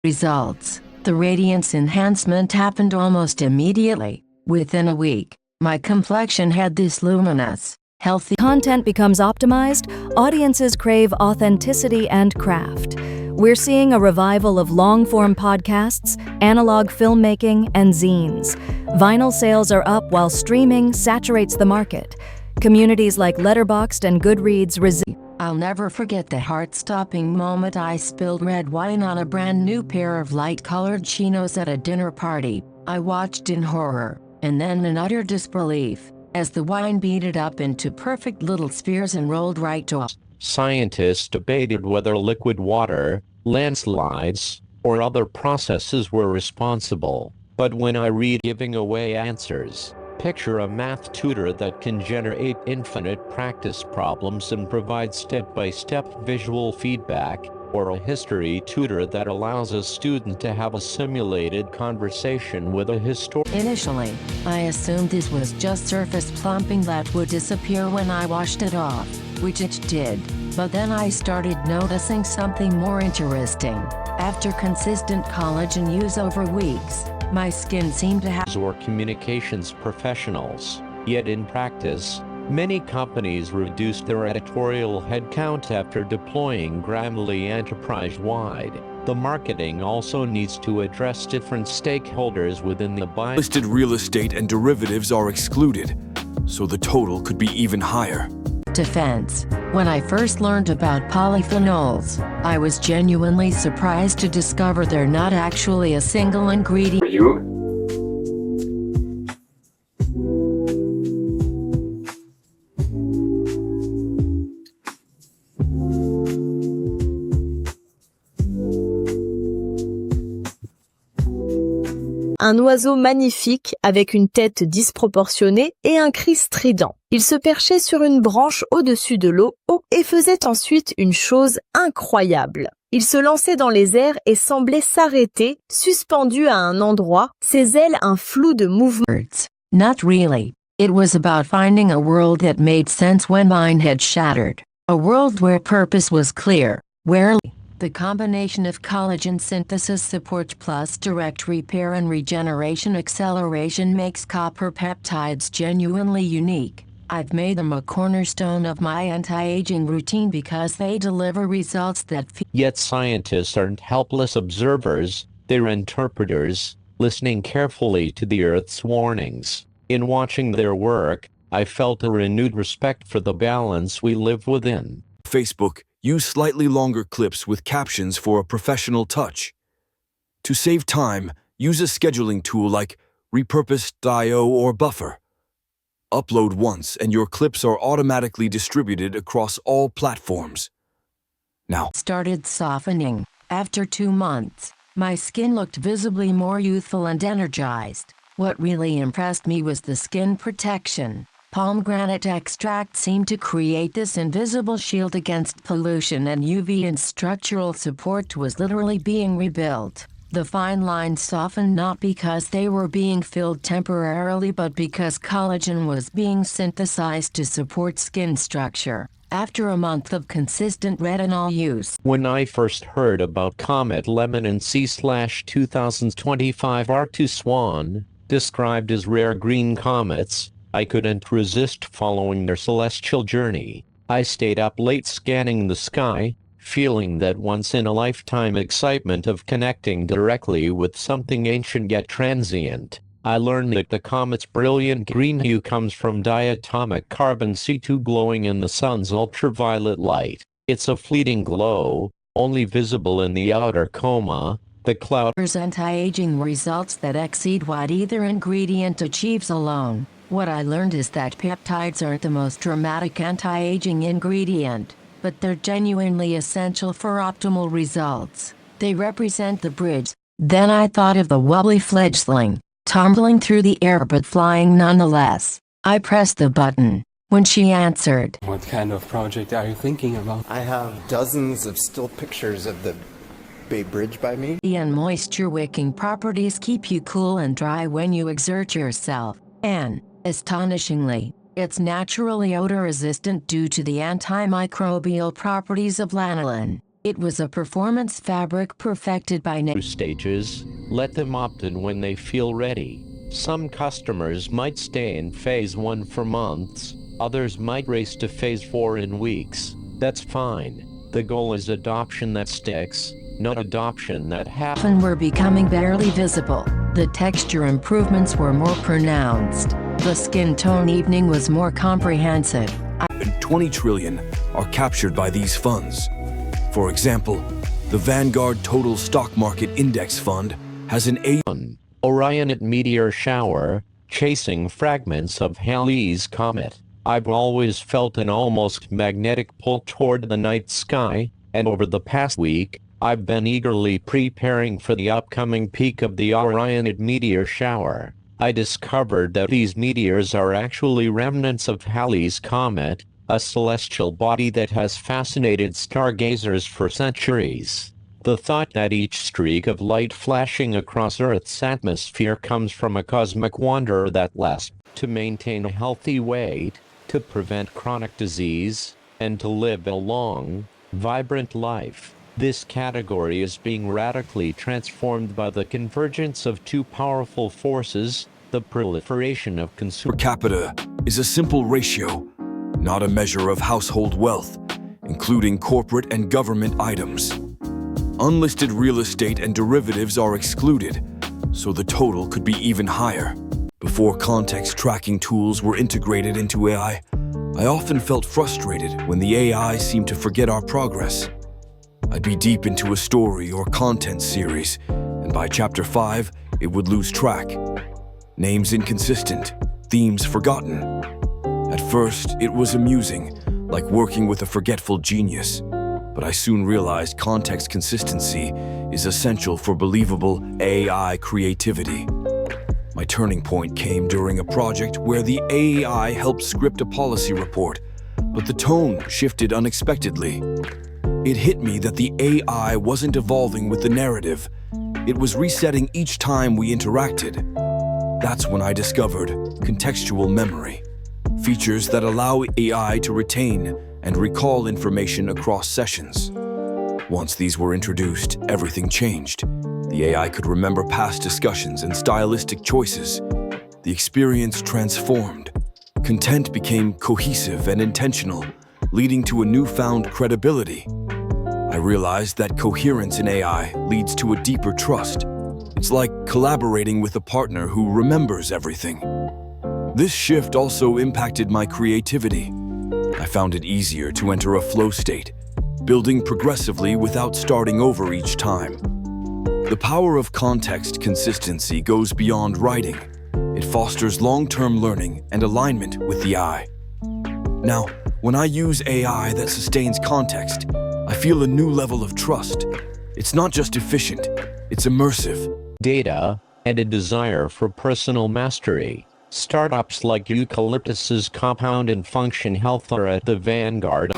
Results. The radiance enhancement happened almost immediately. Within a week, my complexion had this luminous, healthy content becomes optimized, audiences crave authenticity and craft. We're seeing a revival of long-form podcasts, analog filmmaking, and zines. Vinyl sales are up while streaming saturates the market. Communities like Letterboxd and Goodreads I'll never forget the heart-stopping moment I spilled red wine on a brand new pair of light-colored chinos at a dinner party. I watched in horror, and then in utter disbelief, as the wine beaded up into perfect little spheres and rolled right to us. Scientists debated whether liquid water, landslides, or other processes were responsible. But when I read giving away answers, picture a math tutor that can generate infinite practice problems and provide step-by-step visual feedback, or a history tutor that allows a student to have a simulated conversation with a historian. Initially, I assumed this was just surface plumping that would disappear when I washed it off, which it did. But then I started noticing something more interesting. After consistent collagen use over weeks, my skin seemed to have or communications professionals. Yet in practice, many companies reduced their editorial headcount after deploying Grammarly enterprise-wide. The marketing also needs to address different stakeholders within the buy. Listed real estate and derivatives are excluded, so the total could be even higher. Defense. When I first learned about polyphenols, I was genuinely surprised to discover they're not actually a single ingredient. Un oiseau magnifique avec une tête disproportionnée et un cri strident. Il se perchait sur une branche au-dessus de l'eau et faisait ensuite une chose incroyable. Il se lançait dans les airs et semblait s'arrêter, suspendu à un endroit, ses ailes un flou de mouvement. Not really. It was about finding a world that made sense when mine had shattered. A world where purpose was clear, where the combination of collagen synthesis support plus direct repair and regeneration acceleration makes copper peptides genuinely unique. I've made them a cornerstone of my anti-aging routine because they deliver results that Yet scientists aren't helpless observers, they're interpreters, listening carefully to the Earth's warnings. In watching their work, I felt a renewed respect for the balance we live within. Facebook, use slightly longer clips with captions for a professional touch. To save time, use a scheduling tool like Repurposed.io or Buffer. Upload once and your clips are automatically distributed across all platforms. Now, started softening. After 2 months, my skin looked visibly more youthful and energized. What really impressed me was the skin protection. Pomegranate extract seemed to create this invisible shield against pollution and UV, and structural support was literally being rebuilt. The fine lines softened not because they were being filled temporarily but because collagen was being synthesized to support skin structure. After a month of consistent retinol use. When I first heard about Comet Lemon and C/2025 R2 Swan, described as rare green comets, I couldn't resist following their celestial journey. I stayed up late scanning the sky, feeling that once-in-a-lifetime excitement of connecting directly with something ancient yet transient. I learned that the comet's brilliant green hue comes from diatomic carbon C2 glowing in the sun's ultraviolet light. It's a fleeting glow, only visible in the outer coma. The cloud anti-aging results that exceed what either ingredient achieves alone. What I learned is that peptides aren't the most dramatic anti-aging ingredient, but they're genuinely essential for optimal results. They represent the bridge. Then I thought of the wobbly fledgling, tumbling through the air but flying nonetheless. I pressed the button. When she answered, What kind of project are you thinking about? I have dozens of still pictures of the Bay Bridge by me. and moisture-wicking properties keep you cool and dry when you exert yourself. And, astonishingly, it's naturally odor-resistant due to the antimicrobial properties of lanolin. It was a performance fabric perfected by stages. Let them opt in when they feel ready. Some customers might stay in phase 1 for months, others might race to phase 4 in weeks. That's fine. The goal is adoption that sticks, not adoption that happens. were becoming barely visible. The texture improvements were more pronounced. The skin tone evening was more comprehensive. 20 trillion are captured by these funds. For example, the Vanguard Total Stock Market Index Fund has an Orionid meteor shower, chasing fragments of Halley's Comet. I've always felt an almost magnetic pull toward the night sky, and over the past week, I've been eagerly preparing for the upcoming peak of the Orionid meteor shower. I discovered that these meteors are actually remnants of Halley's Comet, a celestial body that has fascinated stargazers for centuries. The thought that each streak of light flashing across Earth's atmosphere comes from a cosmic wanderer that lasts to maintain a healthy weight, to prevent chronic disease, and to live a long, vibrant life. This category is being radically transformed by the convergence of two powerful forces, the proliferation of consumer per capita is a simple ratio, not a measure of household wealth, including corporate and government items. Unlisted real estate and derivatives are excluded, so the total could be even higher. Before context tracking tools were integrated into AI, I often felt frustrated when the AI seemed to forget our progress. I'd be deep into a story or content series, and by chapter 5, it would lose track. Names inconsistent, themes forgotten. At first, it was amusing, like working with a forgetful genius. But I soon realized context consistency is essential for believable AI creativity. My turning point came during a project where the AI helped script a policy report, but the tone shifted unexpectedly. It hit me that the AI wasn't evolving with the narrative. It was resetting each time we interacted. That's when I discovered contextual memory, features that allow AI to retain and recall information across sessions. Once these were introduced, everything changed. The AI could remember past discussions and stylistic choices. The experience transformed. Content became cohesive and intentional, leading to a newfound credibility. I realized that coherence in AI leads to a deeper trust. It's like collaborating with a partner who remembers everything. This shift also impacted my creativity. I found it easier to enter a flow state, building progressively without starting over each time. The power of context consistency goes beyond writing. It fosters long-term learning and alignment with the eye. Now, when I use AI that sustains context, I feel a new level of trust. It's not just efficient, it's immersive. Data, and a desire for personal mastery. Startups like Eucalyptus's Compound and Function Health are at the vanguard.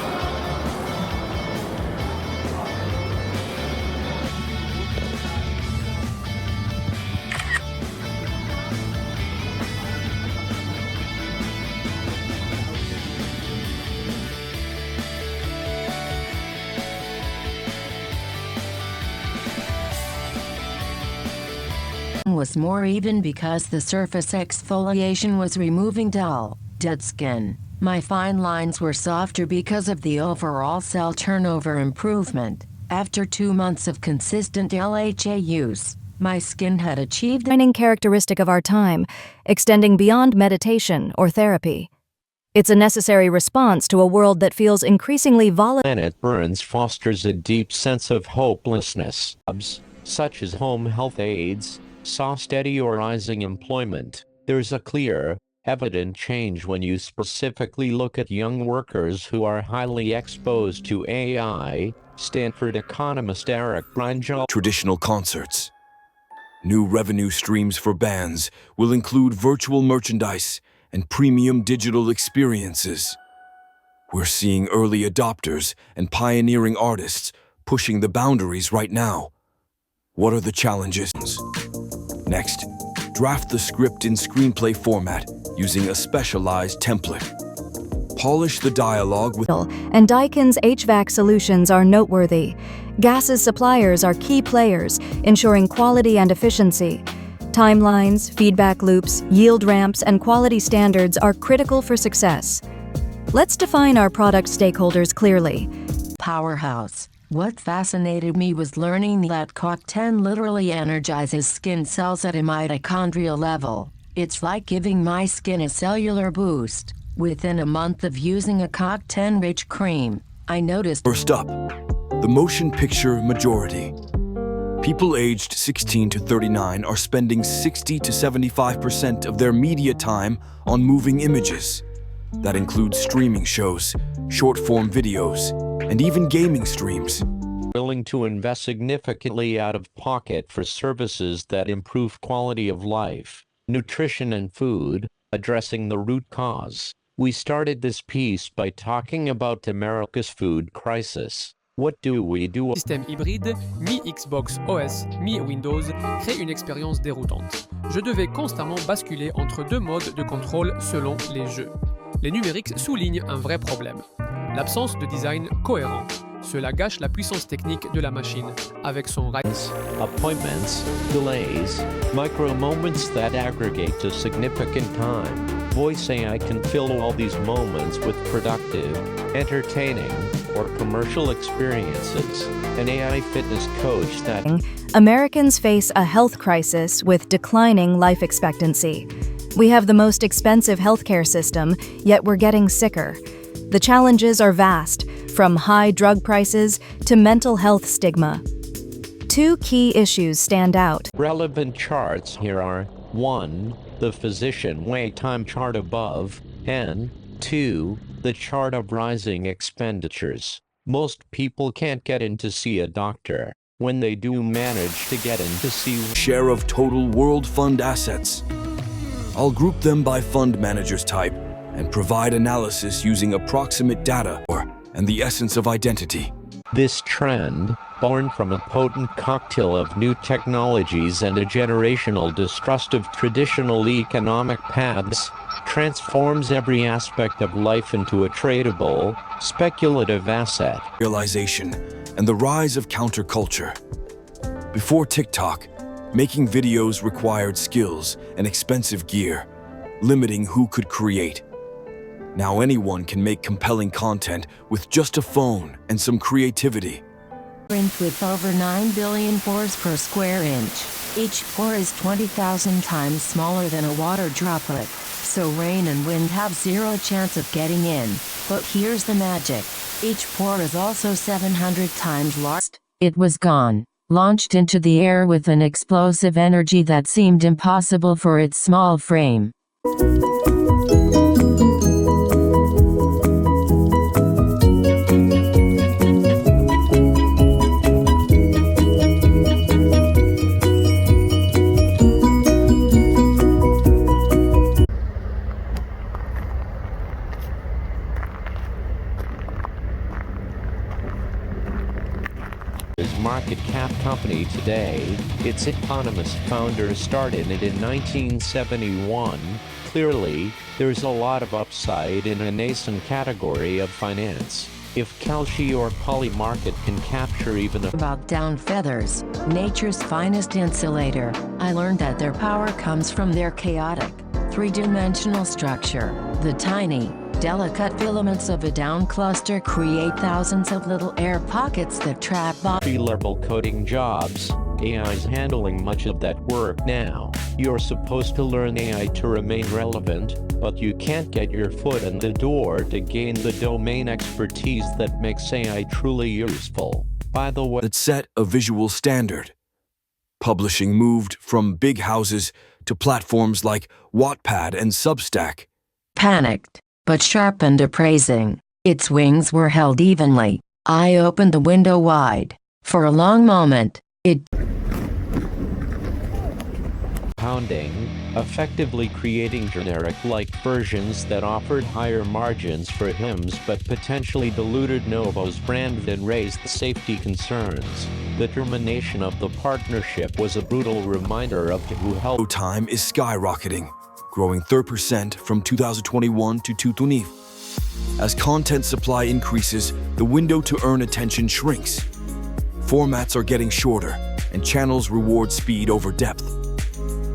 skin was more even because the surface exfoliation was removing dull, dead skin. My fine lines were softer because of the overall cell turnover improvement. After 2 months of consistent LHA use, my skin had achieved the defining characteristic of our time, extending beyond meditation or therapy. It's a necessary response to a world that feels increasingly volatile. Planet Burns fosters a deep sense of hopelessness. Jobs, such as home health aides, saw steady or rising employment. There's a clear, evident change when you specifically look at young workers who are highly exposed to AI, Stanford economist Eric Brinjal. Traditional concerts. New revenue streams for bands will include virtual merchandise and premium digital experiences. We're seeing early adopters and pioneering artists pushing the boundaries right now. What are the challenges? Next, draft the script in screenplay format using a specialized template. Polish the dialogue with... And Daikin's HVAC solutions are noteworthy. Gases suppliers are key players, ensuring quality and efficiency. Timelines, feedback loops, yield ramps, and quality standards are critical for success. Let's define our product stakeholders clearly. Powerhouse. What fascinated me was learning that CoQ10 literally energizes skin cells at a mitochondrial level. It's like giving my skin a cellular boost. Within a month of using a CoQ10-rich cream, I noticed... First up, the motion picture majority. People aged 16 to 39 are spending 60 to 75% of their media time on moving images. That includes streaming shows, short-form videos, and even gaming streams. Willing to invest significantly out of pocket for services that improve quality of life, nutrition and food, addressing the root cause. We started this piece by talking about America's food crisis. What do we do? Système hybride, mi-Xbox OS, mi-Windows, crée une expérience déroutante. Je devais constamment basculer entre deux modes de contrôle selon les jeux. Les numériques soulignent un vrai problème. L'absence de design cohérent. Cela gâche la puissance technique de la machine, avec son appointments, delays, micro moments that aggregate to significant time. Voice AI can fill all these moments with productive, entertaining, or commercial experiences. An AI fitness coach that... Americans face a health crisis with declining life expectancy. We have the most expensive healthcare system, yet we're getting sicker. The challenges are vast, from high drug prices to mental health stigma. Two key issues stand out. Relevant charts here are 1. The physician wait time chart above, and 2. The chart of rising expenditures. Most people can't get in to see a doctor. When they do manage to get in to see... Share of total World Fund assets. I'll group them by fund managers type and provide analysis using approximate data and the essence of identity. This trend, born from a potent cocktail of new technologies and a generational distrust of traditional economic paths, transforms every aspect of life into a tradable, speculative asset. Realization and the rise of counterculture. Before TikTok, making videos required skills and expensive gear, limiting who could create. Now anyone can make compelling content with just a phone and some creativity. Print with over 9 billion pores per square inch. Each pore is 20,000 times smaller than a water droplet, so rain and wind have zero chance of getting in. But here's the magic. Each pore is also 700 times larger. It was gone, launched into the air with an explosive energy that seemed impossible for its small frame. Market cap company today, its eponymous founder started it in 1971. Clearly, there's a lot of upside in a nascent category of finance. If Calci or Polymarket can capture even a About down feathers, nature's finest insulator, I learned that their power comes from their chaotic, three-dimensional structure. The tiny, delicate filaments of a down cluster create thousands of little air pockets that trap tree-level coding jobs. AI is handling much of that work now. You're supposed to learn AI to remain relevant, but you can't get your foot in the door to gain the domain expertise that makes AI truly useful. By the way, that set a visual standard. Publishing moved from big houses to platforms like Wattpad and Substack. Panicked, but sharpened appraising. Its wings were held evenly. I opened the window wide. For a long moment, it pounding, effectively creating generic-like versions that offered higher margins for hymns but potentially diluted Novo's brand and raised safety concerns. The termination of the partnership was a brutal reminder of who helped. Time is skyrocketing, growing 3% from 2021 to 2020. As content supply increases, the window to earn attention shrinks. Formats are getting shorter, and channels reward speed over depth.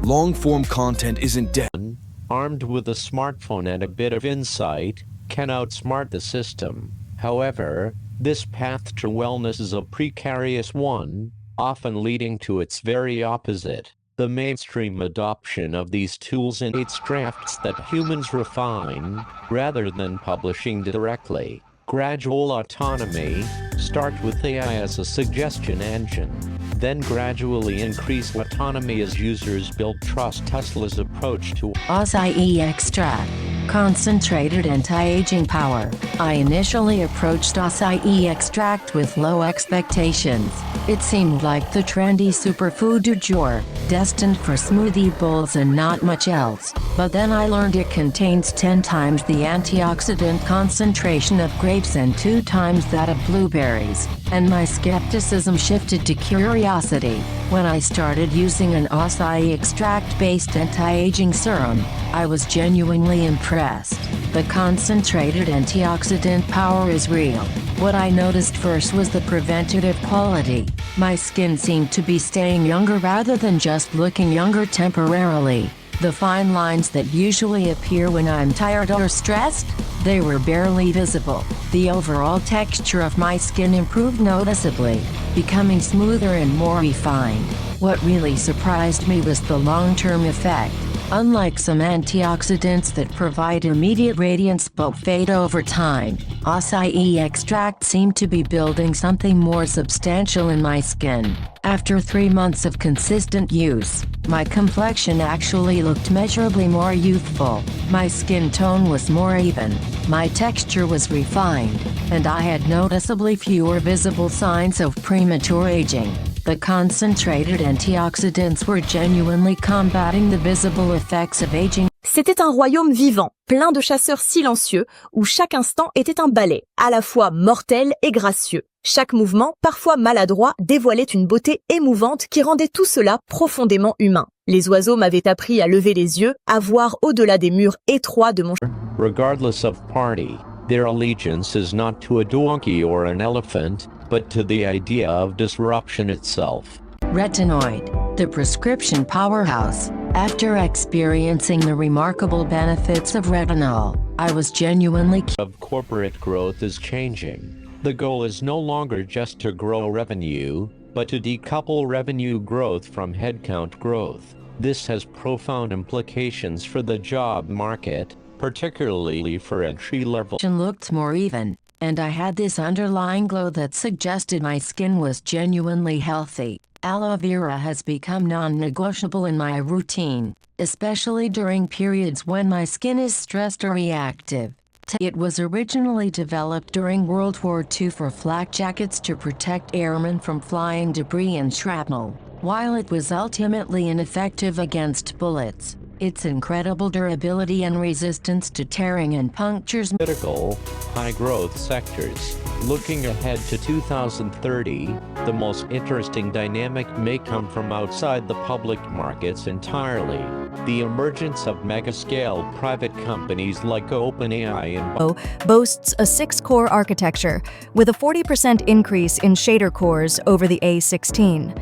Long-form content isn't dead. Armed with a smartphone and a bit of insight, can outsmart the system. However, this path to wellness is a precarious one, often leading to its very opposite. The mainstream adoption of these tools in its drafts that humans refine, rather than publishing directly. Gradual autonomy, start with AI as a suggestion engine, then gradually increase autonomy as users build trust. Tesla's approach to acai extract, concentrated anti-aging power. I initially approached acai extract with low expectations. It seemed like the trendy superfood du jour, destined for smoothie bowls and not much else. But then I learned it contains 10 times the antioxidant concentration of grapes and 2 times that of blueberries, and my skepticism shifted to curiosity. When I started using an acai extract-based anti-aging serum, I was genuinely impressed. The concentrated antioxidant power is real. What I noticed first was the preventative quality. My skin seemed to be staying younger rather than just looking younger temporarily. The fine lines that usually appear when I'm tired or stressed, they were barely visible. The overall texture of my skin improved noticeably, becoming smoother and more refined. What really surprised me was the long-term effect. Unlike some antioxidants that provide immediate radiance but fade over time, acai extract seemed to be building something more substantial in my skin. After 3 months of consistent use, my complexion actually looked measurably more youthful. My skin tone was more even, my texture was refined, and I had noticeably fewer visible signs of premature aging. The concentrated antioxidants were genuinely combating the visible effects of aging. C'était un royaume vivant, plein de chasseurs silencieux, où chaque instant était un ballet, à la fois mortel et gracieux. Chaque mouvement, parfois maladroit, dévoilait une beauté émouvante qui rendait tout cela profondément humain. Les oiseaux m'avaient appris à lever les yeux, à voir au-delà des murs étroits de mon... Regardless of party, their allegiance is not to a donkey or an elephant, but to the idea of disruption itself. Retinoid, the prescription powerhouse. After experiencing the remarkable benefits of retinol, I was genuinely of corporate growth is changing. The goal is no longer just to grow revenue, but to decouple revenue growth from headcount growth. This has profound implications for the job market, particularly for entry-level. Looked more even, and I had this underlying glow that suggested my skin was genuinely healthy. Aloe vera has become non-negotiable in my routine, especially during periods when my skin is stressed or reactive. It was originally developed during World War II for flak jackets to protect airmen from flying debris and shrapnel. While it was ultimately ineffective against bullets, its incredible durability and resistance to tearing and punctures critical, high-growth sectors. Looking ahead to 2030, the most interesting dynamic may come from outside the public markets entirely. The emergence of mega-scale private companies like OpenAI and boasts a 6-core architecture with a 40% increase in shader cores over the A16.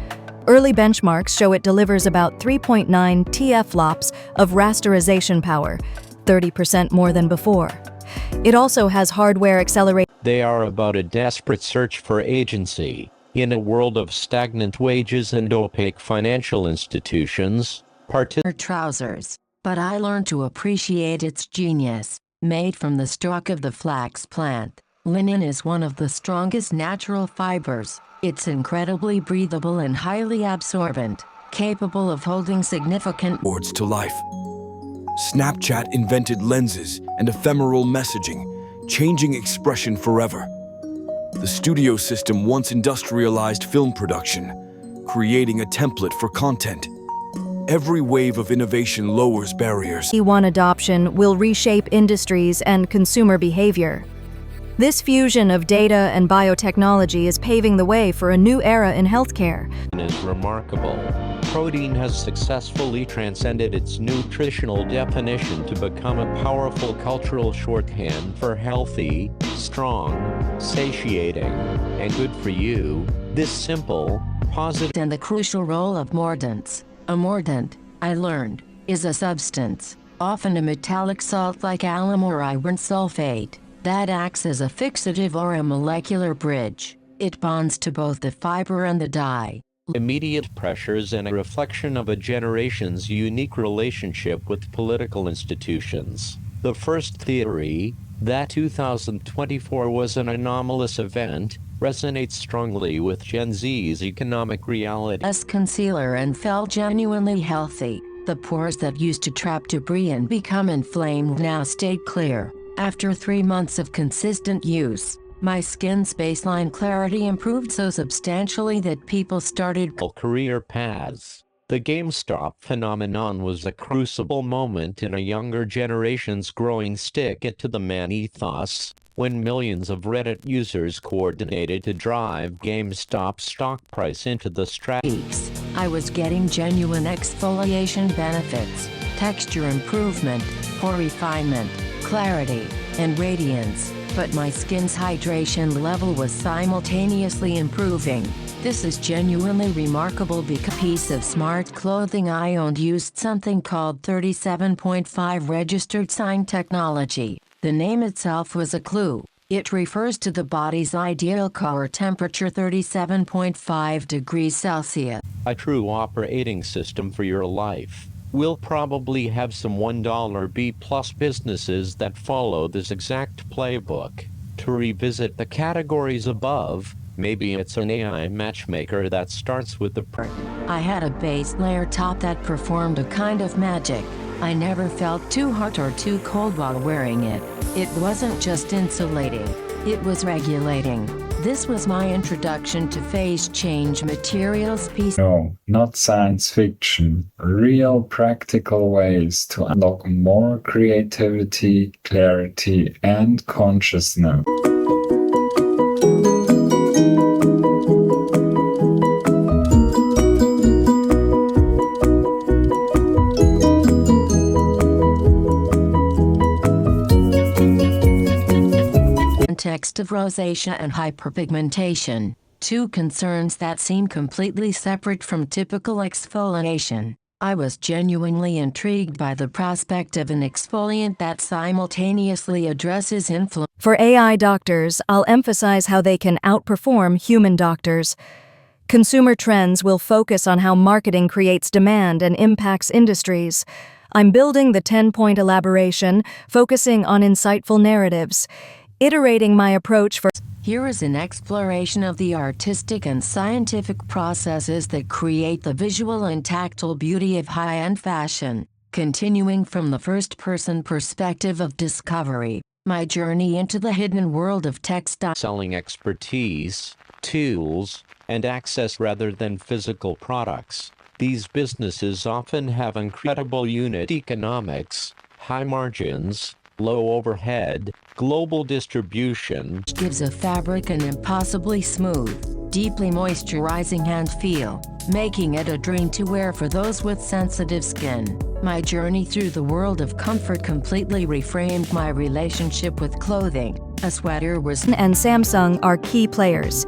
Early benchmarks show it delivers about 3.9 TFLOPS of rasterization power, 30% more than before. It also has hardware acceleration. They are about a desperate search for agency. In a world of stagnant wages and opaque financial institutions, trousers, but I learned to appreciate its genius. Made from the stalk of the flax plant, linen is one of the strongest natural fibers. It's incredibly breathable and highly absorbent, capable of holding significant words to life. Snapchat invented lenses and ephemeral messaging, changing expression forever. The studio system once industrialized film production, creating a template for content. Every wave of innovation lowers barriers. E1 adoption will reshape industries and consumer behavior. This fusion of data and biotechnology is paving the way for a new era in healthcare. Is remarkable. Protein has successfully transcended its nutritional definition to become a powerful cultural shorthand for healthy, strong, satiating, and good for you. This simple, positive and the crucial role of mordants. A mordant, I learned, is a substance, often a metallic salt like alum or iron sulfate, that acts as a fixative or a molecular bridge. It bonds to both the fiber and the dye. Immediate pressures and a reflection of a generation's unique relationship with political institutions. The first theory, that 2024 was an anomalous event, resonates strongly with Gen Z's economic reality. As concealer and felt genuinely healthy. The pores that used to trap debris and become inflamed now stayed clear. After 3 months of consistent use, my skin's baseline clarity improved so substantially that people started career paths. The GameStop phenomenon was a crucible moment in a younger generation's growing stick-it-to-the-man ethos, when millions of Reddit users coordinated to drive GameStop's stock price into the stratosphere. I was getting genuine exfoliation benefits, texture improvement, pore refinement, clarity, and radiance, but my skin's hydration level was simultaneously improving. This is genuinely remarkable because a piece of smart clothing I owned used something called 37.5 registered sign technology. The name itself was a clue. It refers to the body's ideal core temperature, 37.5 degrees Celsius. A true operating system for your life. We'll probably have some $1 B+ businesses that follow this exact playbook. To revisit the categories above, maybe it's an AI matchmaker that starts with the I had a base layer top that performed a kind of magic. I never felt too hot or too cold while wearing it. It wasn't just insulating, it was regulating. This was my introduction to phase change materials piece. No, not science fiction. Real practical ways to unlock more creativity, clarity, and consciousness. Context of rosacea and hyperpigmentation, two concerns that seem completely separate from typical exfoliation. I was genuinely intrigued by the prospect of an exfoliant that simultaneously addresses inflammation. For AI doctors, I'll emphasize how they can outperform human doctors. Consumer trends will focus on how marketing creates demand and impacts industries. I'm building the 10-point elaboration, focusing on insightful narratives. Iterating my approach for. Here is an exploration of the artistic and scientific processes that create the visual and tactile beauty of high-end fashion, continuing from the first-person perspective of discovery, my journey into the hidden world of textile. Selling expertise, tools, and access rather than physical products. These businesses often have incredible unit economics, high margins, low overhead, global distribution gives a fabric an impossibly smooth, deeply moisturizing hand feel, making it a dream to wear for those with sensitive skin. My journey through the world of comfort completely reframed my relationship with clothing. A sweater was and Samsung are key players.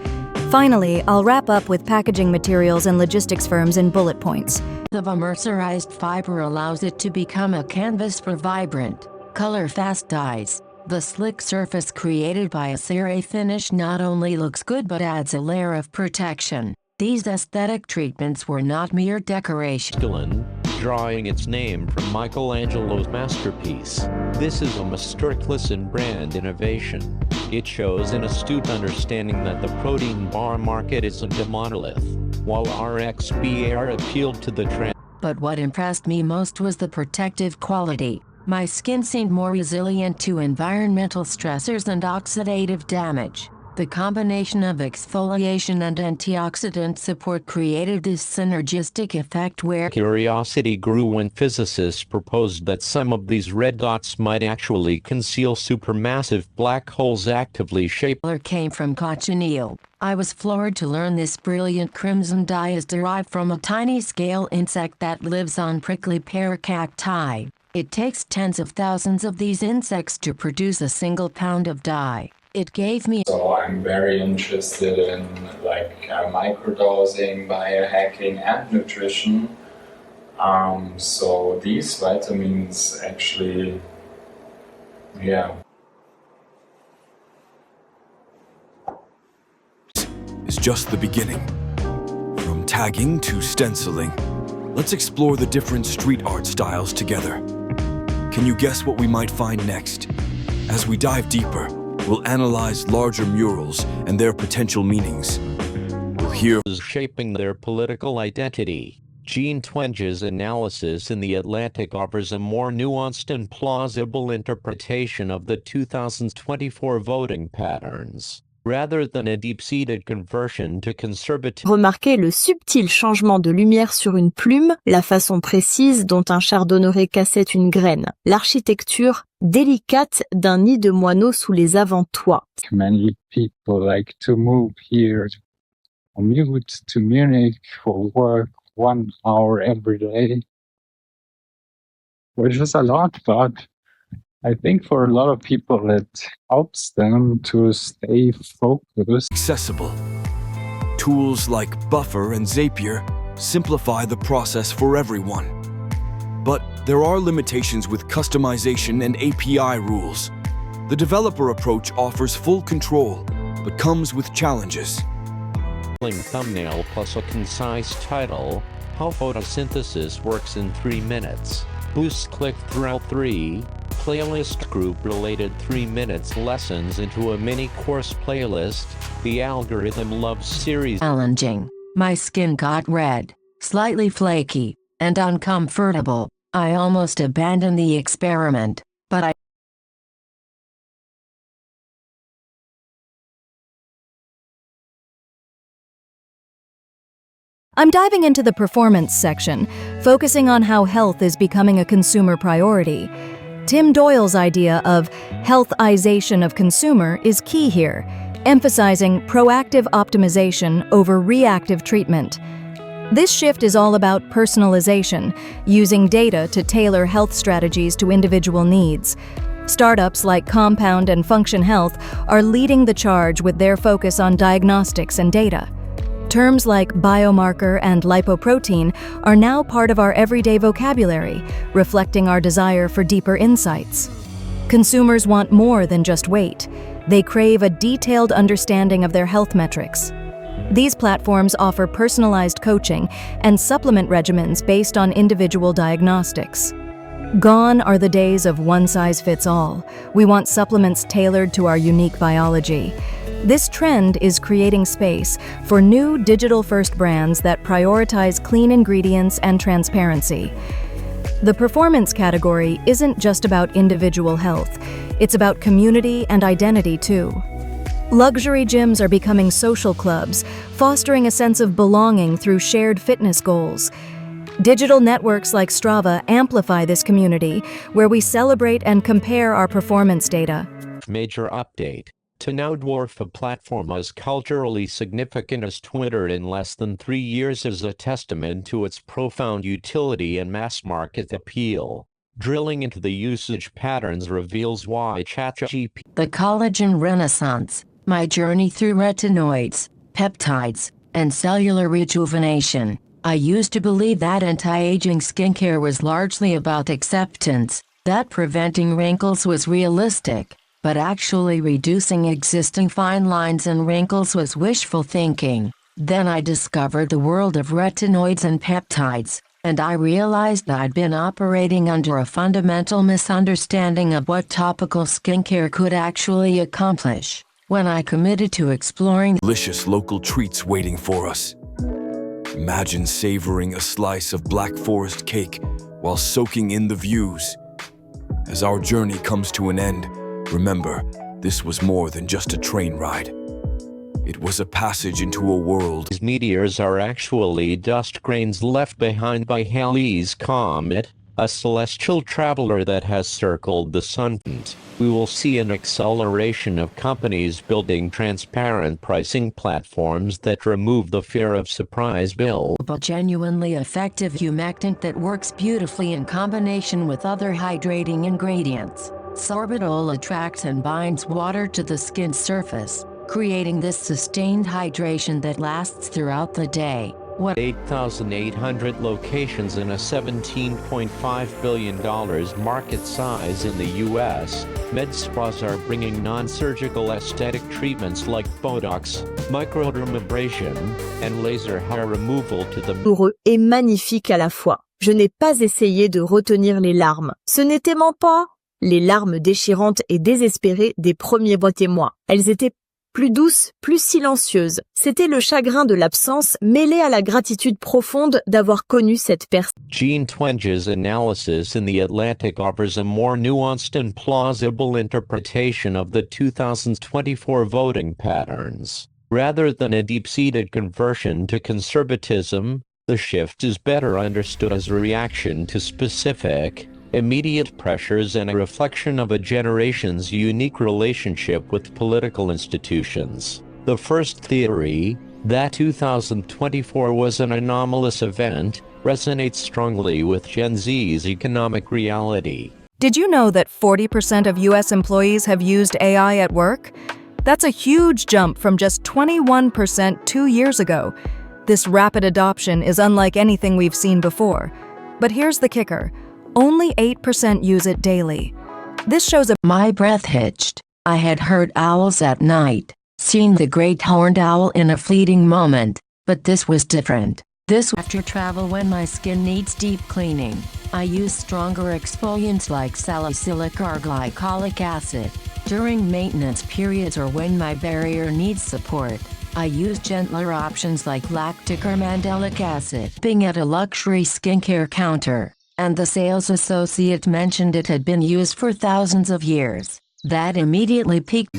Finally, I'll wrap up with packaging materials and logistics firms in bullet points. of a mercerized fiber allows it to become a canvas for vibrant, color-fast dyes. The slick surface created by a CERA finish not only looks good but adds a layer of protection. These aesthetic treatments were not mere decoration. Drawing its name from Michelangelo's masterpiece. This is a masterclass in brand innovation. It shows an astute understanding that the protein bar market isn't a monolith, while RXBR appealed to the trend. But what impressed me most was the protective quality. My skin seemed more resilient to environmental stressors and oxidative damage. The combination of exfoliation and antioxidant support created this synergistic effect where curiosity grew when physicists proposed that some of these red dots might actually conceal supermassive black holes actively shaped. Came from cochineal. I was floored to learn this brilliant crimson dye is derived from a tiny scale insect that lives on prickly pear cacti. It takes tens of thousands of these insects to produce a single pound of dye. It gave me. So I'm very interested in microdosing, biohacking, and nutrition. So these vitamins actually, is just the beginning. From tagging to stenciling, let's explore the different street art styles together. Can you guess what we might find next? As we dive deeper, we'll analyze larger murals and their potential meanings. We'll hear shaping their political identity. Jean Twenge's analysis in The Atlantic offers a more nuanced and plausible interpretation of the 2024 voting patterns, rather than a deep-seated conversion to conservative. Remarquez le subtil changement de lumière sur une plume, la façon précise dont un chardonneret cassait une graine, l'architecture délicate d'un nid de moineaux sous les avant-toits. Many people like to move here, commute to Munich for work 1 hour every day, which is a lot, but I think for a lot of people it helps them to stay focused. Accessible. Tools like Buffer and Zapier simplify the process for everyone. But there are limitations with customization and API rules. The developer approach offers full control, but comes with challenges. Thumbnail plus a concise title, how photosynthesis works in 3 minutes. Boost click-through 3, playlist group-related 3 minutes lessons into a mini-course playlist. The algorithm loves series. Challenging. My skin got red, slightly flaky, and uncomfortable. I almost abandoned the experiment, but I I'm diving into the performance section, focusing on how health is becoming a consumer priority. Tim Doyle's idea of healthization of consumer is key here, emphasizing proactive optimization over reactive treatment. This shift is all about personalization, using data to tailor health strategies to individual needs. Startups like Compound and Function Health are leading the charge with their focus on diagnostics and data. Terms like biomarker and lipoprotein are now part of our everyday vocabulary, reflecting our desire for deeper insights. Consumers want more than just weight. They crave a detailed understanding of their health metrics. These platforms offer personalized coaching and supplement regimens based on individual diagnostics. Gone are the days of one-size-fits-all. We want supplements tailored to our unique biology. This trend is creating space for new digital-first brands that prioritize clean ingredients and transparency. The performance category isn't just about individual health, it's about community and identity too. Luxury gyms are becoming social clubs, fostering a sense of belonging through shared fitness goals. Digital networks like Strava amplify this community, where we celebrate and compare our performance data. Major update. To now dwarf a platform as culturally significant as Twitter in less than 3 years is a testament to its profound utility and mass market appeal. Drilling into the usage patterns reveals why ChatGPT. The collagen renaissance, my journey through retinoids, peptides, and cellular rejuvenation. I used to believe that anti-aging skincare was largely about acceptance, that preventing wrinkles was realistic, but actually reducing existing fine lines and wrinkles was wishful thinking. Then I discovered the world of retinoids and peptides, and I realized I'd been operating under a fundamental misunderstanding of what topical skincare could actually accomplish. When I committed to exploring delicious local treats waiting for us. Imagine savoring a slice of Black Forest cake while soaking in the views. As our journey comes to an end, remember, this was more than just a train ride. It was a passage into a world. These meteors are actually dust grains left behind by Halley's Comet, a celestial traveler that has circled the sun. We will see an acceleration of companies building transparent pricing platforms that remove the fear of surprise bills. A genuinely effective humectant that works beautifully in combination with other hydrating ingredients. Sorbitol attracts and binds water to the skin surface, creating this sustained hydration that lasts throughout the day. 8,800 locations in a $17.5 billion market size in the U.S., med spas are bringing non-surgical aesthetic treatments like Botox, microdermabrasion, and laser hair removal to the douloureux et magnifique à la fois. Je n'ai pas essayé de retenir les larmes. Ce n'était pas les larmes déchirantes et désespérées des premiers mois. Elles étaient plus douces, plus silencieuses. C'était le chagrin de l'absence mêlé à la gratitude profonde d'avoir connu cette personne. Gene Twenge's analysis in The Atlantic offers a more nuanced and plausible interpretation of the 2024 voting patterns. Rather than a deep-seated conversion to conservatism, the shift is better understood as a reaction to specific, immediate pressures and a reflection of a generation's unique relationship with political institutions. The first theory, that 2024 was an anomalous event, resonates strongly with Gen Z's economic reality. Did you know that 40% of U.S. employees have used AI at work? That's a huge jump from just 21% 2 years ago. This rapid adoption is unlike anything we've seen before. But here's the kicker. Only 8% use it daily. This shows My breath hitched. I had heard owls at night, seen the great horned owl in a fleeting moment, but this was different. After travel when my skin needs deep cleaning, I use stronger exfoliants like salicylic or glycolic acid. During maintenance periods or when my barrier needs support, I use gentler options like lactic or mandelic acid. Being at a luxury skincare counter, and the sales associate mentioned it had been used for thousands of years. That immediately piqued.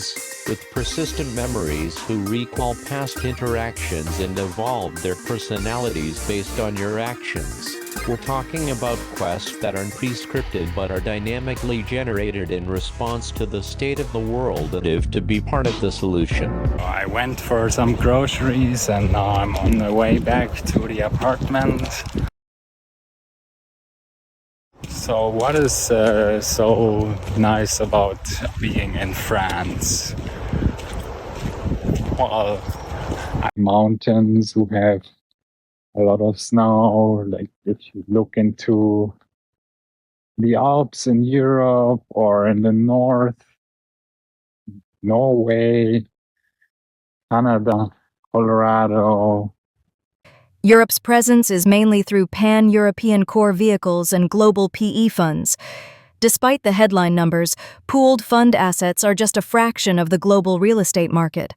With persistent memories who recall past interactions and evolve their personalities based on your actions. We're talking about quests that aren't pre-scripted but are dynamically generated in response to the state of the world and to be part of the solution. I went for some groceries and now I'm on the way back to the apartment. So what is so nice about being in France? Well, mountains who have a lot of snow, like if you look into the Alps in Europe or in the north, Norway, Canada, Colorado. Europe's presence is mainly through pan-European core vehicles and global PE funds. Despite the headline numbers, pooled fund assets are just a fraction of the global real estate market.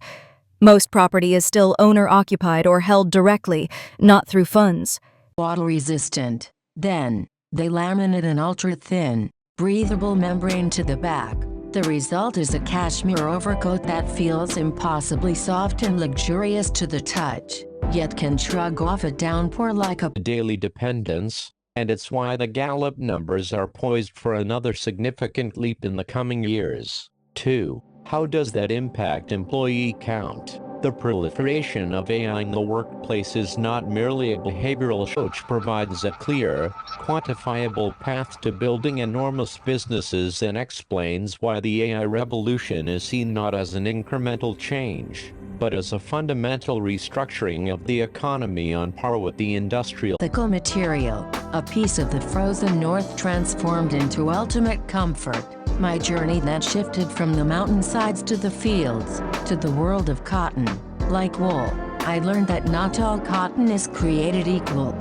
Most property is still owner-occupied or held directly, not through funds. Water-resistant. Then, they laminate an ultra-thin, breathable membrane to the back. The result is a cashmere overcoat that feels impossibly soft and luxurious to the touch. yet can shrug off a downpour like a daily dependence, and it's why the Gallup numbers are poised for another significant leap in the coming years. 2. How does that impact employee count? The proliferation of AI in the workplace is not merely a behavioral shift, which provides a clear, quantifiable path to building enormous businesses and explains why the AI revolution is seen not as an incremental change, but as a fundamental restructuring of the economy on par with the industrial material, a piece of the frozen north transformed into ultimate comfort. My journey that shifted from the mountainsides to the fields, to the world of cotton. Like wool, I learned that not all cotton is created equal.